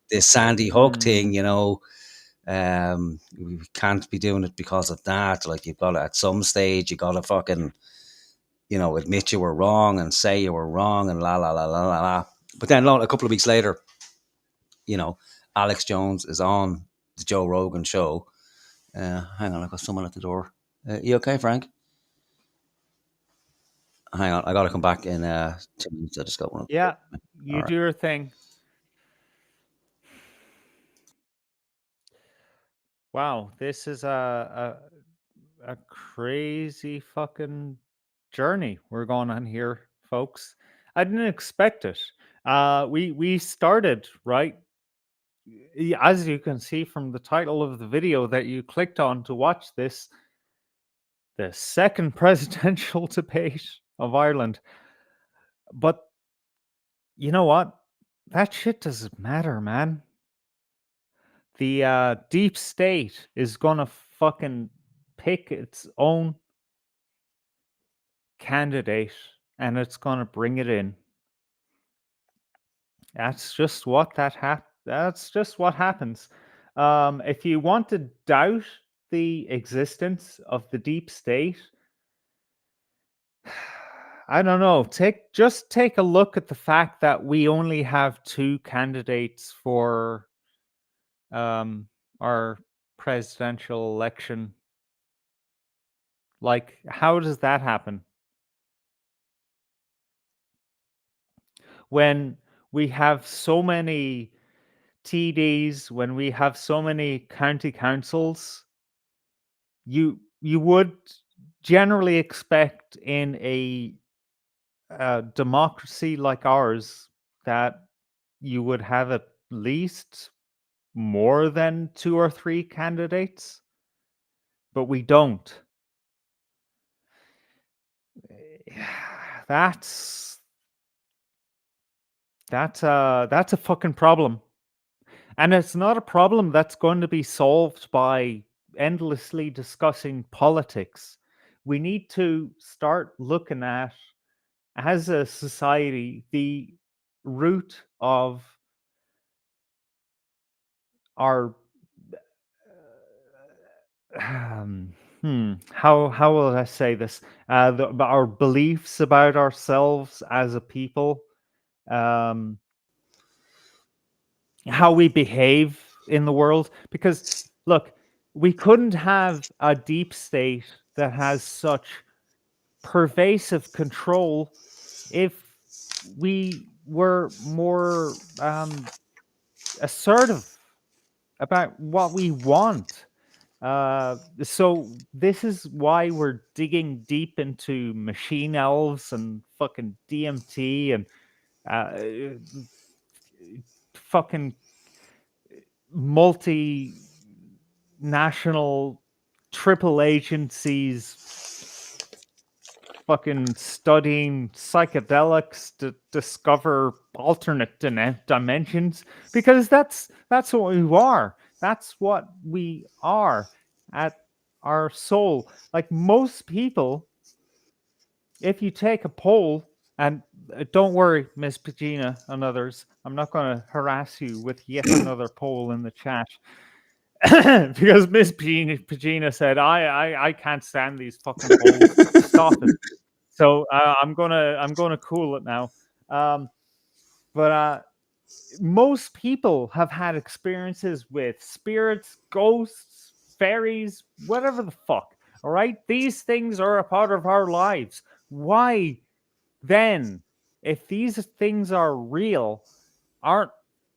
This Sandy Hook thing, we can't be doing it because of that. Like, you've got to, at some stage, you got to fucking, admit you were wrong and say you were wrong and la la la la la la. But then a couple of weeks later, Alex Jones is on the Joe Rogan show. Hang on, I got someone at the door. You okay, Frank? Hang on, I got to come back in 2 minutes. I just got one. Yeah, you do your thing. Wow, this is a crazy fucking journey we're going on here, folks. I didn't expect it. We started right, as you can see from the title of the video that you clicked on to watch this, the second presidential debate of Ireland. But you know what? That shit doesn't matter, man. The deep state is gonna fucking pick its own candidate and it's gonna bring it in. That's just what that's just what happens. If you want to doubt the existence of the deep state, I don't know. Just take a look at the fact that we only have 2 candidates for our presidential election. Like, how does that happen? When we have so many TDs, when we have so many county councils, you would generally expect in a democracy like ours that you would have at least more than 2 or 3 candidates, but we don't. That's a fucking problem. And it's not a problem that's going to be solved by endlessly discussing politics. We need to start looking at, as a society, the root of our how will I say this? Our beliefs about ourselves as a people, how we behave in the world. Because look, we couldn't have a deep state that has such pervasive control if we were more assertive about what we want. So this is why we're digging deep into machine elves and fucking DMT and fucking multinational triple agencies fucking studying psychedelics to discover alternate dimensions, because that's what we are. That's what we are at our soul. Like most people, if you take a poll, and don't worry, Miss Pagina and others, I'm not going to harass you with yet another poll in the chat. Because Miss Pagina said, I can't stand these fucking polls. Stop it. So I'm gonna cool it now. But most people have had experiences with spirits, ghosts, fairies, whatever the fuck. All right, these things are a part of our lives. Why then, if these things are real, aren't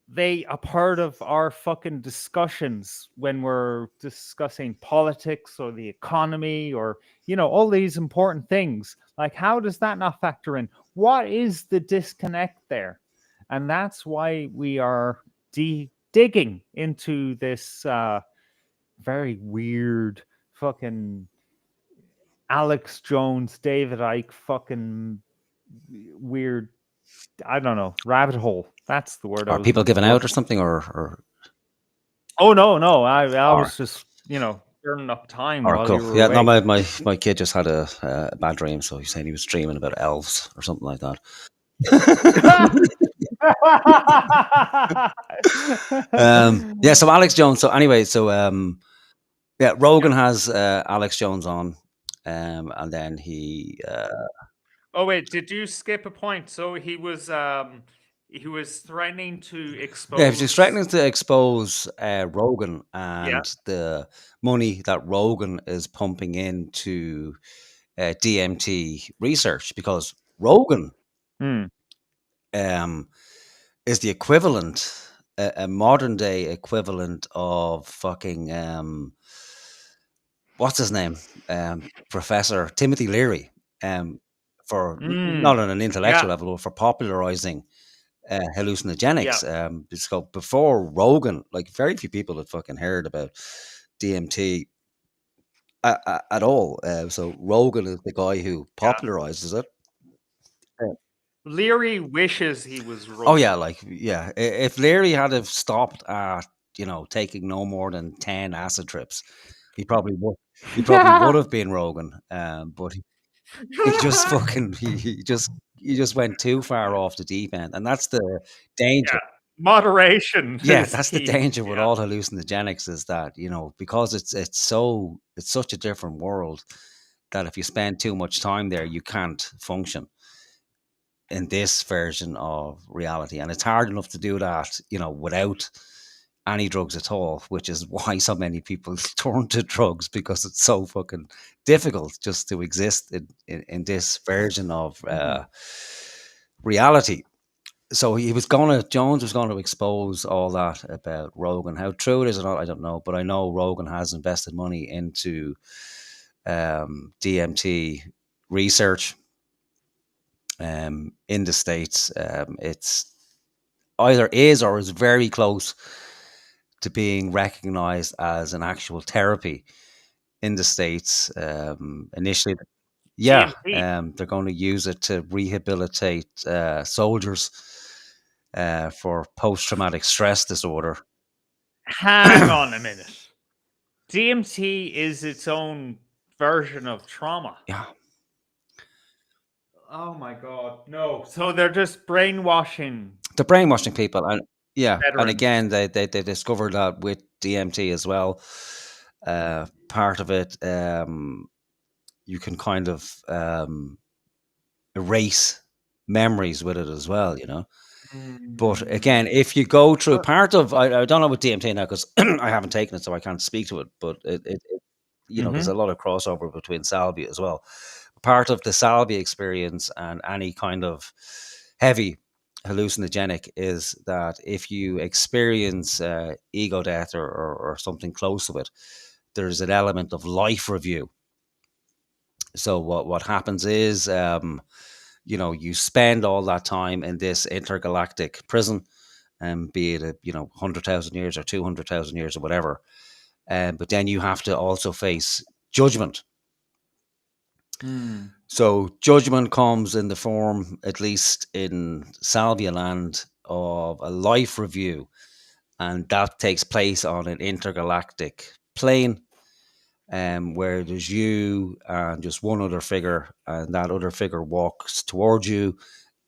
they a part of our fucking discussions when we're discussing politics or the economy or, all these important things? Like, how does that not factor in? What is the disconnect there? And that's why we are digging into this very weird fucking Alex Jones, David Icke fucking weird, I don't know, rabbit hole. That's the word. Are people giving out or something, or? Oh no! I was just burning up time while you were Yeah, away. no, my kid just had a bad dream, so he's saying he was dreaming about elves or something like that. Yeah. So Alex Jones. So anyway, Rogan has Alex Jones on, and then he Oh wait, did you skip a point? So he was threatening to Yeah, he was expose. threatening to expose Rogan Yeah. and the money that Rogan is pumping into DMT research, because Rogan Hmm. is the equivalent, a modern day equivalent of fucking what's his name, Professor Timothy Leary, for not on an intellectual Yeah. level, but for popularizing Yeah. hallucinogenics. So before Rogan, like very few people had fucking heard about DMT at all. So Rogan is the guy who Yeah. popularizes it. Leary wishes he was Oh Rogan. yeah, like yeah. If Leary had have stopped at taking no more than 10 acid trips, he probably would. He probably would have been Rogan, but he just fucking he just went too far off the deep end, and that's the danger. Yeah. Moderation Yeah, is that's the key. danger with Yeah. all hallucinogenics, is that because it's such a different world, that if you spend too much time there, you can't function in this version of reality, and it's hard enough to do that without any drugs at all, which is why so many people turn to drugs, because it's so fucking difficult just to exist in this version of reality. So Jones was going to expose all that about Rogan. How true it is or not, I don't know, but I know Rogan has invested money into DMT research in the States. It's either is or is very close to being recognized as an actual therapy in the States. Initially, yeah, DMT. they're going to use it to rehabilitate soldiers for post-traumatic stress disorder. Hang on a minute. DMT is its own version of trauma. Yeah. Oh my god, no. So they're just brainwashing. They're brainwashing people, and yeah, and Veterans. again, they discovered that with DMT as well. Part of it, you can kind of erase memories with it as well, But again, if you go through part of, I don't know with DMT now, because I haven't taken it, so I can't speak to it. But there's a lot of crossover between salvia as well. Part of the salvia experience and any kind of heavy hallucinogenic is that if you experience ego death or something close to it, there's an element of life review. So what happens is, you spend all that time in this intergalactic prison, be it 100,000 years or 200,000 years or whatever, but then you have to also face judgment. So judgment comes in the form, at least in Salvia land, of a life review, and that takes place on an intergalactic plane, where there's you and just one other figure, and that other figure walks towards you,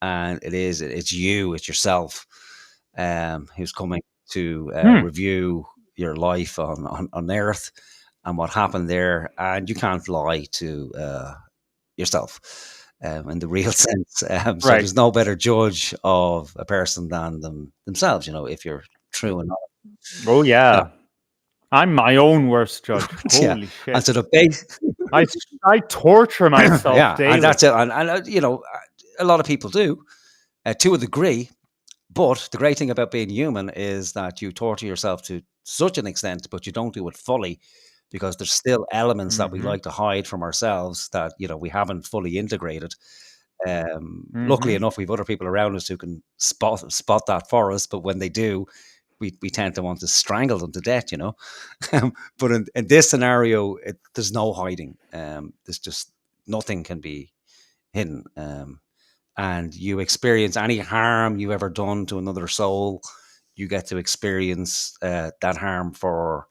and it's yourself, who's coming to review your life on Earth and what happened there, and you can't lie to yourself in the real sense. So Right. there's no better judge of a person than themselves, if you're true or not. Oh yeah. I'm my own worst judge. Yeah. Holy shit. And so the base, I torture myself yeah, daily. and that's it. And a lot of people do, to a degree. But the great thing about being human is that you torture yourself to such an extent, but you don't do it fully, because there's still elements that we like to hide from ourselves that we haven't fully integrated. Luckily enough, we've other people around us who can spot that for us. But when they do, we tend to want to strangle them to death, But in this scenario, there's no hiding. There's just nothing can be hidden. And you experience any harm you ever done to another soul, you get to experience that harm for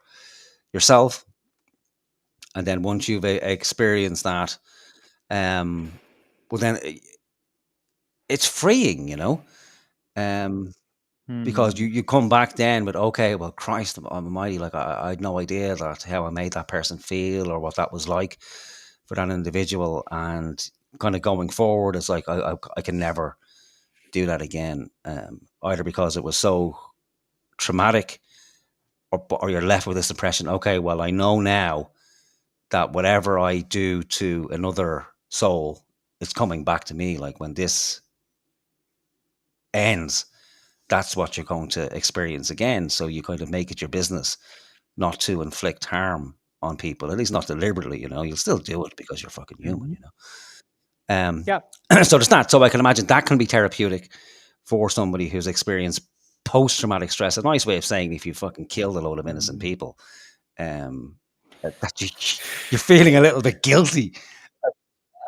yourself. And then once you've experienced that, well, then it's freeing, because you come back then with, okay, well, Christ almighty, like I had no idea that how I made that person feel or what that was like for that individual. And kind of going forward, it's like I can never do that again, either because it was so traumatic, or you're left with this impression. Okay, well, I know now that whatever I do to another soul is coming back to me. Like when this ends, that's what you're going to experience again. So you kind of make it your business not to inflict harm on people, at least not deliberately. You'll still do it because you're fucking human. Yeah. So there's that. So I can imagine that can be therapeutic for somebody who's experienced post-traumatic stress. A nice way of saying if you fucking killed a load of innocent people, that you're feeling a little bit guilty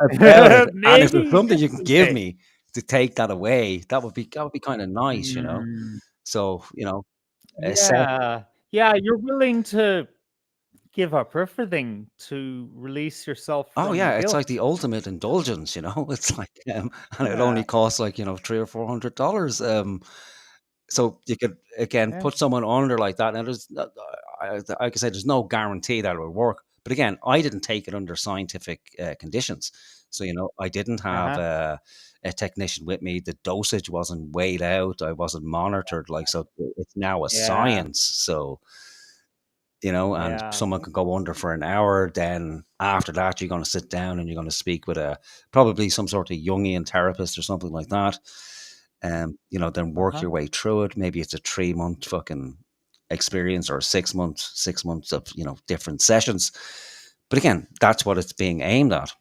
about it. And if there's Maybe. something you can give Okay. me to take that away, that would be kind of nice, Mm. So, Yeah. Yeah, you're willing to give up everything to release yourself oh from the yeah, it's like guilt. the ultimate indulgence, It's like, and it only Yeah. costs like $300 or $400. So you could again Yeah. put someone under like that. And there's, like I said, there's no guarantee that it will work. But again, I didn't take it under scientific conditions. So I didn't have Uh-huh. a technician with me. The dosage wasn't weighed out. I wasn't monitored. Like, so it's now a Yeah. science. So and Yeah. someone could go under for an hour. Then after that, you're going to sit down and you're going to speak with probably some sort of Jungian therapist or something like that. Then work Uh-huh. your way through it. Maybe it's a 3-month fucking experience, or 6 months of different sessions. But again, that's what it's being aimed at.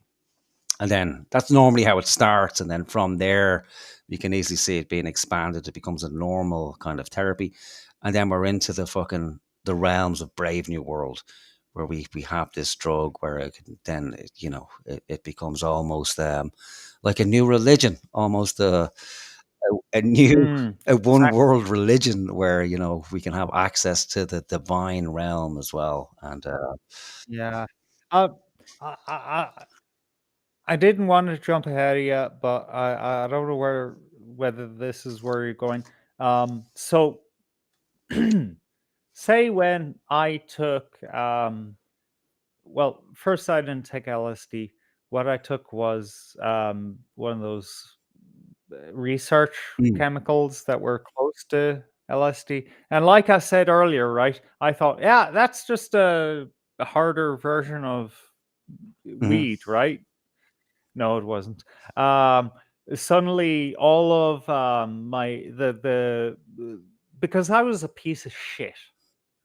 And then that's normally how it starts. And then from there, you can easily see it being expanded. It becomes a normal kind of therapy. And then we're into the realms of Brave New World, where we have this drug where it becomes almost like a new religion, almost a one Exactly. world religion where we can have access to the divine realm as well. And Yeah. Uh, I didn't want to jump ahead of you, but I don't know whether this is where you're going. So say when I took well, first I didn't take LSD. What I took was one of those research Mm. chemicals that were close to LSD. And like I said earlier, right? I thought, yeah, that's just a harder version of Mhm. weed, right? No, it wasn't. Um, Suddenly, all of because I was a piece of shit,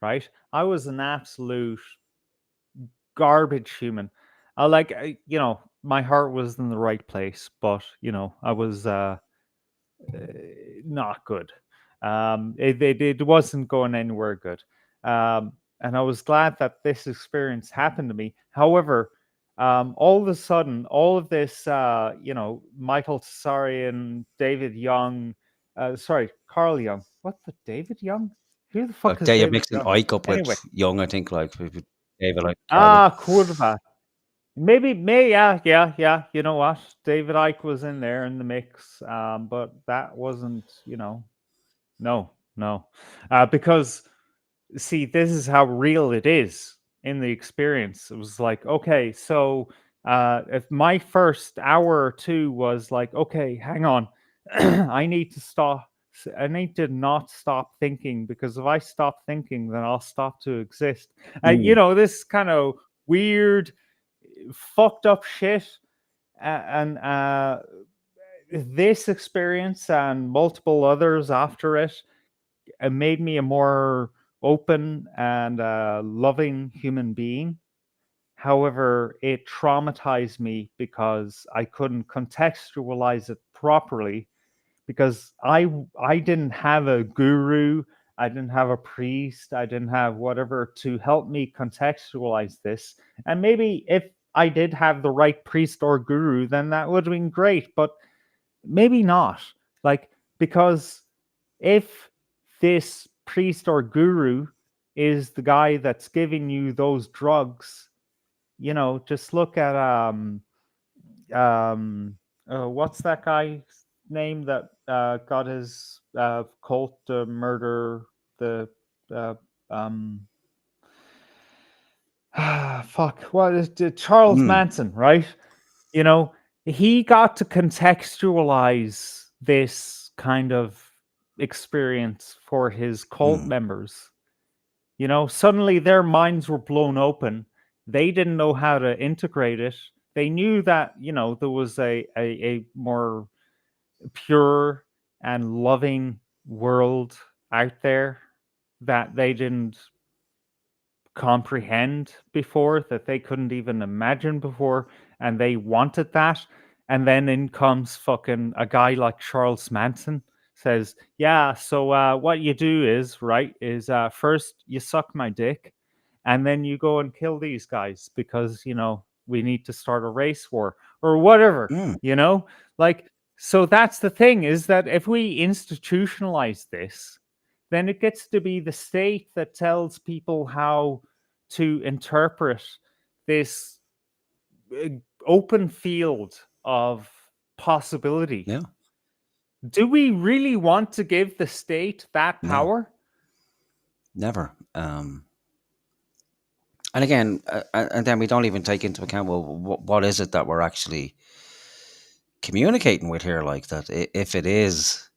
right? I was an absolute garbage human. My heart was in the right place, but I was not good. It wasn't going anywhere good. And I was glad that this experience happened to me. However, all of a sudden, all of this, Michael Tsarian, David Young, sorry, Carl Young. What the David Young? Who the fuck is Okay, you're David mixing Young? Ike up with Anyway, Young, I think, like David, like Carly. Kurva. Maybe, yeah. You know what? David Icke was in there in the mix, but that wasn't, no, because see, this is how real it is in the experience. It was like, okay, so if my first hour or two was like, okay, hang on, I need to stop. I need to not stop thinking, because if I stop thinking, then I'll stop to exist. Mm. This kind of weird, fucked up shit. And this experience and multiple others after it made me a more open and loving human being. However, it traumatized me because I couldn't contextualize it properly, because I didn't have a guru, I didn't have a priest, I didn't have whatever to help me contextualize this. And maybe if I did have the right priest or guru, then that would have been great, but maybe not. Like, because if this priest or guru is the guy that's giving you those drugs, just look at what's that guy's name that got his cult to murder the uh, um fuck, what is it? Charles Mm. Manson, right? You know, he got to contextualize this kind of experience for his cult members. You know, suddenly their minds were blown open. They didn't know how to integrate it. They knew that, you know, there was a more pure and loving world out there that they didn't comprehend before, that they couldn't even imagine before, and they wanted that. And then in comes fucking a guy like Charles Manson, says, yeah, so what you do is, right, is first you suck my dick, and then you go and kill these guys because, you know, we need to start a race war or whatever, you know? Like, so that's the thing, is that if we institutionalize this, then it gets to be the state that tells people how to interpret this open field of possibility. Yeah. Do we really want to give the state that power? Never. And again, and then we don't even take into account, well, what is it that we're actually communicating with here? Like that, if it is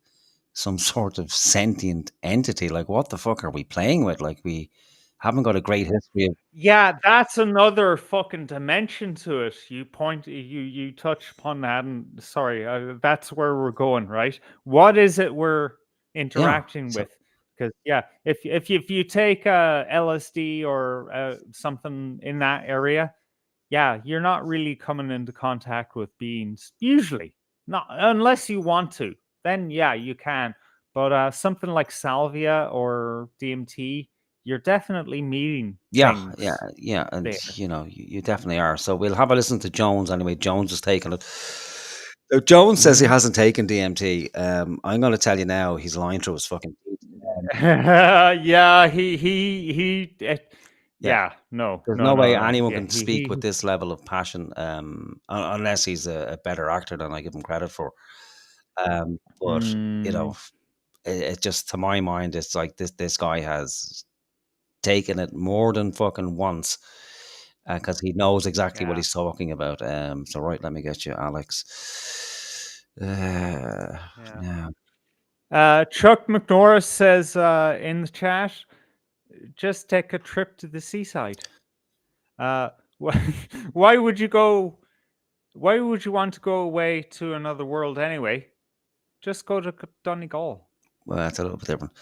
some sort of sentient entity, like what the fuck are we playing with? Like we haven't got a great history of. Yeah, that's another fucking dimension to it. You touch upon that, and sorry, that's where we're going, right? What is it we're interacting with? Because yeah, if you take LSD or something in that area, yeah, you're not really coming into contact with beings usually, not unless you want to. Then yeah, you can. But something like salvia or DMT, you're definitely meeting things. Yeah, and there. you know, you definitely are. So we'll have a listen to Jones anyway. Jones has taken it. Jones says he hasn't taken DMT. I'm going to tell you now, he's lying through his fucking teeth. Yeah, yeah, no, There's no way anyone can speak with this level of passion, unless he's a better actor than I give him credit for. But you know, it just, to my mind, it's like this guy has taken it more than fucking once, because he knows exactly what he's talking about. So right, let me get you, Alex. Yeah. Chuck McNorris says in the chat, just take a trip to the seaside. Why would you go? Why would you want to go away to another world anyway? Just go to Donegal. Well, that's a little bit different.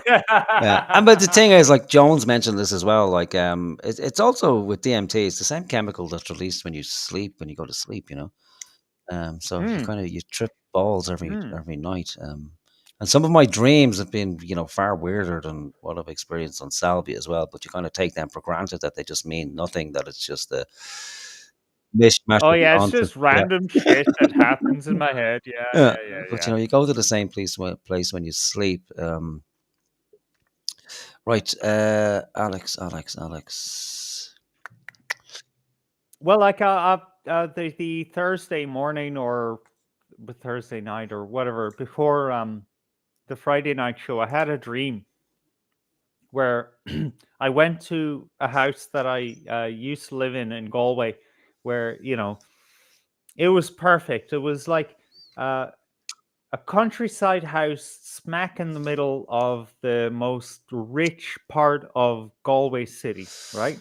Yeah, and but the thing is, like Jones mentioned this as well. Like, it's also with DMT. It's the same chemical that's released when you sleep, when you go to sleep. You know, so you trip balls every night. And some of my dreams have been, you know, far weirder than what I've experienced on salvia as well. But you kind of take them for granted that they just mean nothing. That it's just a mishmash. Oh yeah, it's just random shit that happens in my head. Yeah. But you know, you go to the same place when you sleep. Right, Alex. Well, like the Thursday morning or Thursday night or whatever before the Friday night show, I had a dream where I went to a house that I used to live in Galway, where, you know, it was perfect. It was like a countryside house smack in the middle of the most rich part of Galway city, right?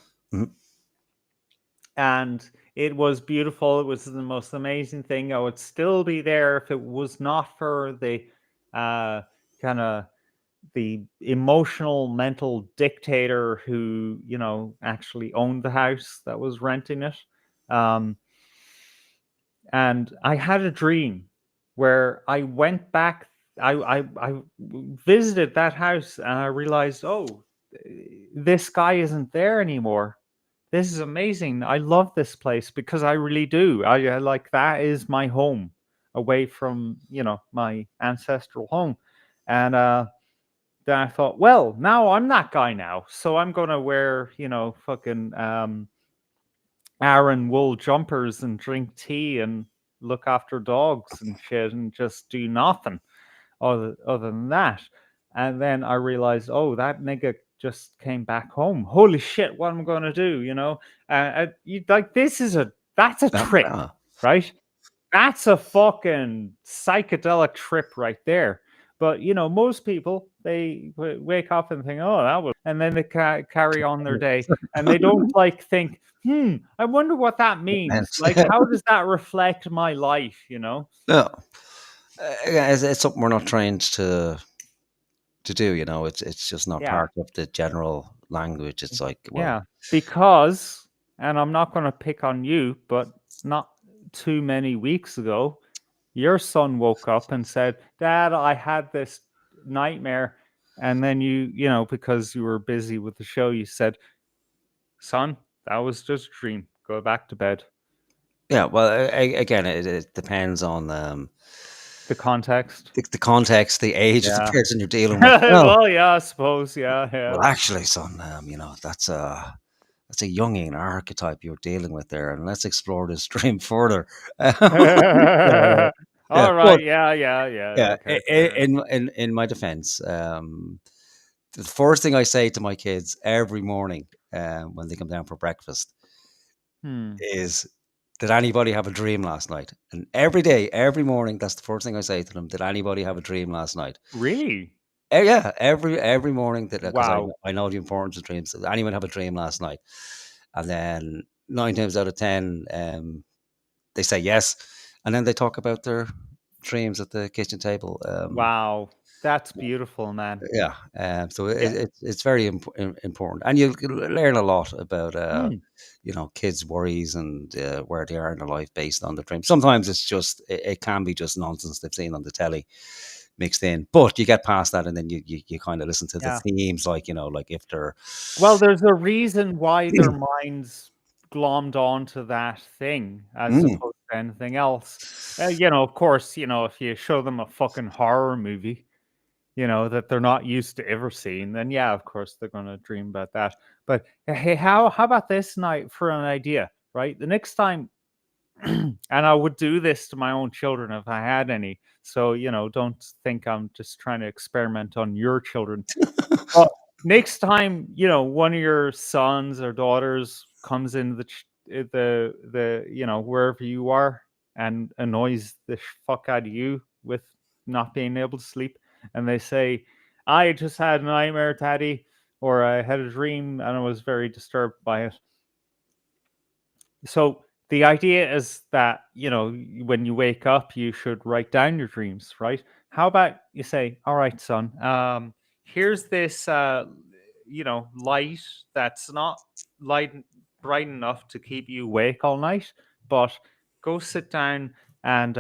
And it was beautiful. It was the most amazing thing. I would still be there if it was not for the kind of the emotional mental dictator who, you know, actually owned the house that was renting it. And I had a dream where I went back. I visited that house and I realized, oh, this guy isn't there anymore. This is amazing. I love this place because I really do. I like, that is my home away from, you know, my ancestral home. And then I thought, well, now I'm that guy now. So I'm going to wear, you know, fucking Aran wool jumpers and drink tea and look after dogs and shit and just do nothing other than that. And then I realized, oh, that nigga just came back home. Holy shit, what am I going to do? You know, like, this is a That's a trip, yeah. right? That's a fucking psychedelic trip right there. But most people, they wake up and think, "Oh, that was," and then they carry on their day, and they don't think, I wonder what that means. Like, how does that reflect my life? No, it's something we're not trained to do. It's just not Yeah. part of the general language. It's like, well, Yeah, because, and I'm not going to pick on you, but not too many weeks ago, your son woke up and said, "Dad, I had this nightmare." And then because you were busy with the show, you said, "Son, that was just a dream. Go back to bed." yeah. Well, again, it depends on The context. the context, the age of the Yeah. person you're dealing with. Well, yeah, I suppose. Yeah, Well, yeah. actually, son, that's a Jungian archetype you're dealing with there, and let's explore this dream further. Yeah, All but right. Yeah, yeah, yeah. yeah, Okay. Fair enough. in my defense, the first thing I say to my kids every morning when they come down for breakfast Hmm. is, "Did anybody have a dream last night?" And every day, every morning, that's the first thing I say to them. "Did anybody have a dream last night?" Really? Yeah, every morning, because Wow. I know the importance of dreams. Did anyone have a dream last night? And then 9 times out of 10, they say yes, and then they talk about their dreams at the kitchen table. Wow. That's beautiful, man. Yeah, so Yeah. it's very important, and you learn a lot about Hmm. kids' worries and where they are in their life based on their dreams. Sometimes it can be just nonsense they've seen on the telly mixed in, but you get past that, and then you kind of listen to the Yeah. themes, like like if they're Well, there's a reason why their minds glommed onto that thing as opposed to anything else. Of course, if you show them a fucking horror movie, that they're not used to ever seeing, then yeah, of course they're gonna dream about that. But hey, how about this night for an idea, right? The next time, and I would do this to my own children if I had any. So don't think I'm just trying to experiment on your children. But next time, one of your sons or daughters comes in the wherever you are and annoys the fuck out of you with not being able to sleep, and they say, "I just had a nightmare, Daddy," or "I had a dream and I was very disturbed by it." So the idea is that, when you wake up, you should write down your dreams, right? How about you say, "All right, son, here's this, light that's not light bright enough to keep you awake all night, but go sit down and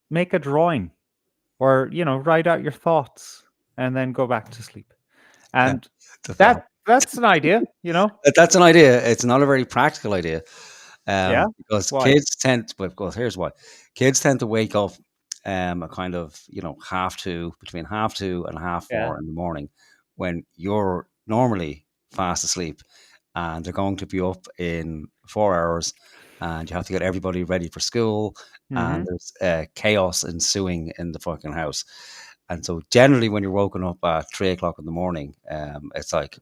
make a drawing, or write out your thoughts, and then go back to sleep." yeah, And that's an idea, That's an idea. It's not a very practical idea, Yeah. because Why? well, here's why. Kids tend to wake up a kind of between half two and half Yeah. four in the morning, when you're normally fast asleep, and they're going to be up in 4 hours, and you have to get everybody ready for school, and Mhm. there's chaos ensuing in the fucking house. And so generally when you're woken up at 3 o'clock in the morning, it's like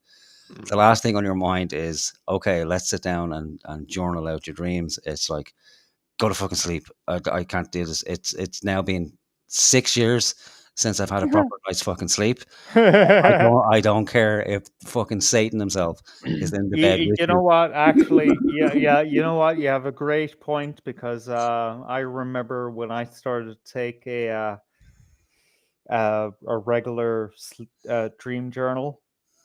the last thing on your mind is, okay, let's sit down and journal out your dreams. It's like, go to fucking sleep. I can't do this. It's now been 6 years since I've had a proper night's fucking sleep. I don't care if fucking Satan himself is in the bed with You know you. what? Actually, yeah, yeah. You know what? You have a great point, because I remember when I started to take a regular dream journal.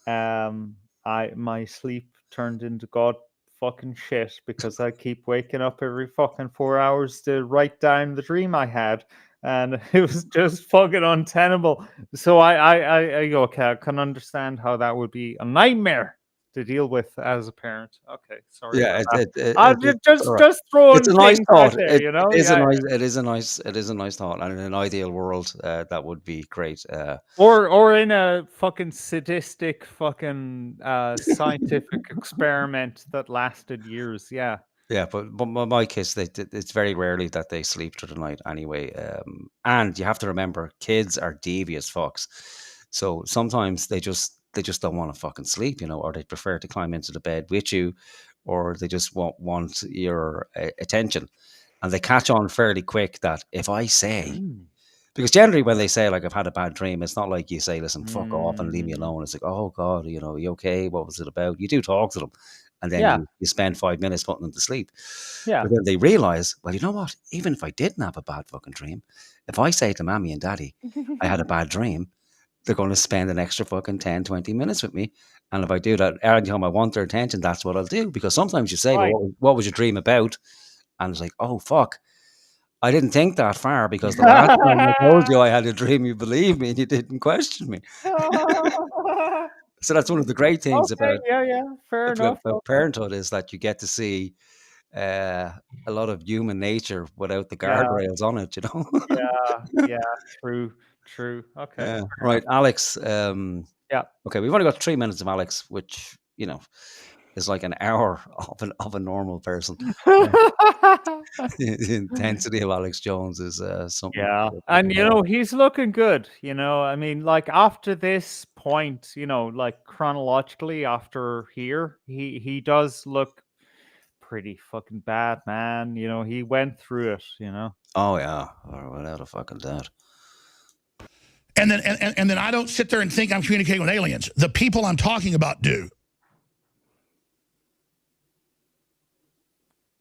My sleep turned into god fucking shit, because I keep waking up every fucking 4 hours to write down the dream I had, and it was just fucking untenable. So I go, okay, I can understand how that would be a nightmare to deal with as a parent. Okay, sorry Yeah, about that. I it's all right. just It's throwing a nice things out thought. there, It is a Yeah. nice. It is a nice thought, and in an ideal world, that would be great. Or in a fucking sadistic fucking scientific experiment that lasted years. Yeah. Yeah, but my kids, it's very rarely that they sleep through the night anyway. And you have to remember, kids are devious fucks. So sometimes they just don't want to fucking sleep, or they prefer to climb into the bed with you, or they just want your attention. And they catch on fairly quick that if I say, because generally when they say, like, I've had a bad dream, it's not like you say, listen, fuck off and leave me alone. It's like, oh God, you know, you okay? What was it about? You do talk to them. And then you spend 5 minutes putting them to sleep. Yeah. But then they realize, well, you know what? Even if I didn't have a bad fucking dream, if I say to mommy and daddy, I had a bad dream, they're going to spend an extra fucking 10, 20 minutes with me. And if I do that every time I want their attention, that's what I'll do. Because sometimes you say, well, what was your dream about? And it's like, oh, fuck. I didn't think that far because the last time I told you I had a dream, you believed me and you didn't question me. So that's one of the great things about fair enough. parenthood is that you get to see a lot of human nature without the Yeah. guardrails on it, you know? Yeah, true. Okay. Yeah. Right, Alex. Yeah. Okay, we've only got 3 minutes of Alex, which, you know, is like an hour of a normal person. The intensity of Alex Jones is something. Yeah, and you know, he's looking good. You know, I mean, like after this point, you know, like chronologically after here, he does look pretty fucking bad, man. You know, he went through it. You know. Oh yeah, without a fucking doubt. And then I don't sit there and think I'm communicating with aliens. The people I'm talking about do.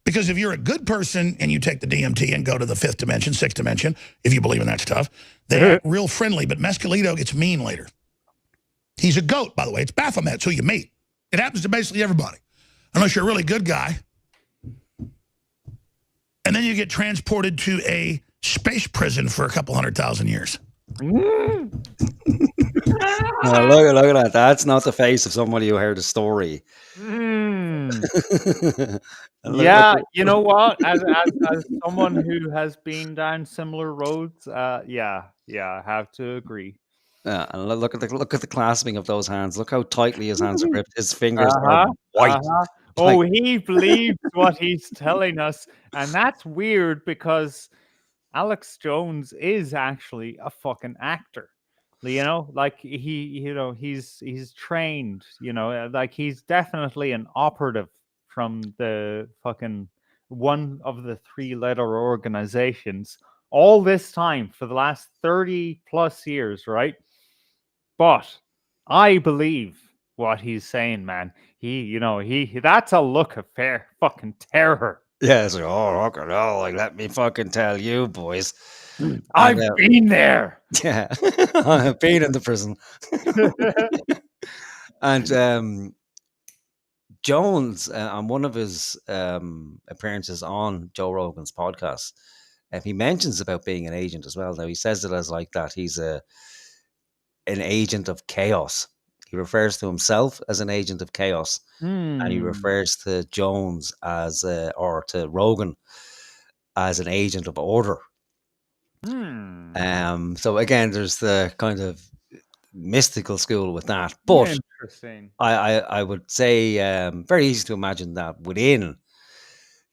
Because if you're a good person and you take the DMT and go to the 5th dimension, 6th dimension, if you believe in that stuff, they act real friendly, but Mescalito gets mean later. He's a goat, by the way. It's Baphomet's who you meet. It happens to basically everybody, unless you're a really good guy. And then you get transported to a space prison for a couple 100,000 years. No, look at that. That's not the face of somebody who heard a story. Yeah, you know what? As someone who has been down similar roads, yeah, I have to agree. Yeah, and look at the clasping of those hands. Look how tightly his hands are gripped. His fingers are white. Oh, he believes what he's telling us, and that's weird because Alex Jones is actually a fucking actor. You know, like he's trained, you know, like he's definitely an operative from the fucking one of the 3-letter organizations all this time for the last 30 plus years, right? But I believe what he's saying, man. That's a look of fair fucking terror. Yeah, it's like, oh, fucking hell, like, let me fucking tell you, boys. I've been there. Yeah, I've been in the prison. And Jones, on one of his appearances on Joe Rogan's podcast, he mentions about being an agent as well. Now, he says it as like that. He's an agent of chaos. He refers to himself as an agent of chaos. And he refers to Jones or to Rogan as an agent of order. So again, there's the kind of mystical school with that. But interesting. I would say very easy to imagine that within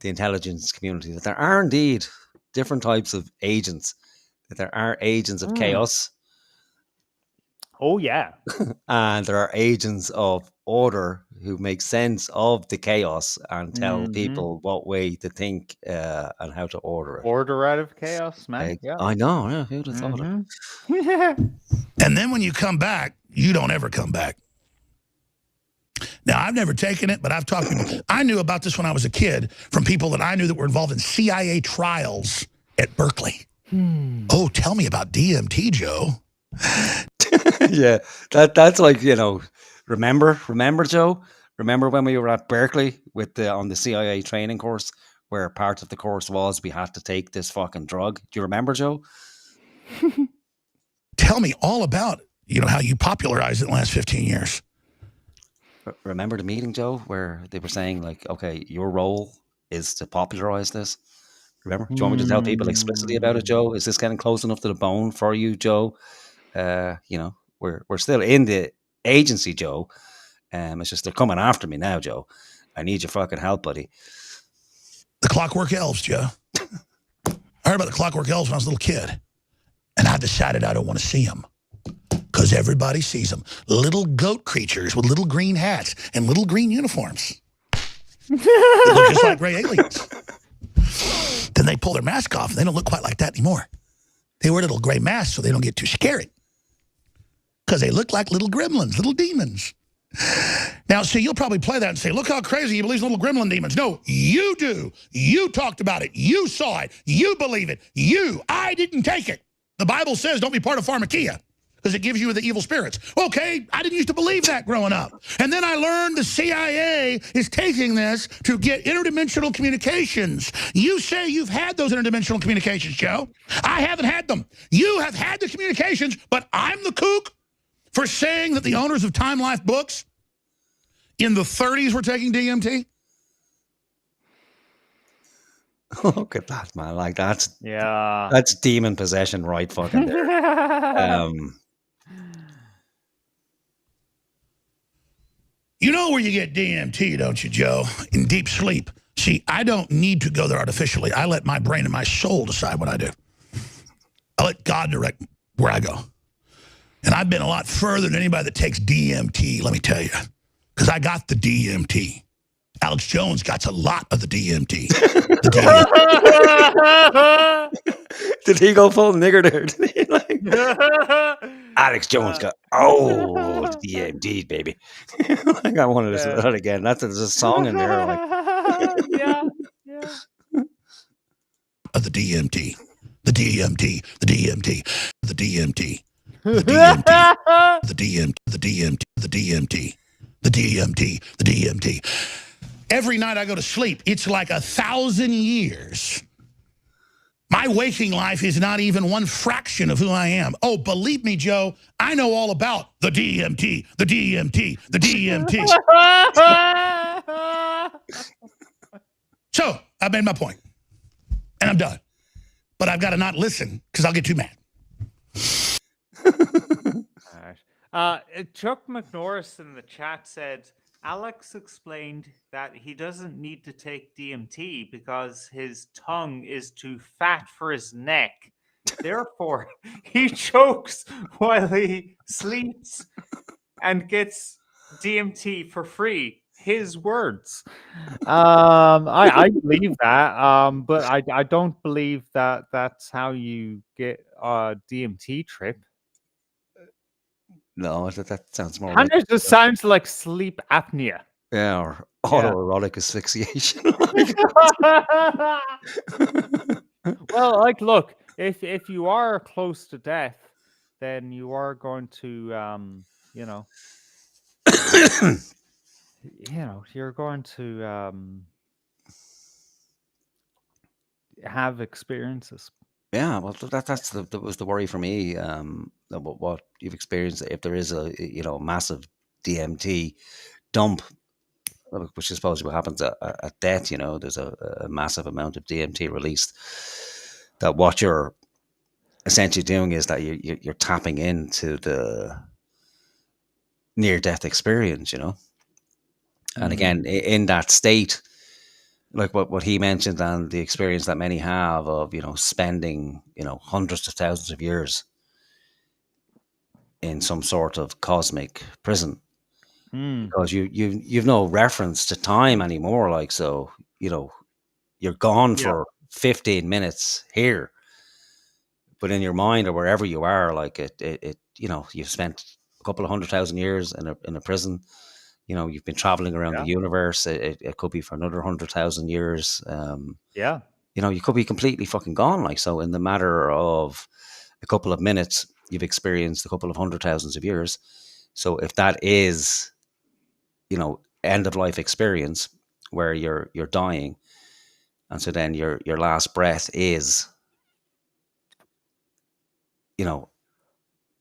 the intelligence community that there are indeed different types of agents. That there are agents of chaos. Oh yeah. And there are agents of order who make sense of the chaos and tell people what way to think and how to order it. Order out of chaos, man. Yeah. I know. Yeah, who'd have thought it? And then when you come back, you don't ever come back. Now, I've never taken it, but I've talked to people. I knew about this when I was a kid from people that I knew that were involved in CIA trials at Berkeley. Oh, tell me about DMT, Joe. Yeah, that's like, you know, remember, Joe? Remember when we were at Berkeley on the CIA training course, where part of the course was we had to take this fucking drug? Do you remember, Joe? Tell me all about, how you popularized it in the last 15 years. Remember the meeting, Joe, where they were saying, like, okay, your role is to popularize this? Remember? Do you want me to tell people explicitly about it, Joe? Is this getting close enough to the bone for you, Joe? We're still in the agency, Joe. It's just they're coming after me now, Joe. I need your fucking help, buddy. The Clockwork Elves, Joe. I heard about the Clockwork Elves when I was a little kid. And I decided I don't want to see them. Because everybody sees them. Little goat creatures with little green hats and little green uniforms. They look just like gray aliens. Then they pull their mask off, and they don't look quite like that anymore. They wear little gray masks so they don't get too scary. Because they look like little gremlins, little demons. Now, see, you'll probably play that and say, look how crazy he believes in little gremlin demons. No, you do. You talked about it. You saw it. You believe it. I didn't take it. The Bible says don't be part of pharmakia because it gives you the evil spirits. Okay, I didn't used to believe that growing up. And then I learned the CIA is taking this to get interdimensional communications. You say you've had those interdimensional communications, Joe. I haven't had them. You have had the communications, but I'm the kook for saying that the owners of Time Life Books in the 30s were taking DMT? Look at that, man. Like, that's demon possession right fucking there. You know where you get DMT, don't you, Joe? In deep sleep. See, I don't need to go there artificially. I let my brain and my soul decide what I do. I let God direct where I go. And I've been a lot further than anybody that takes DMT, let me tell you. Because I got the DMT. Alex Jones got a lot of the DMT. Did he go full nigger there? Did he? Like, Alex Jones got, the DMT, baby. Like, I wanted to say that again. There's a song in there. Like. Yeah. The DMT. The DMT. The DMT. The DMT. The DMT, the DMT, the DMT, the DMT, the DMT, the DMT. Every night I go to sleep, it's like 1,000 years. My waking life is not even one fraction of who I am. Oh, believe me, Joe, I know all about the DMT, the DMT, the DMT. So, I made my point, and I'm done. But I've got to not listen, because I'll get too mad. Chuck McNorris in the chat said Alex explained that he doesn't need to take DMT because his tongue is too fat for his neck. Therefore, he chokes while he sleeps and gets DMT for free. His words. I believe that, but I don't believe that that's how you get a DMT trip. No, that sounds more like... It just sounds like sleep apnea. Yeah, or autoerotic asphyxiation. Well, like, look, if you are close to death, then you are going to, you're going to have experiences. Yeah, well, that was the worry for me. What you've experienced, if there is a massive DMT dump, which is supposedly what happens at death. There's a massive amount of DMT released. That what you're essentially doing is that you're tapping into the near-death experience. And again, in that state, like what he mentioned, and the experience that many have of spending hundreds of thousands of years in some sort of cosmic prison, because you've no reference to time anymore. Like, so you're gone for 15 minutes here, but in your mind or wherever you are, like it you've spent a couple of 100,000 years in a prison. You've been traveling around the universe. It could be for another 100,000 years. You could be completely fucking gone. Like, so in the matter of a couple of minutes, you've experienced a couple of 100,000 of years. So if that is, end of life experience where you're dying, and so then your last breath is, in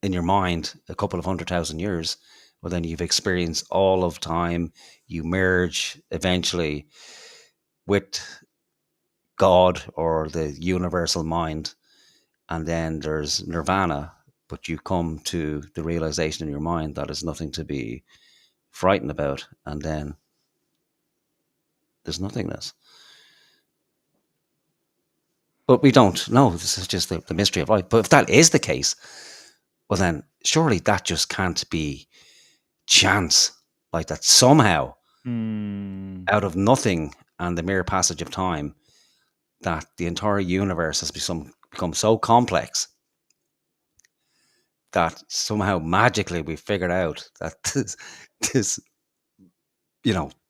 your mind, a couple of 100,000 years. Well, then you've experienced all of time. You merge eventually with God or the universal mind, and then there's nirvana. But you come to the realization in your mind that there's nothing to be frightened about, and then there's nothingness. But we don't know. This is just the mystery of life. But if that is the case, well, then surely that just can't be chance. Like, that somehow out of nothing and the mere passage of time, that the entire universe has become so complex that somehow magically we figured out that this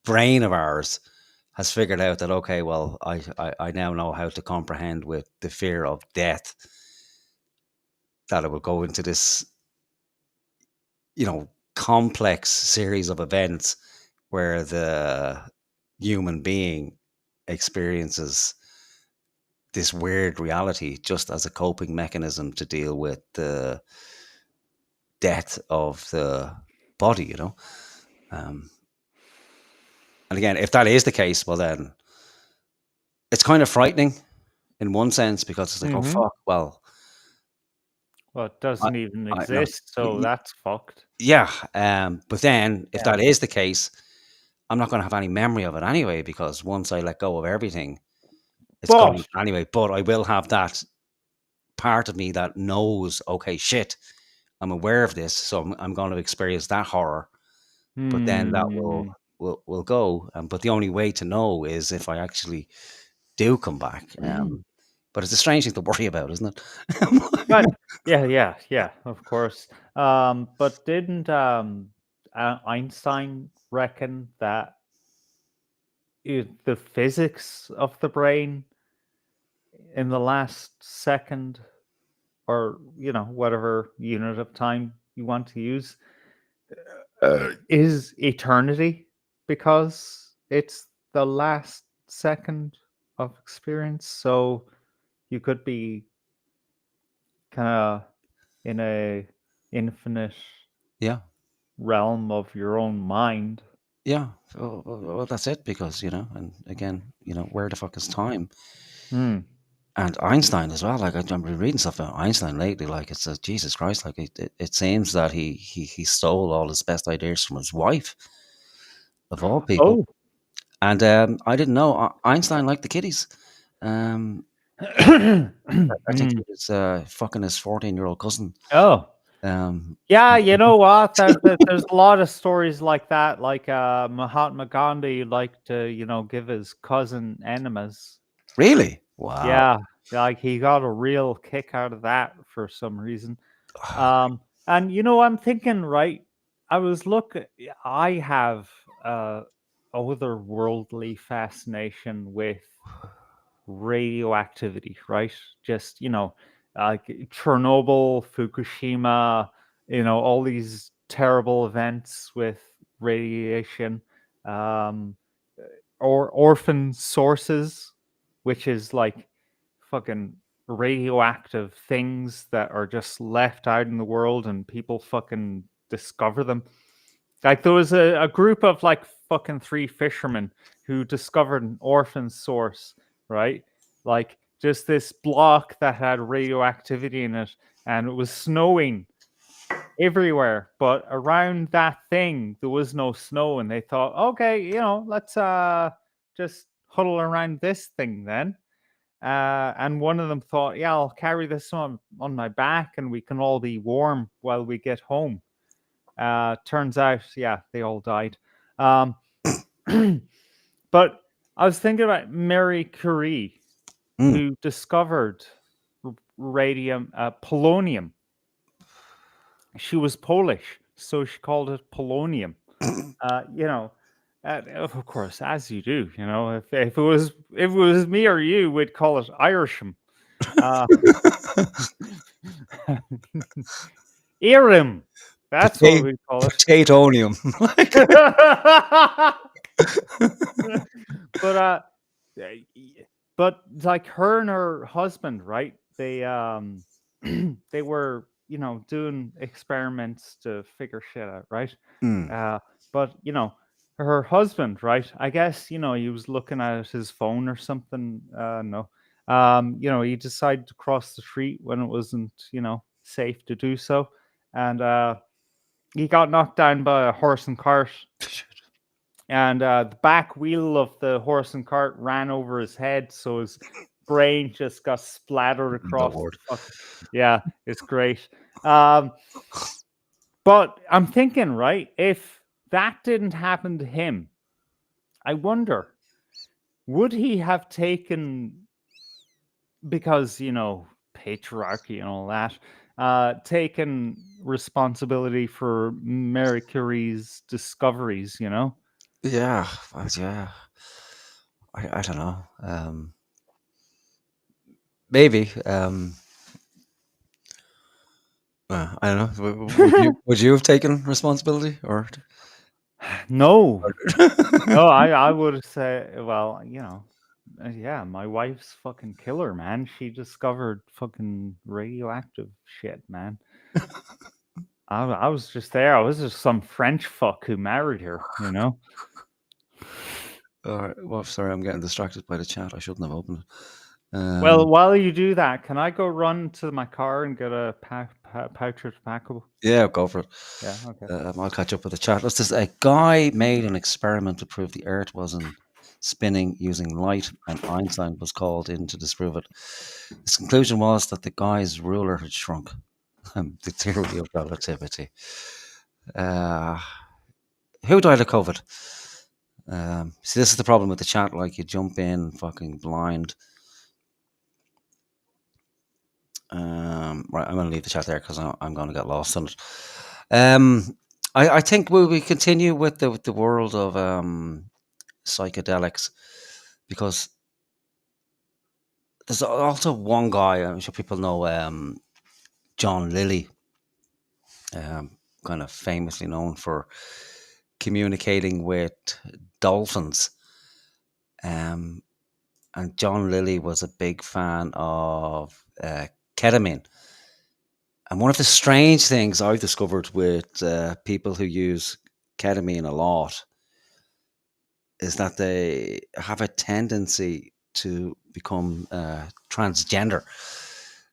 brain of ours has figured out that, okay, well, I now know how to comprehend with the fear of death, that it will go into this complex series of events where the human being experiences this weird reality just as a coping mechanism to deal with the death of the body, and again, if that is the case, well, then it's kind of frightening in one sense, because it's like, oh fuck, well, it doesn't even exist, so that's fucked. Yeah, but then if that is the case, I'm not going to have any memory of it anyway, because once I let go of everything, it's gone anyway. But I will have that part of me that knows, okay, shit, I'm aware of this, so I'm going to experience that horror. But then that will go. But the only way to know is if I actually do come back. But it's a strange thing to worry about, isn't it? But yeah, of course. But didn't Einstein reckon that the physics of the brain in the last second, or whatever unit of time you want to use, is eternity, because it's the last second of experience? So you could be kind of in a infinite realm of your own mind. Yeah, well, that's it, because and again, where the fuck is time? And Einstein as well. Like, I've been reading stuff about Einstein lately. Like, it's Jesus Christ. Like, it seems that he stole all his best ideas from his wife, of all people. And I didn't know Einstein liked the kiddies. I think he was fucking his 14-year-old cousin. Yeah, you know what? There's a lot of stories like that. Like Mahatma Gandhi liked to, give his cousin enemas. Really? Wow. Yeah, like he got a real kick out of that for some reason. And I'm thinking, right? I have otherworldly fascination with radioactivity, right? Just like Chernobyl, Fukushima, all these terrible events with radiation, or orphan sources, which is like fucking radioactive things that are just left out in the world and people fucking discover them. Like, there was a group of like fucking 3 fishermen who discovered an orphan source, right? Like, just this block that had radioactivity in it, and it was snowing everywhere, but around that thing there was no snow, and they thought, okay, let's just huddle around this thing then. And one of them thought, yeah, I'll carry this on my back and we can all be warm while we get home. Turns out, yeah, they all died. But I was thinking about Marie Curie, who discovered polonium. She was Polish, so she called it polonium. Of course, as you do. If it was me or you, we'd call it Irisham. Erim. That's what we call it. Potatonium. But like her and her husband, right? They they were doing experiments to figure shit out, right? But her husband, right? I guess he was looking at his phone or something. No, he decided to cross the street when it wasn't safe to do so, and he got knocked down by a horse and cart. And the back wheel of the horse and cart ran over his head, so his brain just got splattered across. Yeah, it's great. But I'm thinking, right, if that didn't happen to him, I wonder, would he have taken, because, patriarchy and all that, taken responsibility for Marie Curie's discoveries, Yeah, yeah. I don't know. Maybe. I don't know. Would you have taken responsibility or? No. No, I would say, well, yeah, my wife's fucking killer, man. She discovered fucking radioactive shit, man. I was just there. I was just some French fuck who married her, All right. Well, sorry, I'm getting distracted by the chat. I shouldn't have opened it. Well, while you do that, can I go run to my car and get a pouch of tobacco? Yeah, go for it. Yeah, okay. I'll catch up with the chat. A guy made an experiment to prove the Earth wasn't spinning using light, and Einstein was called in to disprove it. His conclusion was that the guy's ruler had shrunk. The theory of relativity. Who died of COVID? See, this is the problem with the chat. Like, you jump in fucking blind. Right, I'm going to leave the chat there because I'm going to get lost in it. I think we continue with the world of psychedelics, because there's also one guy, I'm sure people know, John Lilly, kind of famously known for communicating with dolphins. And John Lilly was a big fan of ketamine. And one of the strange things I've discovered with people who use ketamine a lot is that they have a tendency to become transgender.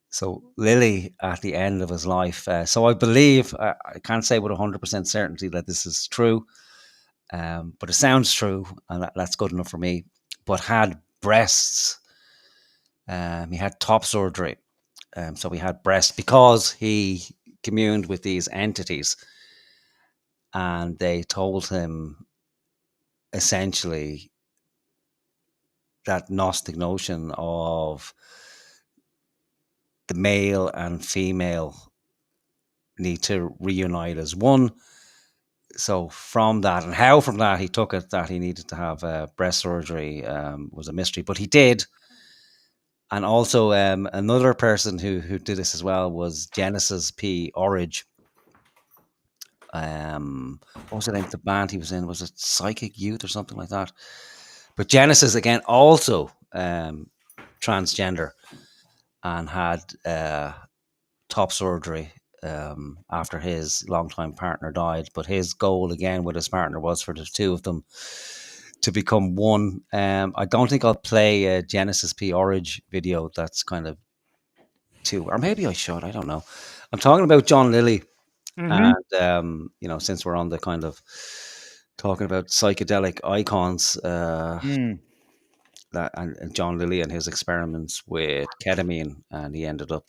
So Lilly, at the end of his life, so I believe, I can't say with 100% certainty that this is true, but it sounds true, and that's good enough for me, but had breasts. He had top surgery. So he had breasts because he communed with these entities, and they told him essentially that Gnostic notion of the male and female need to reunite as one. So from that, and how from that he took it that he needed to have breast surgery was a mystery, but he did. And also another person who did this as well was Genesis P. Orridge. What was the name of the band he was in? Was it Psychic Youth or something like that? But Genesis, again, also transgender, and had top surgery after his longtime partner died. But his goal, again, with his partner was for the two of them to become one. I don't think I'll play a Genesis P. Orridge video. That's kind of too, or maybe I should. I don't know. I'm talking about John Lilly. And since we're on the kind of talking about psychedelic icons, that and John Lilly and his experiments with ketamine, and he ended up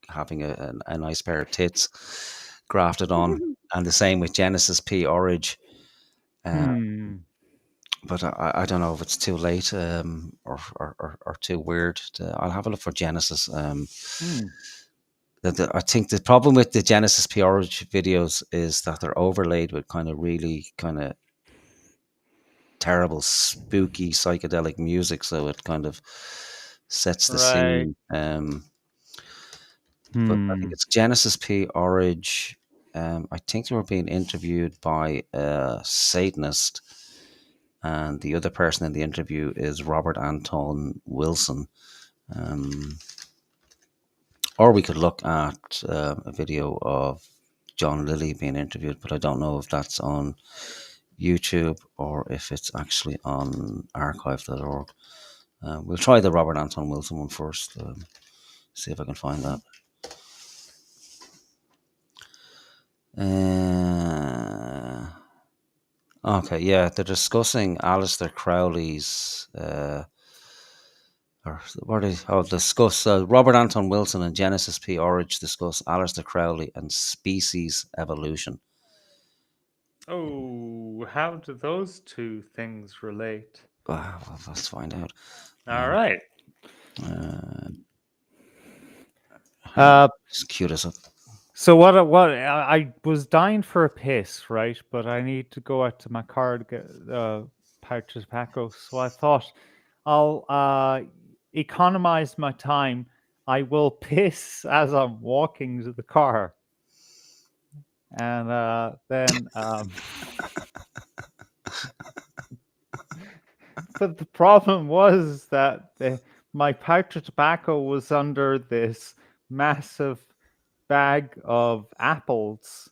having a nice pair of tits grafted on, and the same with Genesis P. Orridge. But I don't know if it's too late or too weird. I'll have a look for Genesis. I think the problem with the Genesis P. Orridge videos is that they're overlaid with kind of really kind of terrible, spooky, psychedelic music, so it kind of sets the scene. But I think it's Genesis P. Orridge. I think they were being interviewed by a Satanist, and the other person in the interview is Robert Anton Wilson. Or we could look at a video of John Lilly being interviewed, but I don't know if that's on YouTube or if it's actually on archive.org. We'll try the Robert Anton Wilson one first, see if I can find that. Okay, yeah, they're discussing Aleister Crowley's... discuss Robert Anton Wilson and Genesis P. Orridge discuss Aleister Crowley and species evolution. Oh, how do those two things relate? Well, let's find out. All right. Just cue this up. So what I was dying for a piss, right? But I need to go out to my car to get pouch of tobacco. So I thought I'll economize my time. I will piss as I'm walking to the car. And then but the problem was that my pouch of tobacco was under this massive bag of apples.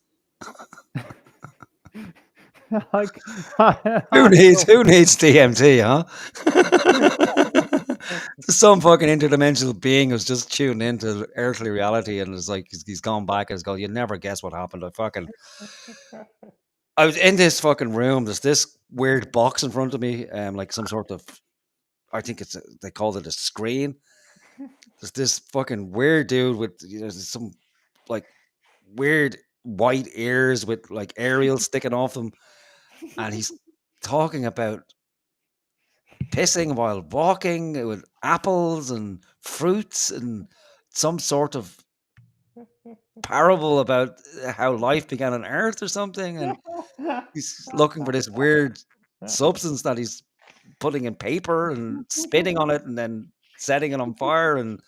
Like, Who needs DMT, huh? Some fucking interdimensional being who's just tuned into earthly reality and is like he's gone back and has gone, you'll never guess what happened. I was in this fucking room. There's this weird box in front of me, like some sort of, I think they called it a screen. There's this fucking weird dude with some like weird white ears with like aerials sticking off them, and he's talking about pissing while walking with apples and fruits and some sort of parable about how life began on Earth or something, and he's looking for this weird substance that he's putting in paper and spitting on it and then setting it on fire. And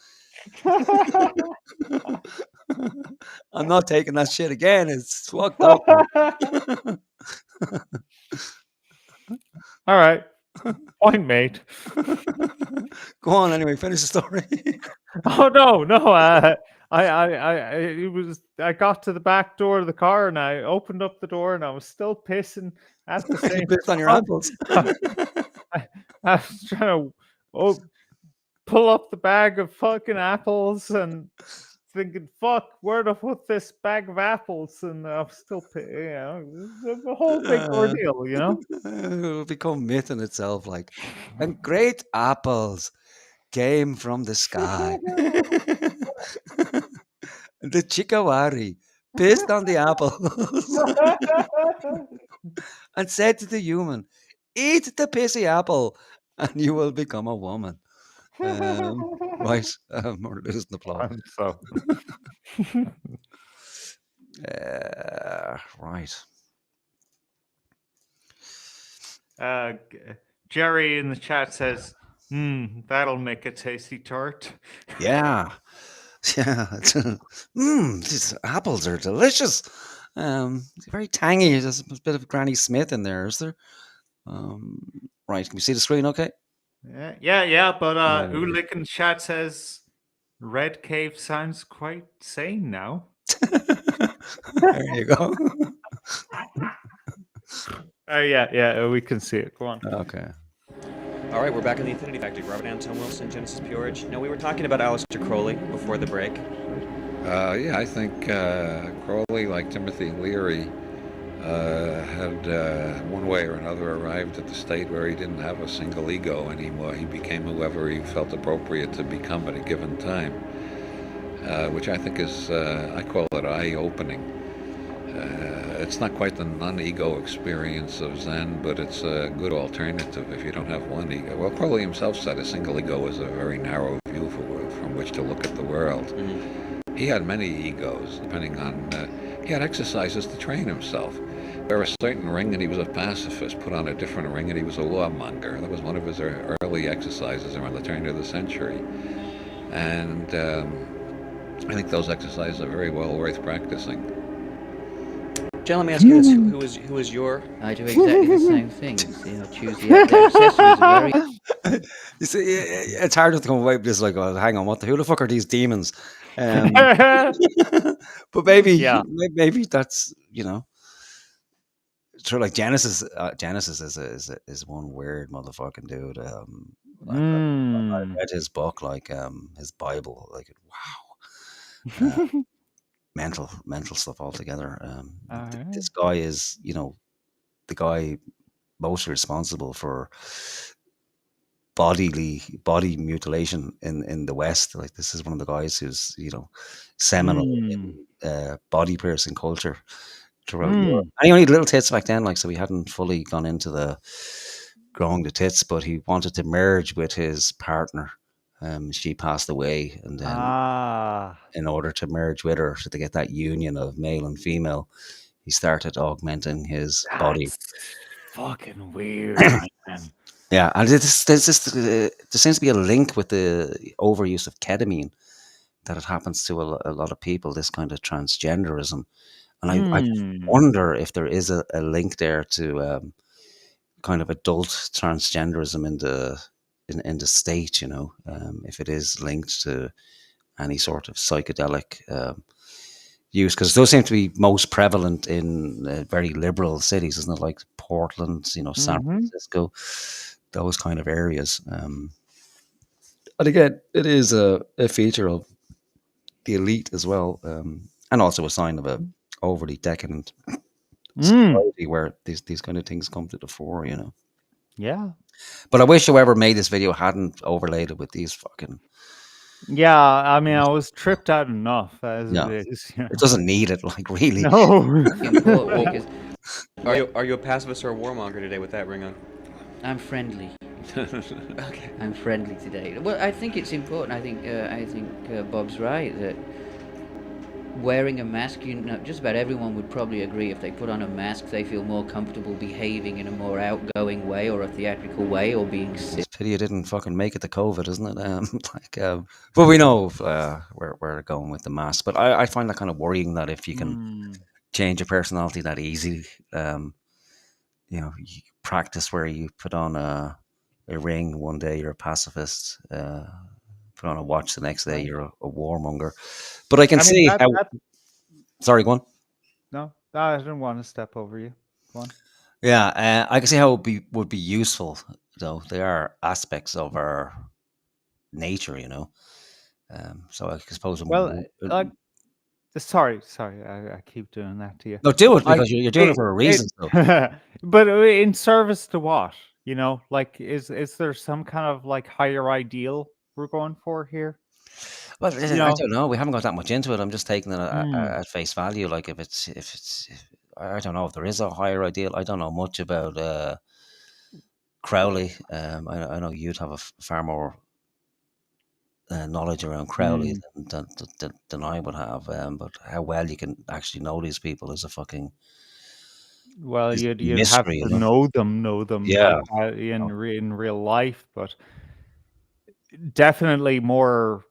I'm not taking that shit again. It's fucked up. All right. Point made. Go on anyway, finish the story. Oh no. I got to the back door of the car and I opened up the door and I was still pissing at the same pissed on your apples. I was trying to pull up the bag of fucking apples and thinking, fuck, where to put this bag of apples? And I'm still, it's a whole big ordeal, It'll become myth in itself, like, and great apples came from the sky. The Chikawari pissed on the apples and said to the human, eat the pissy apple and you will become a woman. Right, we're losing the plot. So. Right. Jerry in the chat says, that'll make a tasty tart. Yeah. These apples are delicious. Very tangy. There's a bit of Granny Smith in there, is there? Right, can we see the screen okay? Yeah, but Ulick in the chat says Red Cave sounds quite sane now. There you go. Yeah, we can see it. Go on. Okay. All right, we're back in the Infinity Factory. Robert Anton Wilson, Genesis Peerage. Now, we were talking about Aleister Crowley before the break. Yeah, I think Crowley, like Timothy Leary, had one way or another arrived at the state where he didn't have a single ego anymore. He became whoever he felt appropriate to become at a given time, which I think is, I call it eye-opening. It's not quite the non-ego experience of Zen, but it's a good alternative if you don't have one ego. Well, Crowley himself said a single ego is a very narrow view from which to look at the world. Mm-hmm. He had many egos, depending on... he had exercises to train himself. Wear a certain ring and he was a pacifist, put on a different ring and he was a warmonger. That was one of his early exercises around the turn of the century. And I think those exercises are very well worth practicing. John, let me ask you this. Who is your... I do exactly the same thing. Choose the accessories very... You see, it's hard to come away with this, like, oh, hang on, who the fuck are these demons? But maybe that's, sort of like Genesis. Genesis is one weird motherfucking dude. I read his book, like his Bible, like wow. Mental stuff altogether. This guy is, the guy mostly responsible for body mutilation in the West. Like, this is one of the guys who's, seminal in body piercing culture, throughout Europe. And he only had little tits back then, like, so he hadn't fully gone into the growing the tits, but he wanted to merge with his partner. She passed away, and then in order to merge with her, to get that union of male and female, he started augmenting his body. Fucking weird, man. Yeah, and there seems to be a link with the overuse of ketamine, that it happens to a lot of people, this kind of transgenderism. And I wonder if there is a link there to kind of adult transgenderism in the state, you know, if it is linked to any sort of psychedelic use, because those seem to be most prevalent in very liberal cities, isn't it? Like Portland, you know, San Francisco, those kind of areas. And again, it is a feature of the elite as well, and also a sign of a overly decadent society where these kind of things come to the fore, you know. Yeah. But I wish whoever made this video hadn't overlaid it with these fucking. Yeah, I mean, I was tripped out enough as No, it is. You know? it doesn't need it, like, really. No. Are you a pacifist or a warmonger today with that ring on? I'm friendly. Okay. I'm friendly today. Well, I think it's important. I think Bob's right that wearing a mask, you know, just about everyone would probably agree if they put on a mask, they feel more comfortable behaving in a more outgoing way or a theatrical way or being sick. It's a pity you didn't fucking make it to COVID, isn't it? But we know where they're going with the mask. But I find that kind of worrying, that if you can change your personality that easy, you know, you practice where you put on a ring one day you're a pacifist, put on a watch the next day you're a warmonger. But I can see how. Sorry, go on. No, I didn't want to step over you. Go on. Yeah, I can see how it would be useful, though. They are aspects of our nature, you know. So I suppose. Well, sorry, I keep doing that to you. No, do it, because you're doing it for a reason. But in service to what? You know, like, is there some kind of like higher ideal we're going for here? Well, I don't know. We haven't got that much into it. I'm just taking it at face value. Like, if I don't know if there is a higher ideal. I don't know much about Crowley. I know you'd have a far more knowledge around Crowley than I would have. But how well you can actually know these people is a fucking. Well, you'd mystery, have to you know? know them, Yeah. like, in real life, but definitely more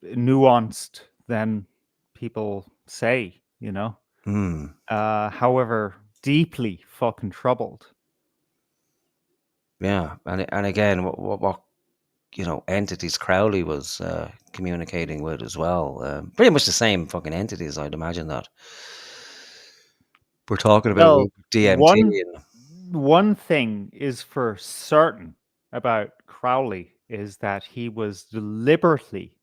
nuanced than people say, you know. However, deeply fucking troubled. Yeah, and again, what you know, entities Crowley was communicating with as well. Pretty much the same fucking entities, I'd imagine, that we're talking about with DMT. One thing is for certain about Crowley is that he was deliberately,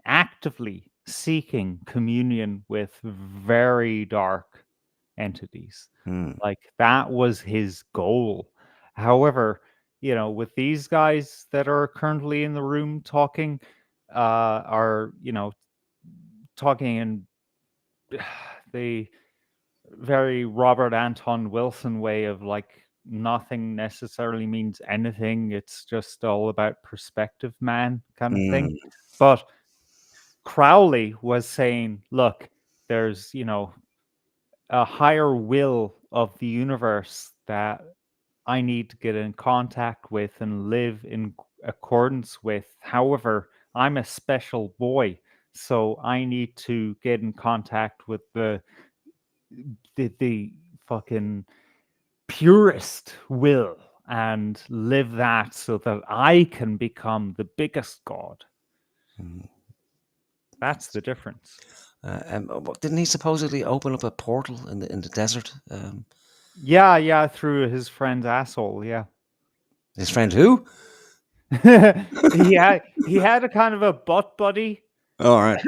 actively seeking communion with very dark entities. Like, that was his goal. However, you know, with these guys that are currently in the room talking, are, you know, talking in the very Robert Anton Wilson way of, like, nothing necessarily means anything. It's just all about perspective, man, kind of thing. But Crowley was saying, look, there's, you know, a higher will of the universe that I need to get in contact with and live in accordance with. However, I'm a special boy, so I need to get in contact with the fucking purest will and live that so that I can become the biggest god. That's the difference. Didn't he supposedly open up a portal in the desert? Yeah, through his friend's asshole. Yeah. His friend who? he had a kind of a butt buddy. All right.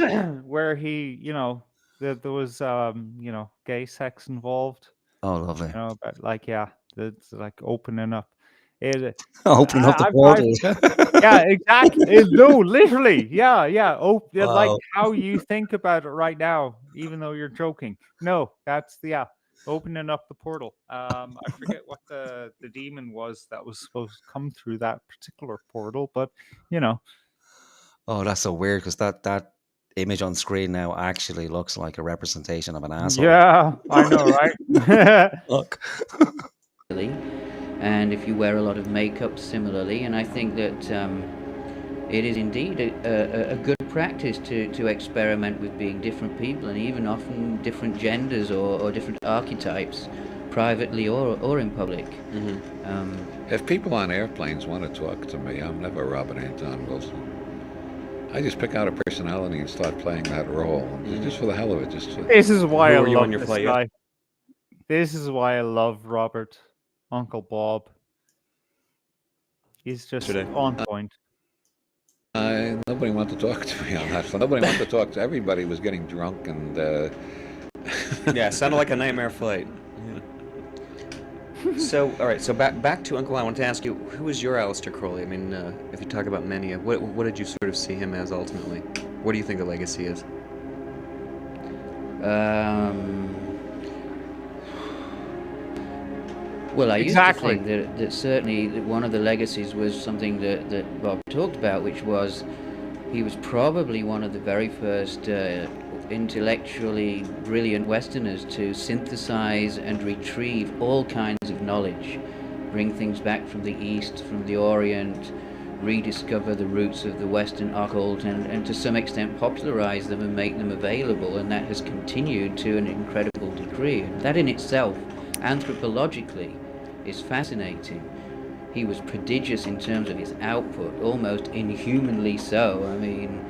Where he, you know, there was you know, gay sex involved. Oh, lovely. You know, but like, yeah, it's like opening up. Opening up the I've portals. yeah, exactly. No, literally. Yeah, yeah. Oh, yeah, like Wow. how you think about it right now, even though you're joking. No, that's opening up the portal. I forget what the demon was that was supposed to come through that particular portal, but you know. Oh, that's so weird because that image on screen now actually looks like a representation of an asshole. Yeah, I know, right? Look. And if you wear a lot of makeup, similarly. And I think that it is indeed a good practice to experiment with being different people, and even often different genders or different archetypes, privately or in public. If people on airplanes want to talk to me, I'm never Robert Anton Wilson. I just pick out a personality and start playing that role, just for the hell of it. This is why I Who are you love on your this flight? guy. This is why I love Robert, Uncle Bob. He's just on point. Nobody wanted to talk to me on that flight. Nobody wanted to talk to. Everybody was getting drunk and. Yeah, sounded like a nightmare flight. So, all right. So back to Uncle. I want to ask you, who was your Aleister Crowley? I mean, if you talk about many, what did you sort of see him as ultimately? What do you think the legacy is? Well, I used to think that certainly one of the legacies was something that Bob talked about, which was he was probably one of the very first intellectually brilliant Westerners to synthesize and retrieve all kinds of knowledge, bring things back from the East, from the Orient, rediscover the roots of the Western occult, and to some extent popularize them and make them available, and that has continued to an incredible degree. That in itself, anthropologically, is fascinating. He was prodigious in terms of his output, almost inhumanly so. I mean,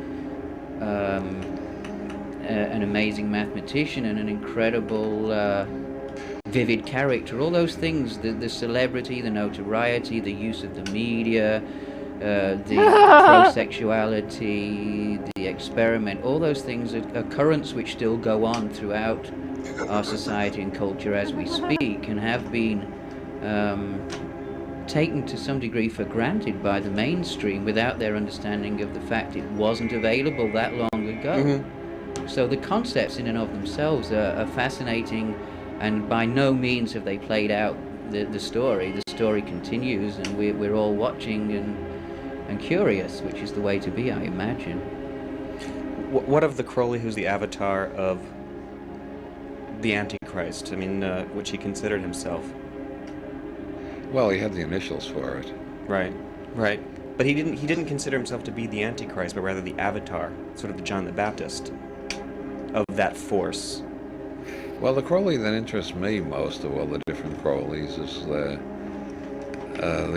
an amazing mathematician and an incredible vivid character. All those things, the celebrity, the notoriety, the use of the media, the pro-sexuality, the experiment, all those things are currents which still go on throughout our society and culture as we speak, and have been taken to some degree for granted by the mainstream without their understanding of the fact it wasn't available that long ago. So the concepts in and of themselves are fascinating, and by no means have they played out the story. The story continues, and we're all watching and curious, which is the way to be, I imagine. What of the Crowley who's the avatar of the Antichrist? I mean, which he considered himself. Well, he had the initials for it. Right, right. But he didn't consider himself to be the Antichrist, but rather the avatar, sort of the John the Baptist of that force. Well, the Crowley that interests me most of all the different Crowleys is the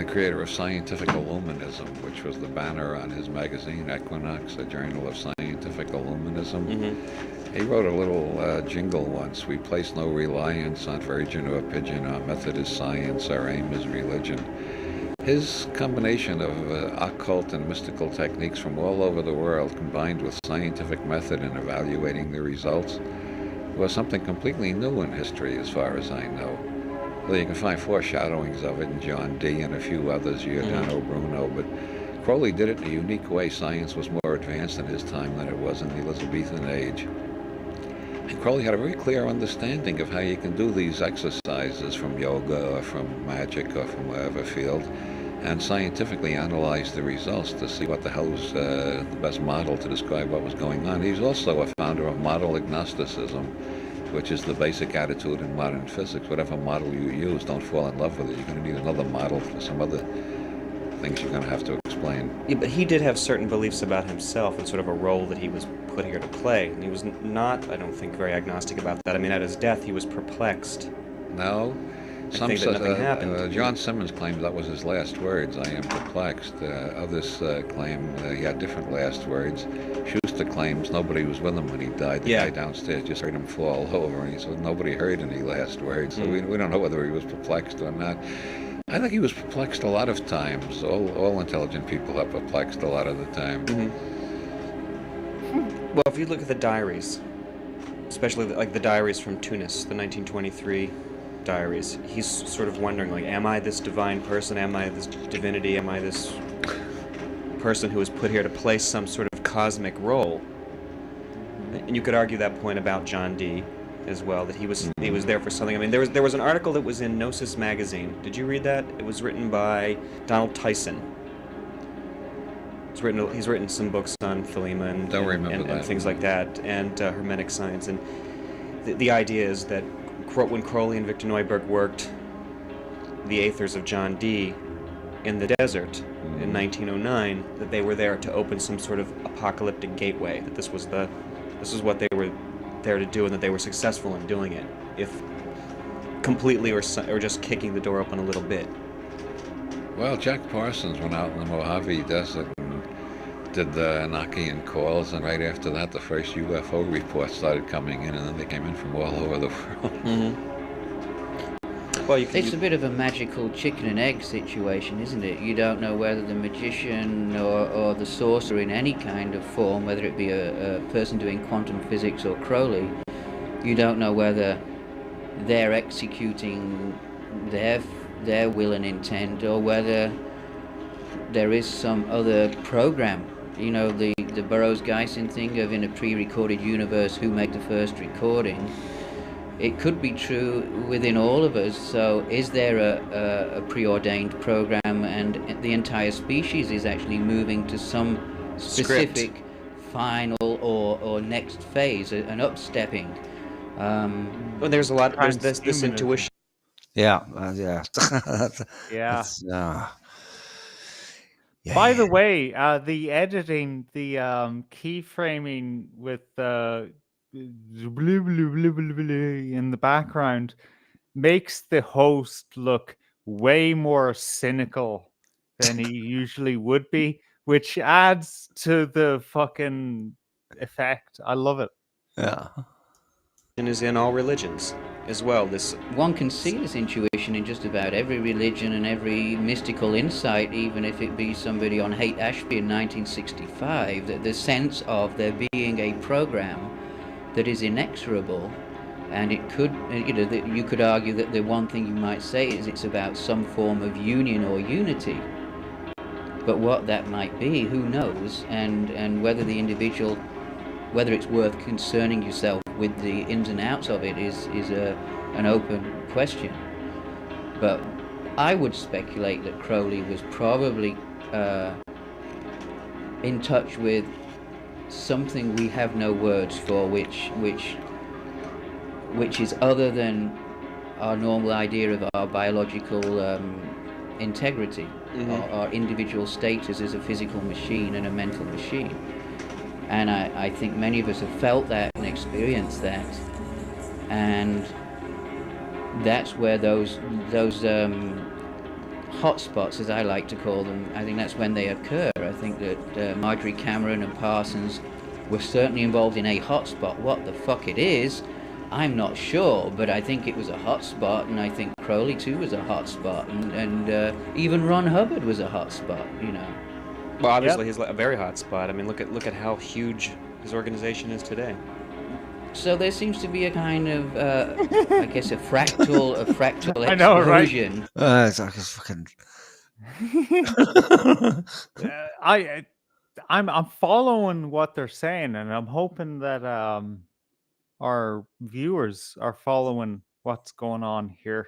creator of Scientific Illuminism, which was the banner on his magazine, Equinox, a journal of scientific illuminism. He wrote a little jingle once: "We place no reliance on virgin or pigeon, our method is science, our aim is religion." His combination of occult and mystical techniques from all over the world, combined with scientific method in evaluating the results, was something completely new in history as far as I know. Well, you can find foreshadowings of it in John Dee and a few others, Giordano Bruno, but Crowley did it in a unique way. Science was more advanced in his time than it was in the Elizabethan age. And Crowley had a very clear understanding of how you can do these exercises from yoga or from magic or from whatever field, and scientifically analyze the results to see what the hell was the best model to describe what was going on. He's also a founder of model agnosticism, which is the basic attitude in modern physics. Whatever model you use, don't fall in love with it. You're going to need another model for some other things you're going to have to explain. Yeah, but he did have certain beliefs about himself and sort of a role that he was put here to play. And he was not, I don't think, very agnostic about that. I mean, at his death, he was perplexed. No. Some think that nothing happened. John Simmons claims that was his last words, "I am perplexed." Others claim he had different last words. Schuster claims nobody was with him when he died. The guy downstairs just heard him fall over, and he said nobody heard any last words. So we don't know whether he was perplexed or not. I think he was perplexed a lot of times. All intelligent people are perplexed a lot of the time. Well, if you look at the diaries, especially like the diaries from Tunis, the 1923 diaries, he's sort of wondering, like, am I this divine person? Am I this divinity? Am I this person who was put here to play some sort of cosmic role? And you could argue that point about John Dee as well, that he was there for something. I mean, there was an article that was in Gnosis magazine. Did you read that? It was written by Donald Tyson. He's written some books on Thelema and things like that, and Hermetic science. And the idea is that when Crowley and Victor Neuberg worked the Aethers of John Dee in the desert in 1909, that they were there to open some sort of apocalyptic gateway, that this was what they were there to do, and that they were successful in doing it, if completely or just kicking the door open a little bit. Well, Jack Parsons went out in the Mojave Desert and did the Enochian calls, and right after that the first UFO reports started coming in, and then they came in from all over the world. Well, it's a bit of a magical chicken and egg situation, isn't it? You don't know whether the magician or the sorcerer in any kind of form, whether it be a person doing quantum physics or Crowley, you don't know whether they're executing their will and intent, or whether there is some other program. You know, the Burroughs-Geisen thing of in a pre-recorded universe, who made the first recording? It could be true within all of us. So is there a preordained program, and the entire species is actually moving to some specific final or next phase, an upstepping? Well, there's a lot. There's this intuition. Yeah. Yeah. By the way, the editing, the keyframing with the in the background makes the host look way more cynical than he usually would be, which adds to the fucking effect. I love it. Yeah. Is in all religions as well. One can see this intuition in just about every religion and every mystical insight, even if it be somebody on Haight-Ashbury in 1965, that the sense of there being a program that is inexorable. And it could, you could argue that the one thing you might say is it's about some form of union or unity. But what that might be, who knows? And whether the individual, whether it's worth concerning yourself with the ins and outs of it is an open question. But I would speculate that Crowley was probably in touch with something we have no words for, which is other than our normal idea of our biological integrity, our individual status as a physical machine and a mental machine. And I think many of us have felt that and experienced that, and that's where those hotspots, as I like to call them, I think that's when they occur. I think that Marjorie Cameron and Parsons were certainly involved in a hotspot. What the fuck it is, I'm not sure, but I think it was a hotspot, and I think Crowley too was a hotspot, and even Ron Hubbard was a hotspot, you know. Well, obviously he's a very hot spot. I mean, look at how huge his organization is today. So there seems to be a kind of, I guess, a fractal explosion. I know, right? It's like it's fucking. I'm following what they're saying, and I'm hoping that our viewers are following what's going on here.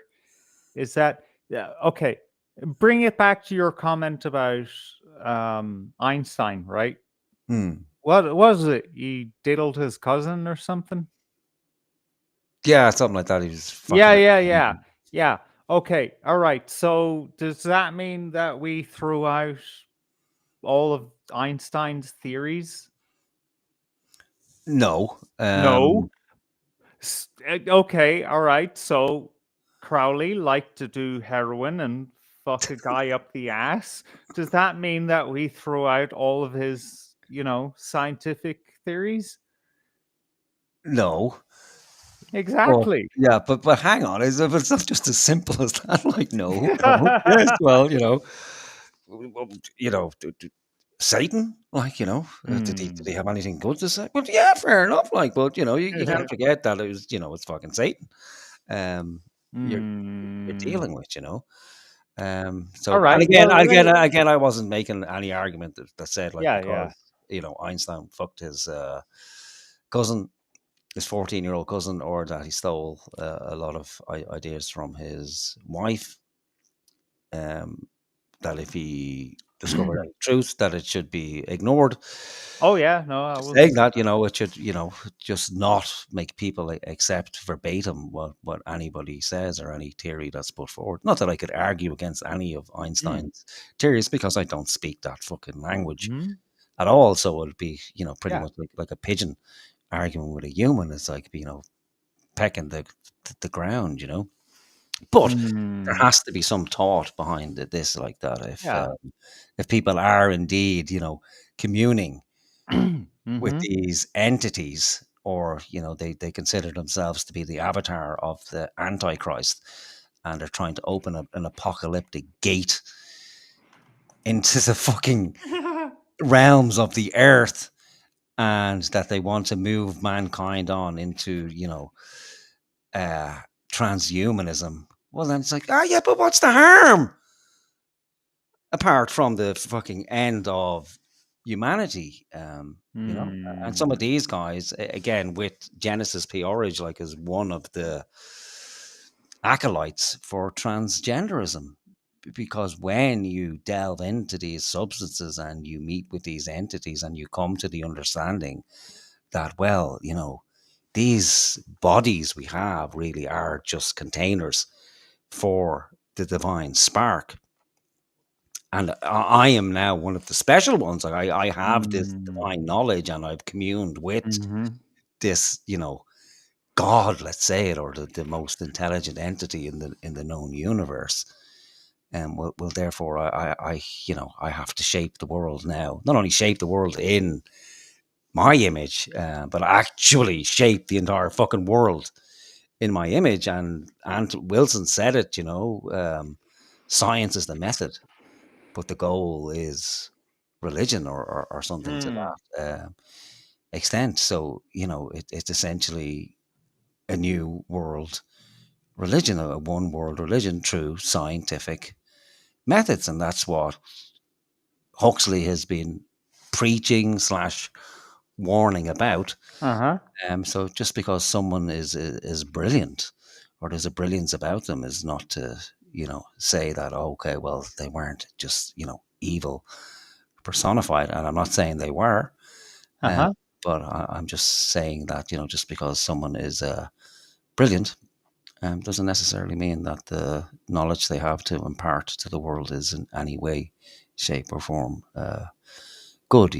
Is that okay? Bring it back to your comment about Einstein, right? What was it? He diddled his cousin or something? Yeah, something like that. He was fucking Yeah. Okay, all right. So does that mean that we threw out all of Einstein's theories? No. No. Okay, all right. So Crowley liked to do heroin and fuck a guy up the ass. Does that mean that we throw out all of his, scientific theories? No. Exactly. Well, yeah, but hang on, it's not just as simple as that. Like, no. Yes, well, Satan, like, did he have anything good to say? Well, yeah, fair enough. Like, but you can't forget that it was, it's fucking Satan. you're dealing with, All So, right. and again, Well, I wasn't making any argument that said like yeah. because Einstein fucked his cousin, his 14-year-old cousin, or that he stole a lot of ideas from his wife. That if he discovered any truth, that it should be ignored. Oh yeah, no, I was Saying that, it should, just not make people accept verbatim what anybody says or any theory that's put forward. Not that I could argue against any of Einstein's theories, because I don't speak that fucking language at all. So it'd be, pretty much like a pigeon arguing with a human. It's like, pecking the ground, But there has to be some thought behind this like that. If people are indeed, communing with these entities, or they consider themselves to be the avatar of the Antichrist, and they're trying to open an apocalyptic gate into the fucking realms of the earth, and that they want to move mankind on into transhumanism, well then it's like, yeah, but what's the harm apart from the fucking end of humanity? And some of these guys, again, with Genesis Peorage, like, is one of the acolytes for transgenderism, because when you delve into these substances and you meet with these entities and you come to the understanding that, well, these bodies we have really are just containers for the divine spark. And I am now one of the special ones. Like, I have this divine knowledge, and I've communed with this, God, let's say it, or the most intelligent entity in the known universe. And well, therefore, I have to shape the world now. Not only shape the world in my image, but actually shape the entire fucking world in my image. And Wilson said it, science is the method, but the goal is religion, or something to that extent. So, it's essentially a new world religion, a one world religion through scientific methods. And that's what Huxley has been preaching / warning about. So just because someone is brilliant, or there's a brilliance about them, is not to, say that, okay, well, they weren't just, evil personified. And I'm not saying they were, but I'm just saying that, just because someone is brilliant, doesn't necessarily mean that the knowledge they have to impart to the world is in any way, shape, or form good,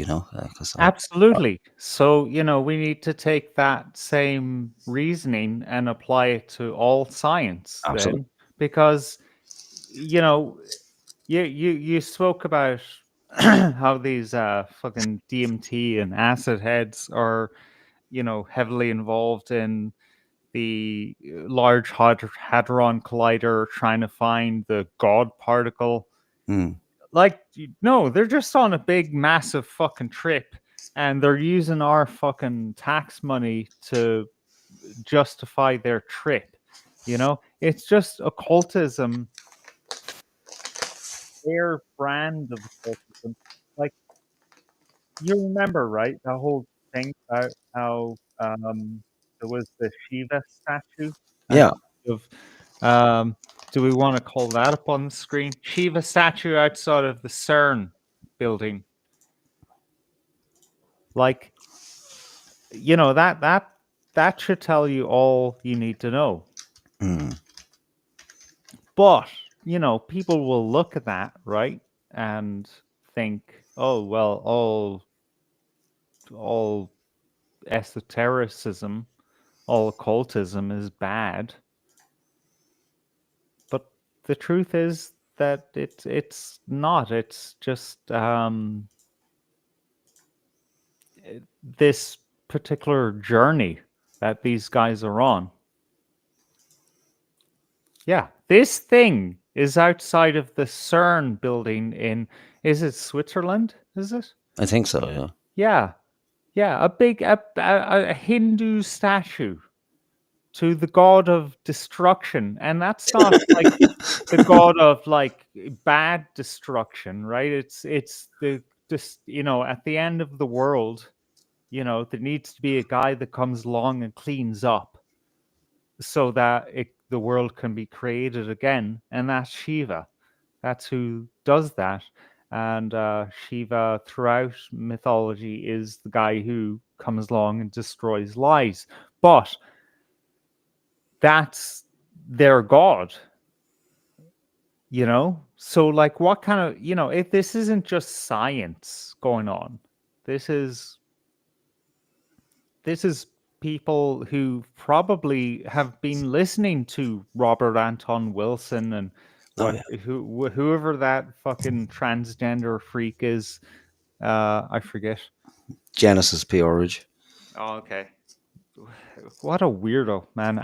Absolutely. So, we need to take that same reasoning and apply it to all science then, because, you spoke about how these fucking DMT and acid heads are, heavily involved in the Large Hadron Collider, trying to find the God particle. Like, no, they're just on a big, massive fucking trip, and they're using our fucking tax money to justify their trip. It's just occultism, their brand of occultism. Like, you remember, right? The whole thing about how there was the Shiva statue. Yeah. Of, do we want to call that up on the screen? Shiva statue outside of the CERN building. Like, that should tell you all you need to know. But, people will look at that, right, and think, oh, well, all esotericism, all occultism is bad. But the truth is that it's not. It's just this particular journey that these guys are on. Yeah, this thing is outside of the CERN building in, is it Switzerland? Is it? I think so, yeah. Yeah. Yeah, a big a Hindu statue. to the god of destruction, and that's not like the god of like bad destruction, right? It's the just at the end of the world, there needs to be a guy that comes along and cleans up so that the world can be created again, and that's Shiva. That's who does that. And Shiva, throughout mythology, is the guy who comes along and destroys lies. But that's their god, So, like, what kind of, if this isn't just science going on, this is people who probably have been listening to Robert Anton Wilson and whoever that fucking transgender freak is. I forget. Genesis P. Orridge. Oh, okay. What a weirdo, man.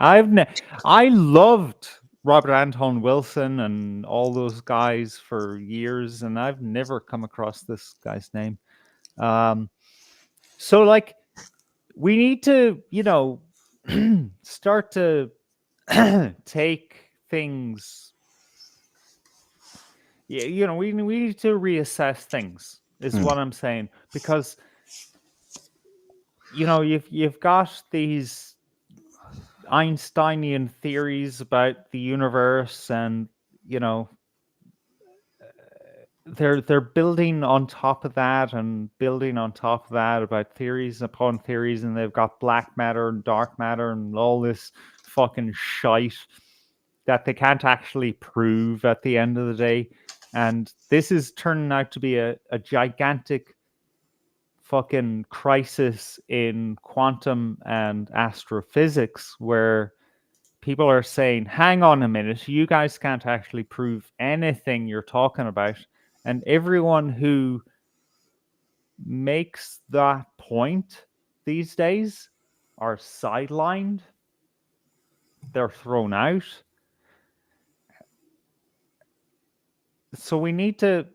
I loved Robert Anton Wilson and all those guys for years, and I've never come across this guy's name. So, like, we need to, start to take things. Yeah, we need to reassess things, is what I'm saying, because you've got these Einsteinian theories about the universe, and they're building on top of that and building on top of that about theories upon theories, and they've got black matter and dark matter and all this fucking shite that they can't actually prove at the end of the day. And this is turning out to be a gigantic fucking crisis in quantum and astrophysics, where people are saying, hang on a minute, you guys can't actually prove anything you're talking about. And everyone who makes that point these days are sidelined. They're thrown out. So we need to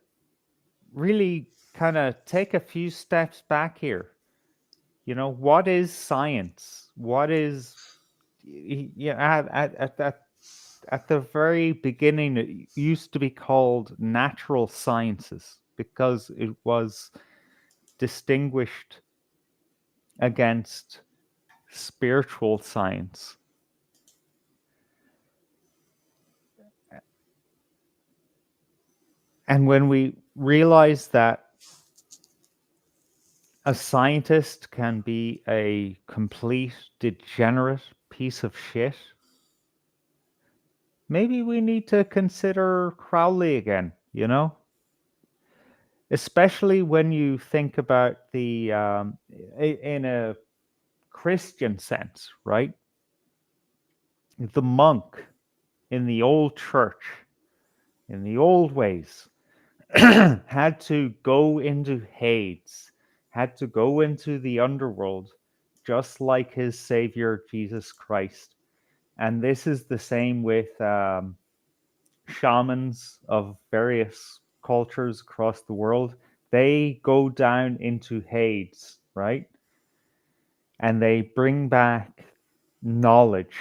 really kind of take a few steps back here. What is science? What is, at the very beginning, it used to be called natural sciences because it was distinguished against spiritual science. And when we realize that a scientist can be a complete degenerate piece of shit, maybe we need to consider Crowley again, Especially when you think about the, in a Christian sense, right? The monk in the old church, in the old ways, had to go into Hades, had to go into the underworld, just like his Savior, Jesus Christ. And this is the same with shamans of various cultures across the world. They go down into Hades, right? And they bring back knowledge.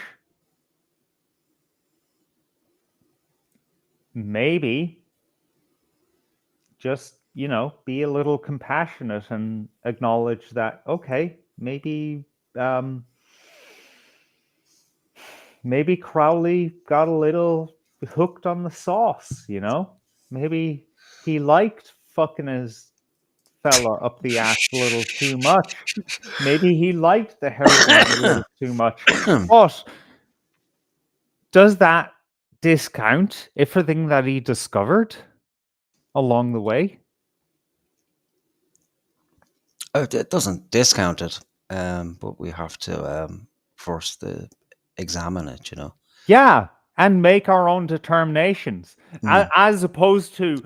Maybe just, be a little compassionate and acknowledge that, okay, maybe Crowley got a little hooked on the sauce, Maybe he liked fucking his fella up the ass a little too much. Maybe he liked the heroin a little too much. But does that discount everything that he discovered along the way? It doesn't discount it, but we have to first examine it, Yeah, and make our own determinations. As opposed to,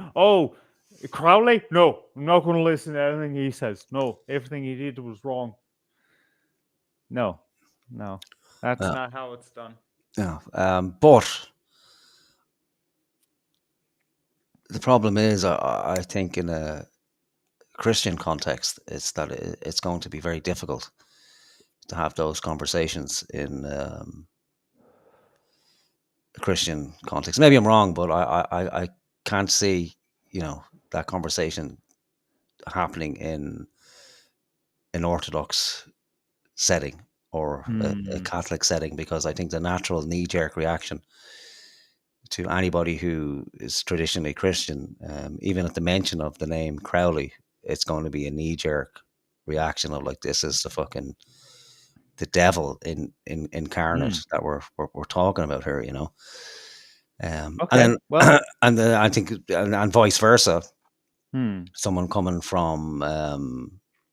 Crowley? No, I'm not going to listen to anything he says. No, everything he did was wrong. No, that's not how it's done. Yeah, but the problem is, I think in a Christian context, it's that it's going to be very difficult to have those conversations in Christian context. Maybe I'm wrong, but I can't see, that conversation happening in an Orthodox setting or a Catholic setting, because I think the natural knee-jerk reaction to anybody who is traditionally Christian, even at the mention of the name Crowley, it's going to be a knee-jerk reaction of like, this is the devil incarnate that we're talking about here, and then I think and vice versa. Someone coming from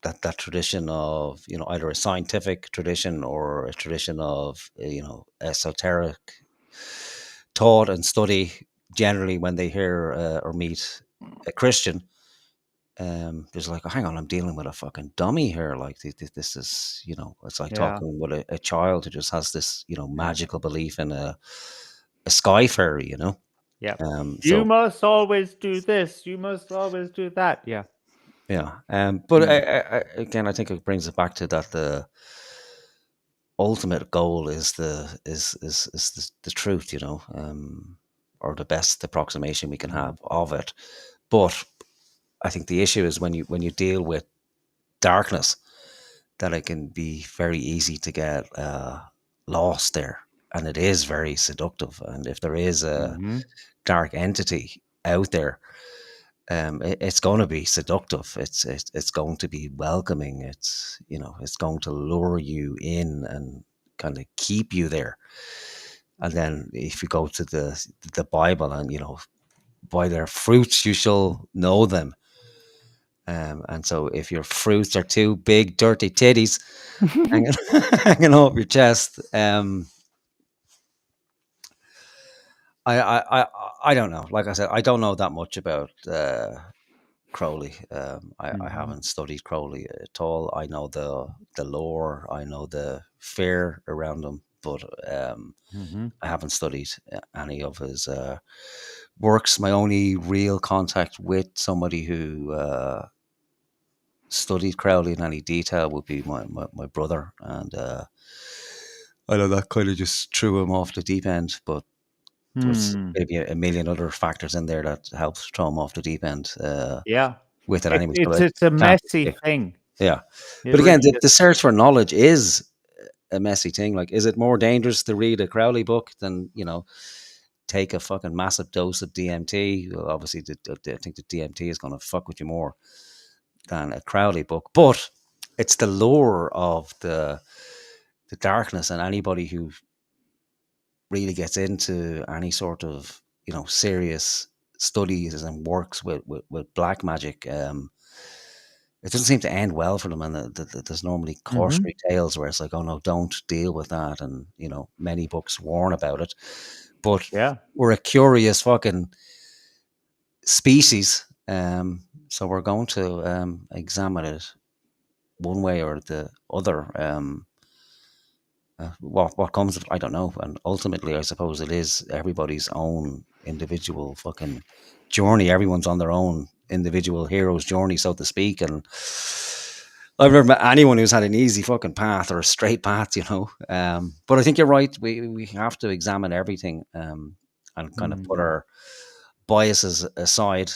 that tradition of either a scientific tradition or a tradition of esoteric thought and study, generally when they hear or meet a Christian, there's like, oh, hang on, I'm dealing with a fucking dummy here. Like this is, it's like talking with a child who just has this, magical belief in a sky fairy, Yeah. So You must always do this. You must always do that. Yeah. Yeah. But again, I think it brings it back to that the ultimate goal is the truth, or the best approximation we can have of it. But I think the issue is when you deal with darkness, that it can be very easy to get lost there, and it is very seductive. And if there is a dark entity out there, it's going to be seductive. It's going to be welcoming. It's going to lure you in and kind of keep you there. And then if you go to the Bible, and by their fruits you shall know them. And so if your fruits are two big dirty titties hanging off your chest, I don't know. Like I said, I don't know that much about Crowley. I haven't studied Crowley at all. I know the lore. I know the fear around him, but I haven't studied any of his works. My only real contact with somebody who studied Crowley in any detail would be my brother, and I know that kind of just threw him off the deep end, but there's maybe a million other factors in there that helped throw him off the deep end. With it anyway. It's a messy thing. Yeah. It But again, really the search for knowledge is a messy thing. Like, is it more dangerous to read a Crowley book than, take a fucking massive dose of DMT? Well, obviously, I think the DMT is going to fuck with you more than a Crowley book. But it's the lure of the darkness, and anybody who really gets into any sort of, serious studies and works with black magic, it doesn't seem to end well for them, and there's normally cautionary tales where it's like, oh no, don't deal with that, and many books warn about it. But we're a curious fucking species, so we're going to examine it one way or the other. What comes of it, I don't know, and ultimately, I suppose it is everybody's own individual fucking journey. Everyone's on their own individual hero's journey, so to speak, and I've never met anyone who's had an easy fucking path or a straight path, but I think you're right. We have to examine everything, and kind of put our biases aside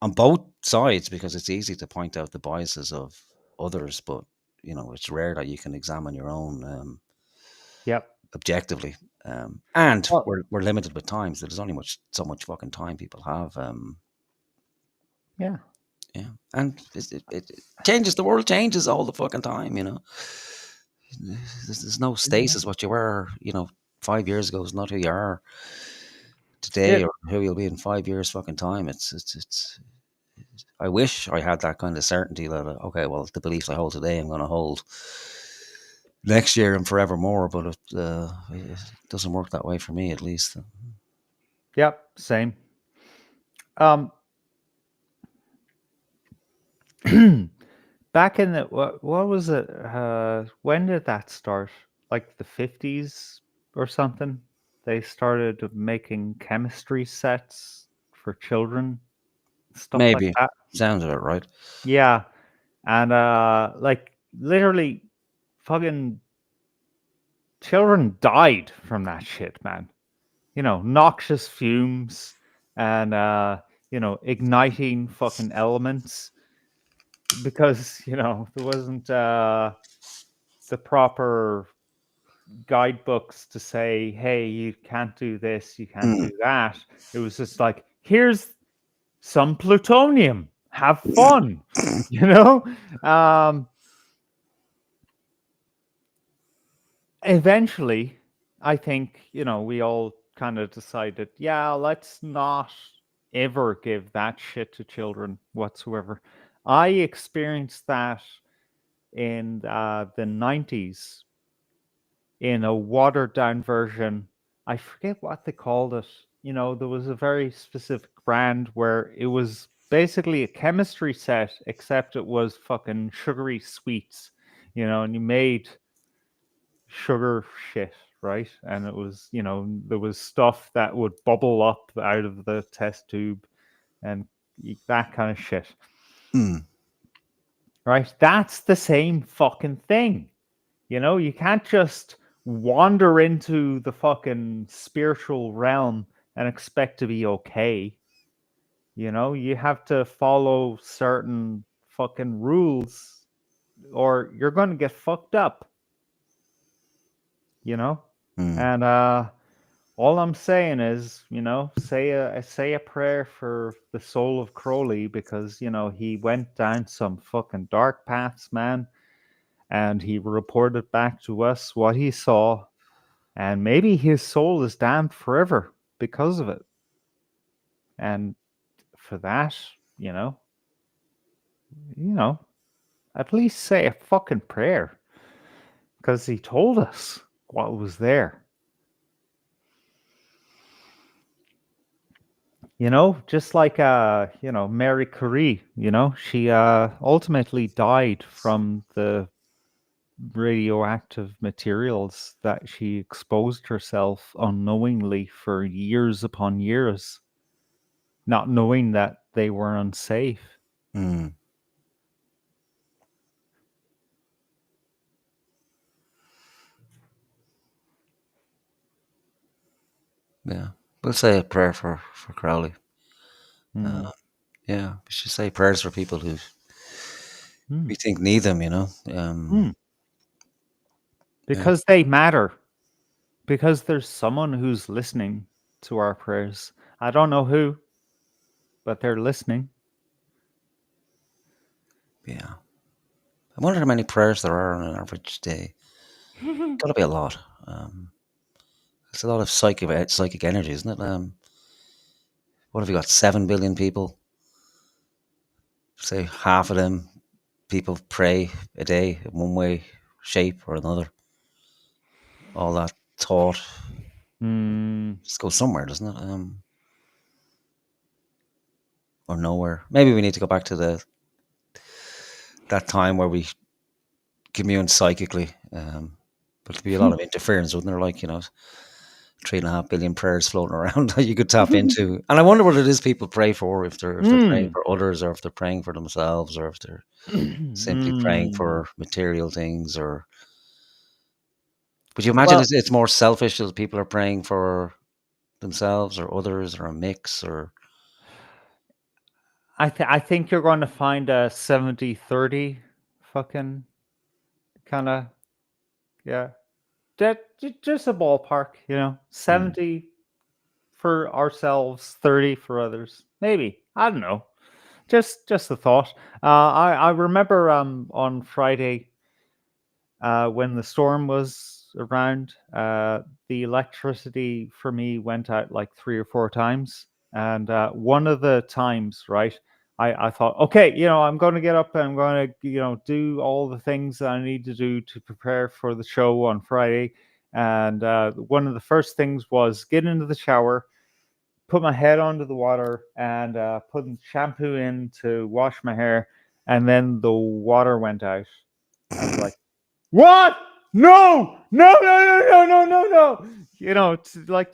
on both sides, because it's easy to point out the biases of others, but it's rare that you can examine your own objectively. And we're limited with time, so there's only so much fucking time people have. Yeah, and it changes. The world changes all the fucking time. There's no stasis. What you were, 5 years ago is not who you are today, or who you'll be in 5 years fucking time. It's. I wish I had that kind of certainty that okay, well, the beliefs I hold today, I'm going to hold next year and forevermore, but it doesn't work that way for me, at least. Yep, same. Back in the what was it? When did that start? Like the 50s or something? They started making chemistry sets for children, stuff Maybe like that. Sounds about right. Yeah, and like literally, fucking children died from that shit, man. noxious fumes and igniting fucking elements, because there wasn't the proper guidebooks to say, hey, you can't do this, you can't do that. It was just like, here's some plutonium, have fun. Eventually, I think we all kind of decided, yeah, let's not ever give that shit to children whatsoever. I experienced that in the 90s in a watered down version. I forget what they called it. There was a very specific brand where it was basically a chemistry set, except it was fucking sugary sweets, and you made sugar shit, right? And it was, there was stuff that would bubble up out of the test tube and that kind of shit. Right? That's the same fucking thing. You can't just wander into the fucking spiritual realm and expect to be okay. You have to follow certain fucking rules or you're going to get fucked up. And all I'm saying is, say a prayer for the soul of Crowley, because he went down some fucking dark paths, man. And he reported back to us what he saw, and maybe his soul is damned forever because of it. And for that, at least say a fucking prayer, because he told us what was there. Just like Mary Curie, she ultimately died from the radioactive materials that she exposed herself unknowingly for years upon years, not knowing that they were unsafe. Yeah, we'll say a prayer for Crowley. Yeah, we should say prayers for people who we think need them, because they matter. Because there's someone who's listening to our prayers. I don't know who, but they're listening. Yeah. I wonder how many prayers there are on an average day. Gotta be a lot. It's a lot of psychic energy, isn't it? What have you got? 7 billion people. Say half of them people pray a day in one way, shape, or another. All that thought just goes somewhere, doesn't it? Or nowhere. Maybe we need to go back to that time where we commune psychically. But there'd be a lot of interference, wouldn't there? Like, 3.5 billion prayers floating around that you could tap into. And I wonder what it is people pray for, if they're praying for others, or if they're praying for themselves, or if they're simply praying for material things. Or would you imagine it's more selfish as people are praying for themselves or others, or a mix? Or I think you're going to find a 70-30 fucking kind of, yeah. That just a ballpark, 70 for ourselves, 30 for others. Maybe. I don't know. Just a thought. I remember on Friday when the storm was around, the electricity for me went out like 3 or 4 times. And one of the times, right, I thought, okay, I'm going to get up and I'm going to, do all the things that I need to do to prepare for the show on Friday. And one of the first things was get into the shower, put my head under the water, and put shampoo in to wash my hair. And then the water went out. I was like, what? No!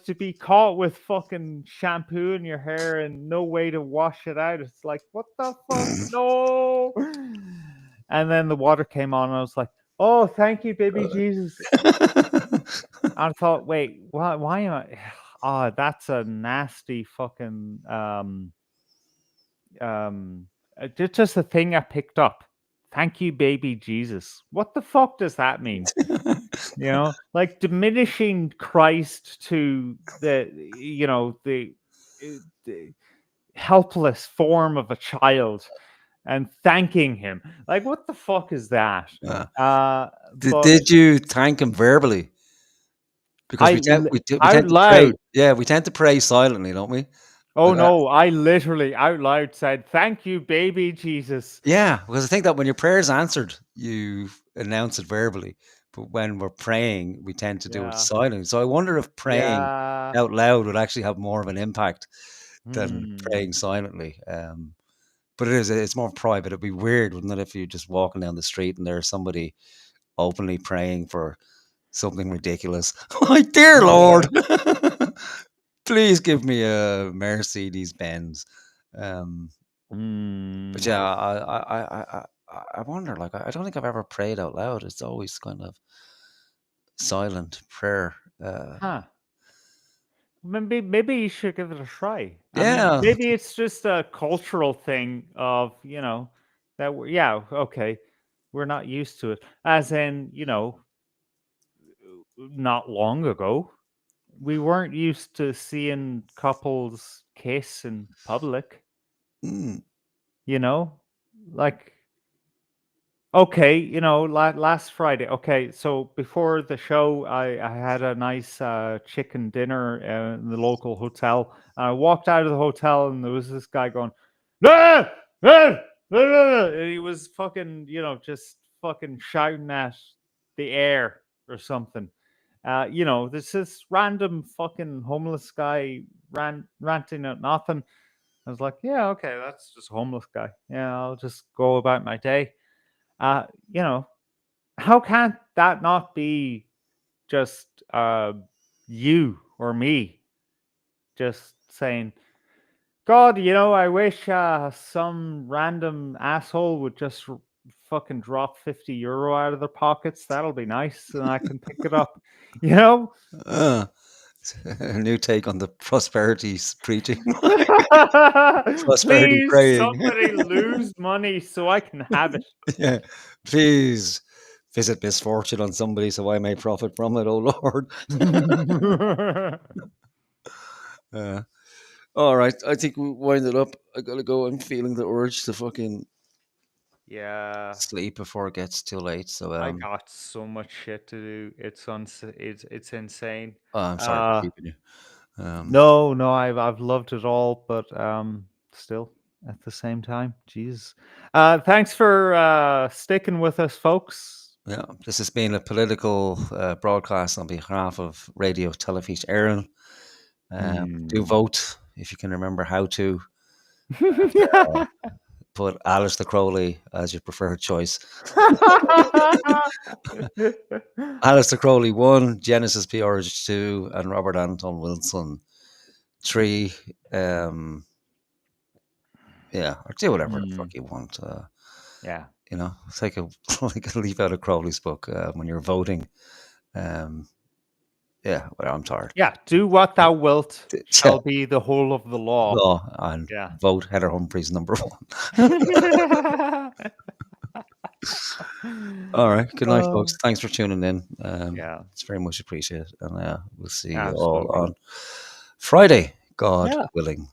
To be caught with fucking shampoo in your hair and no way to wash it out. It's like, what the fuck? No! And then the water came on and I was like, oh, thank you, baby Jesus. I thought, wait, why am that's a nasty fucking just a thing I picked up. Thank you, baby Jesus. What the fuck does that mean? You know, like diminishing Christ to the helpless form of a child and thanking him. Like, what the fuck is that? Did you thank him verbally? Because we tend to pray. Yeah, we tend to pray silently, don't we? Oh no, I literally out loud said, "Thank you, baby Jesus." Yeah, because I think that when your prayer is answered, you announce it verbally. But when we're praying, we tend to do it silently. So I wonder if praying out loud would actually have more of an impact than praying silently. But it's more private. It'd be weird, wouldn't it, if you're just walking down the street and there's somebody openly praying for something ridiculous. My dear Lord, please give me a Mercedes Benz. But yeah, I wonder. Like, I don't think I've ever prayed out loud. It's always kind of silent prayer. Maybe you should give it a try. Yeah. I mean, maybe it's just a cultural thing of that. We're not used to it. As in, not long ago, we weren't used to seeing couples kiss in public. Like, okay, last Friday. Okay, so before the show, I had a nice chicken dinner in the local hotel. I walked out of the hotel, and there was this guy going, "Ah! Ah! Ah!" And he was fucking, just fucking shouting at the air or something. There's this random fucking homeless guy ranting at nothing. I was like, yeah, okay, that's just a homeless guy. Yeah, I'll just go about my day. How can't that not be just you or me just saying, God, I wish some random asshole would just fucking drop €50 out of their pockets. That'll be nice, and I can pick it up. A new take on the prosperity preaching. Prosperity Please, praying. somebody lose money so I can have it. Yeah, please visit misfortune on somebody so I may profit from it, oh Lord. All right, I think we wind it up. I gotta go. I'm feeling the urge to fucking sleep before it gets too late. So I got so much shit to do. It's insane. Oh, I'm sorry for keeping you. No, I've loved it all, but still at the same time, Jesus. Thanks for sticking with us, folks. Yeah, this has been a political broadcast on behalf of Radio Telefís Éireann. Do vote if you can remember how to. Put Alistair Crowley as your preferred choice. Alistair Crowley 1, Genesis P-Orridge 2, and Robert Anton Wilson 3. Or do whatever the fuck you want. Take a leaf out of Crowley's book when you're voting. I'm tired. Yeah, do what thou wilt shall be the whole of the law. And vote Heather Humphrys number 1. All right. Good night, folks. Thanks for tuning in. It's very much appreciated. And we'll see you all on Friday, God willing.